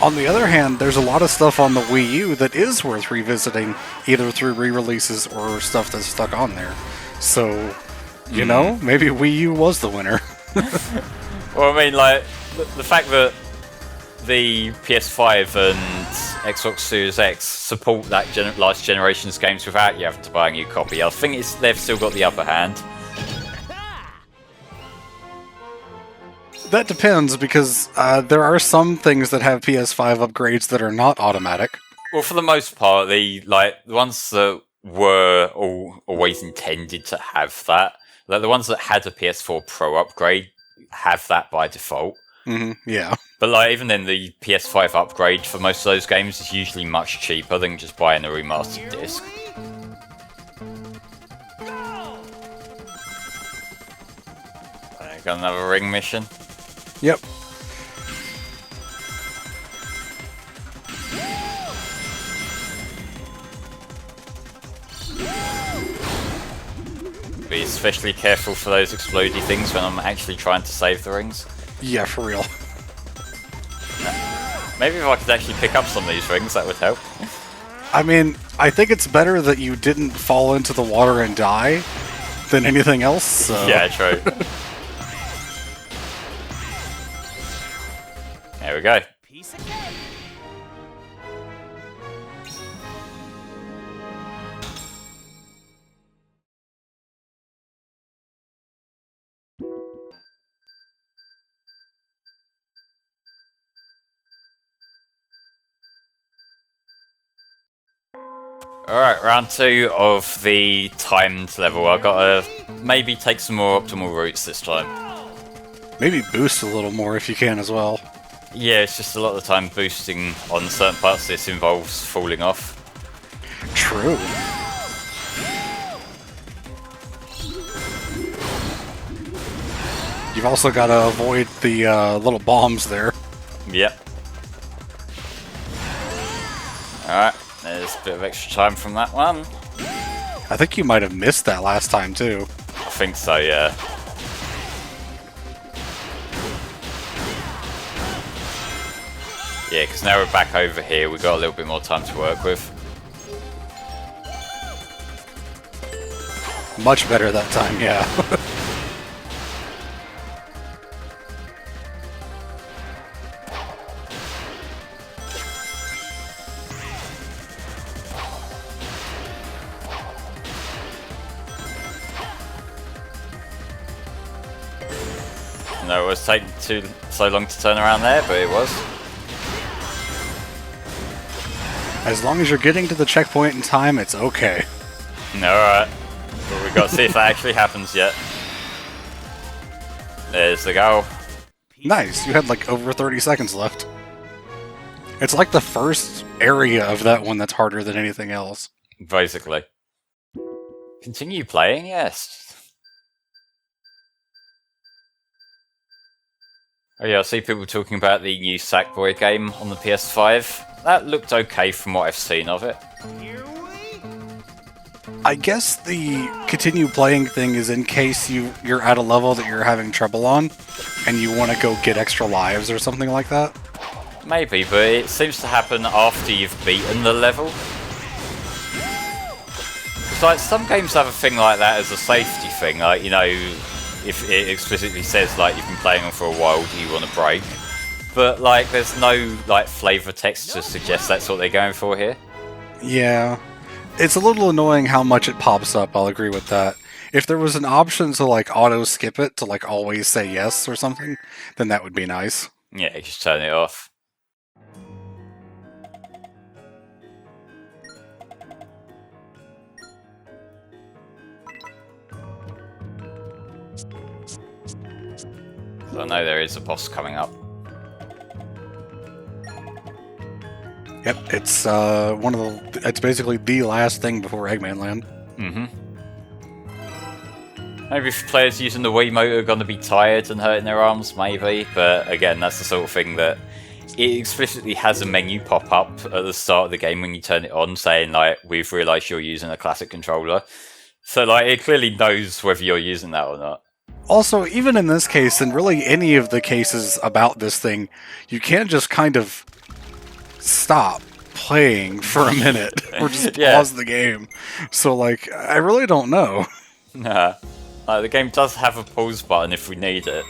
On the other hand, there's a lot of stuff on the Wii U that is worth revisiting, either through re-releases or stuff that's stuck on there. So, you know, maybe Wii U was the winner. Well, I mean, like, the fact that the PS5 and Xbox Series X support that last generation's games without you having to buy a new copy, I think they've still got the upper hand. That depends, because there are some things that have PS5 upgrades that are not automatic. Well, for the most part, the ones that were always intended to have that, like the ones that had a PS4 Pro upgrade, have that by default. Yeah. But like, even then, the PS5 upgrade for most of those games is usually much cheaper than just buying a remastered disc. Got another ring mission. Yep. Be especially careful for those explodey things when I'm actually trying to save the rings. Yeah, for real. Maybe if I could actually pick up some of these rings, that would help. I mean, I think it's better that you didn't fall into the water and die than anything else. So. Yeah, true. There we go. Piece of cake. Alright, round 2 of the timed level. I've got to maybe take some more optimal routes this time. Maybe boost a little more if you can as well. Yeah, it's just a lot of the time boosting on certain parts of this involves falling off. True. You've also got to avoid the little bombs there. Yep. Alright, there's a bit of extra time from that one. I think you might have missed that last time too. I think so, yeah. Yeah, because now we're back over here, we've got a little bit more time to work with. Much better that time, yeah. No, it was taking so long to turn around there, but it was. As long as you're getting to the checkpoint in time, it's okay. Alright. But we've got to see if that actually happens yet. There's the goal. Nice, you had like over 30 seconds left. It's like the first area of that one that's harder than anything else. Basically. Continue playing, yes. Oh yeah, I see people talking about the new Sackboy game on the PS5. That looked okay from what I've seen of it. I guess the continue playing thing is in case you're at a level that you're having trouble on, and you want to go get extra lives or something like that. Maybe, but it seems to happen after you've beaten the level. It's like some games have a thing like that as a safety thing, like, you know, if it explicitly says like you've been playing on for a while, do you want to break? But like, there's no like flavor text to suggest that's what they're going for here. Yeah, it's a little annoying how much it pops up. I'll agree with that. If there was an option to like auto skip it to like always say yes or something, then that would be nice. Yeah, you just turn it off. I know there is a boss coming up. Yep, it's it's basically the last thing before Eggman Land. Mm-hmm. Maybe if players using the Wiimote are going to be tired and hurting their arms, maybe. But again, that's the sort of thing that it explicitly has a menu pop up at the start of the game when you turn it on, saying like, "We've realised you're using a classic controller." So like, it clearly knows whether you're using that or not. Also, even in this case, and really any of the cases about this thing, you can't just kind of stop playing for a minute or just pause the game. So like, I really don't know. Nah, the game does have a pause button if we need it.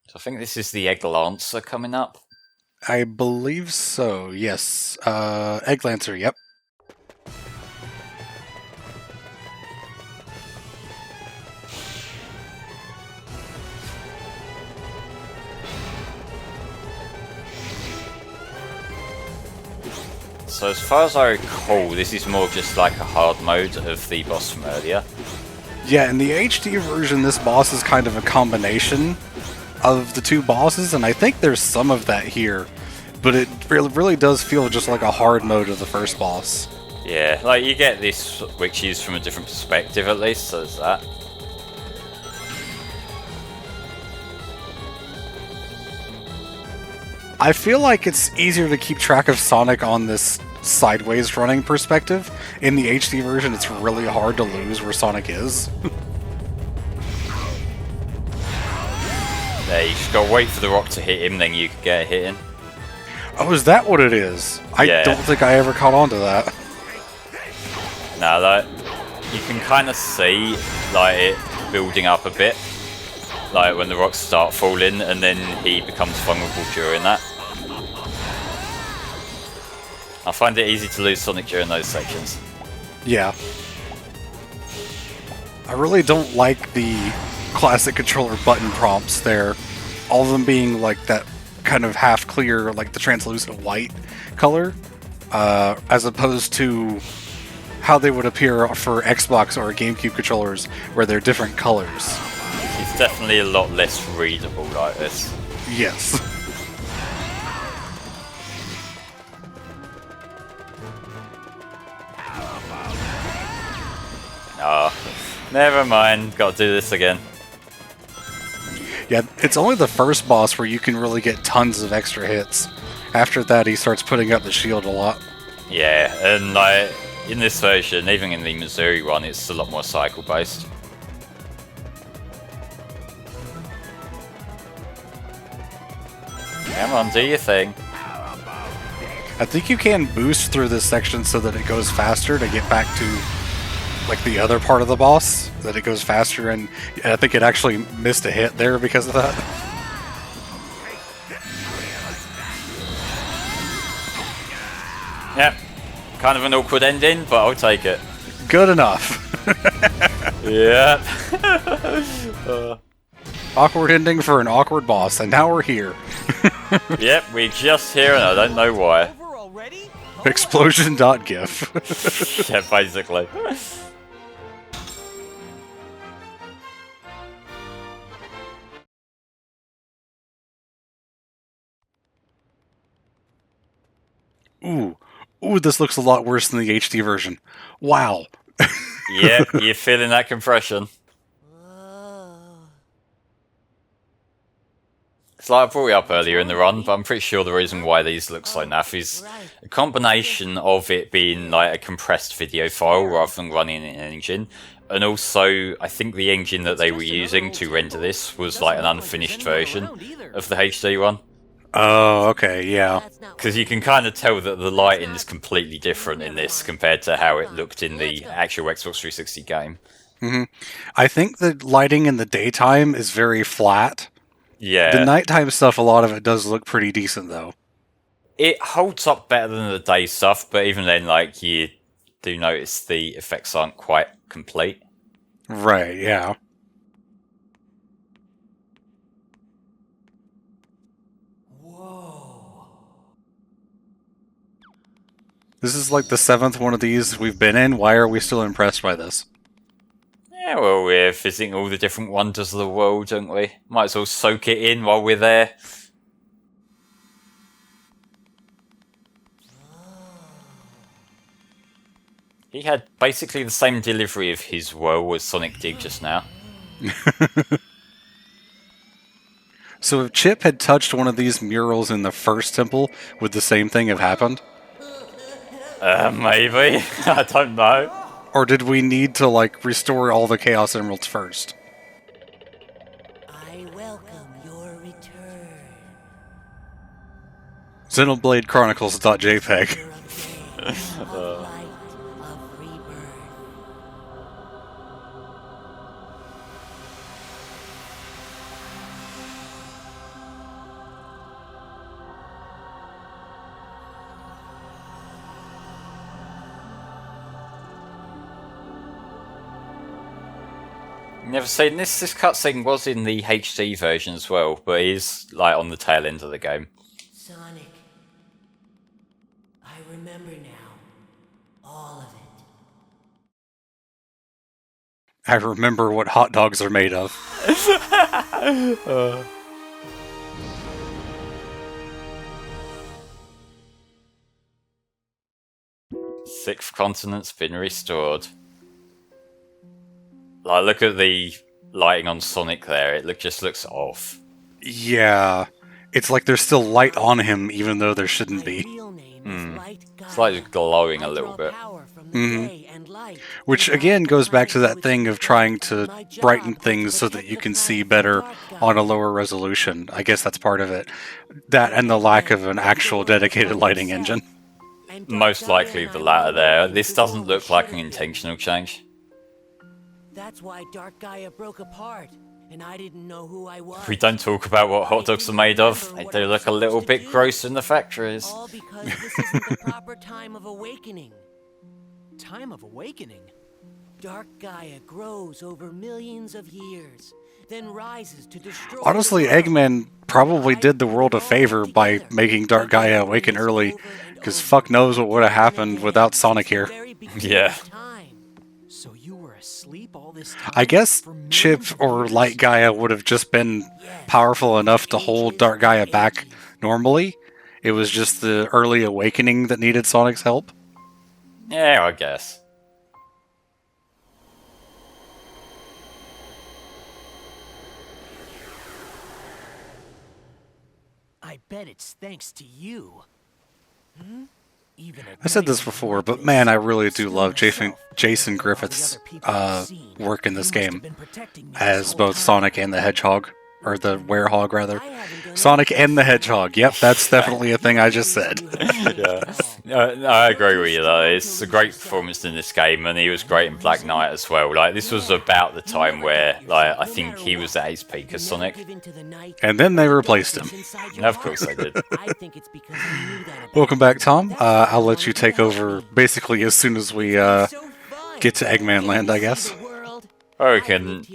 So I think this is the Egg Lancer coming up. I believe so, yes. Egg Lancer, yep. So as far as I recall, this is more just like a hard mode of the boss from earlier. Yeah, in the HD version, this boss is kind of a combination of the two bosses, and I think there's some of that here, but it really does feel just like a hard mode of the first boss. Yeah, like you get this, which is from a different perspective at least, so there's that. I feel like it's easier to keep track of Sonic on this sideways running perspective. In the HD version, it's really hard to lose where Sonic is. Yeah, you just gotta wait for the rock to hit him, then you can get a hit in. Oh, is that what it is? I don't think I ever caught on to that. Now that you can kind of see like it building up a bit, like when the rocks start falling, and then he becomes vulnerable during that. I find it easy to lose Sonic during those sections. Yeah. I really don't like the classic controller button prompts there. All of them being like that kind of half clear, like the translucent white color, as opposed to how they would appear for Xbox or GameCube controllers, where they're different colors. It's definitely a lot less readable like this. Yes. Ah, never mind. Gotta do this again. Yeah, it's only the first boss where you can really get tons of extra hits. After that, he starts putting up the shield a lot. Yeah, and like in this version, even in the Missouri one, it's a lot more cycle based. Come on, do your thing. I think you can boost through this section so that it goes faster to get back to like the other part of the boss, that it goes faster, and I think it actually missed a hit there because of that. Yep, kind of an awkward ending, but I'll take it. Good enough. Yep. Awkward ending for an awkward boss, and now we're here. Yep, we're just here and I don't know why. Explosion.gif. Yeah, basically. Ooh, this looks a lot worse than the HD version. Wow. Yep, you're feeling that compression. It's like I brought it up earlier in the run, but I'm pretty sure the reason why these look so naff is a combination of it being like a compressed video file rather than running in an engine, and also I think the engine that they were using to render this was like an unfinished version of the HD one. Oh, okay, yeah. Because you can kind of tell that the lighting is completely different in this compared to how it looked in the actual Xbox 360 game. Mm-hmm. I think the lighting in the daytime is very flat. Yeah. The nighttime stuff, a lot of it does look pretty decent, though. It holds up better than the day stuff, but even then, like, you do notice the effects aren't quite complete. Right, yeah. This is like the 7th one of these we've been in. Why are we still impressed by this? Yeah, well, we're visiting all the different wonders of the world, don't we? Might as well soak it in while we're there. He had basically the same delivery of his woe as Sonic did just now. So if Chip had touched one of these murals in the first temple, would the same thing have happened? Maybe. I don't know. Or did we need to, like, restore all the Chaos Emeralds first? I welcome your return. Xenoblade Chronicles.jpg. Of light, of rebirth. Never seen this. This cutscene was in the HD version as well, but it is like on the tail end of the game. Sonic, I remember now. All of it. I remember what hot dogs are made of. Sixth continent's been restored. Like, look at the lighting on Sonic there. It just looks off. Yeah. It's like there's still light on him, even though there shouldn't be. It's like it's glowing a little bit. Which, again, goes back to that thing of trying to brighten things so that you can see better on a lower resolution. I guess that's part of it. That and the lack of an actual dedicated lighting engine. Most likely the latter there. This doesn't look like an intentional change. That's why Dark Gaia broke apart, and I didn't know who I was. We don't talk about what hot dogs are made of. They do look a little bit gross in the factories. All because this isn't the proper time of awakening. Time of awakening? Dark Gaia grows over millions of years, then rises to destroy. Honestly, Eggman probably did the world a favor by making Dark Gaia awaken early, because fuck knows what would have happened without Sonic here. Yeah. So you were asleep all this time? I guess Chip or Light Gaia would have just been powerful enough to hold Dark Gaia back normally. It was just the early awakening that needed Sonic's help. Yeah, I guess. I bet it's thanks to you. Even I said this before, but man, I really do love Jason Griffith's work in this game as both Sonic and the Hedgehog. Or the Werehog, rather. Sonic and the Hedgehog. Yep, that's definitely a thing I just said. Yeah. I agree with you, though. It's a great performance in this game, and he was great in Black Knight as well. Like, this was about the time where, like, I think he was at his peak as Sonic. And then they replaced him. Of course they did. Welcome back, Tom. I'll let you take over basically as soon as we get to Eggman Land, I guess. Or we can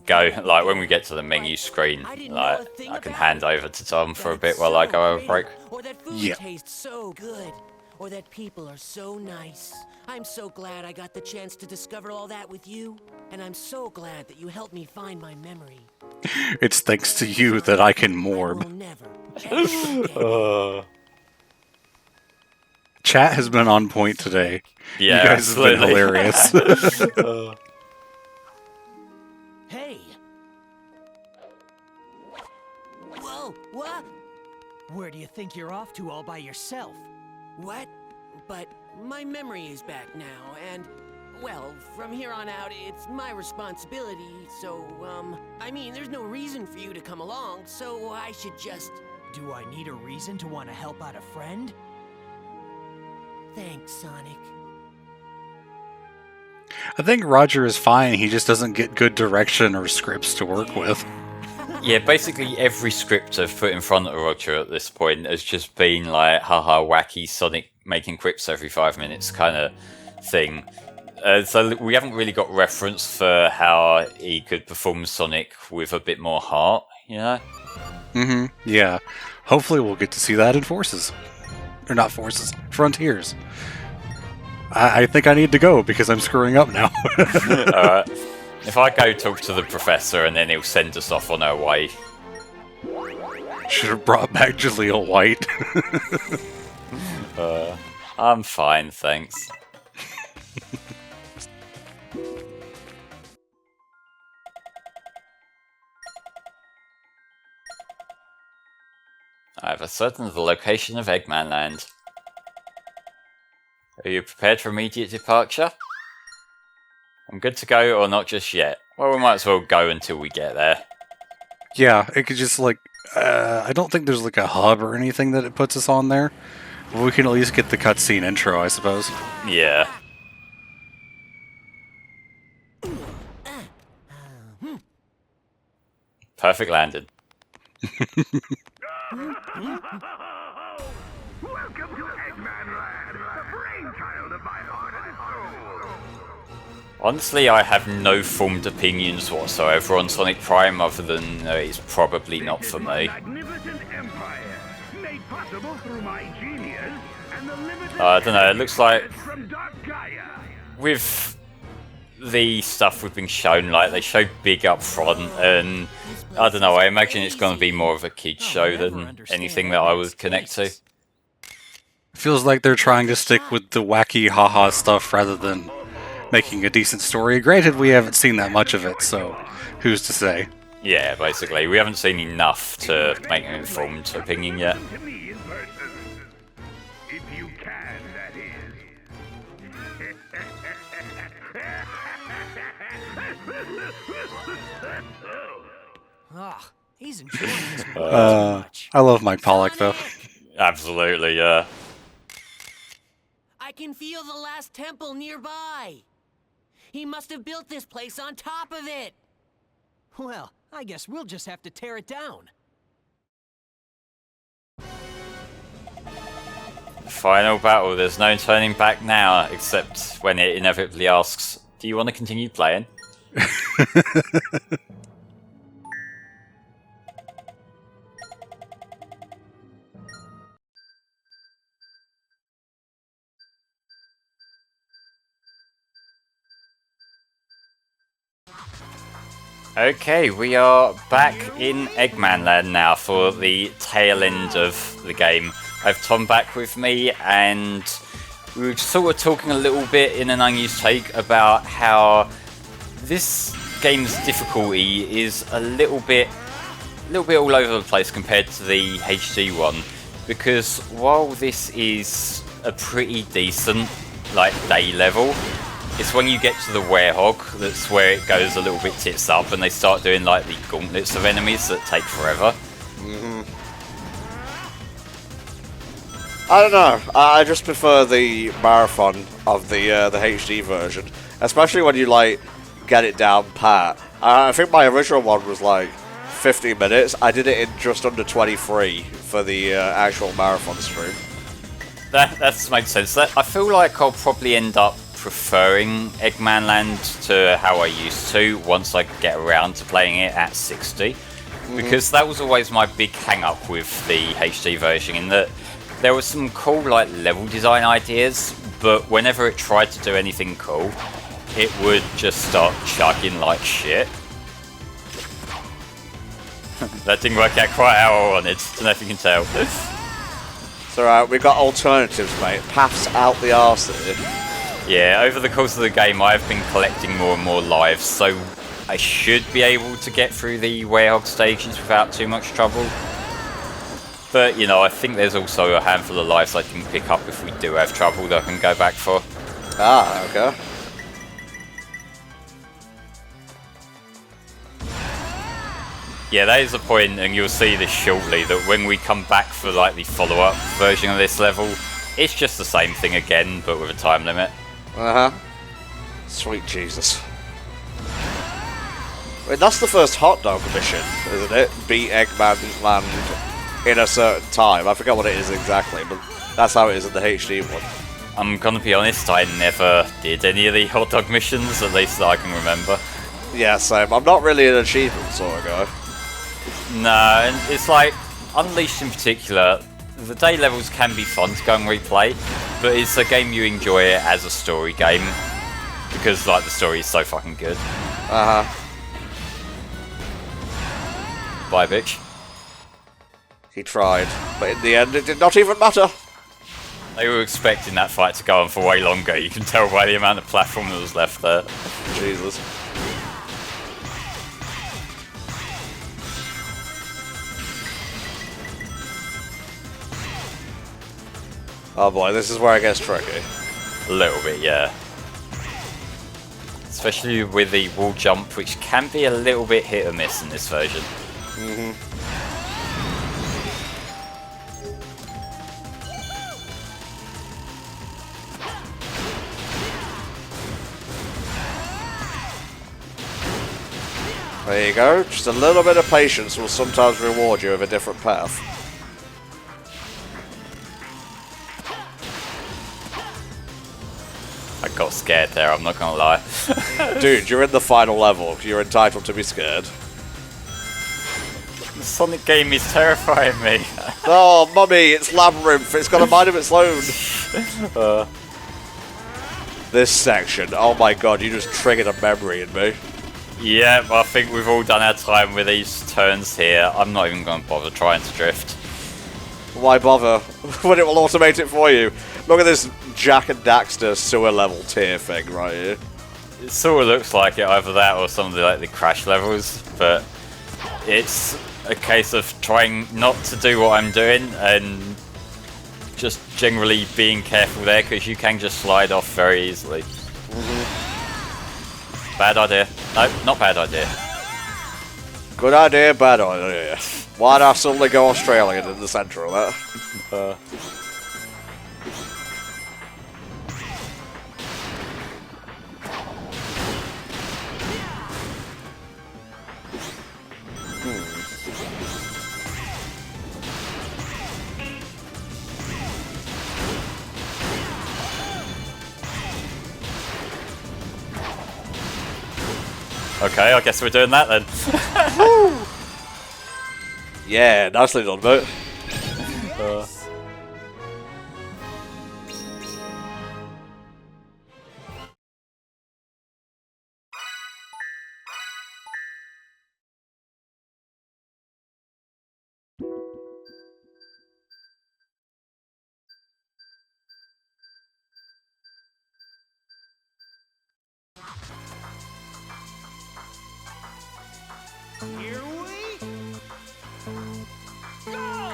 go, like, when we get to the menu screen, like, I can hand over to Tom for a bit while I go over a break. Or that food tastes so good. Or that people are so nice. I'm so glad I got the chance to discover all that with you. And I'm so glad that you helped me find my memory. It's thanks to you that I can morb. Chat has been on point today. Yeah, you guys have been hilarious. Hey! Whoa, what? Where do you think you're off to all by yourself? What? But my memory is back now, and, well, from here on out, it's my responsibility, so, I mean, there's no reason for you to come along, so I should just... Do I need a reason to want to help out a friend? Thanks, Sonic. I think Roger is fine, he just doesn't get good direction or scripts to work with. Yeah, basically every script I've put in front of Roger at this point has just been like, haha, wacky Sonic making quips every 5 minutes kind of thing. So we haven't really got reference for how he could perform Sonic with a bit more heart, you know? Yeah. Hopefully we'll get to see that in Forces. Or not Forces, Frontiers. I think I need to go because I'm screwing up now. Alright. If I go talk to the professor and then he'll send us off on our way. Should have brought back Jaleel White. I'm fine, thanks. I have ascertained the location of Eggman Land. Are you prepared for immediate departure? I'm good to go, or not just yet? Well, we might as well go until we get there. Yeah, it could just like... I don't think there's like a hub or anything that it puts us on there. But we can at least get the cutscene intro, I suppose. Yeah. Perfect landing. Welcome to Eggman Land, the brainchild of my heart and soul. Honestly, I have no formed opinions whatsoever on Sonic Prime other than it's probably not for me. Magnificent empire, made possible through my genius and the limited I don't know, it looks like from Dark Gaia. with the stuff we've been shown, like they show big up front, and I don't know, I imagine it's going to be more of a kids show than anything that I would connect to. Feels like they're trying to stick with the wacky haha stuff rather than making a decent story. Granted, we haven't seen that much of it, so who's to say? Yeah, basically, we haven't seen enough to make an informed opinion yet. To me in person. If you can, that is. Ah, he's enjoying this too much. I love Mike Pollock, though. Absolutely, yeah. I can feel the last temple nearby. He must have built this place on top of it. Well, I guess we'll just have to tear it down. Final battle, there's no turning back now, except when it inevitably asks, do you want to continue playing? Okay, we are back in Eggman Land now for the tail end of the game. I have Tom back with me, and we were sort of talking a little bit in an unused take about how this game's difficulty is a little bit all over the place compared to the HD one, because while this is a pretty decent like day level, it's when you get to the werehog that's where it goes a little bit tits up and they start doing like the gauntlets of enemies that take forever. I don't know. I just prefer the marathon of the HD version, especially when you like get it down pat. I think my original one was like 50 minutes. I did it in just under 23 for the actual marathon stream. That makes sense. I feel like I'll probably end up preferring Eggman Land to how I used to once I get around to playing it at 60, because that was always my big hang up with the HD version, in that there were some cool like level design ideas, but whenever it tried to do anything cool, it would just start chugging like shit. That didn't work out quite how I wanted, don't know if you can tell. It's alright, we've got alternatives, mate. Paths out the arse here. Yeah, over the course of the game I've been collecting more and more lives, so I should be able to get through the werehog stages without too much trouble. But, you know, I think there's also a handful of lives I can pick up if we do have trouble that I can go back for. Ah, okay. Yeah, that is the point, and you'll see this shortly, that when we come back for like the follow-up version of this level, it's just the same thing again, but with a time limit. Uh-huh. Sweet Jesus. Wait, that's the first hot dog mission, isn't it? Beat Eggman Land in a certain time. I forget what it is exactly, but that's how it is in the HD one. I'm gonna be honest, I never did any of the hot dog missions, at least that I can remember. Yeah, same. I'm not really an achievement sort of guy. No, and it's like, Unleashed in particular, the day levels can be fun to go and replay, but it's a game you enjoy it as a story game, because like the story is so fucking good. Uh-huh. Bye, bitch. He tried, but in the end it did not even matter. They were expecting that fight to go on for way longer. You can tell by the amount of platform that was left there. Jesus. Oh boy, this is where it gets tricky. A little bit, yeah. Especially with the wall jump, which can be a little bit hit or miss in this version. There you go. Just a little bit of patience will sometimes reward you with a different path. I got scared there, I'm not gonna lie. Dude, you're in the final level. You're entitled to be scared. The Sonic game is terrifying me. Oh, mummy, it's Labyrinth. It's got a mind of its own. This section. Oh my god, you just triggered a memory in me. Yeah, I think we've all done our time with these turns here. I'm not even going to bother trying to drift. Why bother when it will automate it for you? Look at this Jack and Daxter sewer level tier thing right here. It sort of looks like it, either that or some of the crash levels, but it's a case of trying not to do what I'm doing and just generally being careful there, because you can just slide off very easily. Bad idea. No, not bad idea. Good idea, bad idea. Why'd I suddenly go Australian in the centre of that? Okay, I guess we're doing that then. Yeah, nicely done, mate.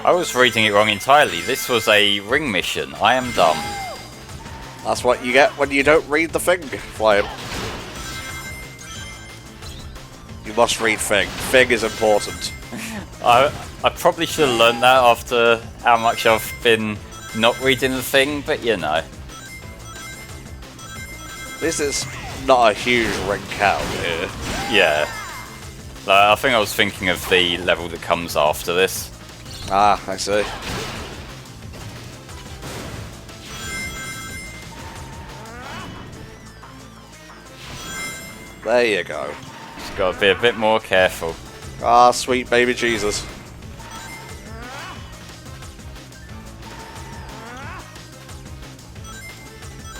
I was reading it wrong entirely. This was a ring mission. I am dumb. That's what you get when you don't read the thing, Flame. You must read thing. Thing is important. I probably should have learned that after how much I've been not reading the thing, but you know. This is not a huge ring count here. Yeah. I think I was thinking of the level that comes after this. Ah, I see. There you go. Just gotta be a bit more careful. Ah, sweet baby Jesus.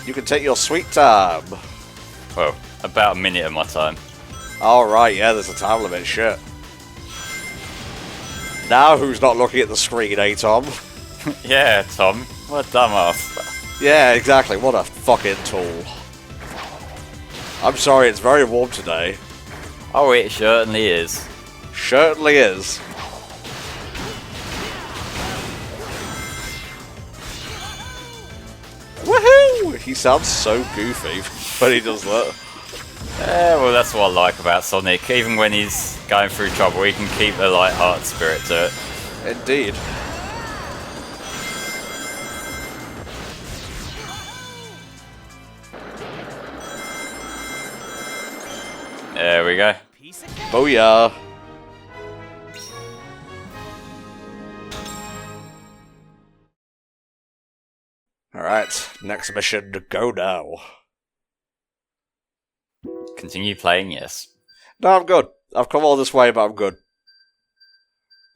You can take your sweet time. Well, about a minute of my time. Alright, yeah, there's a time limit, shit. Now who's not looking at the screen, eh, Tom? Yeah, Tom. What a dumbass. Yeah, exactly, what a fucking tool. I'm sorry, it's very warm today. Oh, it certainly is. Certainly is. Woohoo! He sounds so goofy when he does that. Yeah, well, that's what I like about Sonic. Even when he's going through trouble, he can keep a light-hearted spirit to it. Indeed. There we go. Booyah! Alright, next mission, go now. Continue playing, yes. No, I'm good. I've come all this way, but I'm good.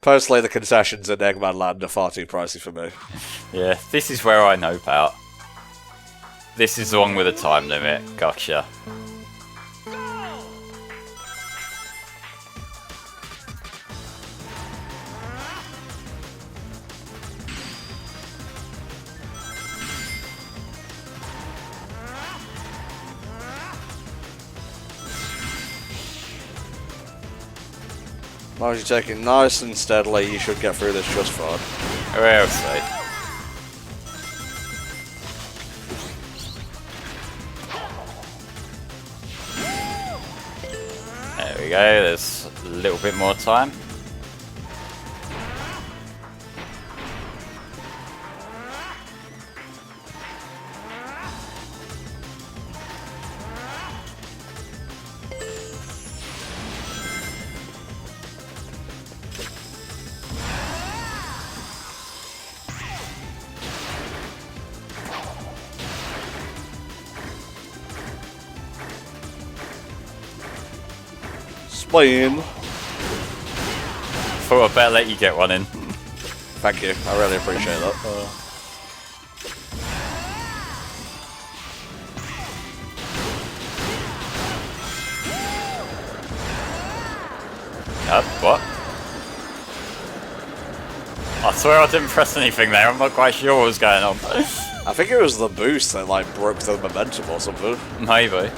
Personally, the concessions in Eggman Land are far too pricey for me. Yeah, this is where I know about. This is the one with a time limit. Gotcha. long as you take it nice and steadily, you should get through this just fine. We'll see. There we go, there's a little bit more time. Spin. Thought I'd better let you get one in. Thank you, I really appreciate that. What? I swear I didn't press anything there, I'm not quite sure what was going on. I think it was the boost that like broke the momentum or something. Maybe.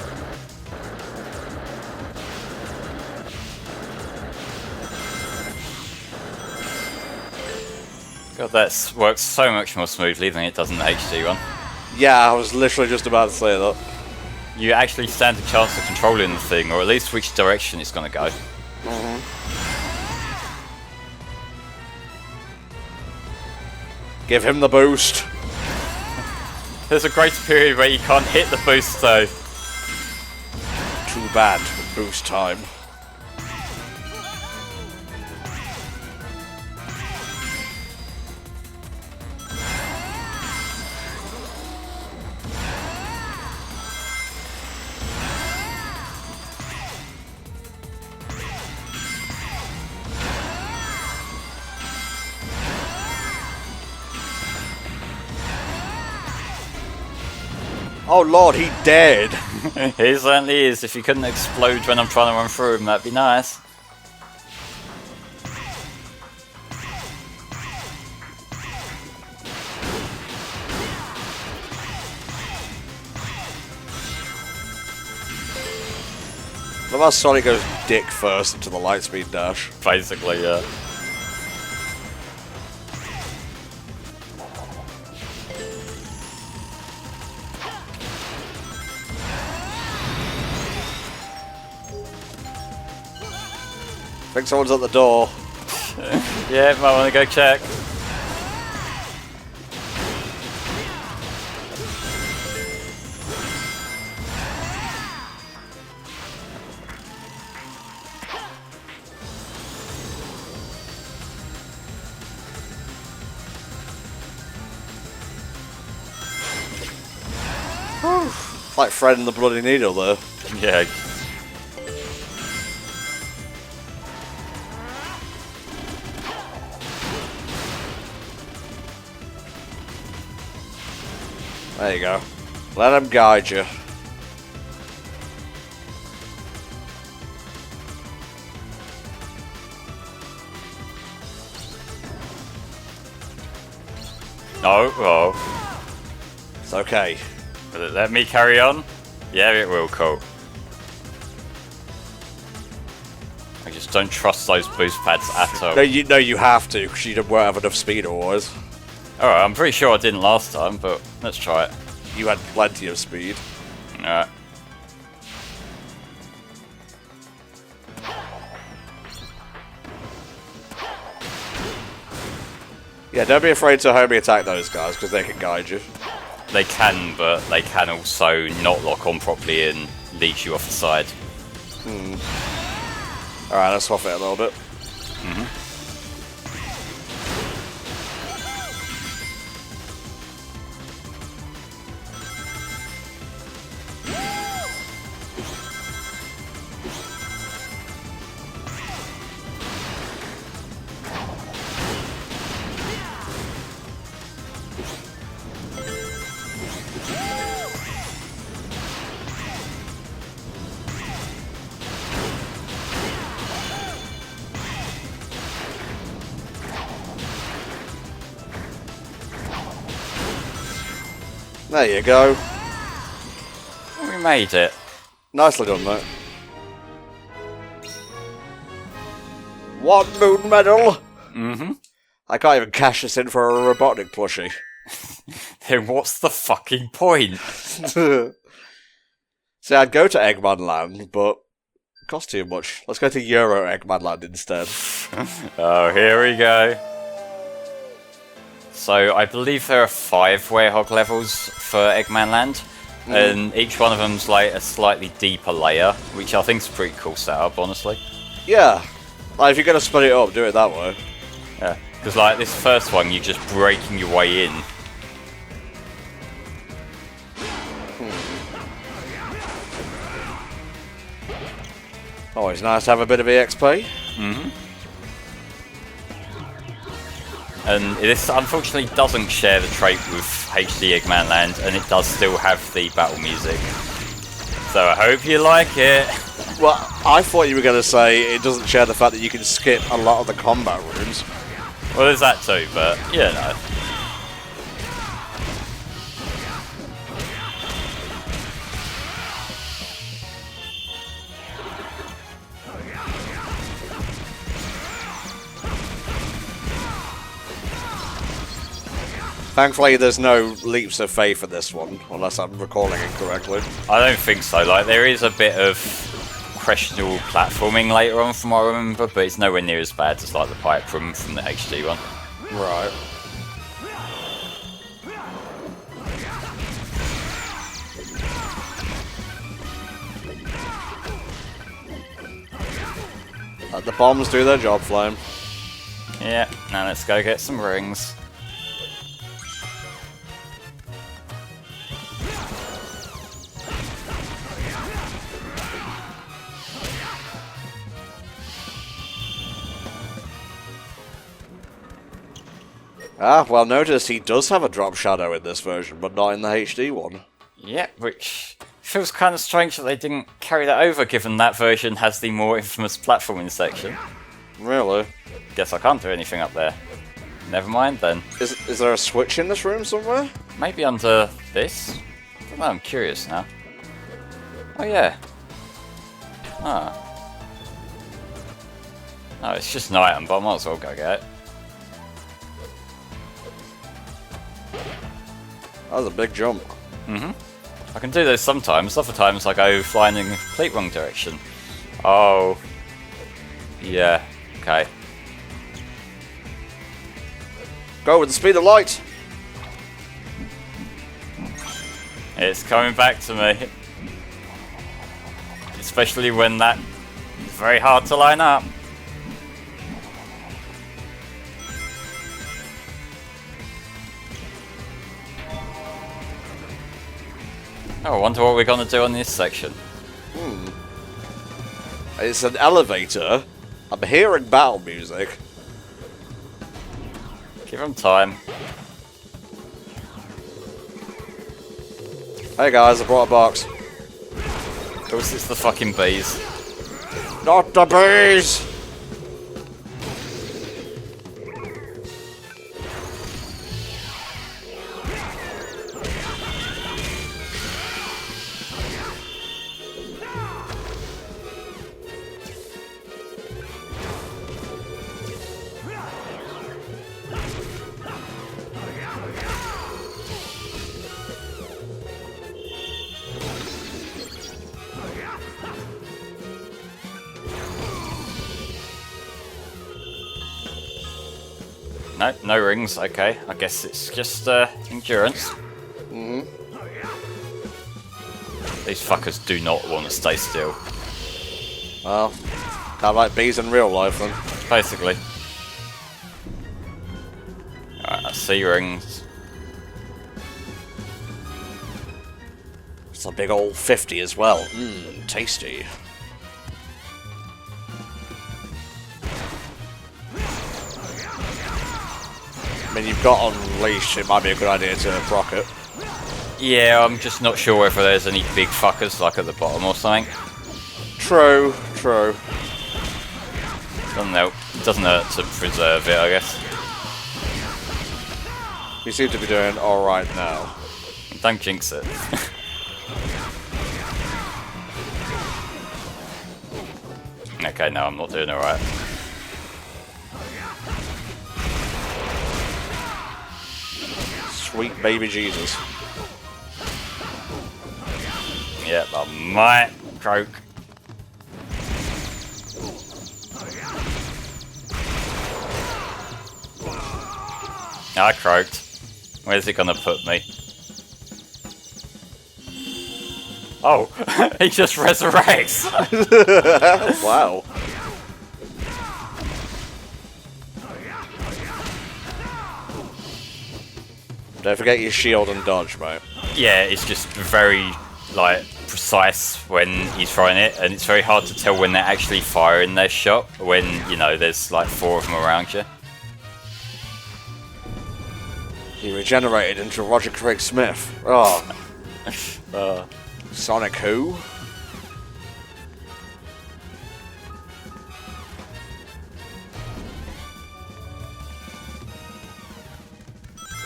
God, that works so much more smoothly than it does in the HD one. Yeah, I was literally just about to say that. You actually stand a chance of controlling the thing, or at least which direction it's going to go. Give him the boost. There's a great period where you can't hit the boost though. Too bad. Boost time. Oh lord, he dead! He certainly is. If he couldn't explode when I'm trying to run through him, that'd be nice. Love how Sonic goes dick first into the lightspeed dash. Basically, yeah. I think someone's at the door. Yeah, might want to go check. Like threading the bloody needle there. Yeah. There you go. Let him guide you. No, oh. It's okay. Will it let me carry on? Yeah, it will, cool. I just don't trust those boost pads at all. No, you have to, because you won't have enough speed otherwise. Alright, I'm pretty sure I didn't last time, but let's try it. You had plenty of speed. Alright. Yeah, don't be afraid to homie attack those guys, because they can guide you. They can, but they can also not lock on properly and lead you off the side. Alright, let's swap it a little bit. There you go. We made it. Nicely done, mate. 1 moon medal! Mm-hmm. I can't even cash this in for a robotic plushie. Then what's the fucking point? See, I'd go to Eggman Land, but it costs too much. Let's go to Euro Eggman Land instead. Oh, here we go. So, I believe there are 5 Werehog levels for Eggman Land, and each one of them's like a slightly deeper layer, which I think's a pretty cool setup, honestly. Yeah. Like, if you're going to split it up, do it that way. Yeah, because like this first one, you're just breaking your way in. Always nice to have a bit of EXP. Mm-hmm. And this unfortunately doesn't share the trait with HD Eggman Land, and it does still have the battle music. So I hope you like it. Well, I thought you were going to say it doesn't share the fact that you can skip a lot of the combat rooms. Well, there's that too, but yeah, no. Thankfully, there's no leaps of faith in this one, unless I'm recalling incorrectly. I don't think so. Like, there is a bit of questionable platforming later on from what I remember, but it's nowhere near as bad as like the pipe room from the HD one. Right. Let the bombs do their job, Flame. Yeah, now let's go get some rings. Ah, well, notice he does have a drop shadow in this version, but not in the HD one. Yeah, which feels kind of strange that they didn't carry that over, given that version has the more infamous platforming section. Really? Guess I can't do anything up there. Never mind then. Is there a switch in this room somewhere? Maybe under this? I don't know, I'm curious now. Oh yeah. Ah. Oh, it's just an item, but I might as well go get it. That was a big jump. Mm-hmm. I can do those sometimes, other times I go flying in the complete wrong direction. Oh. Yeah, okay. Go with the speed of light! It's coming back to me. Especially when that is very hard to line up. Oh, I wonder what we're going to do on this section. It's an elevator. I'm hearing battle music. Give him time. Hey guys, I brought a box. Of course it's the fucking bees. Not the bees! No, no rings, okay. I guess it's just endurance. These fuckers do not want to stay still. Well, kind of like bees in real life then. Basically. Alright, I see rings. It's a big old 50 as well. Tasty. I mean, you've got Unleash, it might be a good idea to proc it. Yeah, I'm just not sure whether there's any big fuckers like at the bottom or something. True, true. Doesn't hurt to preserve it, I guess. You seem to be doing alright now. Don't jinx it. Okay, no, I'm not doing alright. sweet baby Jesus. Yep, I might croak. I croaked. Where's it gonna put me? Oh, he just resurrects! Wow. Don't forget your shield and dodge, mate. Yeah, it's just very, like, precise when he's throwing it, and it's very hard to tell when they're actually firing their shot when, you know, there's like 4 of them around you. He regenerated into Roger Craig Smith. Oh. Sonic who?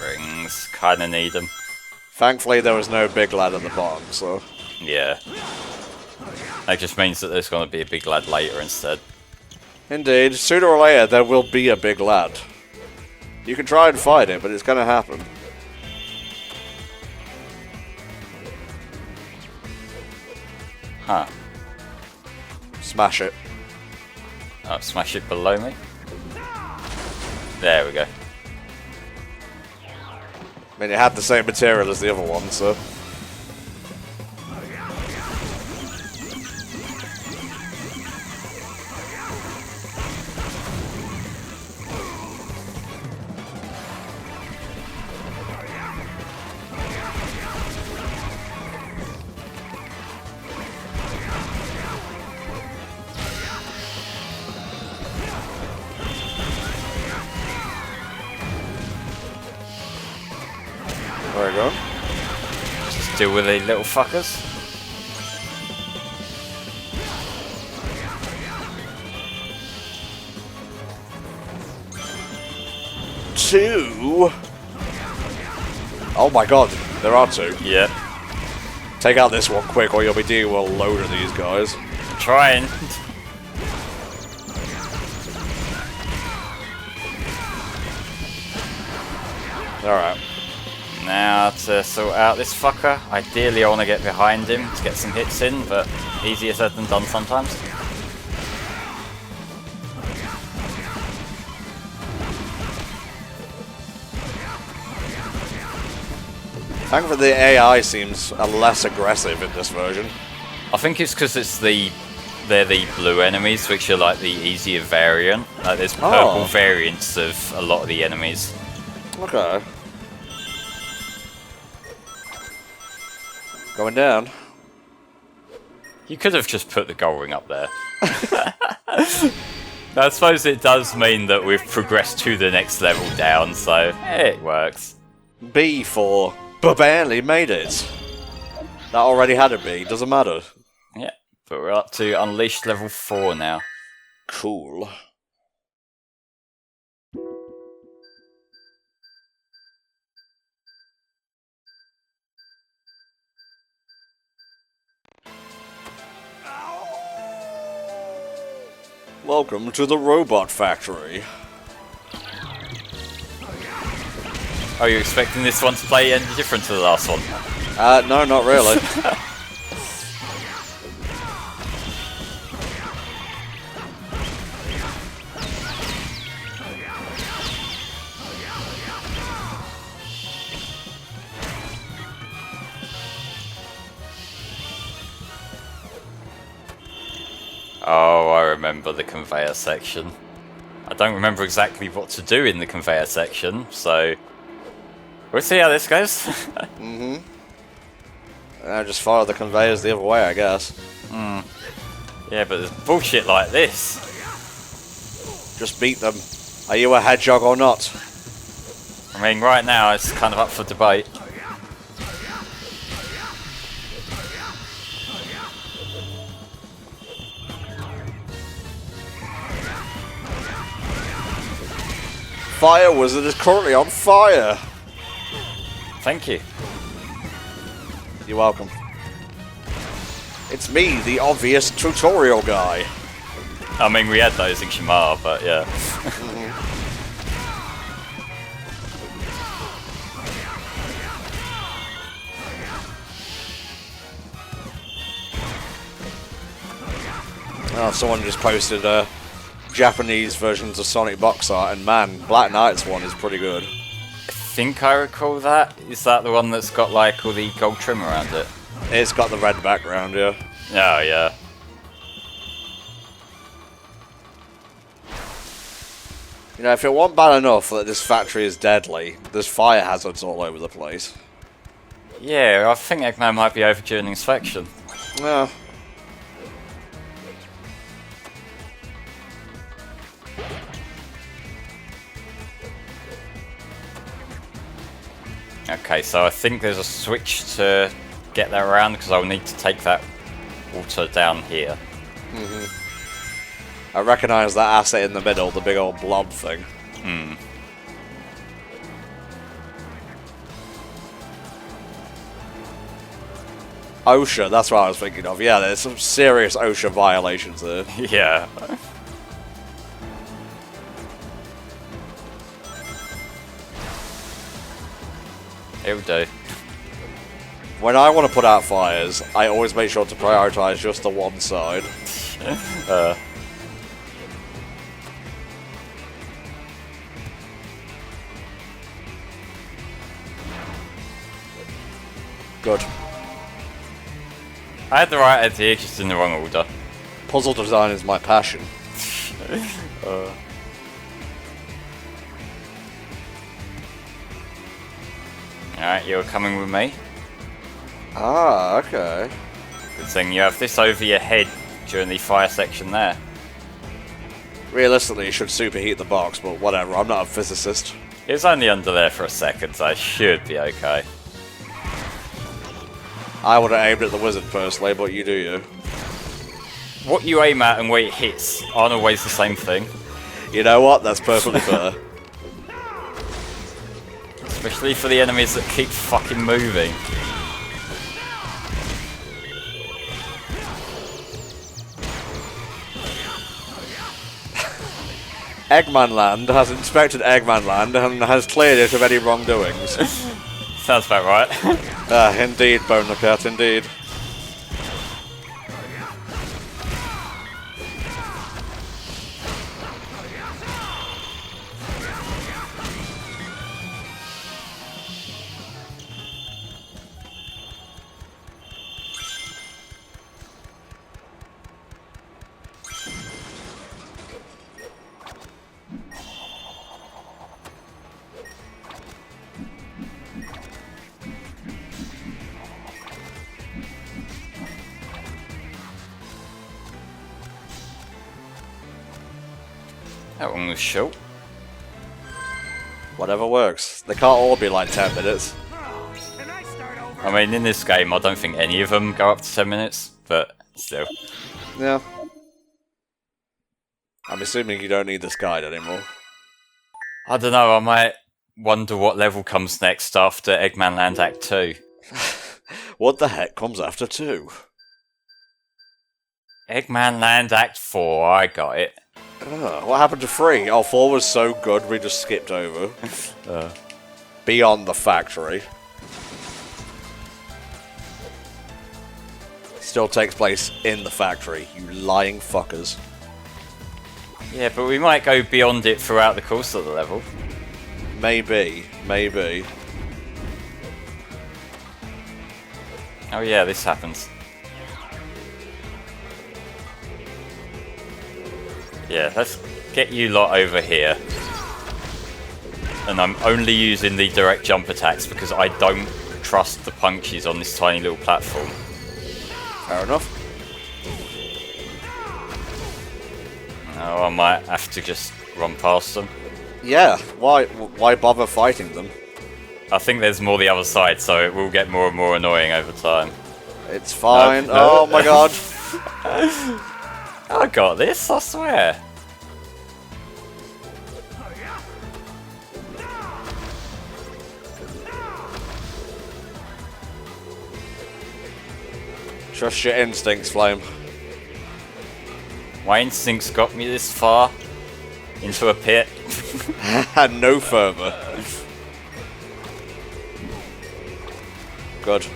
Rings, kinda need them. Thankfully there was no big lad at the bottom, so... Yeah. That just means that there's gonna be a big lad later instead. Indeed, sooner or later there will be a big lad. You can try and fight it, but it's gonna happen. Huh. Smash it. Oh, smash it below me? There we go. I mean, it had the same material as the other one, so... There we go. Just deal with these little fuckers. Two. Oh my god, there are 2. Yeah. Take out this one quick or you'll be dealing with a load of these guys. Trying. Alright. Now to sort out this fucker. Ideally I want to get behind him to get some hits in, but easier said than done sometimes. Thankfully the AI seems less aggressive in this version. I think it's because they're the blue enemies, which are like the easier variant. Like there's purple variants of a lot of the enemies. Okay. Going down. You could have just put the gold ring up there. I suppose it does mean that we've progressed to the next level down, so it works. B for but barely made it. That already had a B, doesn't matter. Yeah, but we're up to Unleashed level 4 now. Cool. Welcome to the robot factory. Are you expecting this one to play any different to the last one? No, not really. Oh, I remember the conveyor section. I don't remember exactly what to do in the conveyor section, so we'll see how this goes. Mm-hmm. Now just follow the conveyors the other way, I guess. Hmm. Yeah, but there's bullshit like this. Just beat them. Are you a hedgehog or not? I mean, right now it's kind of up for debate. Fire Wizard is currently on fire! Thank you. You're welcome. It's me, the obvious tutorial guy. I mean, we had those in Shamar, but yeah. Oh, someone just posted Japanese versions of Sonic box art, and man, Black Knight's one is pretty good. I think I recall that. Is that the one that's got like all the gold trim around it? It's got the red background, yeah. Oh yeah. You know, if it weren't bad enough that this factory is deadly, there's fire hazards all over the place. Yeah, I think Eggman might be overdue an inspection. Yeah. Okay, so I think there's a switch to get that around because I'll need to take that water down here. I recognise that asset in the middle, the big old blob thing. OSHA, that's what I was thinking of. Yeah, there's some serious OSHA violations there. Yeah. It'll do. When I want to put out fires, I always make sure to prioritise just the one side. Good. I had the right idea, just in the wrong order. Puzzle design is my passion. Alright, you're coming with me. Ah, okay. Good thing you have this over your head during the fire section there. Realistically, it should superheat the box, but whatever, I'm not a physicist. It was only under there for a second, so I should be okay. I would have aimed at the wizard personally, but you do you. What you aim at and where it hits aren't always the same thing. You know what? That's perfectly fair. Especially for the enemies that keep fucking moving. Eggman Land has inspected Eggman Land and has cleared it of any wrongdoings. Sounds about right. Ah, indeed, Bone the Cat, indeed. That one was short. Whatever works. They can't all be like 10 minutes. Can I start over? I mean, in this game, I don't think any of them go up to 10 minutes, but still. Yeah. I'm assuming you don't need this guide anymore. I don't know, I might wonder what level comes next after Eggman Land Act 2. What the heck comes after 2? Eggman Land Act 4, I got it. What happened to 3? Oh, 4 was so good we just skipped over. Beyond the factory. Still takes place in the factory, you lying fuckers. Yeah, but we might go beyond it throughout the course of the level. Maybe, maybe. Oh yeah, this happens. Yeah, let's get you lot over here. And I'm only using the direct jump attacks because I don't trust the punches on this tiny little platform. Fair enough. Oh, I might have to just run past them. Yeah, why bother fighting them? I think there's more the other side, so it will get more and more annoying over time. It's fine. No. Oh my god. I got this, I swear. Trust your instincts, Flame. My instincts got me this far into a pit. And no further. Good.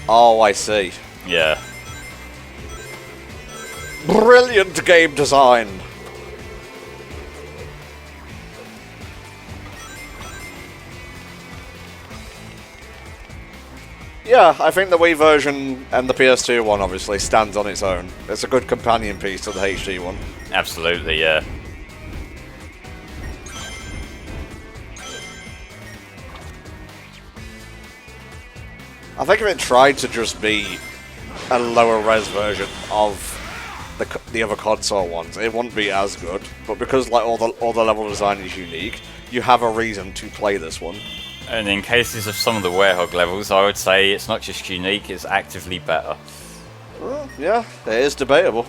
Oh, I see. Yeah. Brilliant game design. Yeah, I think the Wii version and the PS2 one obviously stands on its own. It's a good companion piece to the HD one. Absolutely, yeah. I think if it tried to just be a lower res version of the other console ones, it wouldn't be as good. But because like all the level design is unique, you have a reason to play this one. And in cases of some of the Werehog levels, I would say it's not just unique, it's actively better. Well, yeah, it is debatable.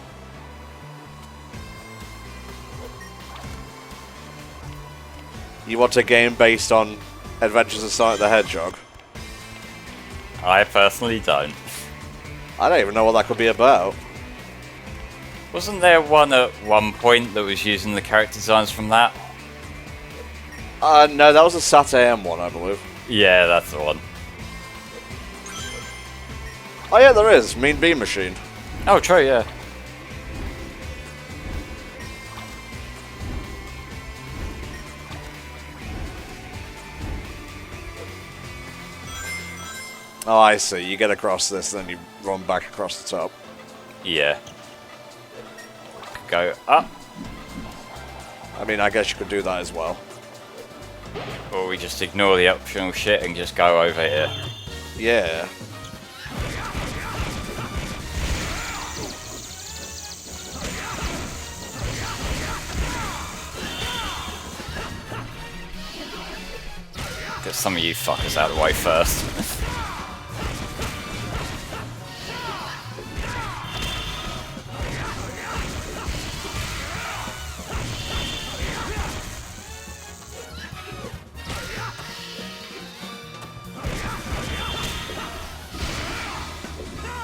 You want a game based on Adventures of Sonic the Hedgehog? I personally don't. I don't even know what that could be about. Wasn't there one at one point that was using the character designs from that? No, that was a SAT-AM one, I believe. Yeah, that's the one. Oh yeah, there is. Mean Bean Machine. Oh, true, yeah. Oh, I see. You get across this, then you run back across the top. Yeah. Go up. I mean, I guess you could do that as well. Or we just ignore the optional shit and just go over here. Yeah. Get some of you fuckers out of the way first.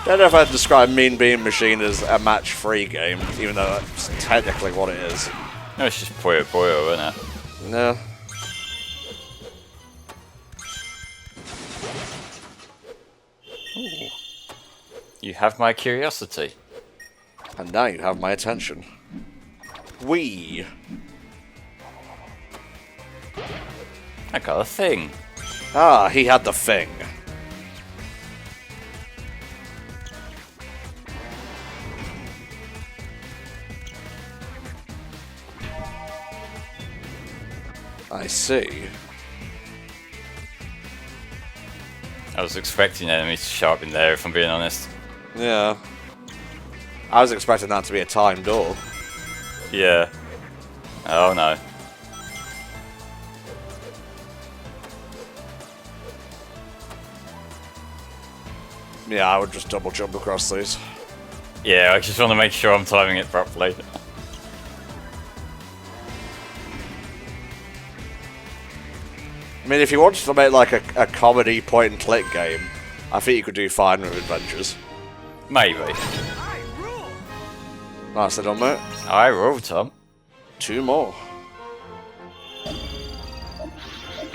Don't know if I'd describe Mean Bean Machine as a match-free game, even though that's technically what it is. No, it's just Puyo Puyo, isn't it? No. Ooh. You have my curiosity. And now you have my attention. Wee. I got a thing. Ah, he had the thing. I see. I was expecting enemies to show up in there, if I'm being honest. Yeah. I was expecting that to be a timed door. Yeah. Oh no. Yeah, I would just double jump across these. Yeah, I just want to make sure I'm timing it properly. I mean, if you wanted to make like a comedy point-and-click game, I think you could do fine with Adventures. Maybe. Nicely done, mate. I roll, Tom. 2 more.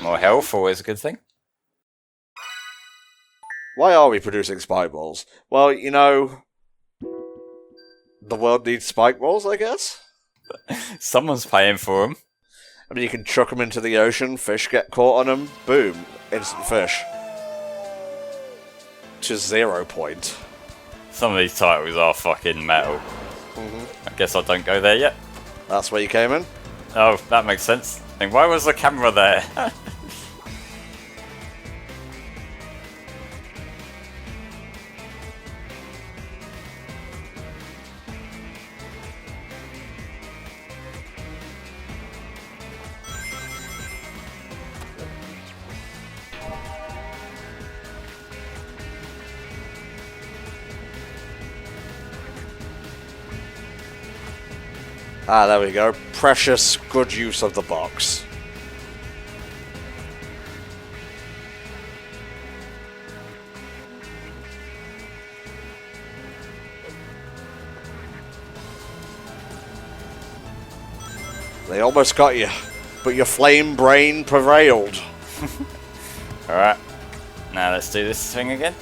More health, always a good thing. Why are we producing spike balls? Well, you know, the world needs spike balls, I guess? Someone's paying for them. I mean, you can chuck them into the ocean, fish get caught on them, boom, instant fish. To 0 point. Some of these titles are fucking metal. I guess I don't go there yet. That's where you came in? Oh, that makes sense. I think, why was the camera there? Ah, there we go. Precious good use of the box. They almost got you, but your flame brain prevailed. Alright. Now let's do this thing again.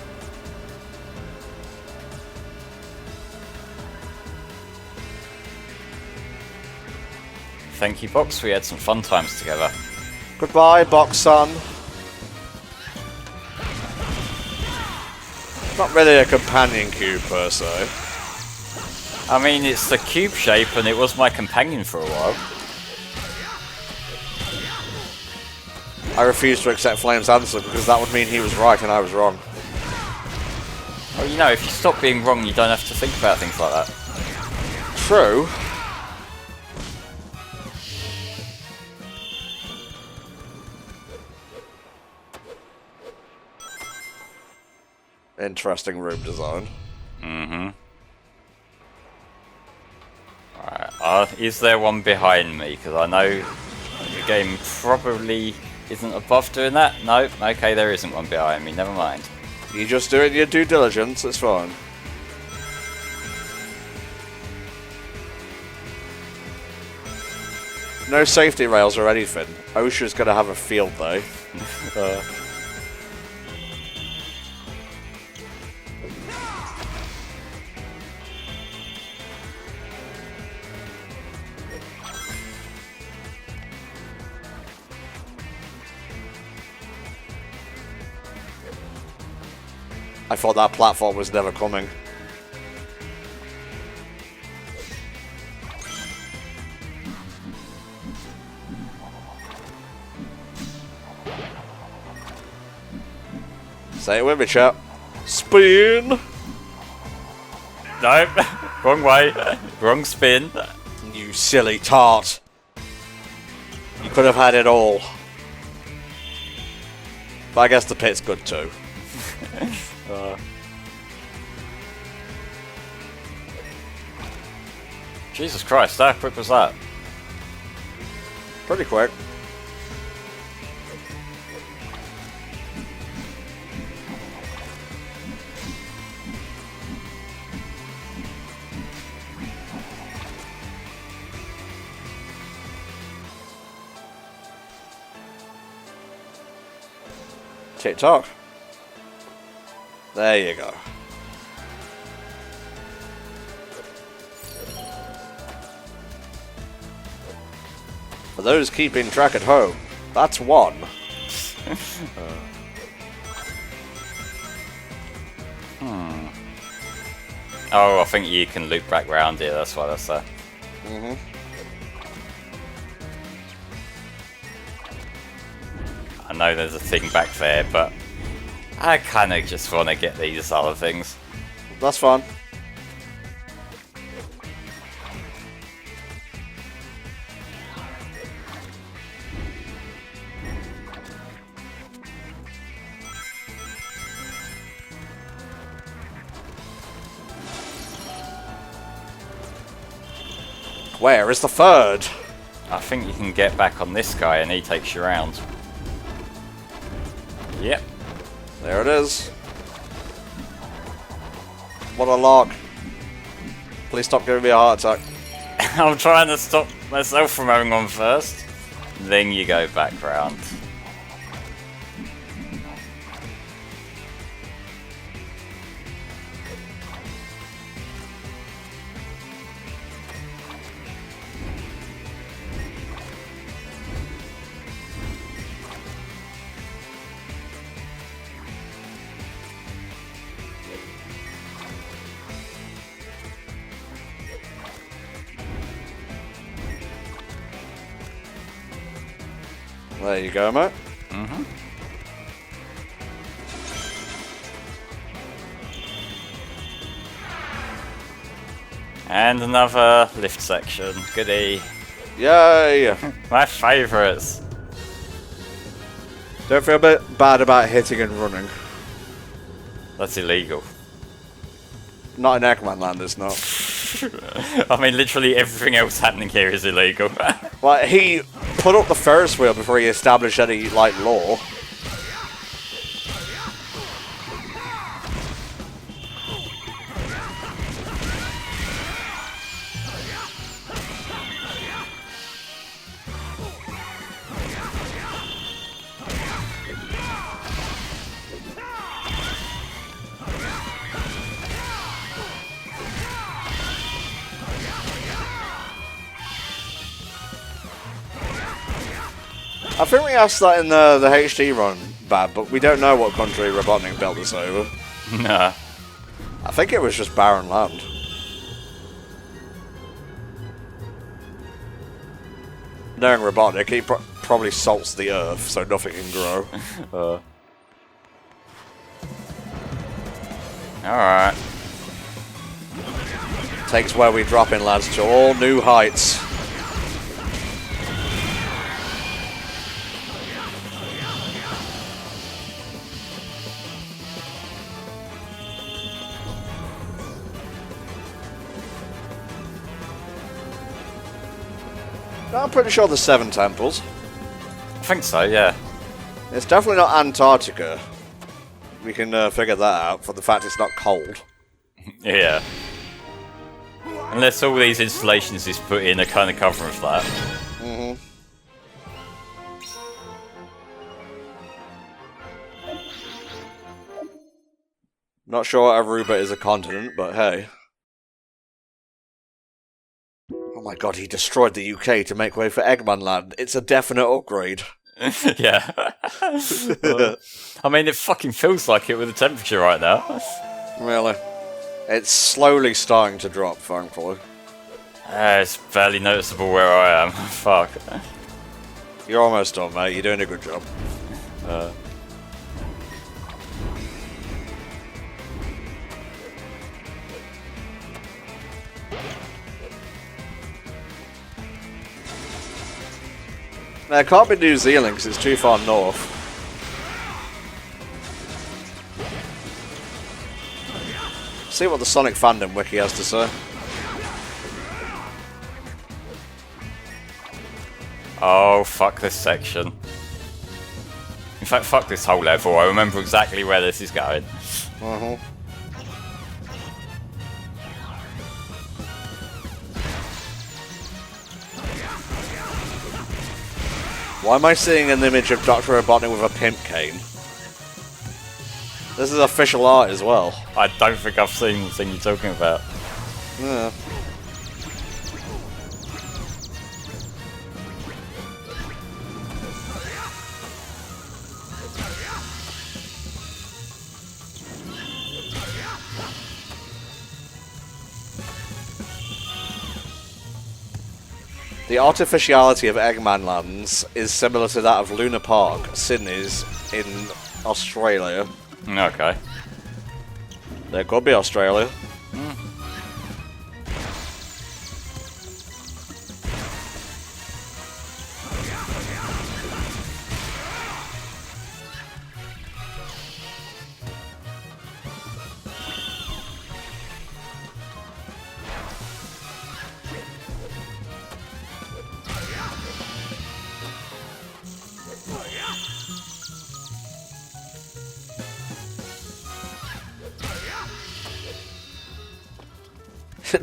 Thank you, Box. We had some fun times together. Goodbye, Box Son. Not really a companion cube per se. I mean, it's the cube shape, and it was my companion for a while. I refuse to accept Flame's answer because that would mean he was right and I was wrong. Well, you know, if you stop being wrong, you don't have to think about things like that. True. Interesting room design. Mm-hmm. Alright, is there one behind me? Because I know the game probably isn't above doing that. No, okay, there isn't one behind me, never mind. You just doing your due diligence, it's fine. No safety rails or anything. OSHA's gonna have a field day. I thought that platform was never coming. Say it with me, chap. Spin! Nope, wrong way, wrong spin. You silly tart. You could have had it all. But I guess the pit's good too. Jesus Christ, how quick was that? Pretty quick. TikTok. There you go. For those keeping track at home, that's one. Oh, I think you can loop back round here, that's why that's there. I know there's a thing back there, but I kind of just want to get these other things. That's fun. Where is the third? I think you can get back on this guy and he takes you around. Yep. There it is. What a lock. Please stop giving me a heart attack. I'm trying to stop myself from having one first. Then you go back round. There you go, mate. And another lift section. Goodie. Yay! My favourites. Don't feel a bit bad about hitting and running. That's illegal. Not in Eggman Land, it's not. I mean, literally everything else happening here is illegal. Like, he put up the Ferris wheel before he established any, like, law. I think we asked that in the HD run, Bab, but we don't know what country Robotnik built this over. Nah. I think it was just barren land. Knowing Robotnik, he probably salts the earth so nothing can grow. Alright. Takes where we drop in, lads, to all new heights. I'm pretty sure there's 7 temples. I think so, yeah. It's definitely not Antarctica. We can figure that out for the fact it's not cold. Yeah. Unless all these installations he's put in are kind of covering for that. Mm-hmm. Not sure Aruba is a continent, but hey. Oh my god, he destroyed the UK to make way for Eggman Land. It's a definite upgrade. Yeah. I mean, it fucking feels like it with the temperature right now. Really? It's slowly starting to drop, thankfully. It's barely noticeable where I am. Fuck. You're almost done, mate. You're doing a good job. Now, it can't be New Zealand because it's too far north. See what the Sonic fandom wiki has to say. Oh, fuck this section. In fact, fuck this whole level. I remember exactly where this is going. Why am I seeing an image of Dr. Robotnik with a pimp cane? This is official art as well. I don't think I've seen the thing you're talking about. Yeah. The artificiality of Eggman Lands is similar to that of Luna Park, Sydney's, in Australia. Okay. There could be Australia.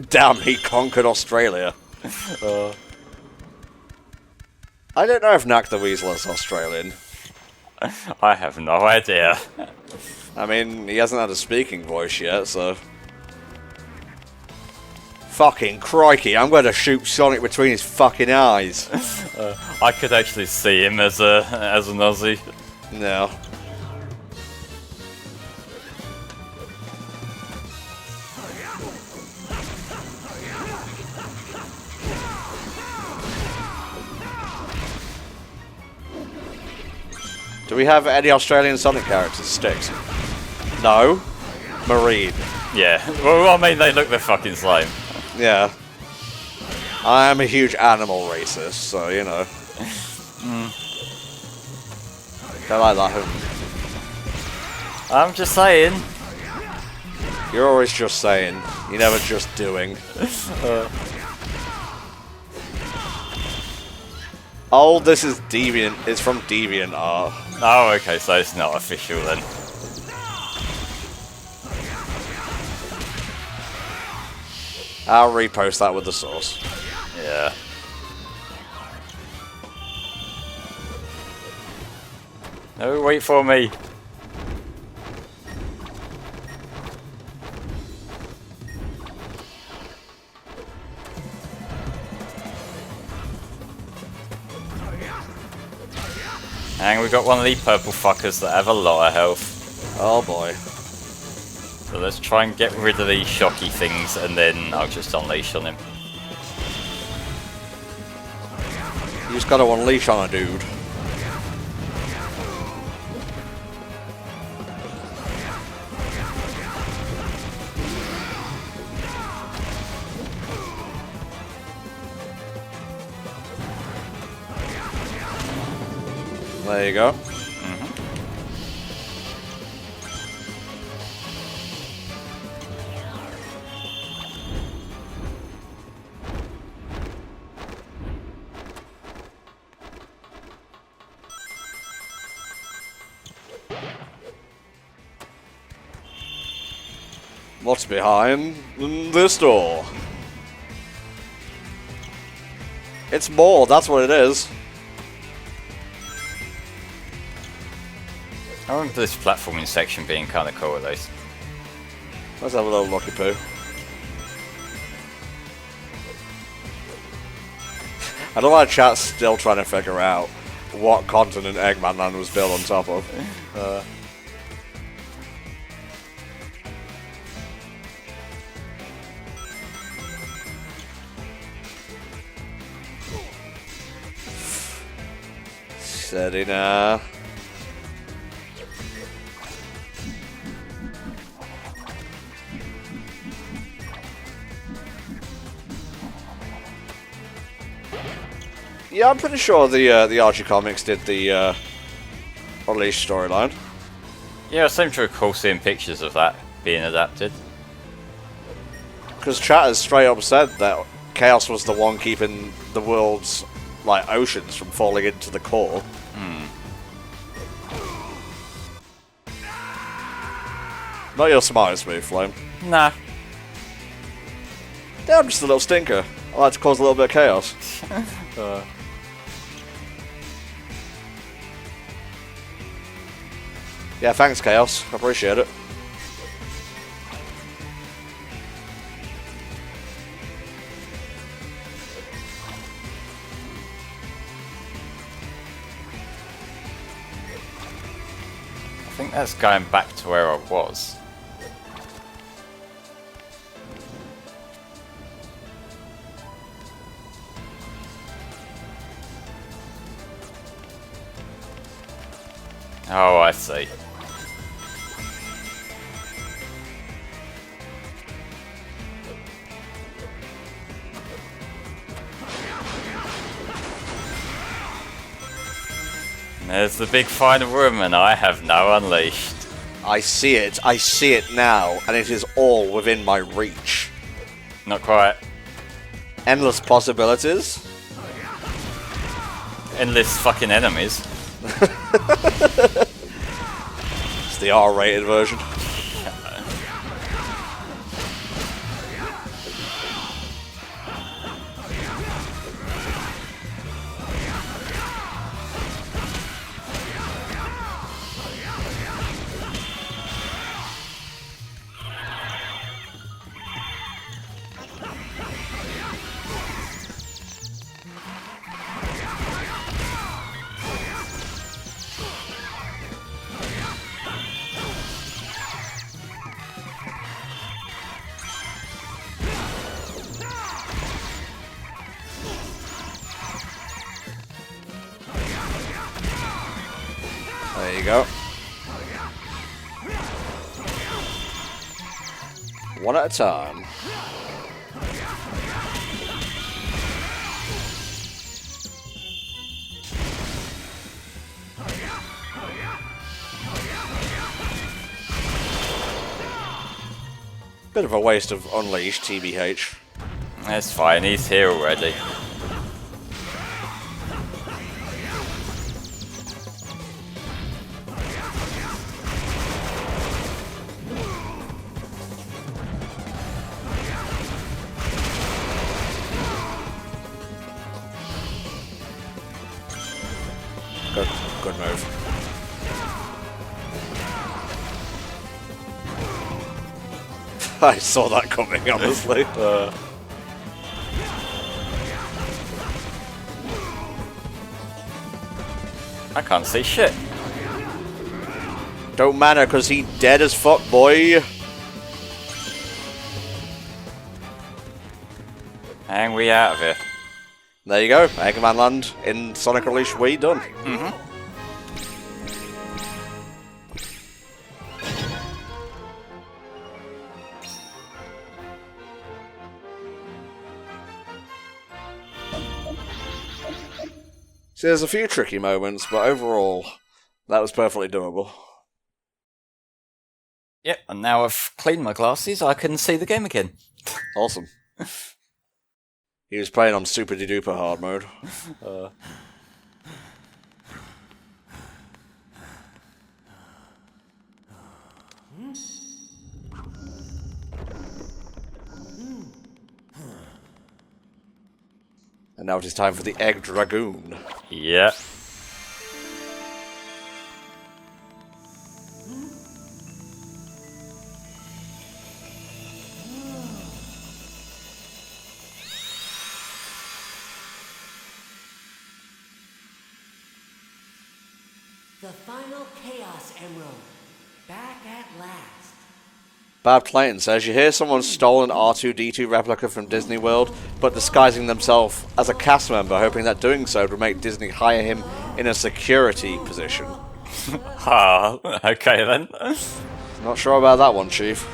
Damn, he conquered Australia. I don't know if Knack the Weasel is Australian. I have no idea. I mean, he hasn't had a speaking voice yet, so... Fucking crikey, I'm going to shoot Sonic between his fucking eyes. I could actually see him as an Aussie. No. Do we have any Australian Sonic characters? Sticks? No. Marine. Yeah. Well, I mean, they look the fucking same. Yeah. I am a huge animal racist, so, you know. Don't like that. I'm just saying. You're always just saying. You're never just doing. Oh, this is Deviant. It's from DeviantArt. Oh, okay, so it's not official then. I'll repost that with the source. Yeah. No, wait for me. And we've got one of these purple fuckers that have a lot of health. Oh boy. So let's try and get rid of these shocky things, and then I'll just unleash on him. You just gotta unleash on a dude. There you go. What's behind this door? It's more, that's what it is. I remember this platforming section being kind of cool at least. Let's have a little lucky poo. I don't know why chat's still trying to figure out what continent Eggman Land was built on top of. Steady now. Yeah, I'm pretty sure the Archie comics did the Unleashed storyline. Yeah, I seem to recall seeing pictures of that being adapted. Because chat has straight up said that Chaos was the one keeping the world's like oceans from falling into the core. Not your smartest move, Flame. Nah. Yeah, I'm just a little stinker. I like to cause a little bit of chaos. Yeah, thanks, Chaos. I appreciate it. I think that's going back to where I was. Oh, I see. There's the big final room, and I have now unleashed. I see it now, and it is all within my reach. Not quite. Endless possibilities. Endless fucking enemies. It's the R-rated version. There you go. One at a time. Bit of a waste of Unleashed, TBH. That's fine, he's here already. Good move. I saw that coming, honestly. I can't see shit. Don't matter, because he dead as fuck, boy. And we out of here. There you go. Eggman Land in Sonic Release Wii done. See, there's a few tricky moments, but overall, that was perfectly doable. Yep, and now I've cleaned my glasses, I can see the game again. Awesome. He was playing on super duper hard mode. And now it is time for the Egg Dragoon. Yeah. The final Chaos Emerald. Back at last. Bab Clayton says, you hear someone's stolen R2-D2 replica from Disney World, but disguising themselves as a cast member, hoping that doing so would make Disney hire him in a security position. Okay then. Not sure about that one, Chief.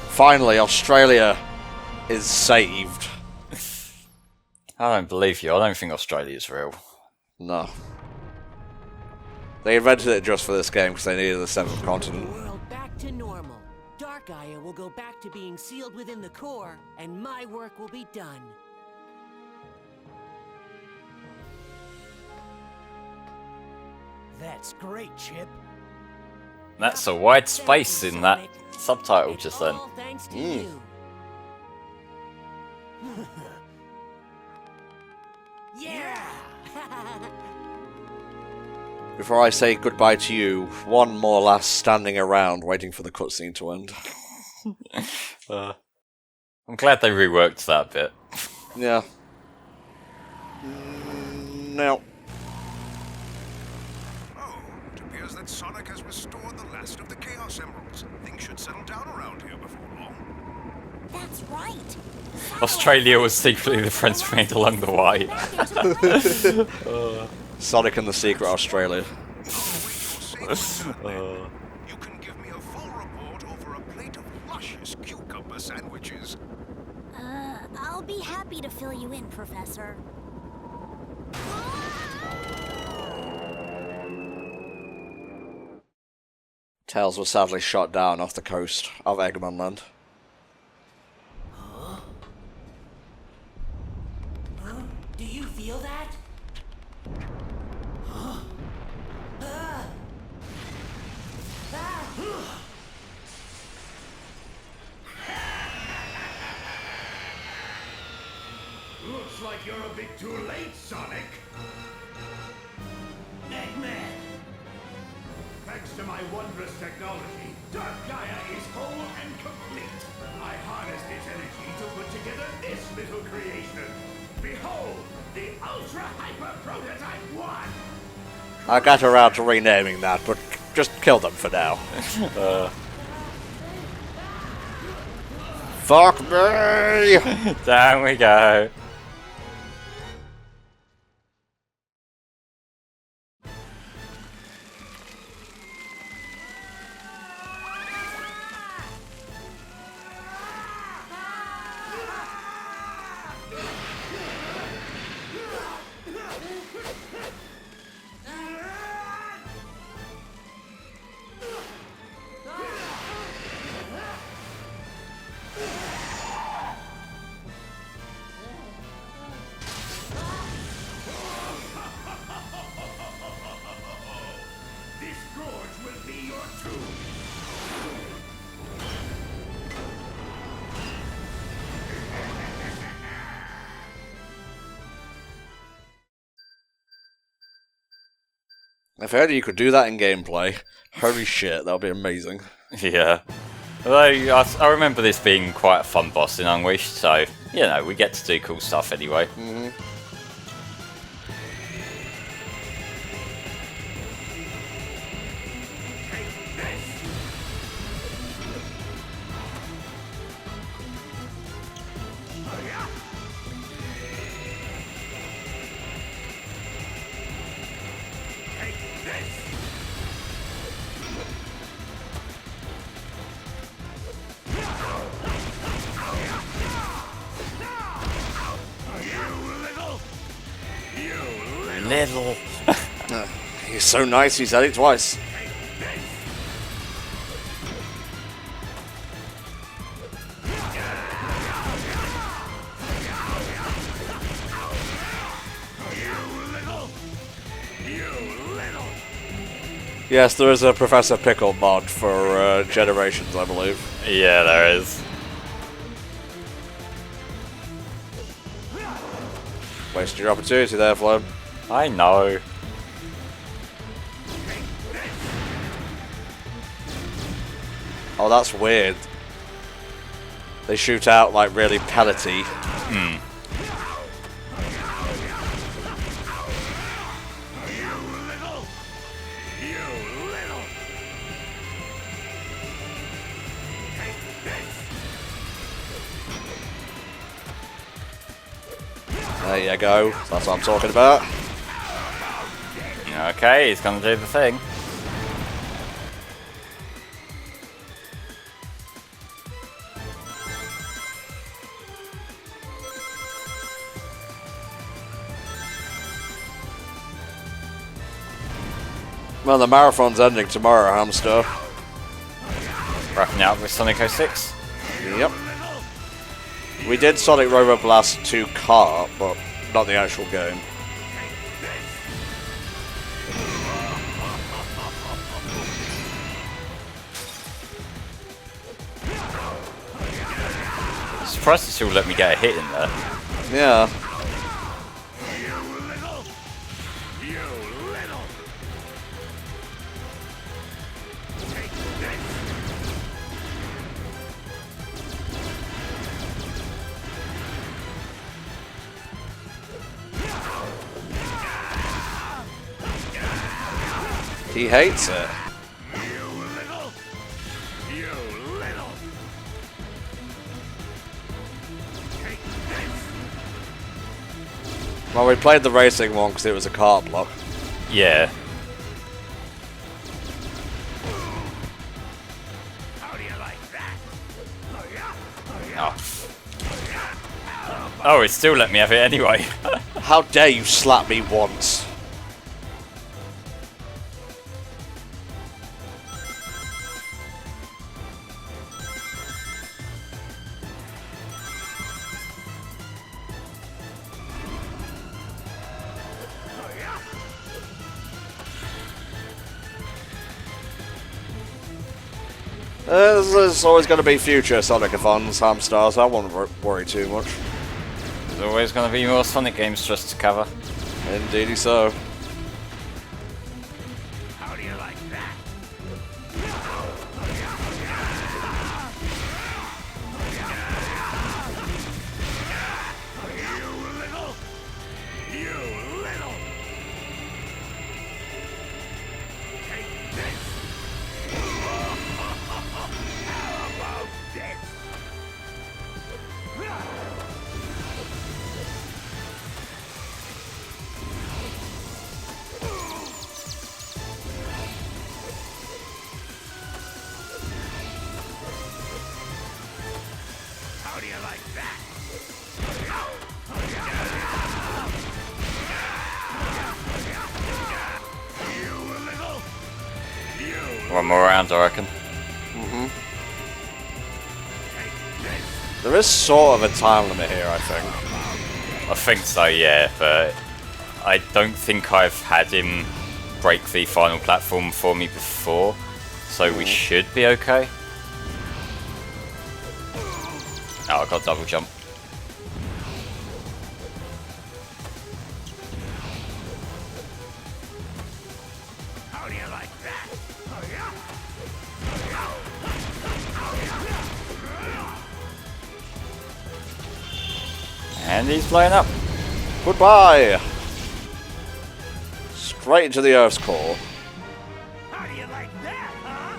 Finally, Australia is saved. I don't believe you, I don't think Australia's real. No. They invented it just for this game because they needed the seventh continent. World back to normal. Dark Gaia will go back to being sealed within the core, and my work will be done. That's great, Chip. That's a wide space in that subtitle just then. All thanks to you. Yeah! Before I say goodbye to you, one more last standing around waiting for the cutscene to end. I'm glad they reworked that bit. Yeah. No. Oh, it appears that Sonic has restored the last of the Chaos Emeralds. Things should settle down around here before long. That's right. Australia was secretly the friends we made along the way. Sonic and the Secret Australia. You can give me a full report over a plate of luscious cucumber sandwiches. I'll be happy to fill you in, Professor. Tails was sadly shot down off the coast of Eggman Land. Do you feel that? Looks like you're a bit too late, Sonic. Eggman! Thanks to my wondrous technology, Dark Gaia is whole and complete. I harnessed its energy to put together this little creation. Behold, the Ultra Hyper Prototype 1! I got around to renaming that, but just kill them for now. Fuck me! Down we go. This gorge will be your tomb! If only you could do that in gameplay. Holy shit, that would be amazing. Yeah. Although, I remember this being quite a fun boss in Unleashed, so, you know, we get to do cool stuff anyway. little. He's so nice, he said it twice. Yes, there is a Professor Pickle mod for Generations, I believe. Yeah, there is. Wasted your opportunity there, Flo. I know. Oh, that's weird. They shoot out like really pellety. Hmm. There you go. That's what I'm talking about. Okay, he's gonna do the thing. Well, the marathon's ending tomorrow, hamster. Wrapping up with Sonic 06. Yep. We did Sonic Robo Blast 2 Kart, but not the actual game. Surprised it still let me get a hit in there. Yeah. He hates it. Well, we played the racing one because it was a cart block. Yeah. Oh, it still let me have it anyway. How dare you slap me once? There's always going to be future Sonic-a-thons, hamster, so I won't worry too much. There's always going to be more Sonic games for us to cover. Indeedy so. How do you like that? You little. Take this. How about this? How do you like that? One more round, I reckon. There is sort of a time limit here, I think. I think so, yeah, but I don't think I've had him break the final platform for me before, so we should be okay. Oh, I got double jump. How do you like that? And he's blowing up. Goodbye! Straight into the Earth's core. How do you like that, huh?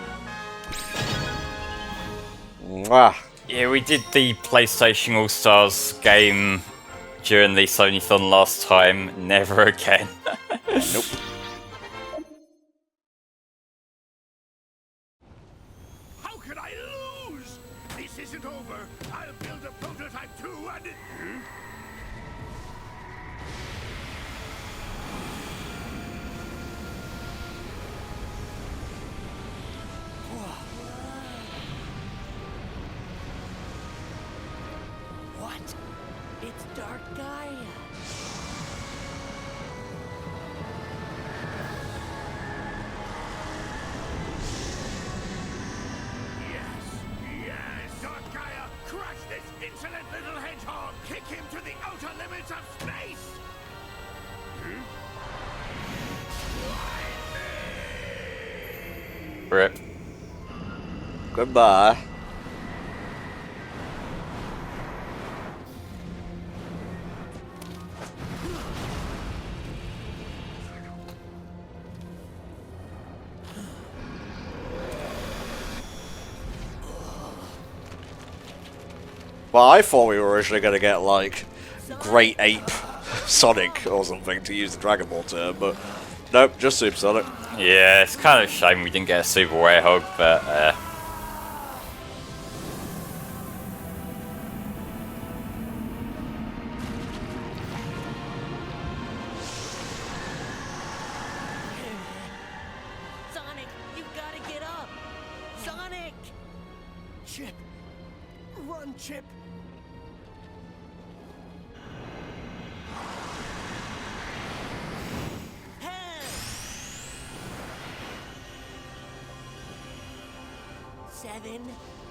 Mwah. Yeah, we did the PlayStation All-Stars game during the Sony-thon last time. Never again. Nope. How could I lose? This isn't over. I'll build a prototype too and What? It's Dark Gaia. Yes, Dark Gaia, crush this insolent little hedgehog! Kick him to the outer limits of space! Rip. Goodbye. Well, I thought we were originally going to get, like, Great Ape Sonic or something, to use the Dragon Ball term, but nope, just Super Sonic. Yeah, it's kind of a shame we didn't get a Super Werehog, but Sonic, you've got to get up. Sonic! Chip! Run, Chip! Seven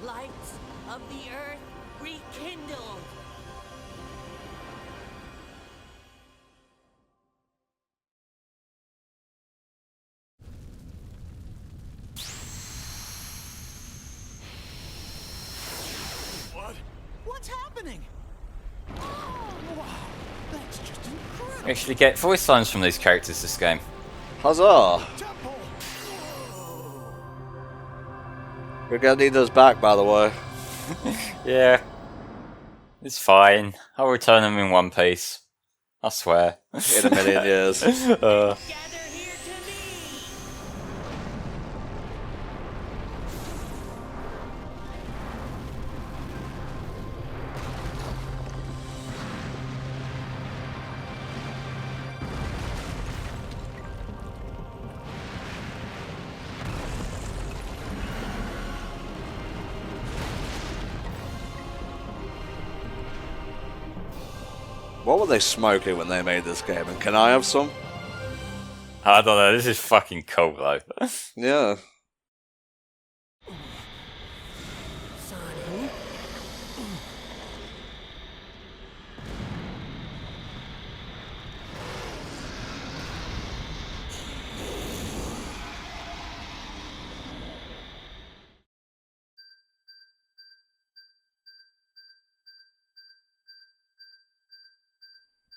lights of the earth rekindled. What? What's happening? Oh, wow. That's just incredible. we actually get voice lines from these characters this game. Huzzah! Temple! We're going to need those back, by the way. Yeah. It's fine. I'll return them in one piece. I swear. In a million years. Gather here to me. What were they smoking when they made this game? And can I have some? I don't know, this is fucking cool though. Yeah. Sonic.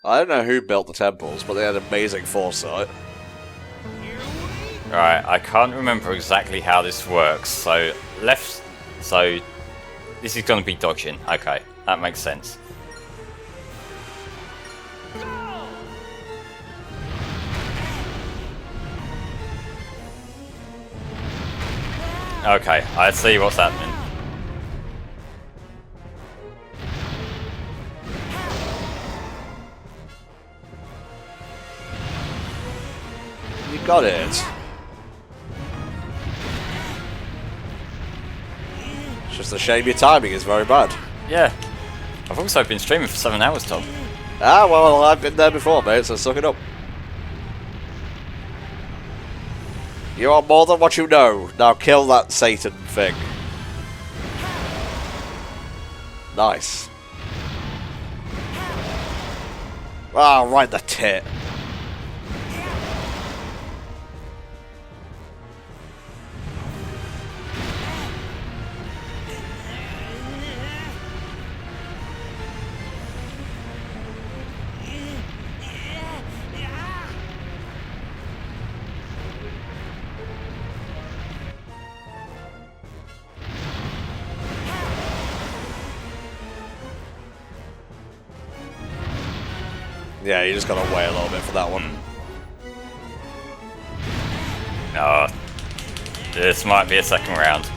I don't know who built the temples, but they had amazing foresight. Right, I can't remember exactly how this works, so left, so this is going to be dodging. Okay, that makes sense. Okay, I see what's happening. You got it. It's just a shame your timing is very bad. Yeah, I've also been streaming for 7 hours, Tom. Ah, well, I've been there before, mate, so suck it up. You are more than what you know. Now kill that Satan thing. Nice. Ah, right the tit. Yeah, you just gotta wait a little bit for that one. Oh, this might be a second round.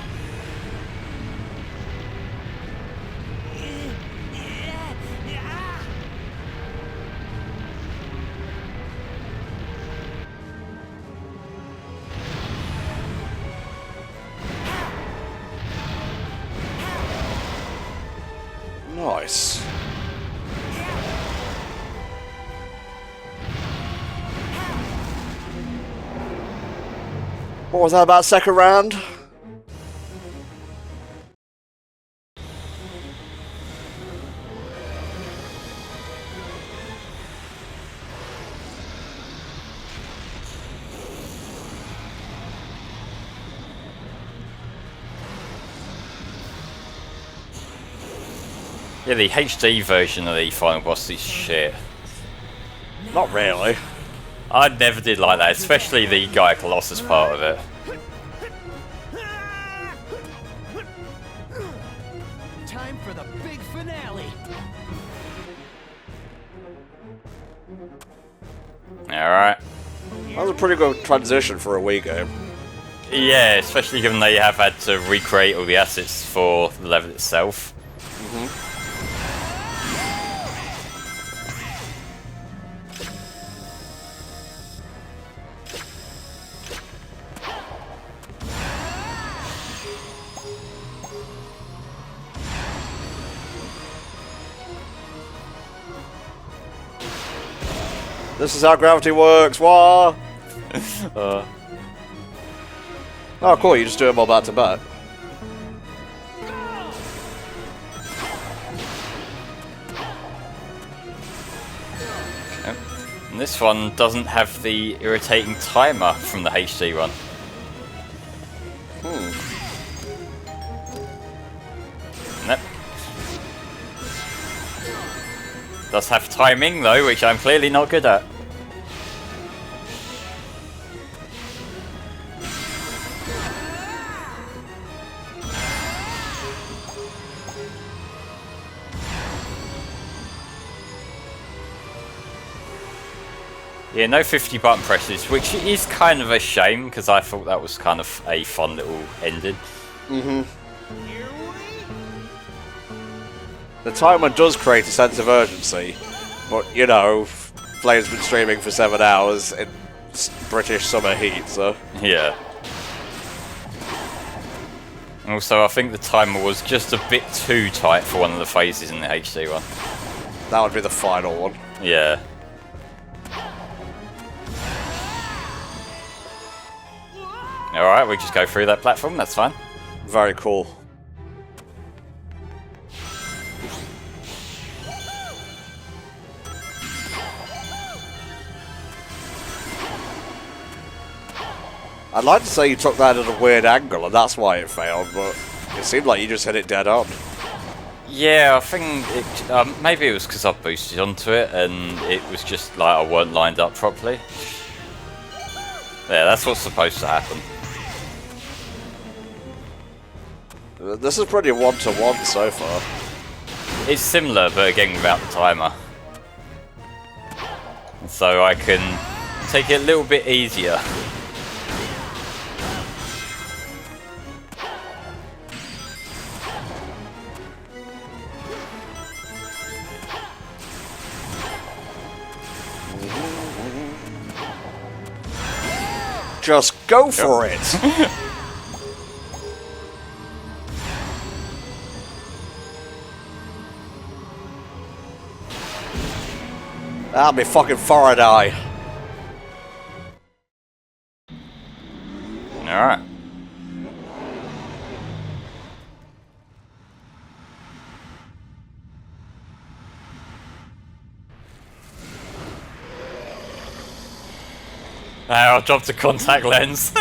Nice. What was that about second round? Yeah, the HD version of the final boss is shit. Not really. I never did like that, especially the Gaia Colossus part of it. Time for the big finale. Alright. That was a pretty good transition for a Wii game. Yeah, especially given they have had to recreate all the assets for the level itself. This is how gravity works, wah! Oh cool, you just do them all back to back. Yep. And this one doesn't have the irritating timer from the HD one. Nope. Does have timing though, which I'm clearly not good at. Yeah, no 50 button presses, which is kind of a shame because I thought that was kind of a fun little ending. The timer does create a sense of urgency, but you know, Flame's been streaming for 7 hours in British summer heat, so... Yeah. Also, I think the timer was just a bit too tight for one of the phases in the HD one. That would be the final one. Yeah. Alright, we just go through that platform, that's fine. Very cool. I'd like to say you took that at a weird angle and that's why it failed, but it seemed like you just hit it dead on. Yeah, I think it, maybe it was because I boosted onto it and it was just like I weren't lined up properly. Yeah, that's what's supposed to happen. This is pretty one-to-one so far. It's similar, but again without the timer. So I can take it a little bit easier. Just go for it! That'll be fucking Faraday. Alright. I'll drop the contact lens.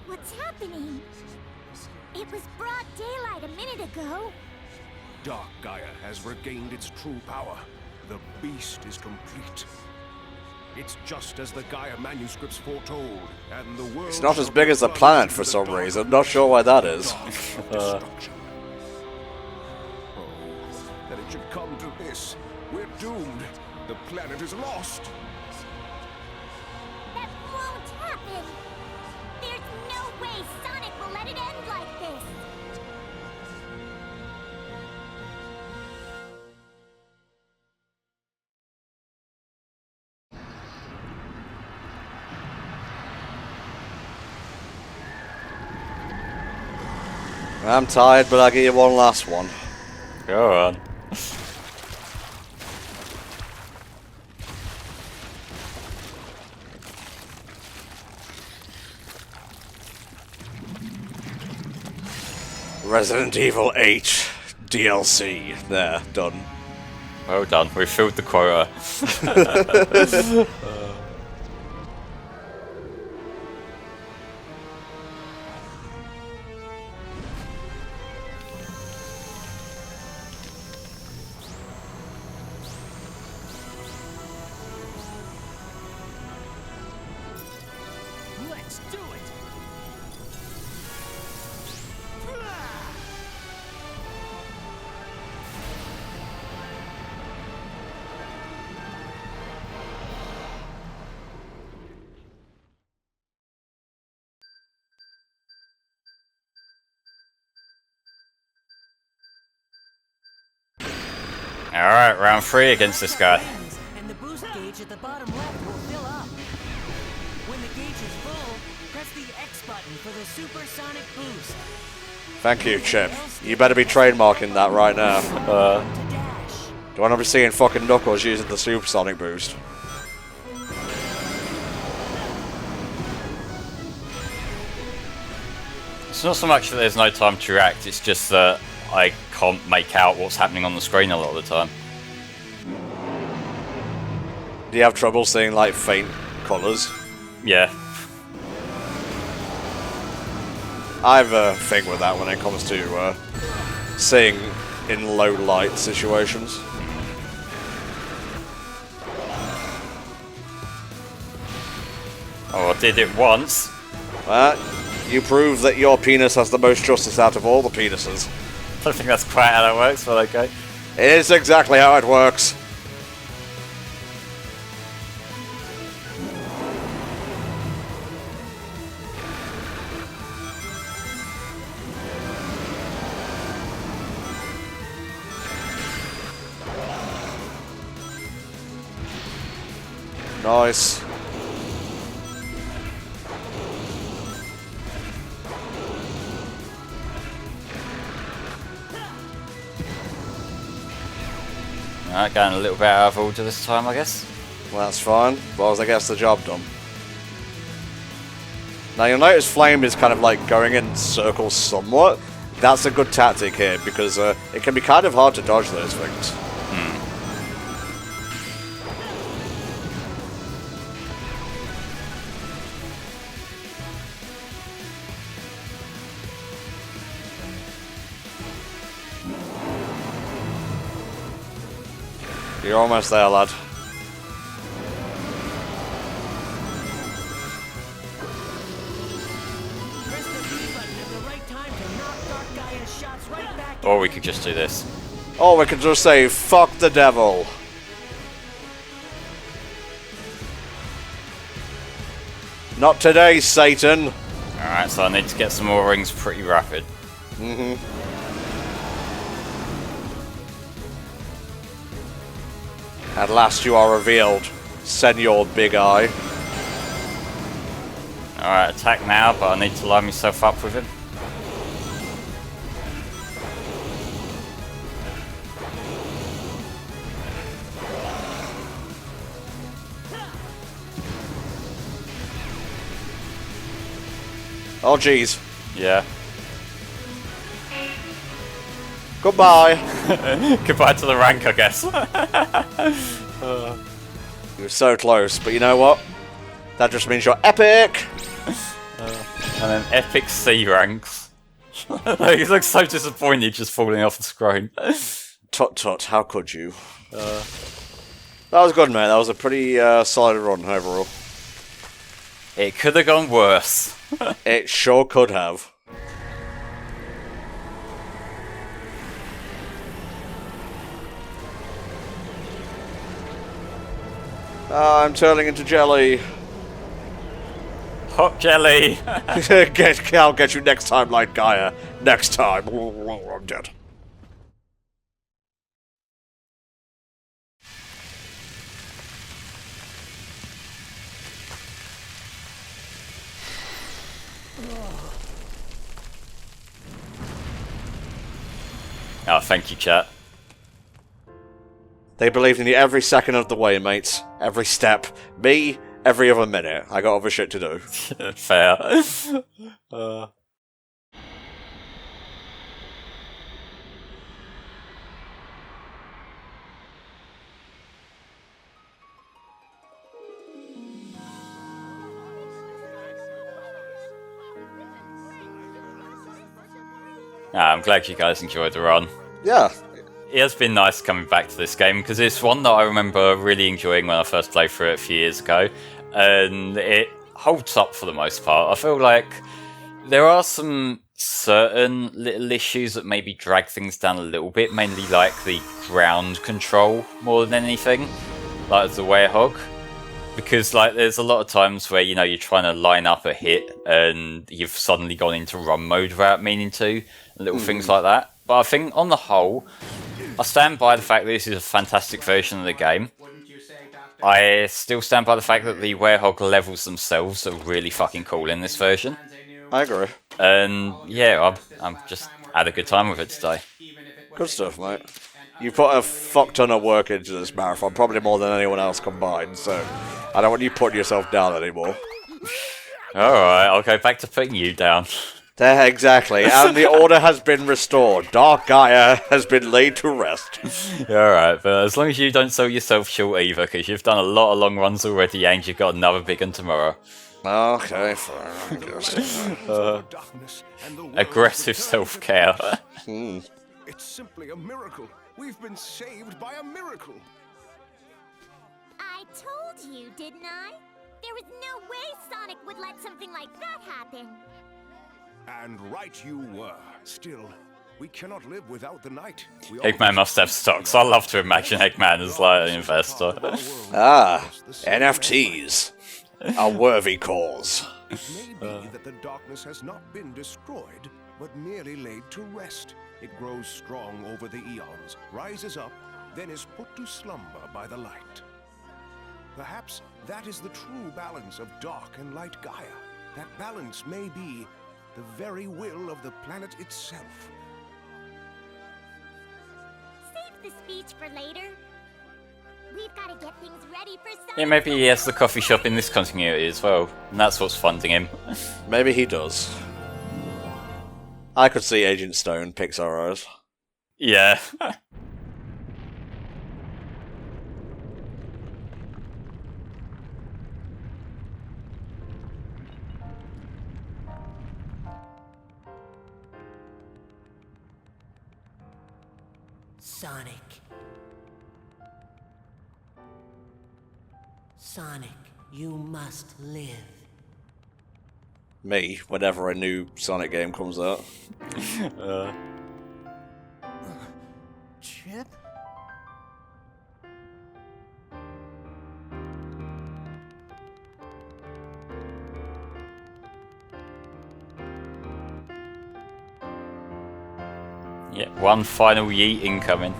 What's happening? It was broad daylight a minute ago. Dark Gaia has regained its true power. The beast is complete. It's just as the Gaia Manuscripts foretold, and the world... It's not as big as the planet for some reason. Not sure why that is. Oh, that it should come to this. We're doomed. The planet is lost. That won't happen! There's no way Sonic will let it end like this! I'm tired, but I'll give you one last one. Go on. Resident Evil 8 DLC. There, done. Well done, we filled the quota. Let's do it! Alright, round 3 against this guy. And the boost gauge at the bottom left will fill up. When the gauge is full, press the X button for the supersonic boost. Thank you, Chip. You better be trademarking that right now. To dash. Do I want to be seeing fucking Knuckles using the supersonic boost? It's not so much that there's no time to react, it's just that I can't make out what's happening on the screen a lot of the time. Do you have trouble seeing, like, faint colours? Yeah. I have a thing with that when it comes to seeing in low light situations. Oh, I did it once. Well, you prove that your penis has the most justice out of all the penises. I don't think that's quite how that works, but okay. It is exactly how it works. Nice. Alright, going a little bit out of order this time, I guess. Well, that's fine, as long as I gets the job done. Now you'll notice Flame is kind of like going in circles somewhat. That's a good tactic here, because it can be kind of hard to dodge those things. You're almost there, lad. Press the B button at the right time to knock Dark Gaia's shots right back. Or we could just do this. Or we can just say, fuck the devil. Not today, Satan. Alright, so I need to get some more rings pretty rapid. At last you are revealed, Senor Big Eye. Alright, attack now, but I need to line myself up with him. Oh jeez. Yeah. Goodbye. Goodbye to the rank, I guess. You were so close, but you know what? That just means you're epic! And then epic C ranks. He looks so disappointed just falling off the screen. Tut tut, how could you? That was good, mate. That was a pretty solid run overall. It could have gone worse. It sure could have. I'm turning into jelly. Hot jelly. I'll get you next time, like Gaia. Next time. I'm dead. Oh, thank you, chat. They believed in you every second of the way, mates. Every step. Me, every other minute. I got other shit to do. Fair. I'm glad you guys enjoyed the run. Yeah. It has been nice coming back to this game because it's one that I remember really enjoying when I first played through it a few years ago, and it holds up for the most part. I feel like there are some certain little issues that maybe drag things down a little bit, mainly like the ground control more than anything, like the Werehog. Because like there's a lot of times where, you know, you're trying to line up a hit and you've suddenly gone into run mode without meaning to, little things like that. But I think on the whole, I stand by the fact that this is a fantastic version of the game. I still stand by the fact that the Werehog levels themselves are really fucking cool in this version. I agree. And yeah, I'm just had a good time with it today. Good stuff, mate. You put a fuck ton of work into this marathon, probably more than anyone else combined, so I don't want you putting yourself down anymore. Alright, I'll go back to putting you down. There, exactly, and the order has been restored. Dark Gaia has been laid to rest. Alright, but as long as you don't sell yourself short either, because you've done a lot of long runs already and you've got another big one tomorrow. Okay, fine, I guess. Aggressive self-care. It's simply a miracle. We've been saved by a miracle. I told you, didn't I? There was no way Sonic would let something like that happen. And right you were. Still, we cannot live without the night. Eggman must have stocks. I love to imagine Eggman as like an investor. NFTs. A worthy cause. It may be that the darkness has not been destroyed, but merely laid to rest. It grows strong over the eons, rises up, then is put to slumber by the light. Perhaps that is the true balance of dark and light Gaia. That balance may be the very will of the planet itself. Save the speech for later. We've got to get things ready for Sonic. Yeah, maybe he has the coffee shop in this continuity as well, and that's what's funding him. Maybe he does. I could see Agent Stone, Pixar eyes. Yeah. Sonic. Sonic, you must live. Me, whenever a new Sonic game comes out. Chip? Yeah, one final yeet incoming.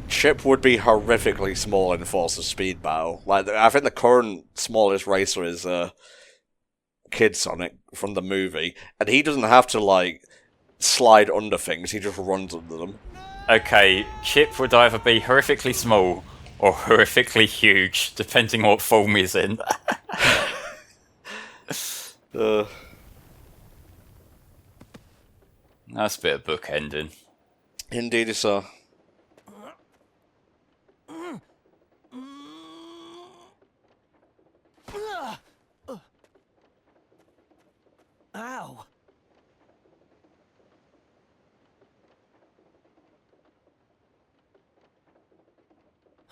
Chip would be horrifically small in Force of Speed battle. Like, I think the current smallest racer is Kid Sonic from the movie, and he doesn't have to like slide under things; he just runs under them. Okay, Chip would either be horrifically small or horrifically huge, depending what form he's in. That's a bit of book ending. Indeed, sir.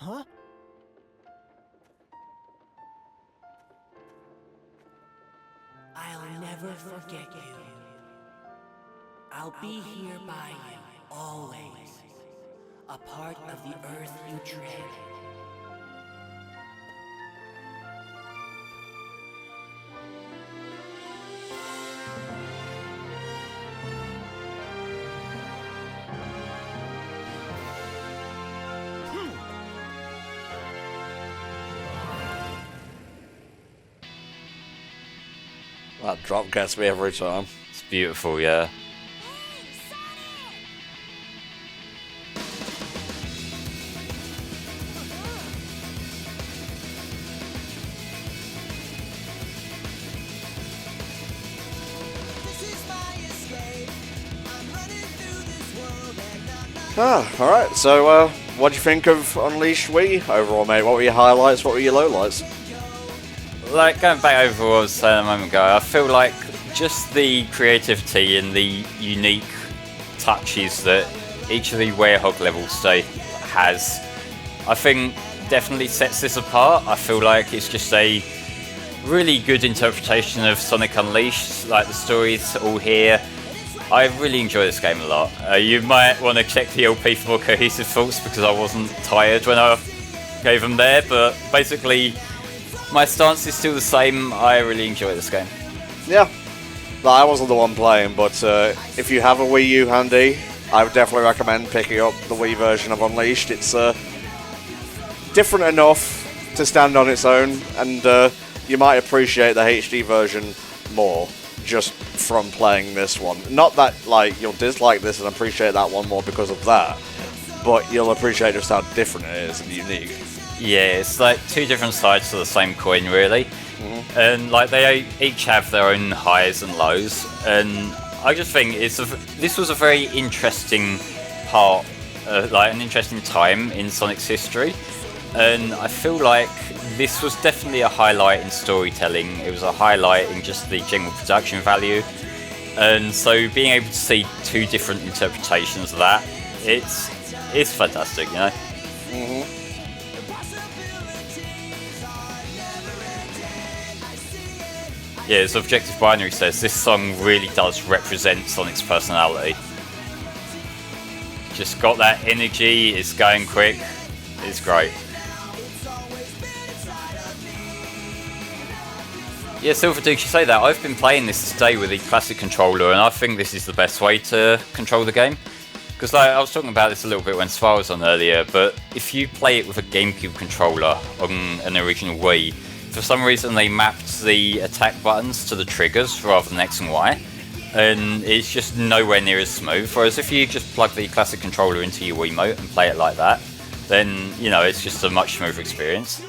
Huh? I'll never forget you. I'll be here by you, always. A part of the earth you tread. That drop gets me every time. It's beautiful, yeah. Alright, so what do you think of Unleashed Wii overall, mate? What were your highlights, what were your lowlights? Like, going back over what I was saying a moment ago, I feel like just the creativity and the unique touches that each of the Werehog levels has, I think definitely sets this apart. I feel like it's just a really good interpretation of Sonic Unleashed, like the stories all here. I really enjoy this game a lot. You might want to check the LP for more cohesive thoughts because I wasn't tired when I gave them there, but basically my stance is still the same. I really enjoy this game. Yeah, no, I wasn't the one playing, but if you have a Wii U handy, I would definitely recommend picking up the Wii version of Unleashed. It's different enough to stand on its own, and you might appreciate the HD version more just from playing this one. Not that like you'll dislike this and appreciate that one more because of that, but you'll appreciate just how different it is and unique. Yeah, it's like two different sides to the same coin, really. And like they each have their own highs and lows, and I just think this was a very interesting part, like an interesting time in Sonic's history, and I feel like this was definitely a highlight in storytelling. It was a highlight in just the general production value, and so being able to see two different interpretations of that, it's fantastic, you know. Yeah, as Objective Binary says, this song really does represent Sonic's personality. Just got that energy, it's going quick, it's great. Yeah, Silver Duke, you say that. I've been playing this today with the classic controller, and I think this is the best way to control the game. Because like, I was talking about this a little bit when Svar was on earlier, but if you play it with a GameCube controller on an original Wii, for some reason they mapped the attack buttons to the triggers rather than X and Y, and it's just nowhere near as smooth. Whereas if you just plug the classic controller into your Wiimote and play it like that, then, you know, it's just a much smoother experience.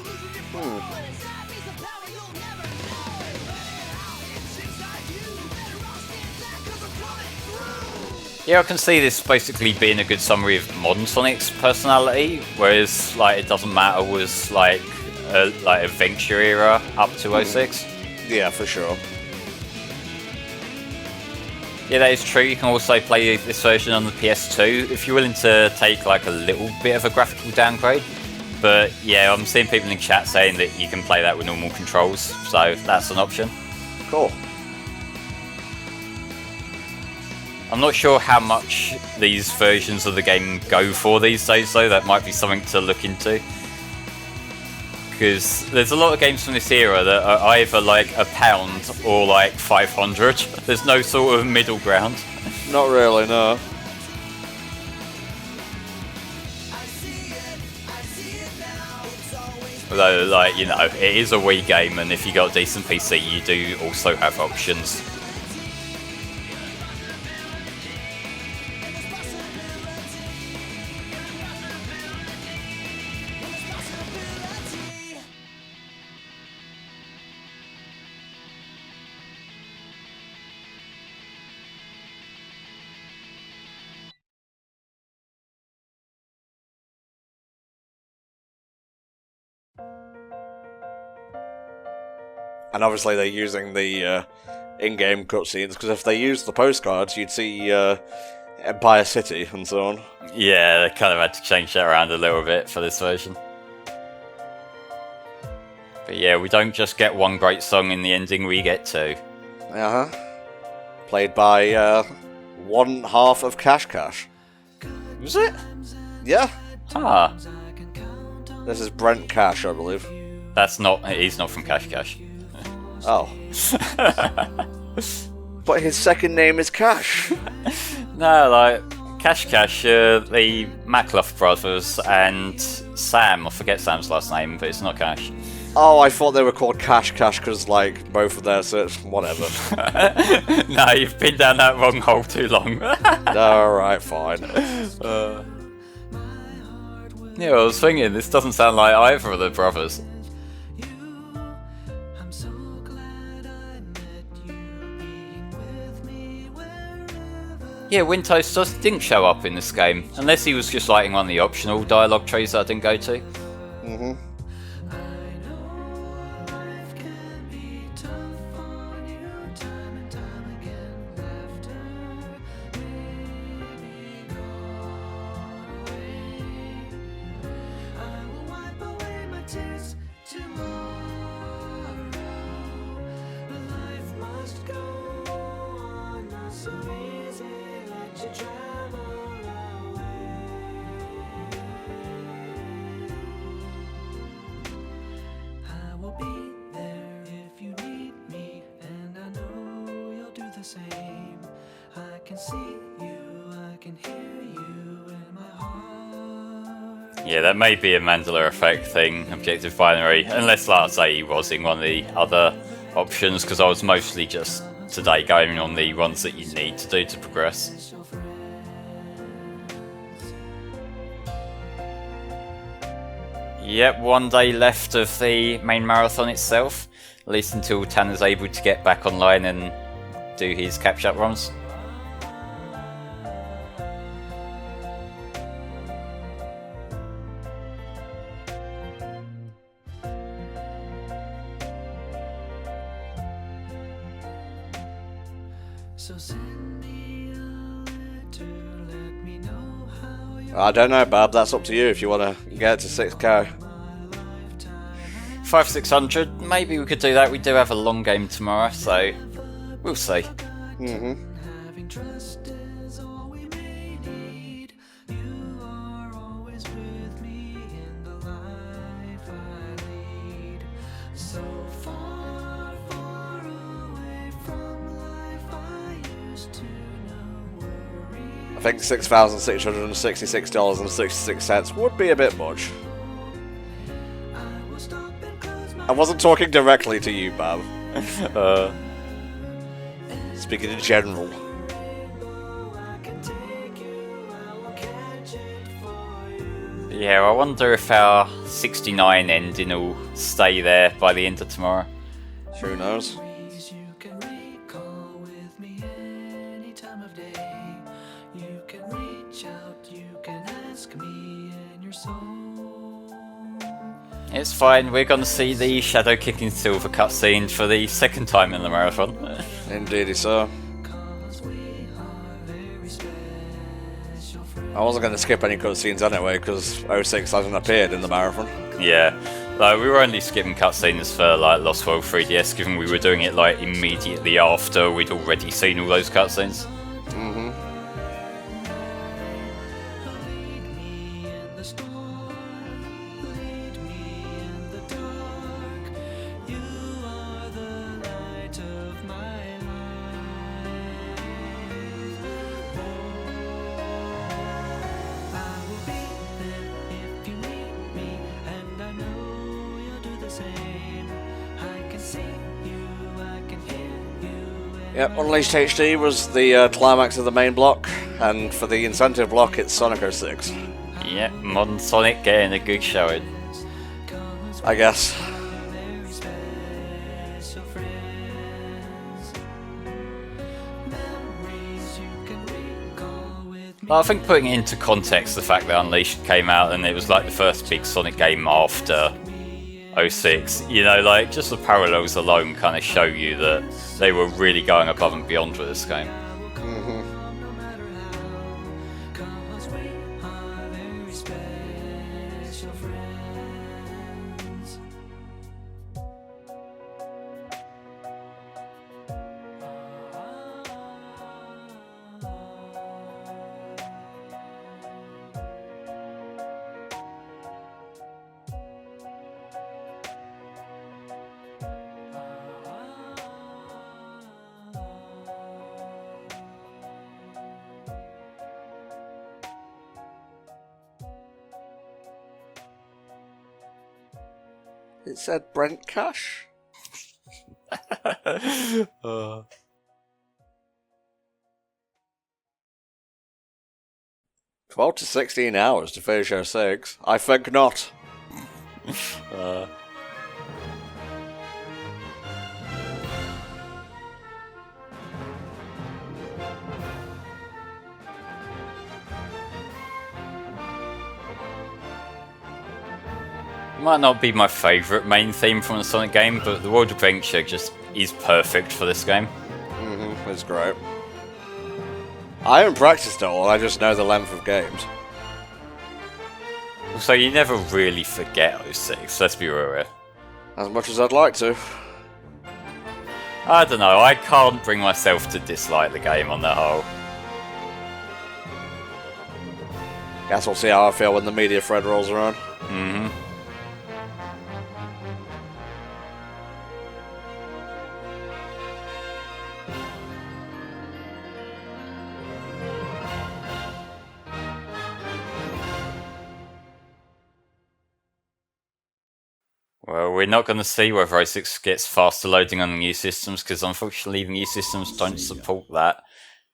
Yeah, I can see this basically being a good summary of modern Sonic's personality, whereas like it doesn't matter was like adventure era up to 06. Yeah, for sure. Yeah, that is true. You can also play this version on the PS2 if you're willing to take like a little bit of a graphical downgrade. But yeah, I'm seeing people in chat saying that you can play that with normal controls, so that's an option. Cool. I'm not sure how much these versions of the game go for these days, though. That might be something to look into. Because there's a lot of games from this era that are either like £1 or like 500. There's no sort of middle ground. Not really, no. Although, like, you know, it is a Wii game, and if you got a decent PC, you do also have options. And obviously they're using the in-game cutscenes, because if they used the postcards, you'd see Empire City and so on. Yeah, they kind of had to change that around a little bit for this version. But yeah, we don't just get one great song in the ending, we get two. Uh-huh. Played by one half of Cash Cash. Was it? Yeah. Ah. This is Brent Cash, I believe. That's not... He's not from Cash Cash. Oh. But his second name is Cash. No, like... Cash Cash, the Macluff brothers, and Sam. I forget Sam's last name, but it's not Cash. Oh, I thought they were called Cash Cash because, like, both of their search... Whatever. No, you've been down that wrong hole too long. Alright, fine. Yeah, I was thinking, this doesn't sound like either of the brothers. Yeah, Wintoast just didn't show up in this game, unless he was just lighting one of the optional dialogue trees that I didn't go to. Mm-hmm. Yeah, that may be a Mandela effect thing, objective binary, unless, like I say, he was in one of the other options, because I was mostly just today going on the ones that you need to do to progress. Yep, 1 day left of the main marathon itself, at least until Tanner's able to get back online and do his catch-up runs. I don't know, Bab. That's up to you if you want to get to 6k. 5-600, maybe we could do that. We do have a long game tomorrow, so we'll see. Mm-hmm. I think $6,666.66 would be a bit much. I wasn't talking directly to you, Bab. Speaking in general. Yeah, I wonder if our 69 ending will stay there by the end of tomorrow. Who knows? It's fine, we're going to see the Shadow Kicking Silver cutscene for the second time in the marathon. Indeed, so. I wasn't going to skip any cutscenes anyway, because 06 hasn't appeared in the marathon. Yeah, like we were only skipping cutscenes for like Lost World 3DS, given we were doing it like immediately after we'd already seen all those cutscenes. Mm-hmm. Yep, Unleashed HD was the climax of the main block, and for the incentive block it's Sonic 06. Yep, modern Sonic getting a good showing. I guess. Well, I think putting it into context, the fact that Unleashed came out and it was like the first big Sonic game after 06, you know, like just the parallels alone kind of show you that they were really going above and beyond with this game. Mm-hmm. It said Brent Cash. 12 to 16 hours to finish 06. I think not. Might not be my favourite main theme from the Sonic game, but the World Adventure just is perfect for this game. It's great. I haven't practiced it all, I just know the length of games. So you never really forget 06, let's be real here. As much as I'd like to. I don't know, I can't bring myself to dislike the game on the whole. Guess we'll see how I feel when the media thread rolls around. Well, we're not going to see whether 06 gets faster loading on the new systems, because unfortunately the new systems don't support that.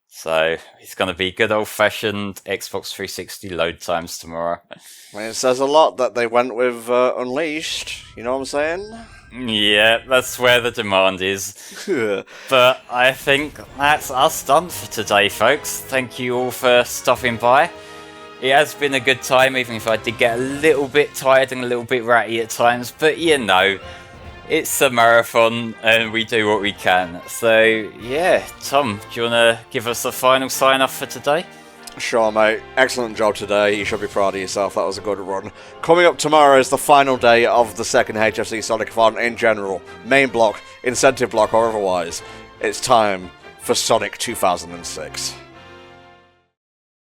So it's going to be good old-fashioned Xbox 360 load times tomorrow. I mean, it says a lot that they went with Unleashed, you know what I'm saying? Yeah, that's where the demand is. But I think that's us done for today, folks. Thank you all for stopping by. It has been a good time, even if I did get a little bit tired and a little bit ratty at times. But you know, it's a marathon and we do what we can. So yeah, Tom, do you want to give us a final sign-off for today? Sure, mate. Excellent job today. You should be proud of yourself. That was a good run. Coming up tomorrow is the final day of the second HFC Sonic-a-thon in general. Main block, incentive block or otherwise. It's time for Sonic 2006.